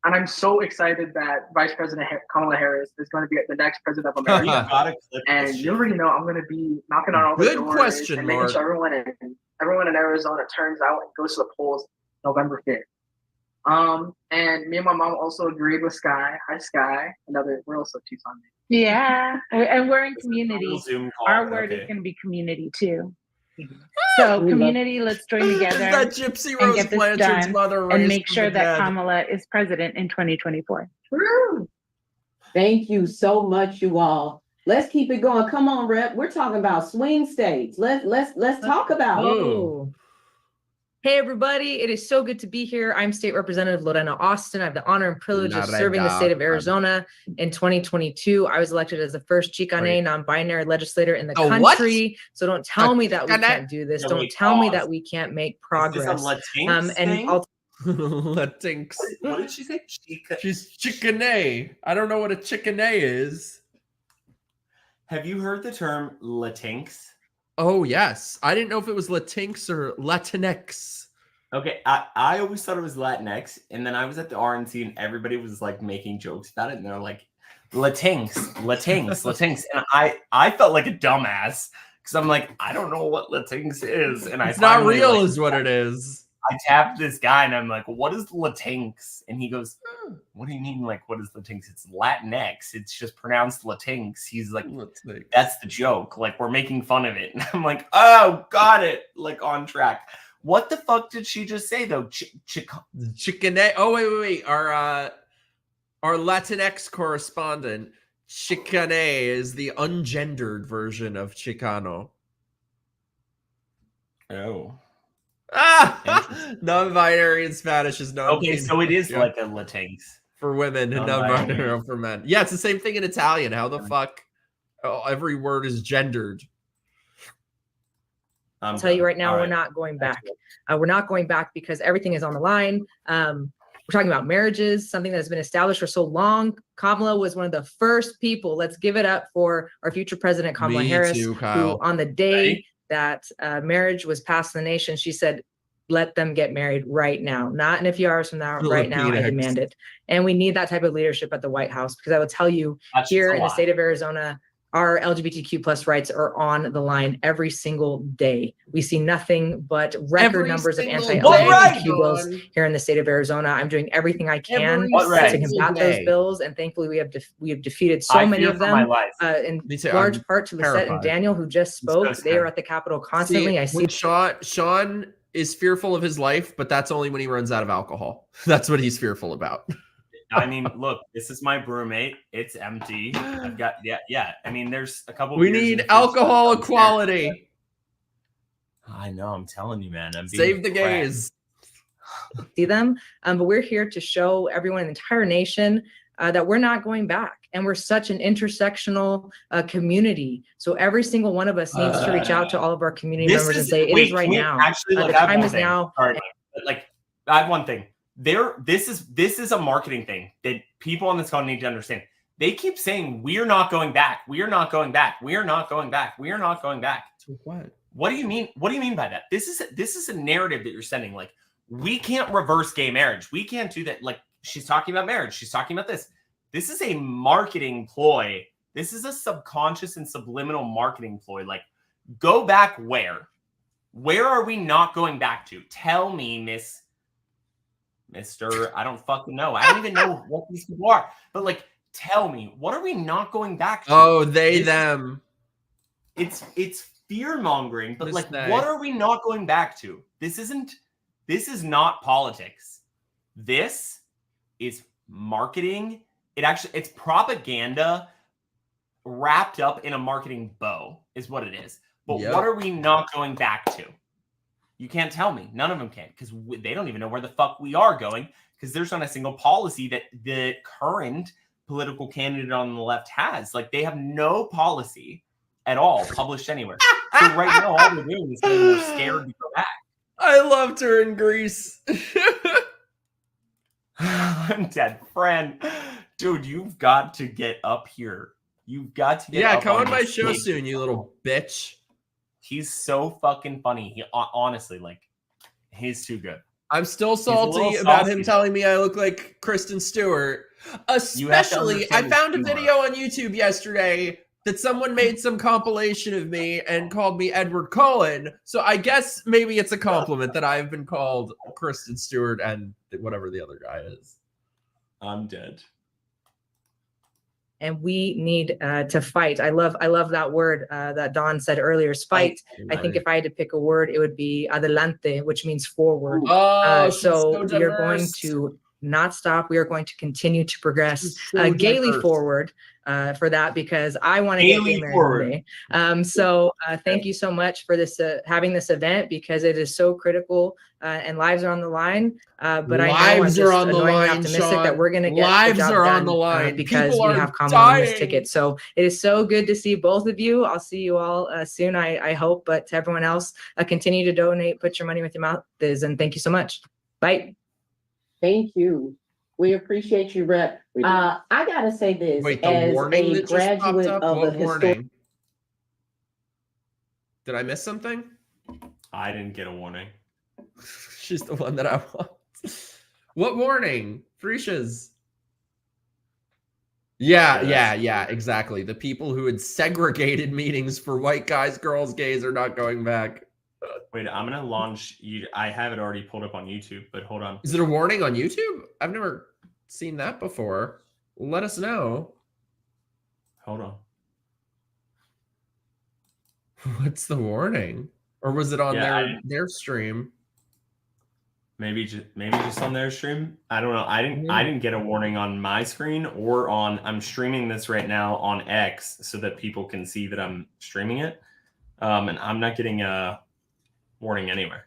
And I'm so excited that Vice President Kamala Harris is going to be the next president of America. And you already know I'm going to be knocking on all the doors and making sure everyone in Arizona turns out and goes to the polls November 5th. And me and my mom also agreed with Sky. Hi, Sky. We're also Tucson. Yeah, and we're in community. Our word is going to be community too. So community, let's join together that Gypsy and Rose get this Blanchard's done mother and raised make from sure the that dead. Kamala is president in 2024. Thank you so much, you all. Let's keep it going. Come on, Rep. We're talking about swing states. Let's talk about it. Hey everybody, it is so good to be here. I'm State Representative Lorena Austin. I have the honor and privilege of serving the state of Arizona. In 2022, I was elected as the first Chicane non-binary legislator in the country. So don't tell me that we can't do this. Don't tell me that we can't make progress. Latinx What did she say? She's Chicane. I don't know what a Chicane is. Have you heard the term Latinx? Oh, yes. I didn't know if it was Latinx or Latinx. Okay, I always thought it was Latinx, and then I was at the RNC, and everybody was like making jokes about it, and they're like, Latinx. And I felt like a dumbass, because I'm like, I don't know what Latinx is. And it's not real is what it is. I tapped this guy, and I'm like, what is Latinx? And he goes, what do you mean, like, what is Latinx? It's Latinx. It's just pronounced Latinx. He's like, that's the joke. Like, we're making fun of it. And I'm like, oh, got it. Like, on track. What the fuck did she just say, though? Chicane. Oh, wait. Our Latinx correspondent, Chicane, is the ungendered version of Chicano. Oh. Non-binary in Spanish is non. Okay, so it is like a Latinx for women and non-binary for men. Yeah, it's the same thing in Italian. How the fuck? Oh, every word is gendered. I'll tell you right now, we're not going back. We're not going back because everything is on the line. We're talking about marriages, something that has been established for so long. Kamala was one of the first people. Let's give it up for our future president, Kamala Harris, too, Kyle. who on the day that marriage was passed in the nation, she said, let them get married right now, not in a few hours from now, right now. I demand it. And we need that type of leadership at the White House, because I will tell you, here in the state of Arizona, our LGBTQ plus rights are on the line every single day. We see nothing but record numbers of anti-LGBTQ bills here in the state of Arizona. I'm doing everything I can to combat those bills, and thankfully we have defeated so many of them. In large part to Lisette and Daniel, who just spoke. They are at the Capitol constantly. I see Shawn is fearful of his life, but that's only when he runs out of alcohol. That's what he's fearful about. I mean, look, this is my brewmate. It's empty. I've got, yeah. I mean, there's a couple. We need alcohol equality. I know. I'm telling you, man. Save the gays. See them, but we're here to show everyone in the entire nation that we're not going back, and we're such an intersectional community. So every single one of us needs to reach out to all of our community members and say, "It is right now. Actually, the time is now." Sorry, like, I have one thing. This is a marketing thing that people on this call need to understand. They keep saying we're not going back. We are not going back. We are not going back. We are not going back. To what? What do you mean? What do you mean by that? This is a narrative that you're sending. Like, we can't reverse gay marriage. We can't do that. Like, she's talking about marriage. She's talking about this. This is a marketing ploy. This is a subconscious and subliminal marketing ploy. Like, go back where? Where are we not going back to? Tell me, Mr. I don't fucking know. I don't even know what these people are. But like, tell me, what are we not going back to? Oh, them. It's fear mongering, but like, what are we not going back to? This is not politics. This is marketing. It's propaganda wrapped up in a marketing bow is what it is. But what are we not going back to? You can't tell me. None of them can, because they don't even know where the fuck we are going, because there's not a single policy that the current political candidate on the left has. Like, they have no policy at all published anywhere. So right now, all they're doing is they're scared to go back. I loved her in Greece. I'm dead, friend. Dude, you've got to get up here. You've got to get up come on my stage. show soon, you little bitch. He's so fucking funny. He honestly, like, he's too good. I'm still salty about him telling me I look like Kristen Stewart. Especially, I found a video on YouTube yesterday that someone made some compilation of me and called me Edward Cullen. So I guess maybe it's a compliment that I've been called Kristen Stewart and whatever the other guy is. I'm dead. And we need to fight. I love that word that Dawn said earlier, fight. I think if I had to pick a word, it would be adelante, which means forward. So we are going to not stop. We are going to continue to progress gaily forward for that, because I want to get married today. Thank you so much for this having this event, because it is so critical and lives are on the line. But lives are on the line, optimistic Shawn. that we're going to get lives the job are on done, the line because People we have Kamala on this ticket. So it is so good to see both of you. I'll see you all soon, I hope. But to everyone else, continue to donate, put your money with your mouth is, and thank you so much. Bye. Thank you. We appreciate you, Rep. I gotta say this. Wait, the as warning a that just popped graduate up? of What a warning? Did I miss something? I didn't get a warning. She's the one that I want. What warning? Frisia's. Yeah, exactly. The people who had segregated meetings for white guys, girls, gays are not going back. Wait, I'm gonna launch you. I have it already pulled up on YouTube, but hold on. Is it a warning on YouTube? I've never seen that before. Let us know. Hold on. What's the warning? Or was it on their stream? Maybe just on their stream. I don't know. I didn't get a warning on my screen or on. I'm streaming this right now on X so that people can see that I'm streaming it. And I'm not getting a warning anywhere.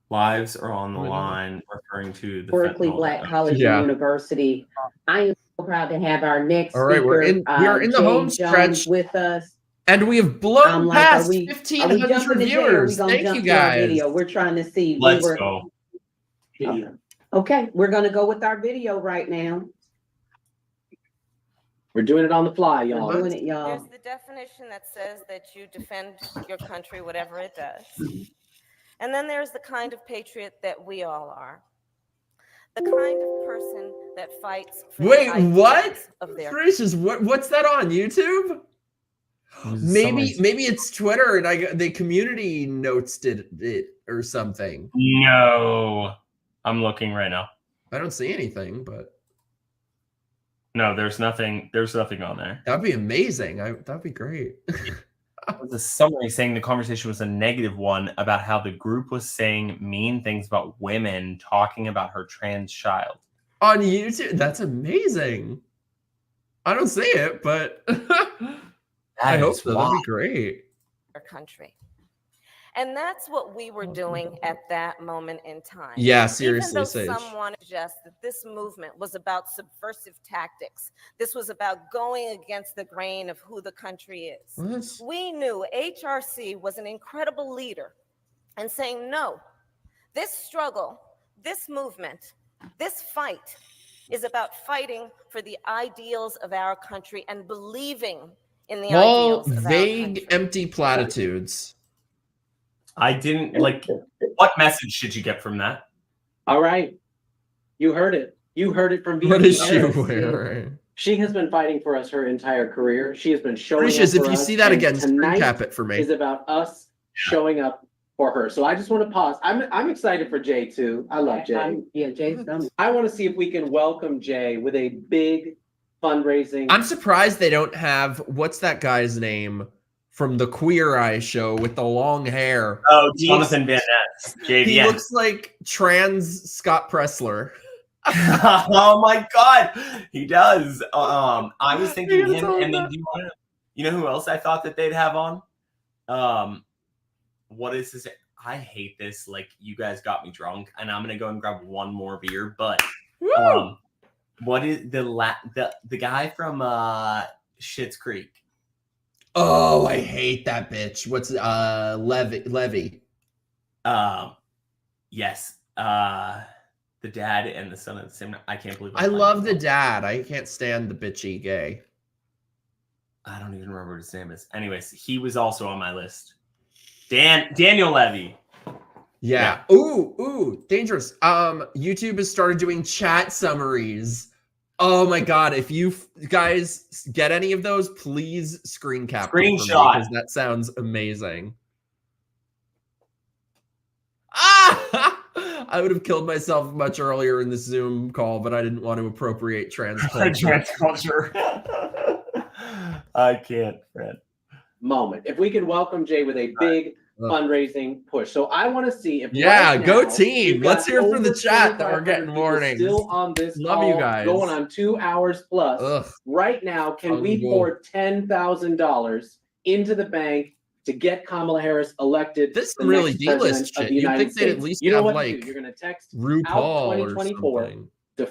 Lives are on the line, referring to the Berkeley Black College and University. I am so proud to have our next speaker. We are in the home stretch with us. And we have blown past 1,500 viewers. Thank you, guys. Video? We're trying to see. Let's go. Okay, we're going to go with our video right now. We're doing it on the fly, y'all. We're doing it, y'all. There's the definition that says that you defend your country, whatever it does. And then there's the kind of patriot that we all are. The kind of person that fights for Wait, the what? of their Gracious, what's that on YouTube? Maybe it's Twitter and the community notes did it or something. No, I'm looking right now. I don't see anything, but no, there's nothing. There's nothing on there. That'd be amazing. That'd be great. It was a summary saying the conversation was a negative one about how the group was saying mean things about women talking about her trans child on YouTube. That's amazing. I don't see it, but I hope so. That'd be great. Our country. And that's what we were doing at that moment in time. Yeah, seriously, Even though Sage. someone suggests that this movement was about subversive tactics, this was about going against the grain of who the country is. What? We knew HRC was an incredible leader and saying, no, this struggle, this movement, this fight is about fighting for the ideals of our country and believing in the ideals of vague, empty platitudes. I didn't what message did you get from that? All right. You heard it. You heard it from What is she wearing? She has been fighting for us her entire career. She has been showing Precious, up for if you us, see that and again, screen tonight cap it for me. is about us showing up for her. So I just want to pause. I'm excited for Jay too. I love Jay. Yeah, Jay's done. I want to see if we can welcome Jay with a big fundraising. I'm surprised they don't have, what's that guy's name from the Queer Eye show with the long hair? Oh, Jonathan Van Ness. JVN. He looks like trans Scott Pressler. Oh my God, he does. I was thinking him, and then you know who else I thought that they'd have on? What is this? I hate this. Like, you guys got me drunk, and I'm gonna go and grab one more beer. But what is the guy from Schitt's Creek? Oh, I hate that bitch. What's Levy? Yes. The dad and the son at the same time. I can't believe I love the dad. I can't stand the bitchy gay. I don't even remember what his name is. Anyways, he was also on my list. Daniel Levy. Yeah. Ooh, dangerous. YouTube has started doing chat summaries. Oh my God. If you guys get any of those, please screen cap them for me, because that sounds amazing. I would have killed myself much earlier in this Zoom call, but I didn't want to appropriate trans culture. I can't, Fred. Moment. If we can welcome Jay with a big fundraising push. So I want to see if go team. Let's hear from the chat that we're getting warnings. Still on this Love call, you guys. going on 2 hours plus. Right now, can we pour $10,000 into the bank to get Kamala Harris elected? This is really D-list shit. You think they'd at least have like you're going to text RuPaul out or 2024 something to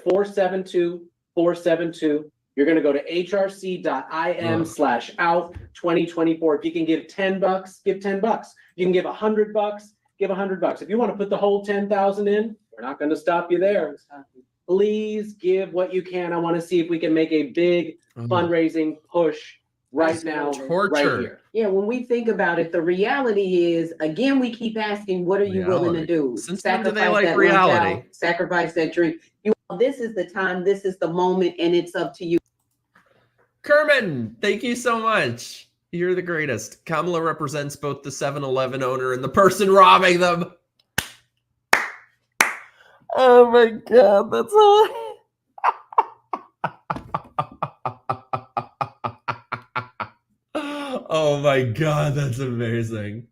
472-472. You're going to go to hrc.im/out2024. If you can give $10, give $10. You can give $100, give $100. If you want to put the whole 10,000 in, we're not going to stop you there. Please give what you can. I want to see if we can make a big fundraising push right now, right here. Yeah, when we think about it, the reality is, again, we keep asking, what are you willing to do? Since when do they like reality? Sacrifice that drink. This is the time, this is the moment, and it's up to you. Kerman, thank you so much. You're the greatest. Kamala represents both the 7-Eleven owner and the person robbing them. Oh my God, that's all. Oh my God, that's amazing.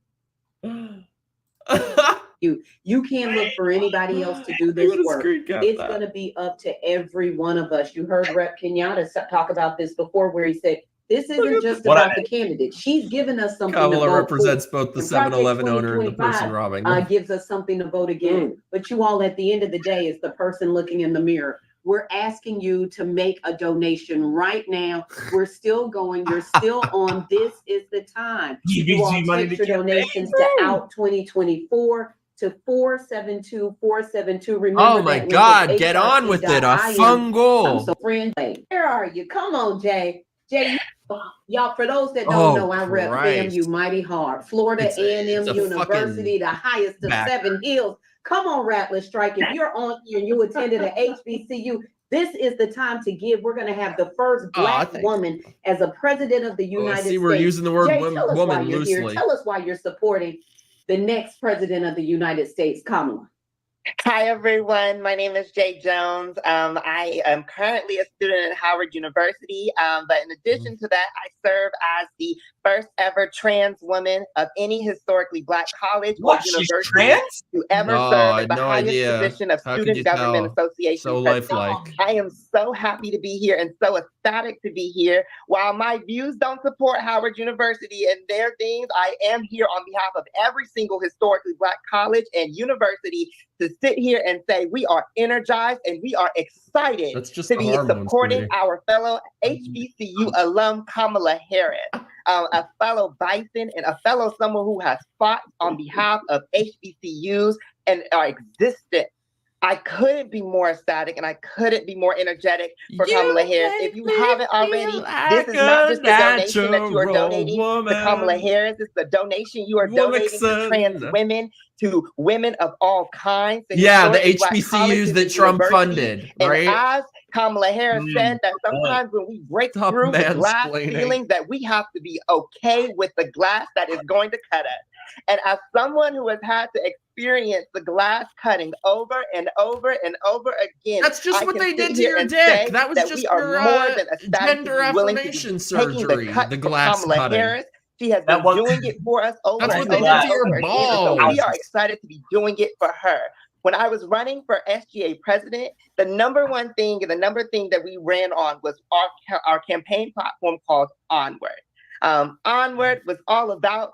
You can't look for anybody else to do this work. It's going to be up to every one of us. You heard Rep. Kenyatta talk about this before, where he said, this isn't just about the candidate. She's given us something to vote Kamala represents for. both the 7-Eleven owner and the person robbing them. Gives us something to vote against. But you all, at the end of the day, is the person looking in the mirror. We're asking you to make a donation right now. We're still going. You're still on. This is the time. You all text your donations to out 2024 to 472-472. Remember, oh my God, get on with it. A fun goal. I'm so friendly. Where are you? Come on, Jay. Jay, y'all, for those that don't know, I rep FAMU mighty hard. Florida A&M University, the highest of 7 hills. Come on, Rattler Strike. If you're on here and you attended an HBCU, this is the time to give. We're going to have the first Black woman as a president of the United States. We're using the word Jay, woman loosely. Tell us why you're supporting the next president of the United States, Kamala. Hi, everyone. My name is Jay Jones. I am currently a student at Howard University, but in addition to that, I serve as the first ever trans woman of any historically Black college or university to ever serve at the highest position of Student Government Association. So lifelike. I am so happy to be here and so ecstatic to be here. While my views don't support Howard University and their things, I am here on behalf of every single historically Black college and university to sit here and say we are energized and we are excited to be supporting our fellow HBCU alum Kamala Harris, a fellow Bison and a fellow someone who has fought on behalf of HBCUs and our existence. I couldn't be more ecstatic and I couldn't be more energetic for Kamala Harris. If you haven't already, this is not just a donation that you are donating to Kamala Harris. It's the donation you are donating to trans women, to women of all kinds. The HBCUs that Trump funded, right? And as Kamala Harris said, that sometimes when we break through the glass ceiling, that we have to be okay with the glass that is going to cut us. And as someone who has had to experience the glass cutting over and over and over again, that's just what they did to your dick. That was just your gender affirmation surgery. The glass cutting. Harris. She has been doing it for us over and over again. So we are excited to be doing it for her. When I was running for SGA president, the number thing that we ran on was our campaign platform called Onward. Onward was all about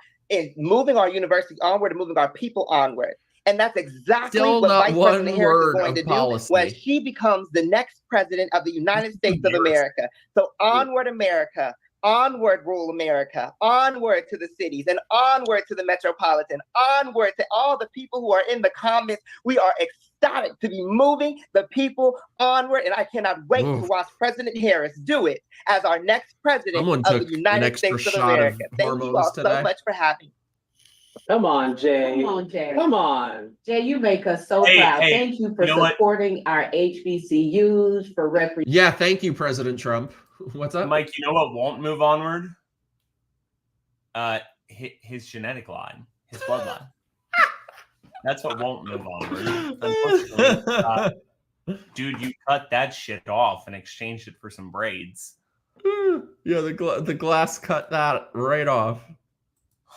moving our university onward and moving our people onward. And that's exactly what Vice President Harris is going to do when she becomes the next president of the United States of America. So onward, America. Onward, rural America, onward to the cities, and onward to the metropolitan, onward to all the people who are in the comments. We are ecstatic to be moving the people onward, and I cannot wait to watch President Harris do it as our next president of the United States of America. Thank you all so much for having me. Come on, Jay. Come on, Jay. Come on. Jay, you make us so proud. Thank you for supporting our HBCUs, for representing. Yeah, thank you, President Trump. What's up? Mike, you know what won't move onward? His genetic line, his bloodline. That's what won't move onward. Unfortunately, dude, you cut that shit off and exchanged it for some braids. Yeah, the glass cut that right off.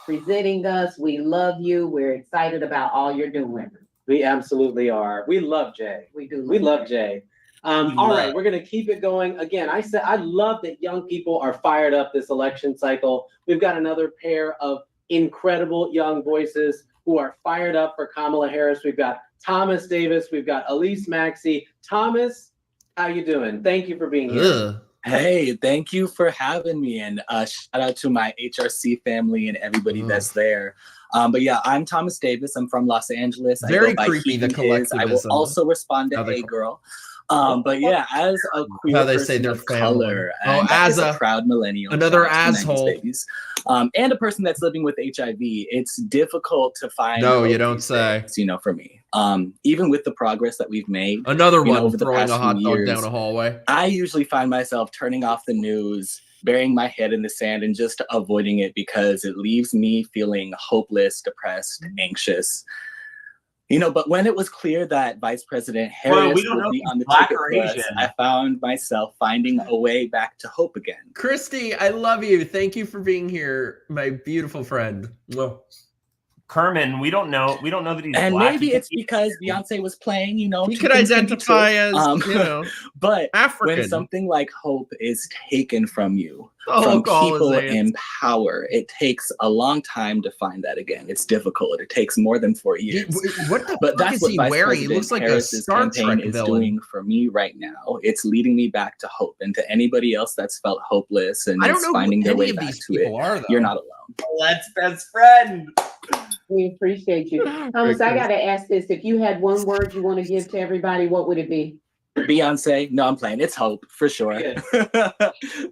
Presenting us. We love you. We're excited about all you're doing. We absolutely are. We love Jay. We do. We love Jay. All right, we're going to keep it going. Again, I said I love that young people are fired up this election cycle. We've got another pair of incredible young voices who are fired up for Kamala Harris. We've got Thomas Davis. We've got Elise Maxey. Thomas, how you doing? Thank you for being here. Hey, thank you for having me, and shout out to my HRC family and everybody that's there. But yeah, I'm Thomas Davis. I'm from Los Angeles. Very creepy, the collectivism. I will also respond to Hey Girl. But yeah, as a queer how they person say their of color, and as a proud millennial, another asshole, babies, and a person that's living with HIV, it's difficult to find. No, you don't say. Days, you know, for me, even with the progress that we've made, another one throwing a hot dog down a hallway. I usually find myself turning off the news, burying my head in the sand, and just avoiding it because it leaves me feeling hopeless, depressed, anxious. You know, but when it was clear that Vice President Harris would be on the ticket for us, I found myself finding a way back to hope again. Christy, I love you. Thank you for being here, my beautiful friend. Kerman, we don't know that he's and black. Maybe it's because Beyonce was playing, you know, he could identify as, you know, but African. When something like hope is taken from you, from people in power, it takes a long time to find that again. It's difficult. It takes more than 4 years. But that's what Vice President he looks like Harris's campaign is doing for me right now. It's leading me back to hope, and to anybody else that's felt hopeless and is finding their way back to it, you're not alone. Let's best friend. We appreciate you. Thomas, I got to ask this. If you had one word you want to give to everybody, what would it be? Beyonce. No, I'm playing. It's hope for sure.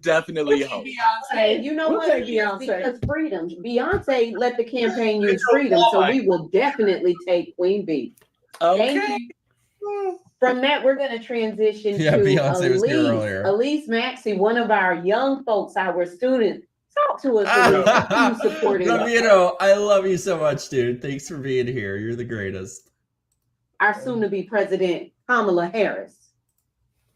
Definitely hope. Beyonce. You know what? Beyonce. Because freedom. Beyonce let the campaign use freedom, so we will definitely take Queen Bee. Okay. Thank you. From that, we're going to transition to Beyonce was here earlier. Elise Maxey, one of our young folks, our students. Talk to us. Who's supporting us. I love you so much, dude. Thanks for being here. You're the greatest. Our soon-to-be president, Kamala Harris.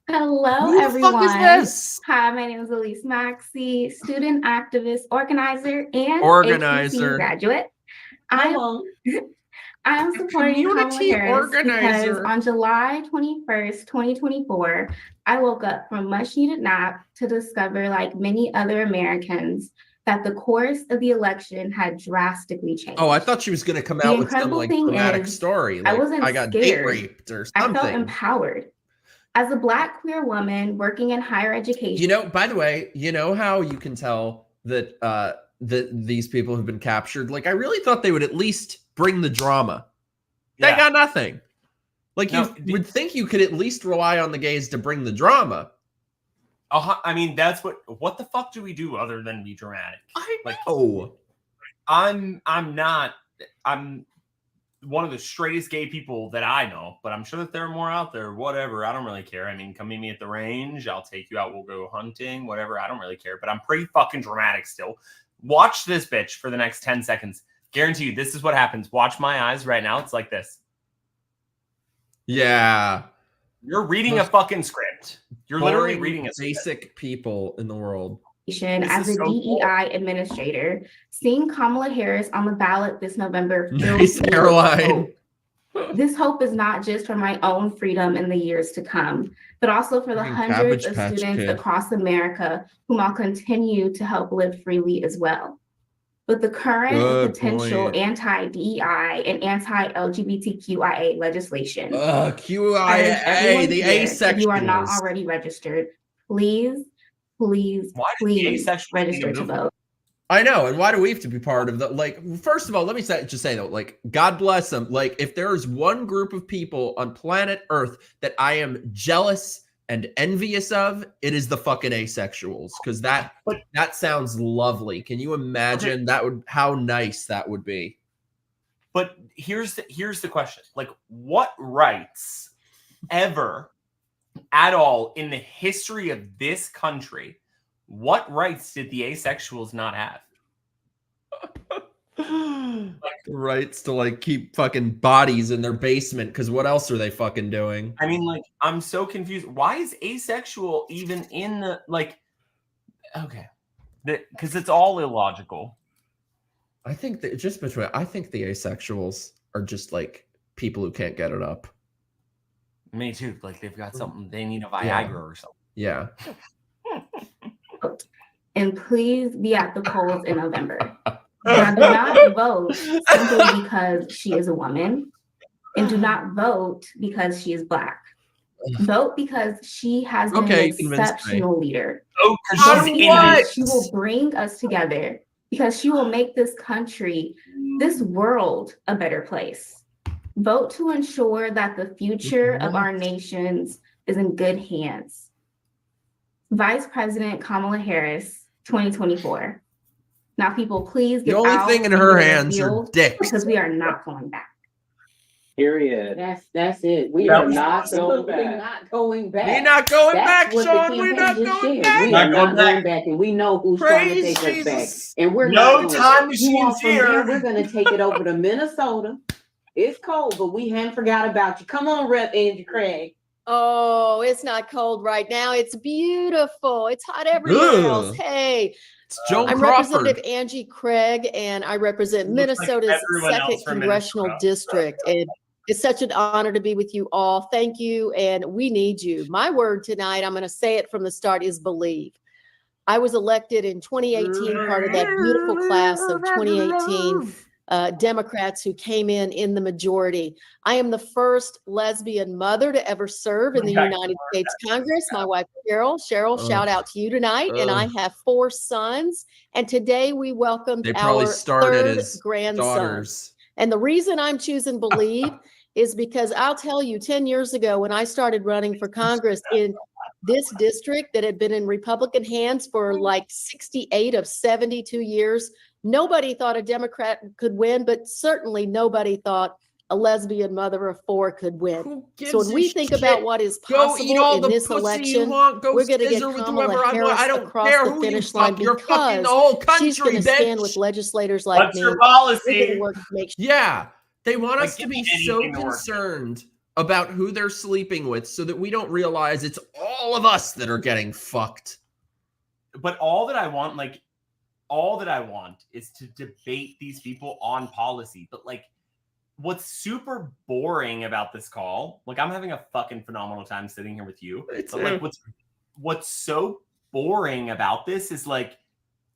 Hello, Who the everyone. fuck is this? Hi, my name is Elise Maxey, student activist, organizer, and HBCU graduate. I am supporting Kamala Harris because on July 21st, 2024, I woke up from a much-needed nap to discover, like many other Americans, that the course of the election had drastically changed. Oh, I thought she was going to come out with some like dramatic story. Like, I got scared. date raped or something. I felt empowered. As a Black queer woman working in higher education. You know, by the way, you know how you can tell that these people have been captured? Like, I really thought they would at least bring the drama. They got nothing. Like, you would think you could at least rely on the gays to bring the drama. I mean, that's what the fuck do we do other than be dramatic? I'm one of the straightest gay people that I know, but I'm sure that there are more out there. Whatever. I don't really care. I mean, come meet me at the range. I'll take you out. We'll go hunting, whatever. I don't really care, but I'm pretty fucking dramatic still. Watch this bitch for the next 10 seconds. Guarantee you, this is what happens. Watch my eyes right now. It's like this. Yeah. You're reading a fucking script. You're literally reading a basic people in the world. As a so DEI administrator, seeing Kamala Harris on the ballot this November fills Nice me with hairline. hope. This hope is not just for my own freedom in the years to come, but also for the Fucking hundreds Cabbage of Patch students Kid. across America whom I'll continue to help live freely as well. But the current Good potential point. anti-DEI and anti-LGBTQIA legislation. QIA, the asexuals. If you are not already registered, please register to vote. I know, and why do we have to be part of that? Like, first of all, let me just say though, like, God bless them. Like, if there is one group of people on planet Earth that I am jealous and envious of, it is the fucking asexuals, because that sounds lovely. Can you imagine how nice that would be? But here's the question: like, what rights ever at all in the history of this country? What rights did the asexuals not have? Rights to like keep fucking bodies in their basement, because what else are they fucking doing? I mean, like, I'm so confused. Why is asexual even in the, like, okay, because it's all illogical. I think that I think the asexuals are just like people who can't get it up. Me too. Like, they've got something, they need a Viagra or something. Yeah. And please be at the polls in November. Now, do not vote simply because she is a woman, and do not vote because she is Black. Vote because she has been an exceptional leader. Oh, because she will bring us together, because she will make this country, this world, a better place. Vote to ensure that the future of our nations is in good hands. Vice President Kamala Harris, 2024. Now, people, please get out. The only thing in her hands are dicks. Because we are not going back. Period. That's it. We are not going back. We're not going back, Shawn. We're not going back. We are not going back, and we know who's trying to take us back. And we're no time machines here. We're going to take it over to Minnesota. It's cold, but we haven't forgot about you. Come on, Rep. Andrew Craig. Oh, it's not cold right now. It's beautiful. It's hot everywhere else. Hey, I'm Representative Angie Craig, and I represent Minnesota's 2nd Congressional District. And it's such an honor to be with you all. Thank you, and we need you. My word tonight, I'm going to say it from the start, is believe. I was elected in 2018, part of that beautiful class of 2018 Democrats who came in the majority. I am the first lesbian mother to ever serve in the United States Congress. My wife, Cheryl, shout out to you tonight. And I have 4 sons. And today we welcomed our 3rd grandson. Daughters. And the reason I'm choosing believe is because I'll tell you, 10 years ago, when I started running for Congress in this district that had been in Republican hands for like 68 of 72 years, nobody thought a Democrat could win, but certainly nobody thought a lesbian mother of 4 could win. So when we think about what is possible in this election, we're going to get Kamala Harris across the finish line because she's going to stand with legislators like me. Your policy? Yeah, they want us to be so concerned about who they're sleeping with so that we don't realize it's all of us that are getting fucked. But all that I want is to debate these people on policy. But like, what's super boring about this call, like, I'm having a fucking phenomenal time sitting here with you. But like, what's so boring about this is like,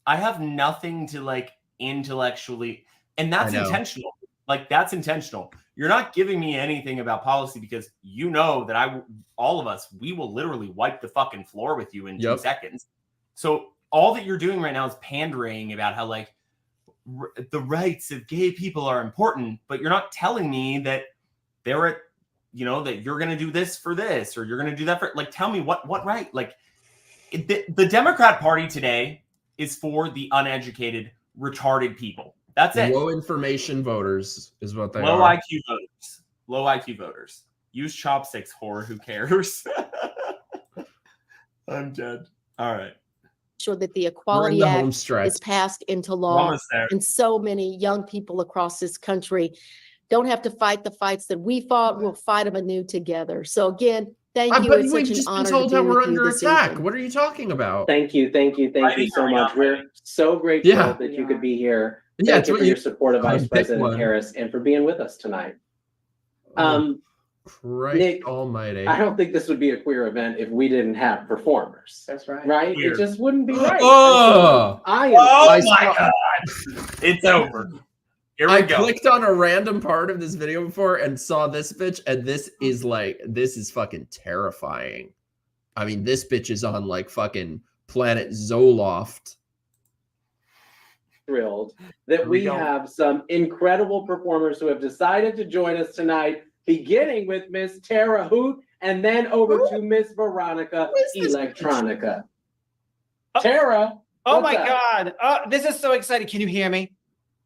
I have nothing to like intellectually, and that's intentional. Like, that's intentional. You're not giving me anything about policy because you know that all of us, we will literally wipe the fucking floor with you in 2 seconds. So all that you're doing right now is pandering about how like the rights of gay people are important, but you're not telling me that they're at, that you're going to do this for this, or you're going to do that for, like, tell me what right? Like, the Democrat Party today is for the uneducated, retarded people. That's it. Low information voters is what they Low are. IQ voters. Low IQ voters. Use chopsticks, whore. Who cares? I'm dead. All right. sure that the Equality Act is passed into law, there. and so many young people across this country don't have to fight the fights that we fought. We'll fight them anew together. So again, thank you. But It's we've such an just been honor told to how be we're with you under this attack. evening. What are you talking about? Thank you so much. We're so grateful that you could be here. Thank you for your support of Vice President Harris and for being with us tonight. Christ Nick, almighty. I don't think this would be a queer event if we didn't have performers. That's right. Right? Queer. It just wouldn't be right. Oh, my God. It's over. Here we I go. clicked on a random part of this video before and saw this bitch, and this is fucking terrifying. I mean, this bitch is on like fucking planet Zoloft. Thrilled that we have some incredible performers who have decided to join us tonight, beginning with Miss Tara Hoot and then over to Miss Veronica Electronica. Tara. Oh my God. This is so exciting. Can you hear me?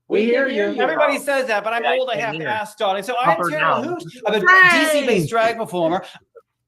We hear you. Everybody says that, but I'm old. I have to ask, darling. So I'm Tara Hoot. I'm a DC-based drag performer.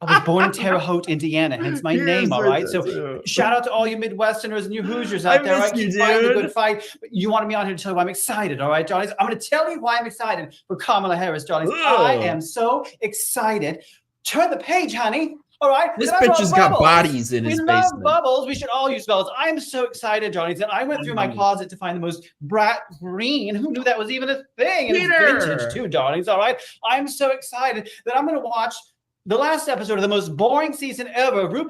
I was born in Terre Haute, Indiana, hence my name, all right? So shout out to all you Midwesterners and you Hoosiers out there. I keep fighting the good fight. You wanted me on here to tell you why I'm excited, all right, darlings? I'm going to tell you why I'm excited for Kamala Harris, darlings. I am so excited. Turn the page, honey. All right. This bitch has got bodies in his basement. We love bubbles. We should all use bubbles. I am so excited, darlings. And I went through my closet to find the most bright green. Who knew that was even a thing? And it's vintage too, darlings. All right. I'm so excited that I'm going to watch the last episode of the most boring season ever.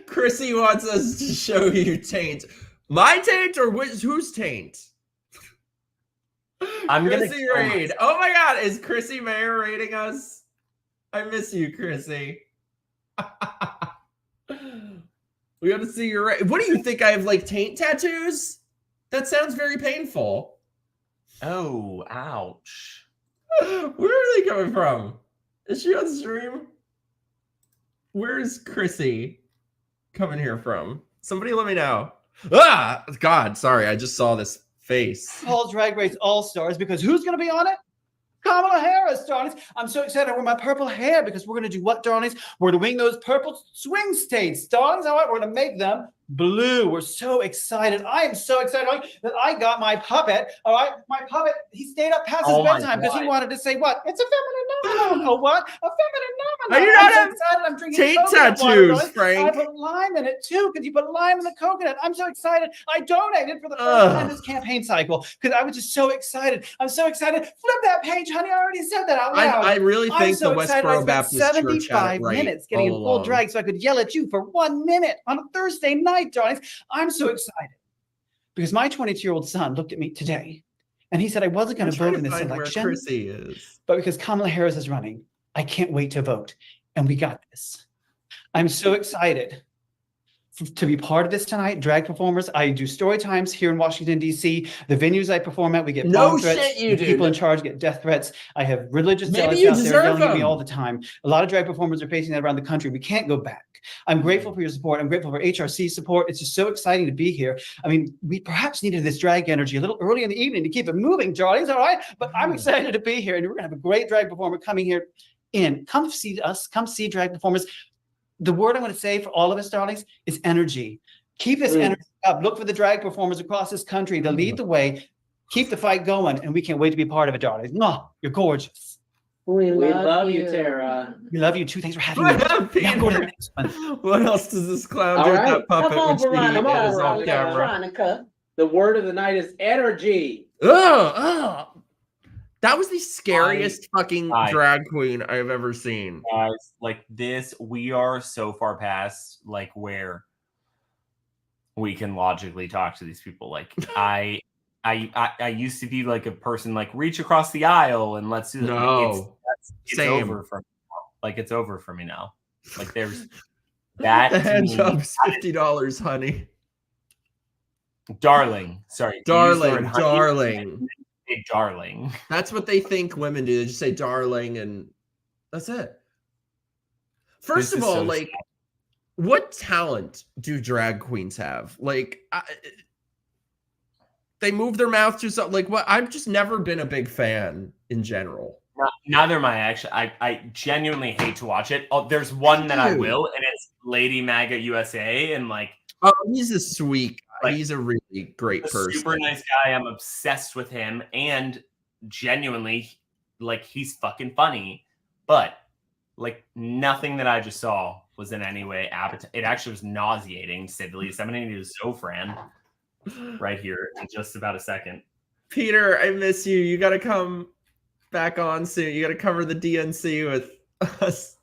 Chrissy wants us to show you taint. My taint or whose taint? I'm Chrissy raid. Oh my God, is Chrissy Mayer raiding us? I miss you, Chrissy. We got to see your raid. What do you think? I have like taint tattoos? That sounds very painful. Oh, ouch. Where are they coming from? Is she on stream? Where's Chrissy coming here from? Somebody let me know. Ah, God, sorry. I just saw this face. Paul's Drag Race All-Stars, because who's going to be on it? Kamala Harris, darlings. I'm so excited with my purple hair because we're going to do what, darlings? We're going to wing those purple swing states, darlings. All right, we're going to make them blue. We're so excited. I am so excited that I got my puppet. All right, my puppet, he stayed up past his bedtime because he wanted to say what? It's a feminine noun. Oh, what? A feminine noun. Are you not so excited. I'm drinking taint tattoos, tattoos, Frank? I put lime in it too because you put lime in the coconut. I'm so excited. I donated for the first time this campaign cycle because I was just so excited. I'm so excited. Flip that page, honey. I already said that out loud. I really think the Westboro Baptist Church had it right 75 minutes getting in full drag so I could yell at you for 1 minute on a Thursday night, darlings. I'm so excited because my 22-year-old son looked at me today and he said I wasn't going to vote in this election. Where Chrissy is. But because Kamala Harris is running, I can't wait to vote. And we got this. I'm so excited to be part of this tonight. Drag performers. I do story times here in Washington, D.C. The venues I perform at, we get bomb threats. People in charge get death threats. I have religious zealots out there yelling at me all the time. A lot of drag performers are facing that around the country. We can't go back. I'm grateful for your support. I'm grateful for HRC support. It's just so exciting to be here. I mean, we perhaps needed this drag energy a little early in the evening to keep it moving, darlings, all right? But I'm excited to be here, and we're going to have a great drag performer coming here in. Come see us. Come see drag performers. The word I'm going to say for all of us, darlings, is energy. Keep this energy up. Look for the drag performers across this country to lead the way. Keep the fight going, and we can't wait to be part of it, darlings. Mwah, you're gorgeous. We love you, Tara. We love you too. Thanks for having me. Now go to the next one. What else does this clown do with that puppet? Come on, Veronica. Veronica. The word of the night is energy. That was the scariest fucking drag queen I've ever seen. Guys, like this, we are so far past like where we can logically talk to these people. Like I used to be like a person like reach across the aisle and let's do that. No, it's over for me. Like it's over for me now. Like there's that. The hand job's $50, honey. Darling, sorry, darling. Hey, darling. That's what they think women do. They just say darling and that's it. First of all, like, what talent do drag queens have? Like, they move their mouth to something like what? I've just never been a big fan in general. Neither am I, actually. I genuinely hate to watch it. Oh, there's one that I will, and it's Lady MAGA USA, and like Oh, he's a sweet guy. Like, he's a really great person. Super nice guy. I'm obsessed with him, and genuinely, like, he's fucking funny. But like, nothing that I just saw was in any way appetite. It actually was nauseating, to say the least. I'm gonna need a Zofran right here in just about a second. Peter, I miss you. You got to come back on soon. You got to cover the DNC with us.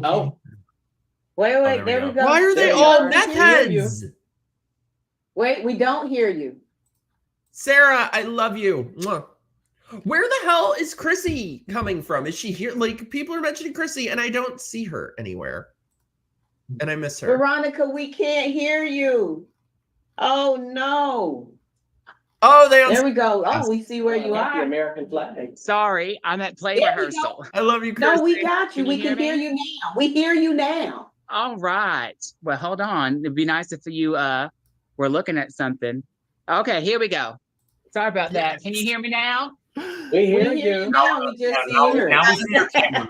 Oh. Wait, there we go. Why are they There we all are. meth We hear you. heads? Wait, we don't hear you. Sarah, I love you. Mwah. Where the hell is Chrissy coming from? Is she here? Like, people are mentioning Chrissy, and I don't see her anywhere. And I miss her. Veronica, we can't hear you. Oh, no. Oh, there we go. Oh, we see where you The are. American flag. Sorry, I'm at play There we rehearsal. I love you, Chrissy. No, we got you. We can hear you now. We hear you now. All right. Well, hold on. It'd be nice if you were looking at something. Okay, here we go. Sorry about that. Can you hear me now? We hear you. Now we just see you. Now we see your camera.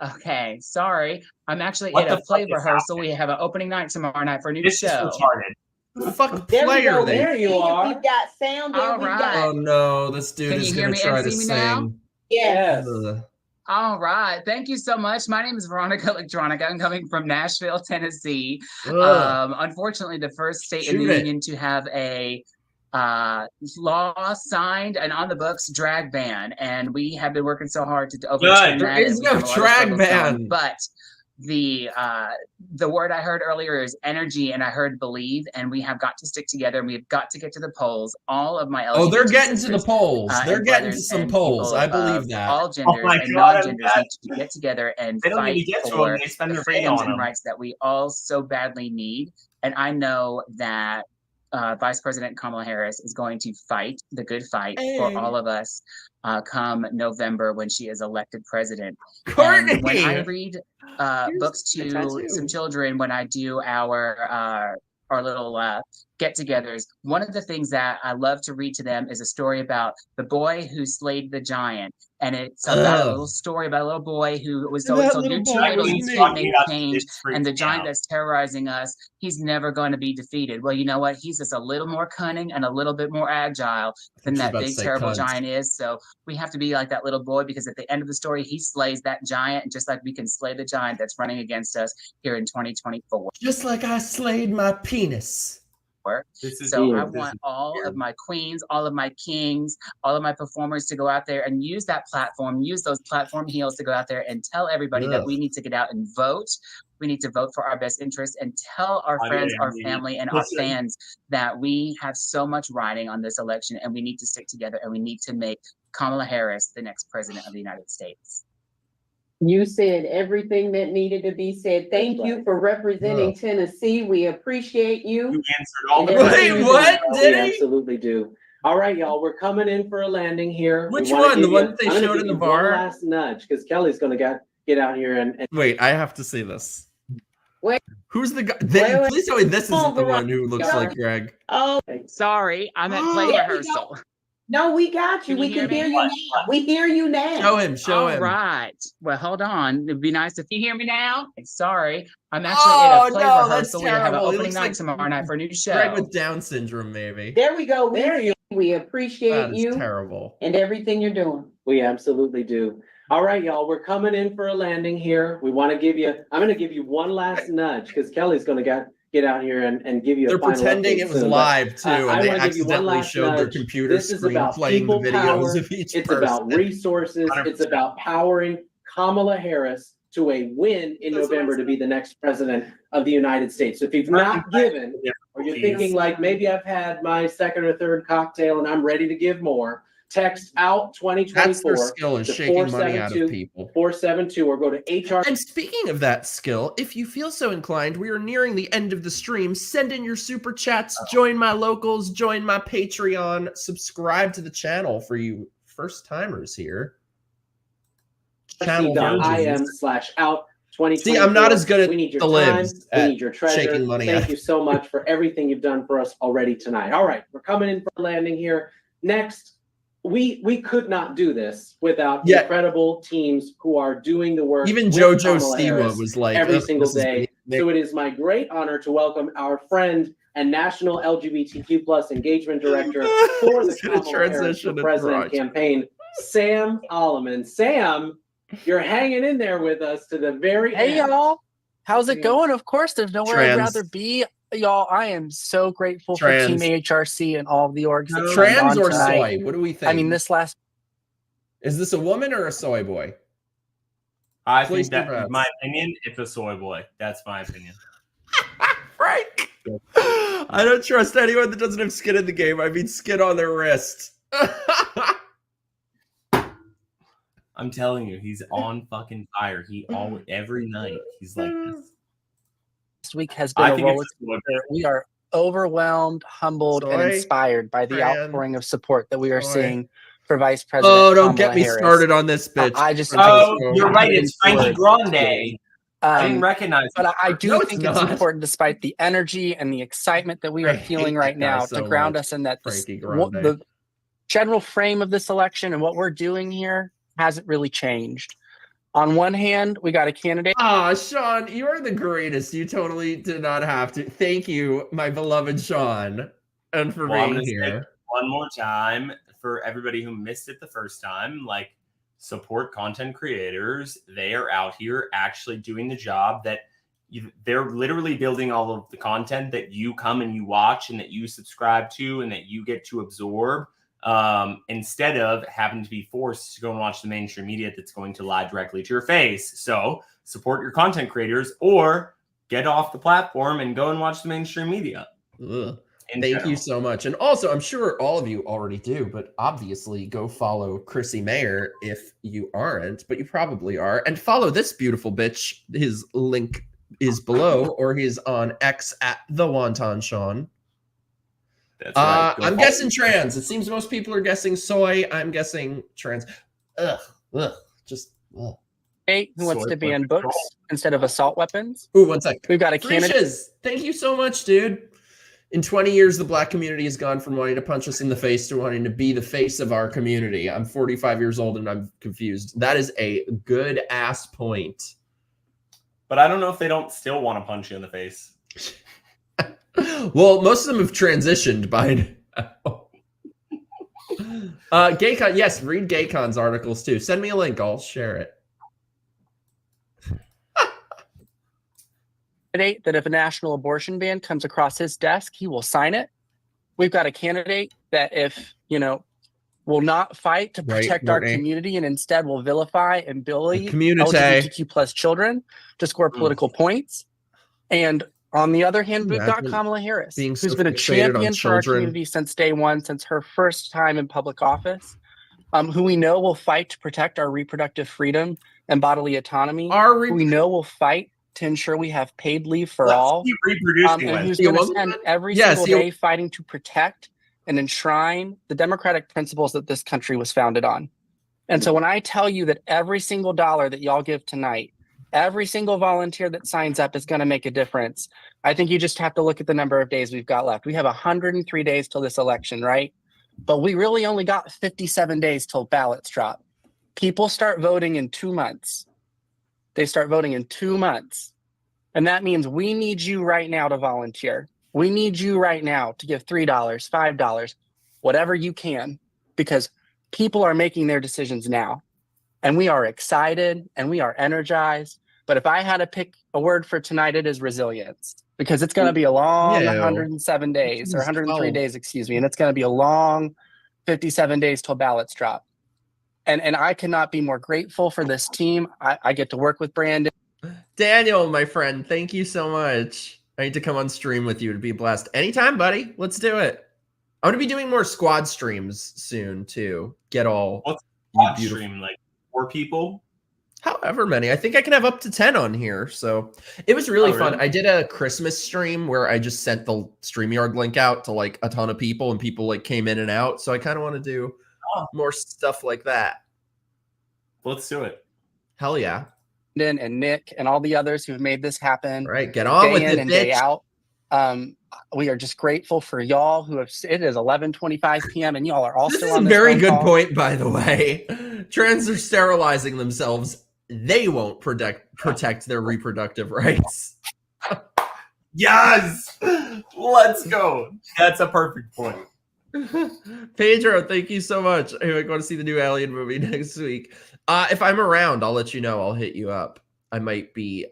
Okay, sorry. I'm actually What at a the play fuck is rehearsal. We have an opening night tomorrow night for a new This is show. retarded. Who the fuck There we play go. are they? There you are. We've got sound. There All we right. Oh no, this dude Can is you hear gonna me try and to see me sing. now? Yes. Ugh. All right. Thank you so much. My name is Veronica Electronica. I'm coming from Nashville, Tennessee. Ugh. Unfortunately, the first state in Shoot the it. union to have a law signed and on the books drag ban, and we have been working so hard to overturn There that. is and we no have a lot of drag struggles ban. going, but the word I heard earlier is energy, and I heard believe, and we have got to stick together, and we've got to get to the polls. All of my LGBT Oh, they're getting to sisters, the polls. They're and getting brothers to some and polls. people I believe of that. all genders my and God, non-genders I'm need to get together and They don't fight need to get to for them. They spend the their day freedoms on and them. rights that we all so badly need. And I know that Vice President Kamala Harris is going to fight the good fight for all of us come November when she is elected president. Courtney! And when I read books the to tattoo. some children, when I do our little get-togethers, one of the things that I love to read to them is a story about the boy who slayed the giant. And it's about a little story about a little boy who was And always that told, little "You're too boy little, was you me." can't make Yeah, change." it freaks And the me giant out. that's terrorizing us, he's never going to be defeated. Well, you know what? He's just a little more cunning and a little bit more agile than she's that about to big, say terrible cunt. giant is. So we have to be like that little boy, because at the end of the story, he slays that giant, just like we can slay the giant that's running against us here in 2024. Just like I slayed my penis. So I want all of my queens, all of my kings, all of my performers to go out there and use that platform, use those platform heels to go out there and tell everybody that we need to get out and vote. We need to vote for our best interests and tell our friends, our family, and our fans that we have so much riding on this election, and we need to stick together, and we need to make Kamala Harris the next president of the United States. You said everything that needed to be said. Thank you for representing Tennessee. We appreciate you. You answered all the And Wait, questions. what? We Did he? absolutely do. All right, y'all, we're coming in for a landing here. Which We wanna one? The give one you- that they I'm gonna showed give in the you bar? One last nudge, because Kelly's going to get out here and Wait, I have to see this. Wait. Who's the guy? Wait. Please tell me this isn't the Veronica. one who looks like Greg. Oh, Sorry, I'm at play There we rehearsal. no, we got you. Can We you hear can hear me? you now. We hear you now. Show him. Show All him. right. Well, hold on. It'd be nice if you hear me now. Sorry, I'm actually Oh, at a play no, that's rehearsal. We have an terrible. He opening looks night like tomorrow night for a new show. Greg with Down syndrome, maybe. There we go. We appreciate That is you terrible. and everything you're doing. we absolutely do. All right, y'all, we're coming in for a landing here. We want to give you, I'm going to give you one last nudge, because Kelly's going to get out here and give you a They're final pretending update it was soon. But, live too, I and they wanna give you one accidentally last showed their nudge. computer This is screen about playing the people videos power. of each It's person. about resources. 100%. It's about powering Kamala Harris to a win in November to be the next president of the United States. So if you've not given, or you're thinking like, maybe I've had my second or third cocktail and I'm ready to give more, text out 2024. That's their skill, is to shaking money out of people. 472 or go to HR. And speaking of that skill, if you feel so inclined, we are nearing the end of the stream. Send in your super chats, join my locals, join my Patreon, subscribe to the channel for you first timers here. Channel versions. IM/out 2024. See, I'm not as good at We need your the time. libs We at need your treasure. shaking money out Thank of you so much for everything you've done for us already tonight. All right, we're coming in for a landing here. Next, we could not do this without incredible teams who are doing the work. Even with JoJo Kamala Siwa Harris was like, every "Ugh, single this is day. big." So it is my great honor to welcome our friend and National LGBTQ plus Engagement Director for the Kamala Harris for President campaign, Sam Alleman. Sam, you're hanging in there with us to the very end. Hey, y'all. How's it going? Of course, there's nowhere I'd Trans. rather be. Y'all, I am so grateful Trans. for Team AHRC and all of the orgs that Trans signed on or tonight. soy? What do we think? I mean, this last... Is this a woman or a soy boy? I Please think that, congrats. in my opinion, it's a soy boy. That's my opinion. Frank! I don't trust anyone that doesn't have skin in the game. I mean skin on their wrist. I'm telling you, he's on fucking fire. He always, every night, he's like this. This week has been a roller coaster. We are overwhelmed, humbled, and inspired by the outpouring of support that we are seeing for Vice President Oh, don't Kamala get me Harris. started on this bitch. You're right. It's Frankie Grande. I didn't recognize But it. I do No, think it's it's not. important, despite the energy and the excitement that we I are feeling hate right that guy now, so to ground much, us in that Frankie what Grande. the general frame of this election and what we're doing here hasn't really changed. On one hand, we got a candidate. Ah, Shawn, you are the greatest. You totally did not have to. Thank you, my beloved Shawn, and for Well, I'm being gonna say here. one more time for everybody who missed it the first time, like, support content creators. They are out here actually doing the job that they're literally building all of the content that you come and you watch and that you subscribe to and that you get to absorb, instead of having to be forced to go and watch the mainstream media that's going to lie directly to your face. So support your content creators or get off the platform and go and watch the mainstream media. Ugh. Thank you so much. And also, I'm sure all of you already do, but obviously go follow Chrissy Mayer if you aren't, but you probably are. And follow this beautiful bitch. His link is below, or he's on X at the Wonton Shawn. That's right. I'm guessing trans. It seems most people are guessing soy. I'm guessing trans. Ugh. Just ugh. Who wants to be in books instead of assault weapons? Ooh, one sec. We've got a candidate. Friches, thank you so much, dude. In 20 years, the Black community has gone from wanting to punch us in the face to wanting to be the face of our community. I'm 45 years old and I'm confused. That is a good ass point. But I don't know if they don't still want to punch you in the face. Well, most of them have transitioned by now. Gaycon, yes, read Gaycon's articles too. Send me a link. I'll share it. That if a national abortion ban comes across his desk, he will sign it. We've got a candidate that if, will not fight to protect our community and instead will vilify and bully LGBTQ plus children to score political points. And on the other hand, we've got Kamala Harris, who's been a champion for our community since day one, since her first time in public office, who we know will fight to protect our reproductive freedom and bodily autonomy, who we know will fight to ensure we have paid leave for all, and who's going to spend every single day fighting to protect and enshrine the democratic principles that this country was founded on. And so when I tell you that every single dollar that y'all give tonight, every single volunteer that signs up is going to make a difference, I think you just have to look at the number of days we've got left. We have 103 days till this election, right? But we really only got 57 days till ballots drop. People start voting in 2 months. They start voting in 2 months. And that means we need you right now to volunteer. We need you right now to give $3, $5, whatever you can, because people are making their decisions now. And we are excited and we are energized. But if I had to pick a word for tonight, it is resilience, because it's going to be a long 107 days or 103 days, excuse me. And it's going to be a long 57 days till ballots drop. And I cannot be more grateful for this team. I get to work with Brandon. Daniel, my friend, thank you so much. I need to come on stream with you to be blessed. Anytime, buddy. Let's do it. I'm going to be doing more squad streams soon, too. Get all... What's squad stream? Like 4 people? However many. I think I can have up to 10 on here. So it was really fun. I did a Christmas stream where I just sent the StreamYard link out to like a ton of people and people like came in and out. So I kind of want to do more stuff like that. Let's do it. Hell yeah. And Nick and all the others who've made this happen. All right, get on with it, and bitch. day out. We are just grateful for y'all who have. It is 11:25 p.m. and y'all are all still on This this is a very phone good call. point, by the way. Trans are sterilizing themselves. They won't protect their reproductive rights. Yes, let's go. That's a perfect point. Pedro, thank you so much. I'm going to see the new Alien movie next week. If I'm around, I'll let you know. I'll hit you up. I might be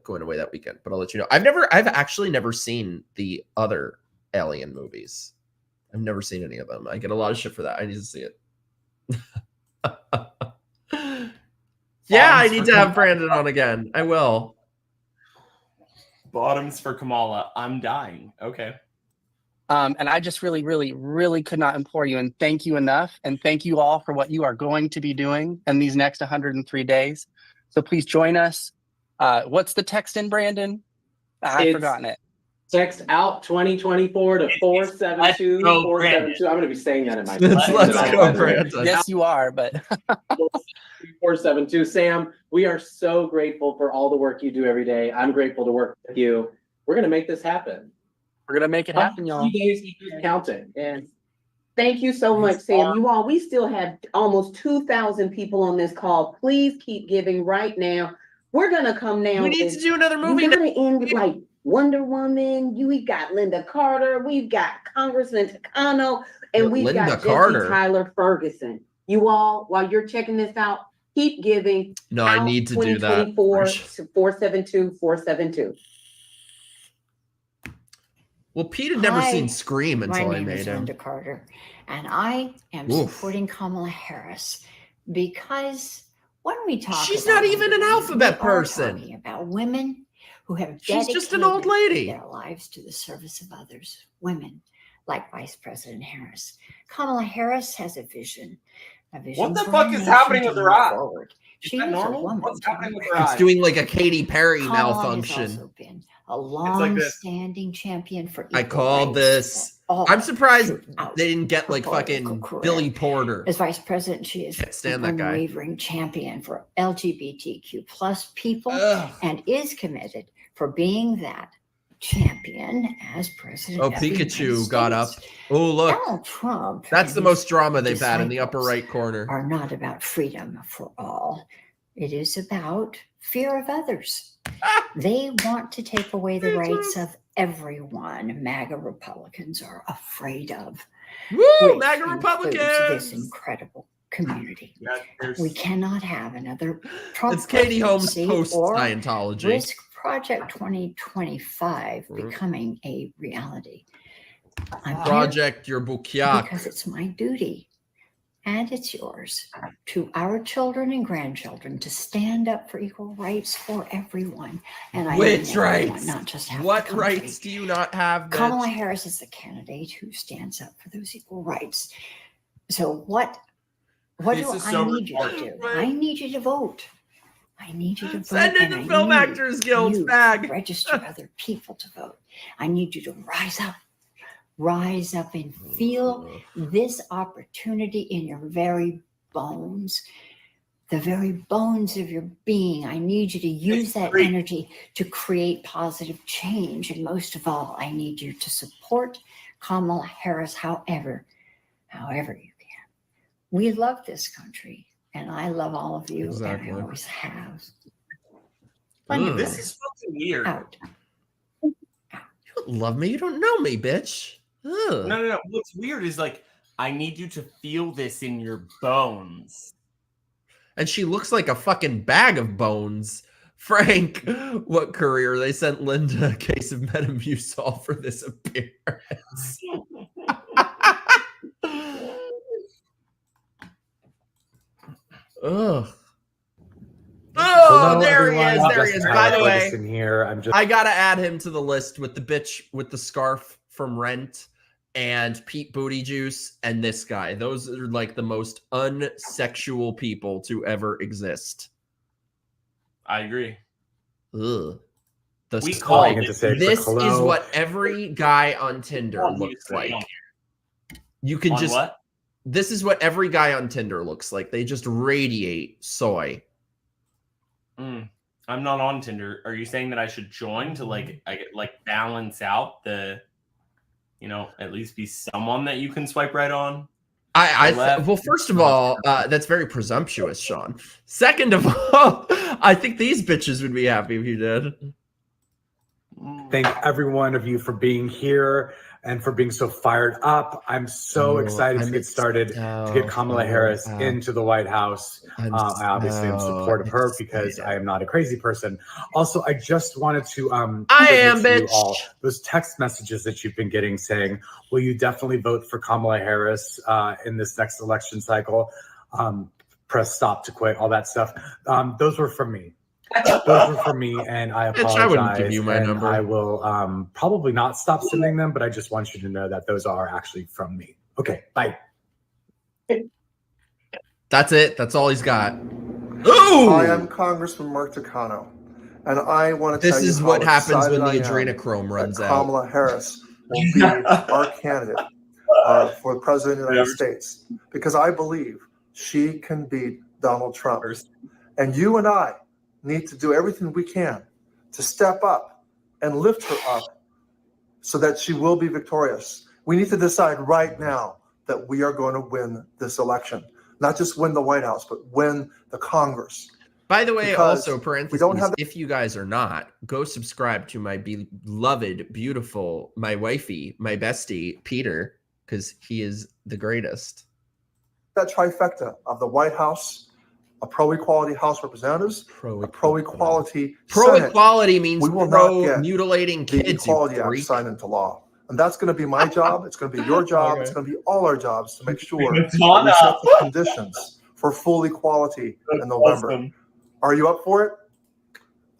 going away that weekend, but I'll let you know. I've actually never seen the other Alien movies. I've never seen any of them. I get a lot of shit for that. I need to see it. Yeah, I need to have Brandon on again. I will. Bottoms for Kamala. I'm dying. Okay. And I just really, really, really could not implore you and thank you enough. And thank you all for what you are going to be doing in these next 103 days. So please join us. What's the text in, Brandon? I've forgotten it. Text out 2024 to 472 472. I'm going to be saying that in my Let's go, Brandon. Yes, you are, but 472. Sam, we are so grateful for all the work you do every day. I'm grateful to work with you. We're going to make this happen. We're going to make it happen, y'all. 3 days counting. Yes. Thank you so much, Sam. You all, we still have almost 2,000 people on this call. Please keep giving right now. We're going to come now. We need to do another movie. We're going to end with like Wonder Woman. We've got Linda Carter. We've got Congressman Takano. And we've got Jesse Tyler Ferguson. You all, while you're checking this out, keep giving. No, I need to do that. 472 472. Well, Pete had never seen Scream until I made him. My name is Linda Carter, and I am supporting Kamala Harris because when we talk, she's not even an alphabet person. Talking about women who have she's just an old lady. Their lives to the service of others. Women like Vice President Harris. Kamala Harris has a vision. What the fuck is happening with her eye? She is normal. What's happening with her eye? It's doing like a Katy Perry Kamala malfunction. has also been a long-standing champion for equal I called rights. this. I'm surprised they didn't get like fucking Billy Porter. As vice president, she is stand an that guy. unwavering champion for LGBTQ plus people and is committed for being that champion as president. Oh, of the United Pikachu got up. States. Oh, look. Donald Trump. That's the and most drama they've his had in the upper disciples right corner. Are not about freedom for all. It is about fear of others. They want to take away the rights of everyone MAGA Republicans are afraid of. Woo, MAGA Republicans! This incredible community. We cannot have another Trump It's Katie Holmes presidency post or Scientology. risk Project 2025 becoming a reality. I'm here Project Your Bukyak. because it's my duty and it's yours to our children and grandchildren to stand up for equal rights for everyone. And I mean Which everyone, rights? not just half What the country. rights do you not have? Kamala bitch? Harris is the candidate who stands up for those equal rights. So what This do is I so need you to do? I need you to vote. I need you to vote. Send it and to I Film need Actors Guild, you to fag. register other people to vote. I need you to rise up and feel this opportunity in your very bones, the very bones of your being. I need you to use that energy to create positive change. And most of all, I need you to support Kamala Harris however you can. We love this country, and I love all of you, and I always have. This is fucking weird. Out. You don't love me. You don't know me, bitch. Ugh. No. What's weird is like, I need you to feel this in your bones. And she looks like a fucking bag of bones. Frank, what courier? They sent Linda a case of Metamucil for this appearance. Ugh. Oh, Hello, there everyone. he is. There he is. By the way, Ferguson here. I gotta add him to the list with the bitch with the scarf from Rent and Pete Booty Juice and this guy. Those are like the most unsexual people to ever exist. I agree. Ugh. The We scarf. call This is what every guy on Tinder looks like. You can On just. what? This is what every guy on Tinder looks like. They just radiate soy. I'm not on Tinder. Are you saying that I should join to like balance out the at least be someone that you can swipe right on. Well, first of all, that's very presumptuous, Shawn. Second of all, I think these bitches would be happy if you did. Thank every one of you for being here and for being so fired up. I'm so excited to get started to get Kamala Harris into the White House. I obviously am supportive of her because I am not a crazy person. Also, I just wanted to you all those text messages that you've been getting saying, will you definitely vote for Kamala Harris in this next election cycle? Press stop to quit, all that stuff. Those were from me. Those were for me, and I apologize. I wouldn't give you my number. I will probably not stop sending them, but I just want you to know that those are actually from me. Okay, bye. That's it. That's all he's got. Ooh! I am Congressman Mark Takano, and I want to tell you this is what happens when the adrenochrome runs out. Kamala Harris will be our candidate for the President of the United States, because I believe she can beat Donald Trump. And you and I need to do everything we can to step up and lift her up so that she will be victorious. We need to decide right now that we are going to win this election. Not just win the White House, but win the Congress. By the way, also, parentheses, if you guys are not, go subscribe to my beloved, beautiful, my wifey, my bestie, Peter, because he is the greatest. That trifecta of the White House, a pro-equality House of Representatives, a pro-equality Senate. Pro-equality means we will not get mutilating kids. The Equality Act signed into law. And that's going to be my job. It's going to be your job. Okay. It's going to be all our jobs to make sure that we set the conditions for full equality in November. Awesome. Are you up for it?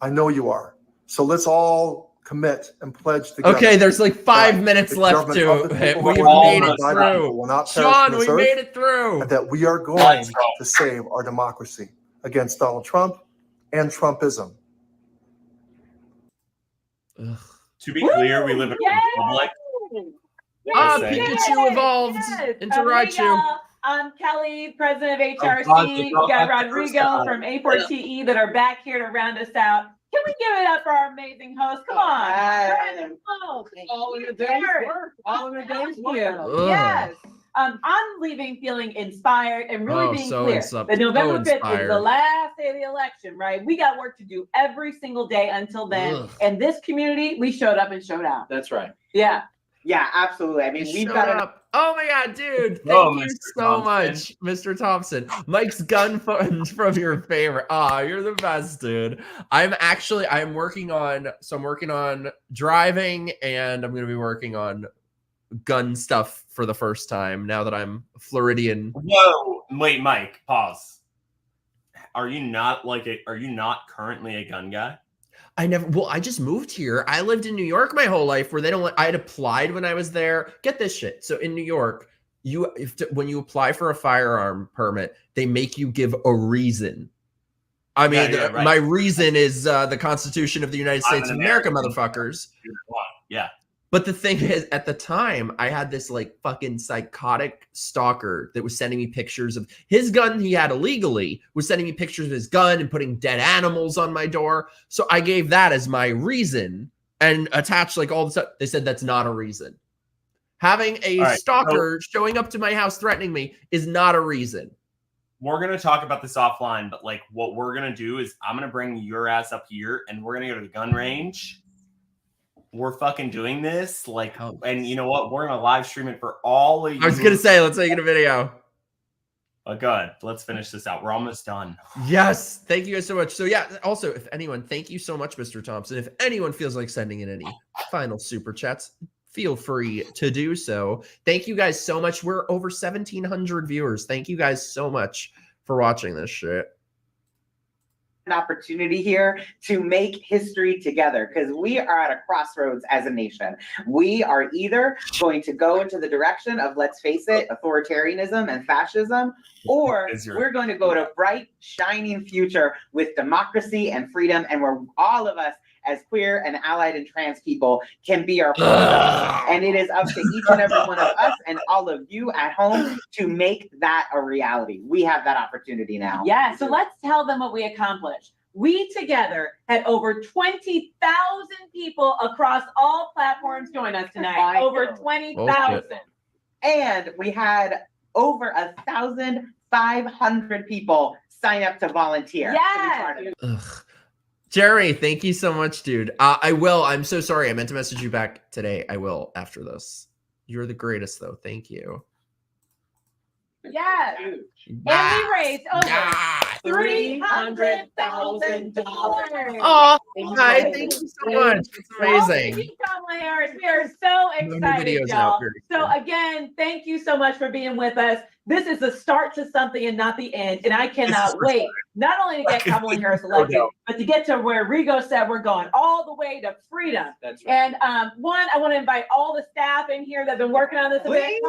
I know you are. So let's all commit and pledge together. Okay, there's like 5 minutes left to it. We made it through. Shawn, we made it through. And that we are going to save our democracy against Donald Trump and Trumpism. Ugh. To be clear, we live in a republic. Pikachu evolved into Raichu. I'm Kelly, president of HRC. We got Rodrigo from A4TE that are back here to round us out. Can we give it up for our amazing host? Come on. All in the day's work. All in the day's work. Yes. I'm leaving feeling inspired and really being clear that November 5th is the last day of the election, right? We got work to do every single day until then. And this community, we showed up and showed out. That's right. Yeah. Yeah, absolutely. I mean, we've got up. Oh my God, dude. Thank you so much, Mr. Thompson. Mike's gun from your favorite. You're the best, dude. I'm working on driving, and I'm going to be working on gun stuff for the first time now that I'm Floridian. Whoa. Wait, Mike, pause. Are you not currently a gun guy? I just moved here. I lived in New York my whole life where I had applied when I was there. Get this shit. So in New York, when you apply for a firearm permit, they make you give a reason. I mean, right. My reason is the Constitution of the United States of America, motherfuckers. Yeah. But the thing is, at the time, I had this like fucking psychotic stalker that was sending me pictures of his gun he had illegally, was sending me pictures of his gun and putting dead animals on my door. So I gave that as my reason and attached like all the stuff. They said that's not a reason. Having a stalker showing up to my house threatening me is not a reason. We're going to talk about this offline, but like what we're going to do is I'm going to bring your ass up here and we're going to go to the gun range. We're fucking doing this, and you know what? We're gonna live stream it for all of you. I was gonna say, let's make it a video. Good. Let's finish this out. We're almost done. Yes. Thank you guys so much. So yeah, also, if anyone, thank you so much, Mr. Thompson. If anyone feels like sending in any final super chats, feel free to do so. Thank you guys so much. We're over 1,700 viewers. Thank you guys so much for watching this shit. An opportunity here to make history together because we are at a crossroads as a nation. We are either going to go into the direction of, let's face it, authoritarianism and fascism, or we're going to go to a bright, shining future with democracy and freedom, and where all of us as queer and allied and trans people can be our full selves. And it is up to each and every one of us and all of you at home to make that a reality. We have that opportunity now. Yeah, so let's tell them what we accomplished. We together had over 20,000 people across all platforms join us tonight. Over 20,000. And we had over 1,500 people sign up to volunteer. Yes. Ugh. Jeremy, thank you so much, dude. I will. I'm so sorry. I meant to message you back today. I will after this. You're the greatest, though. Thank you. Yes. And we raised over $300,000. Oh, hi. Thank you so much. It's amazing. We are so excited, y'all. So again, thank you so much for being with us. This is the start to something and not the end. And I cannot wait not only to get Kamala Harris elected, but to get to where Rigo said we're going, all the way to freedom. That's right. And I want to invite all the staff in here that have been working on this event.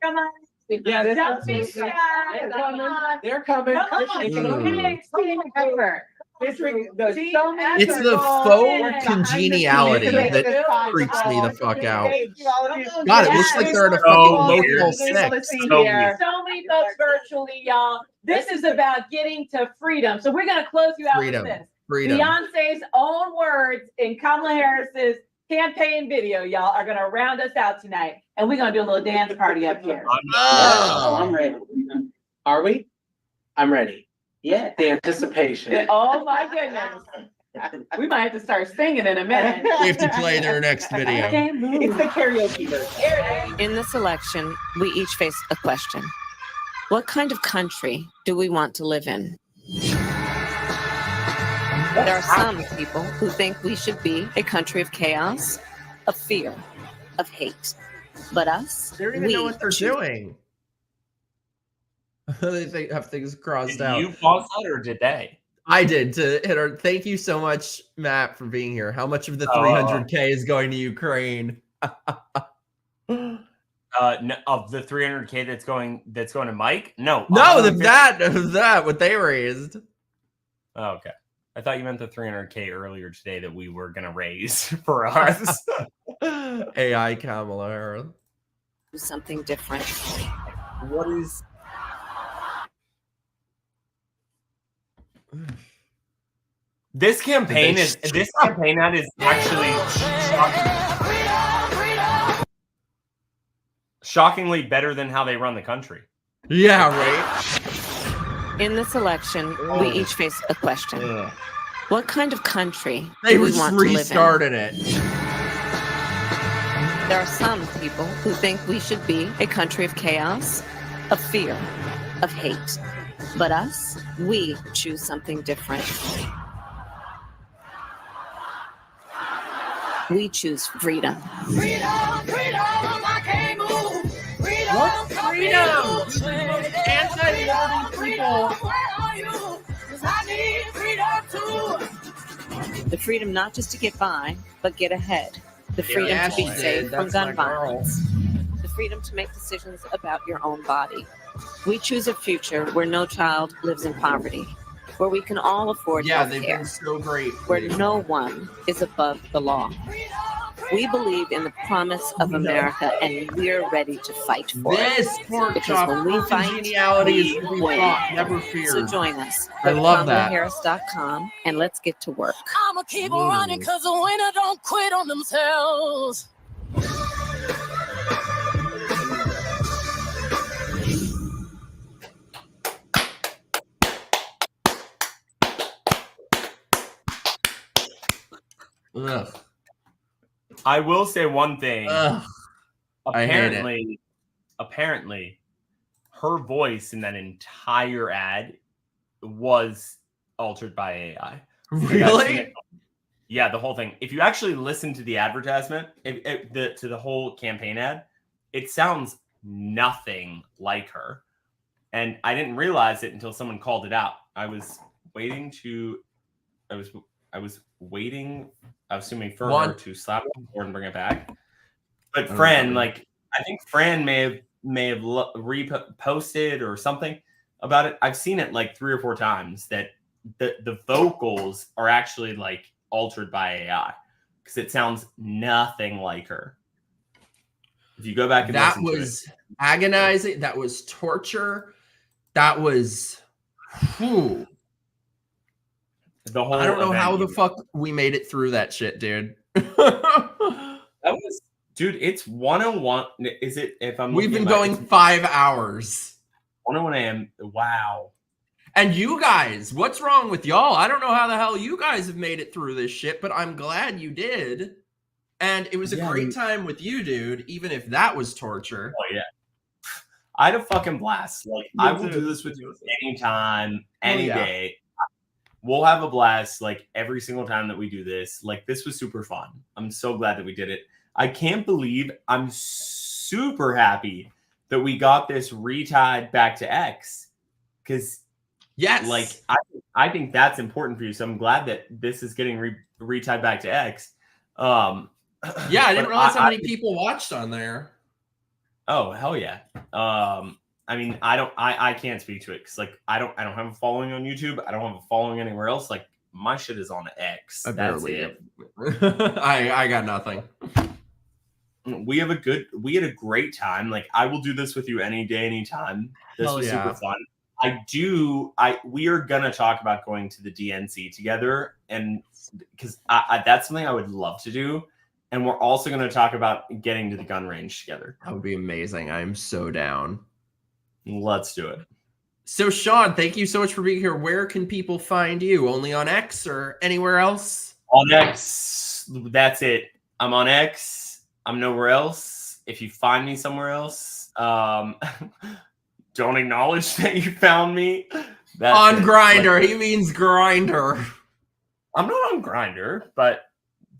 Come on. Yeah, they're coming. They're coming. It's the faux congeniality that freaks me the fuck out. God, it looks like they're at a fucking local sex. So many folks virtually, y'all. This is about getting to freedom. So we're going to close you out with this. Freedom. Beyonce's own words in Kamala Harris's campaign video, y'all, are going to round us out tonight. And we're going to do a little dance party up here. I'm ready. Are we? I'm ready. Yeah, the anticipation. Oh my goodness. We might have to start singing in a minute. We have to play their next video. It's the karaoke version. In this election, we each face a question. What kind of country do we want to live in? There are some people who think we should be a country of chaos, of fear, of hate. But us, they don't even know what they're doing. They have things crossed out. Did you pause that or did they? I did to hit our. Thank you so much, Matt, for being here. How much of the 300K is going to Ukraine? No, of the 300K that's going to Mike? No. That what they raised. Oh, okay. I thought you meant the 300K earlier today that we were gonna raise for us. AI Kamala Harris. Something different. What is? This campaign ad is actually shockingly better than how they run the country. Yeah, right. In this election, we each face a question. What kind of country they do we want to live in? restarted it. There are some people who think we should be a country of chaos, of fear, of hate. But us, we choose something different. We choose freedom. Freedom, freedom, I can't move. Freedom, what freedom? Anti-voting people. The freedom not just to get by, but get ahead. The freedom to be safe from gun violence. The freedom to make decisions about your own body. We choose a future where no child lives in poverty, where we can all afford health they've care, been so great. where no one is above the law. We believe in the promise of America, and we're ready to fight for this it. Pork Because chop when we fight, congeniality is we to be win. fought, never feared. So join us. I love that. KamalaHarris.com, and let's get to work. I'ma keep on running because the winner don't quit on themselves. Ugh. I will say one thing. Ugh. Apparently, her voice in that entire ad was altered by AI. Really? Yeah, the whole thing. If you actually listen to the advertisement, to the whole campaign ad, it sounds nothing like her. And I didn't realize it until someone called it out. I was waiting, assuming for her to slap it forward and bring it back. But Fran, I think Fran may have reposted or something about it. I've seen it like 3 or 4 times that the vocals are actually like altered by AI because it sounds nothing like her. If you go back and that listen was to it. agonizing. That was torture. That was The whole I don't know event, how the fuck we made it through that shit, dude. That was, dude, it's 1:01. Is it? If I'm We've been going 5 hours. 1:01 a.m. Wow. And you guys, what's wrong with y'all? I don't know how the hell you guys have made it through this shit, but I'm glad you did. And it was a great time with you, dude, even if that was torture. Oh, yeah. I had a fucking blast. Like, I will do this with you anytime, any day. We'll have a blast, like, every single time that we do this. Like, this was super fun. I'm so glad that we did it. I can't believe I'm super happy that we got this retied back to X. Because, like, I think that's important for you. So I'm glad that this is getting retied back to X. Yeah, I didn't realize how many people watched on there. Oh, hell yeah. I mean, I can't speak to it because, like, I don't have a following on YouTube. I don't have a following anywhere else. Like, my shit is on X. That's it. I got nothing. We had a great time. Like, I will do this with you any day, anytime. This was super fun. We are gonna talk about going to the DNC together, and because that's something I would love to do. And we're also going to talk about getting to the gun range together. That would be amazing. I'm so down. Let's do it. So, Shawn, thank you so much for being here. Where can people find you? Only on X or anywhere else? On X. That's it. I'm on X. I'm nowhere else. If you find me somewhere else, don't acknowledge that you found me. That's on Grindr. He means Grindr. I'm not on Grindr, but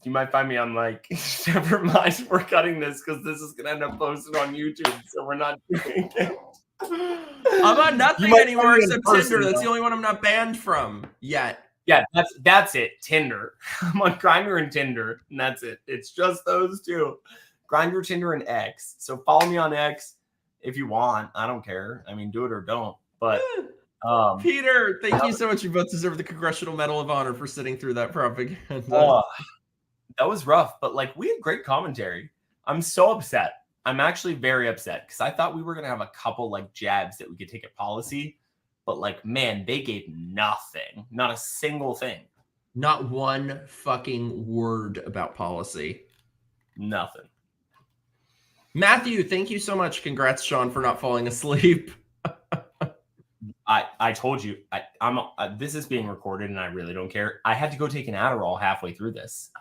you might find me on, like, never mind, we're cutting this because this is going to end up posted on YouTube, so we're not doing it. I'm on nothing anymore except Tinder. That's the only one I'm not banned from yet. Yeah, that's it. Tinder. I'm on Grindr and Tinder, and that's it. It's just those two. Grindr, Tinder, and X. So follow me on X if you want. I don't care. I mean, do it or don't. But Peter, thank you so much. You both deserve the Congressional Medal of Honor for sitting through that propaganda. That was rough, but, like, we had great commentary. I'm so upset. I'm actually very upset because I thought we were going to have a couple, like, jabs that we could take at policy. But, like, man, they gave nothing. Not a single thing. Not one fucking word about policy. Nothing. Matthew, thank you so much. Congrats, Shawn, for not falling asleep. I told you, this is being recorded and I really don't care. I had to go take an Adderall halfway through this.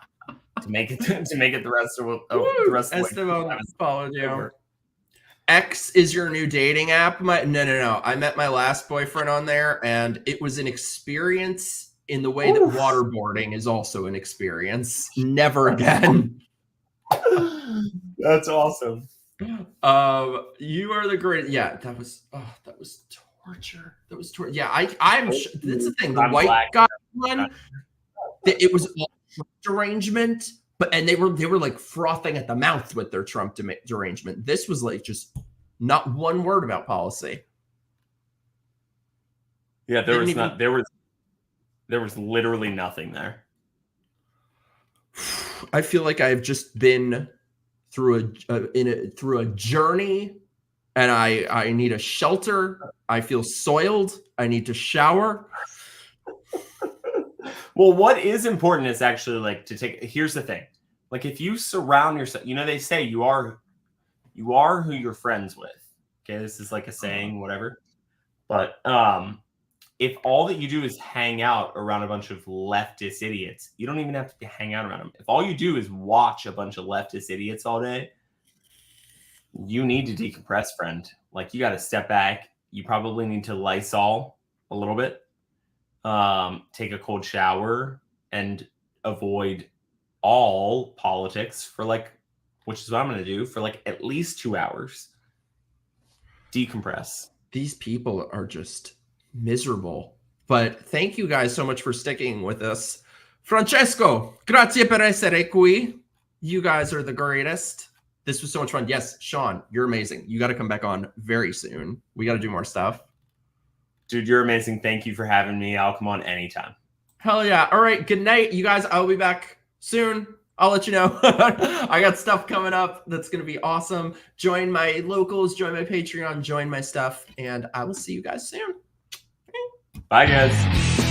To make it the rest of the Esteban followed you. X is your new dating app? No. I met my last boyfriend on there, and it was an experience in the way that waterboarding is also an experience. Never again. That's awesome. You are the great. Yeah, that was torture. That was torture. Yeah, I'm. That's the thing. The white guy one. It was all derangement, and they were like frothing at the mouth with their Trump derangement. This was like just not one word about policy. Yeah, there was literally nothing there. I feel like I've just been through a journey, and I need a shelter. I feel soiled. I need to shower. Well, what is important is actually, like, to take. Here's the thing, like, if you surround yourself, they say you are who you're friends with. Okay, this is like a saying, whatever. But if all that you do is hang out around a bunch of leftist idiots, you don't even have to hang out around them. If all you do is watch a bunch of leftist idiots all day, you need to decompress, friend. Like, you got to step back. You probably need to Lysol a little bit. Take a cold shower and avoid all politics for, like, which is what I'm going to do for, like, at least 2 hours. Decompress. These people are just miserable. But thank you guys so much for sticking with us. Francesco, grazie per essere qui. You guys are the greatest. This was so much fun. Yes, Shawn, you're amazing. You got to come back on very soon. We got to do more stuff. Dude, you're amazing. Thank you for having me. I'll come on anytime. Hell yeah. All right. Good night, you guys. I'll be back soon. I'll let you know. I got stuff coming up that's going to be awesome. Join my locals, join my Patreon, join my stuff, and I will see you guys soon. Bye, guys.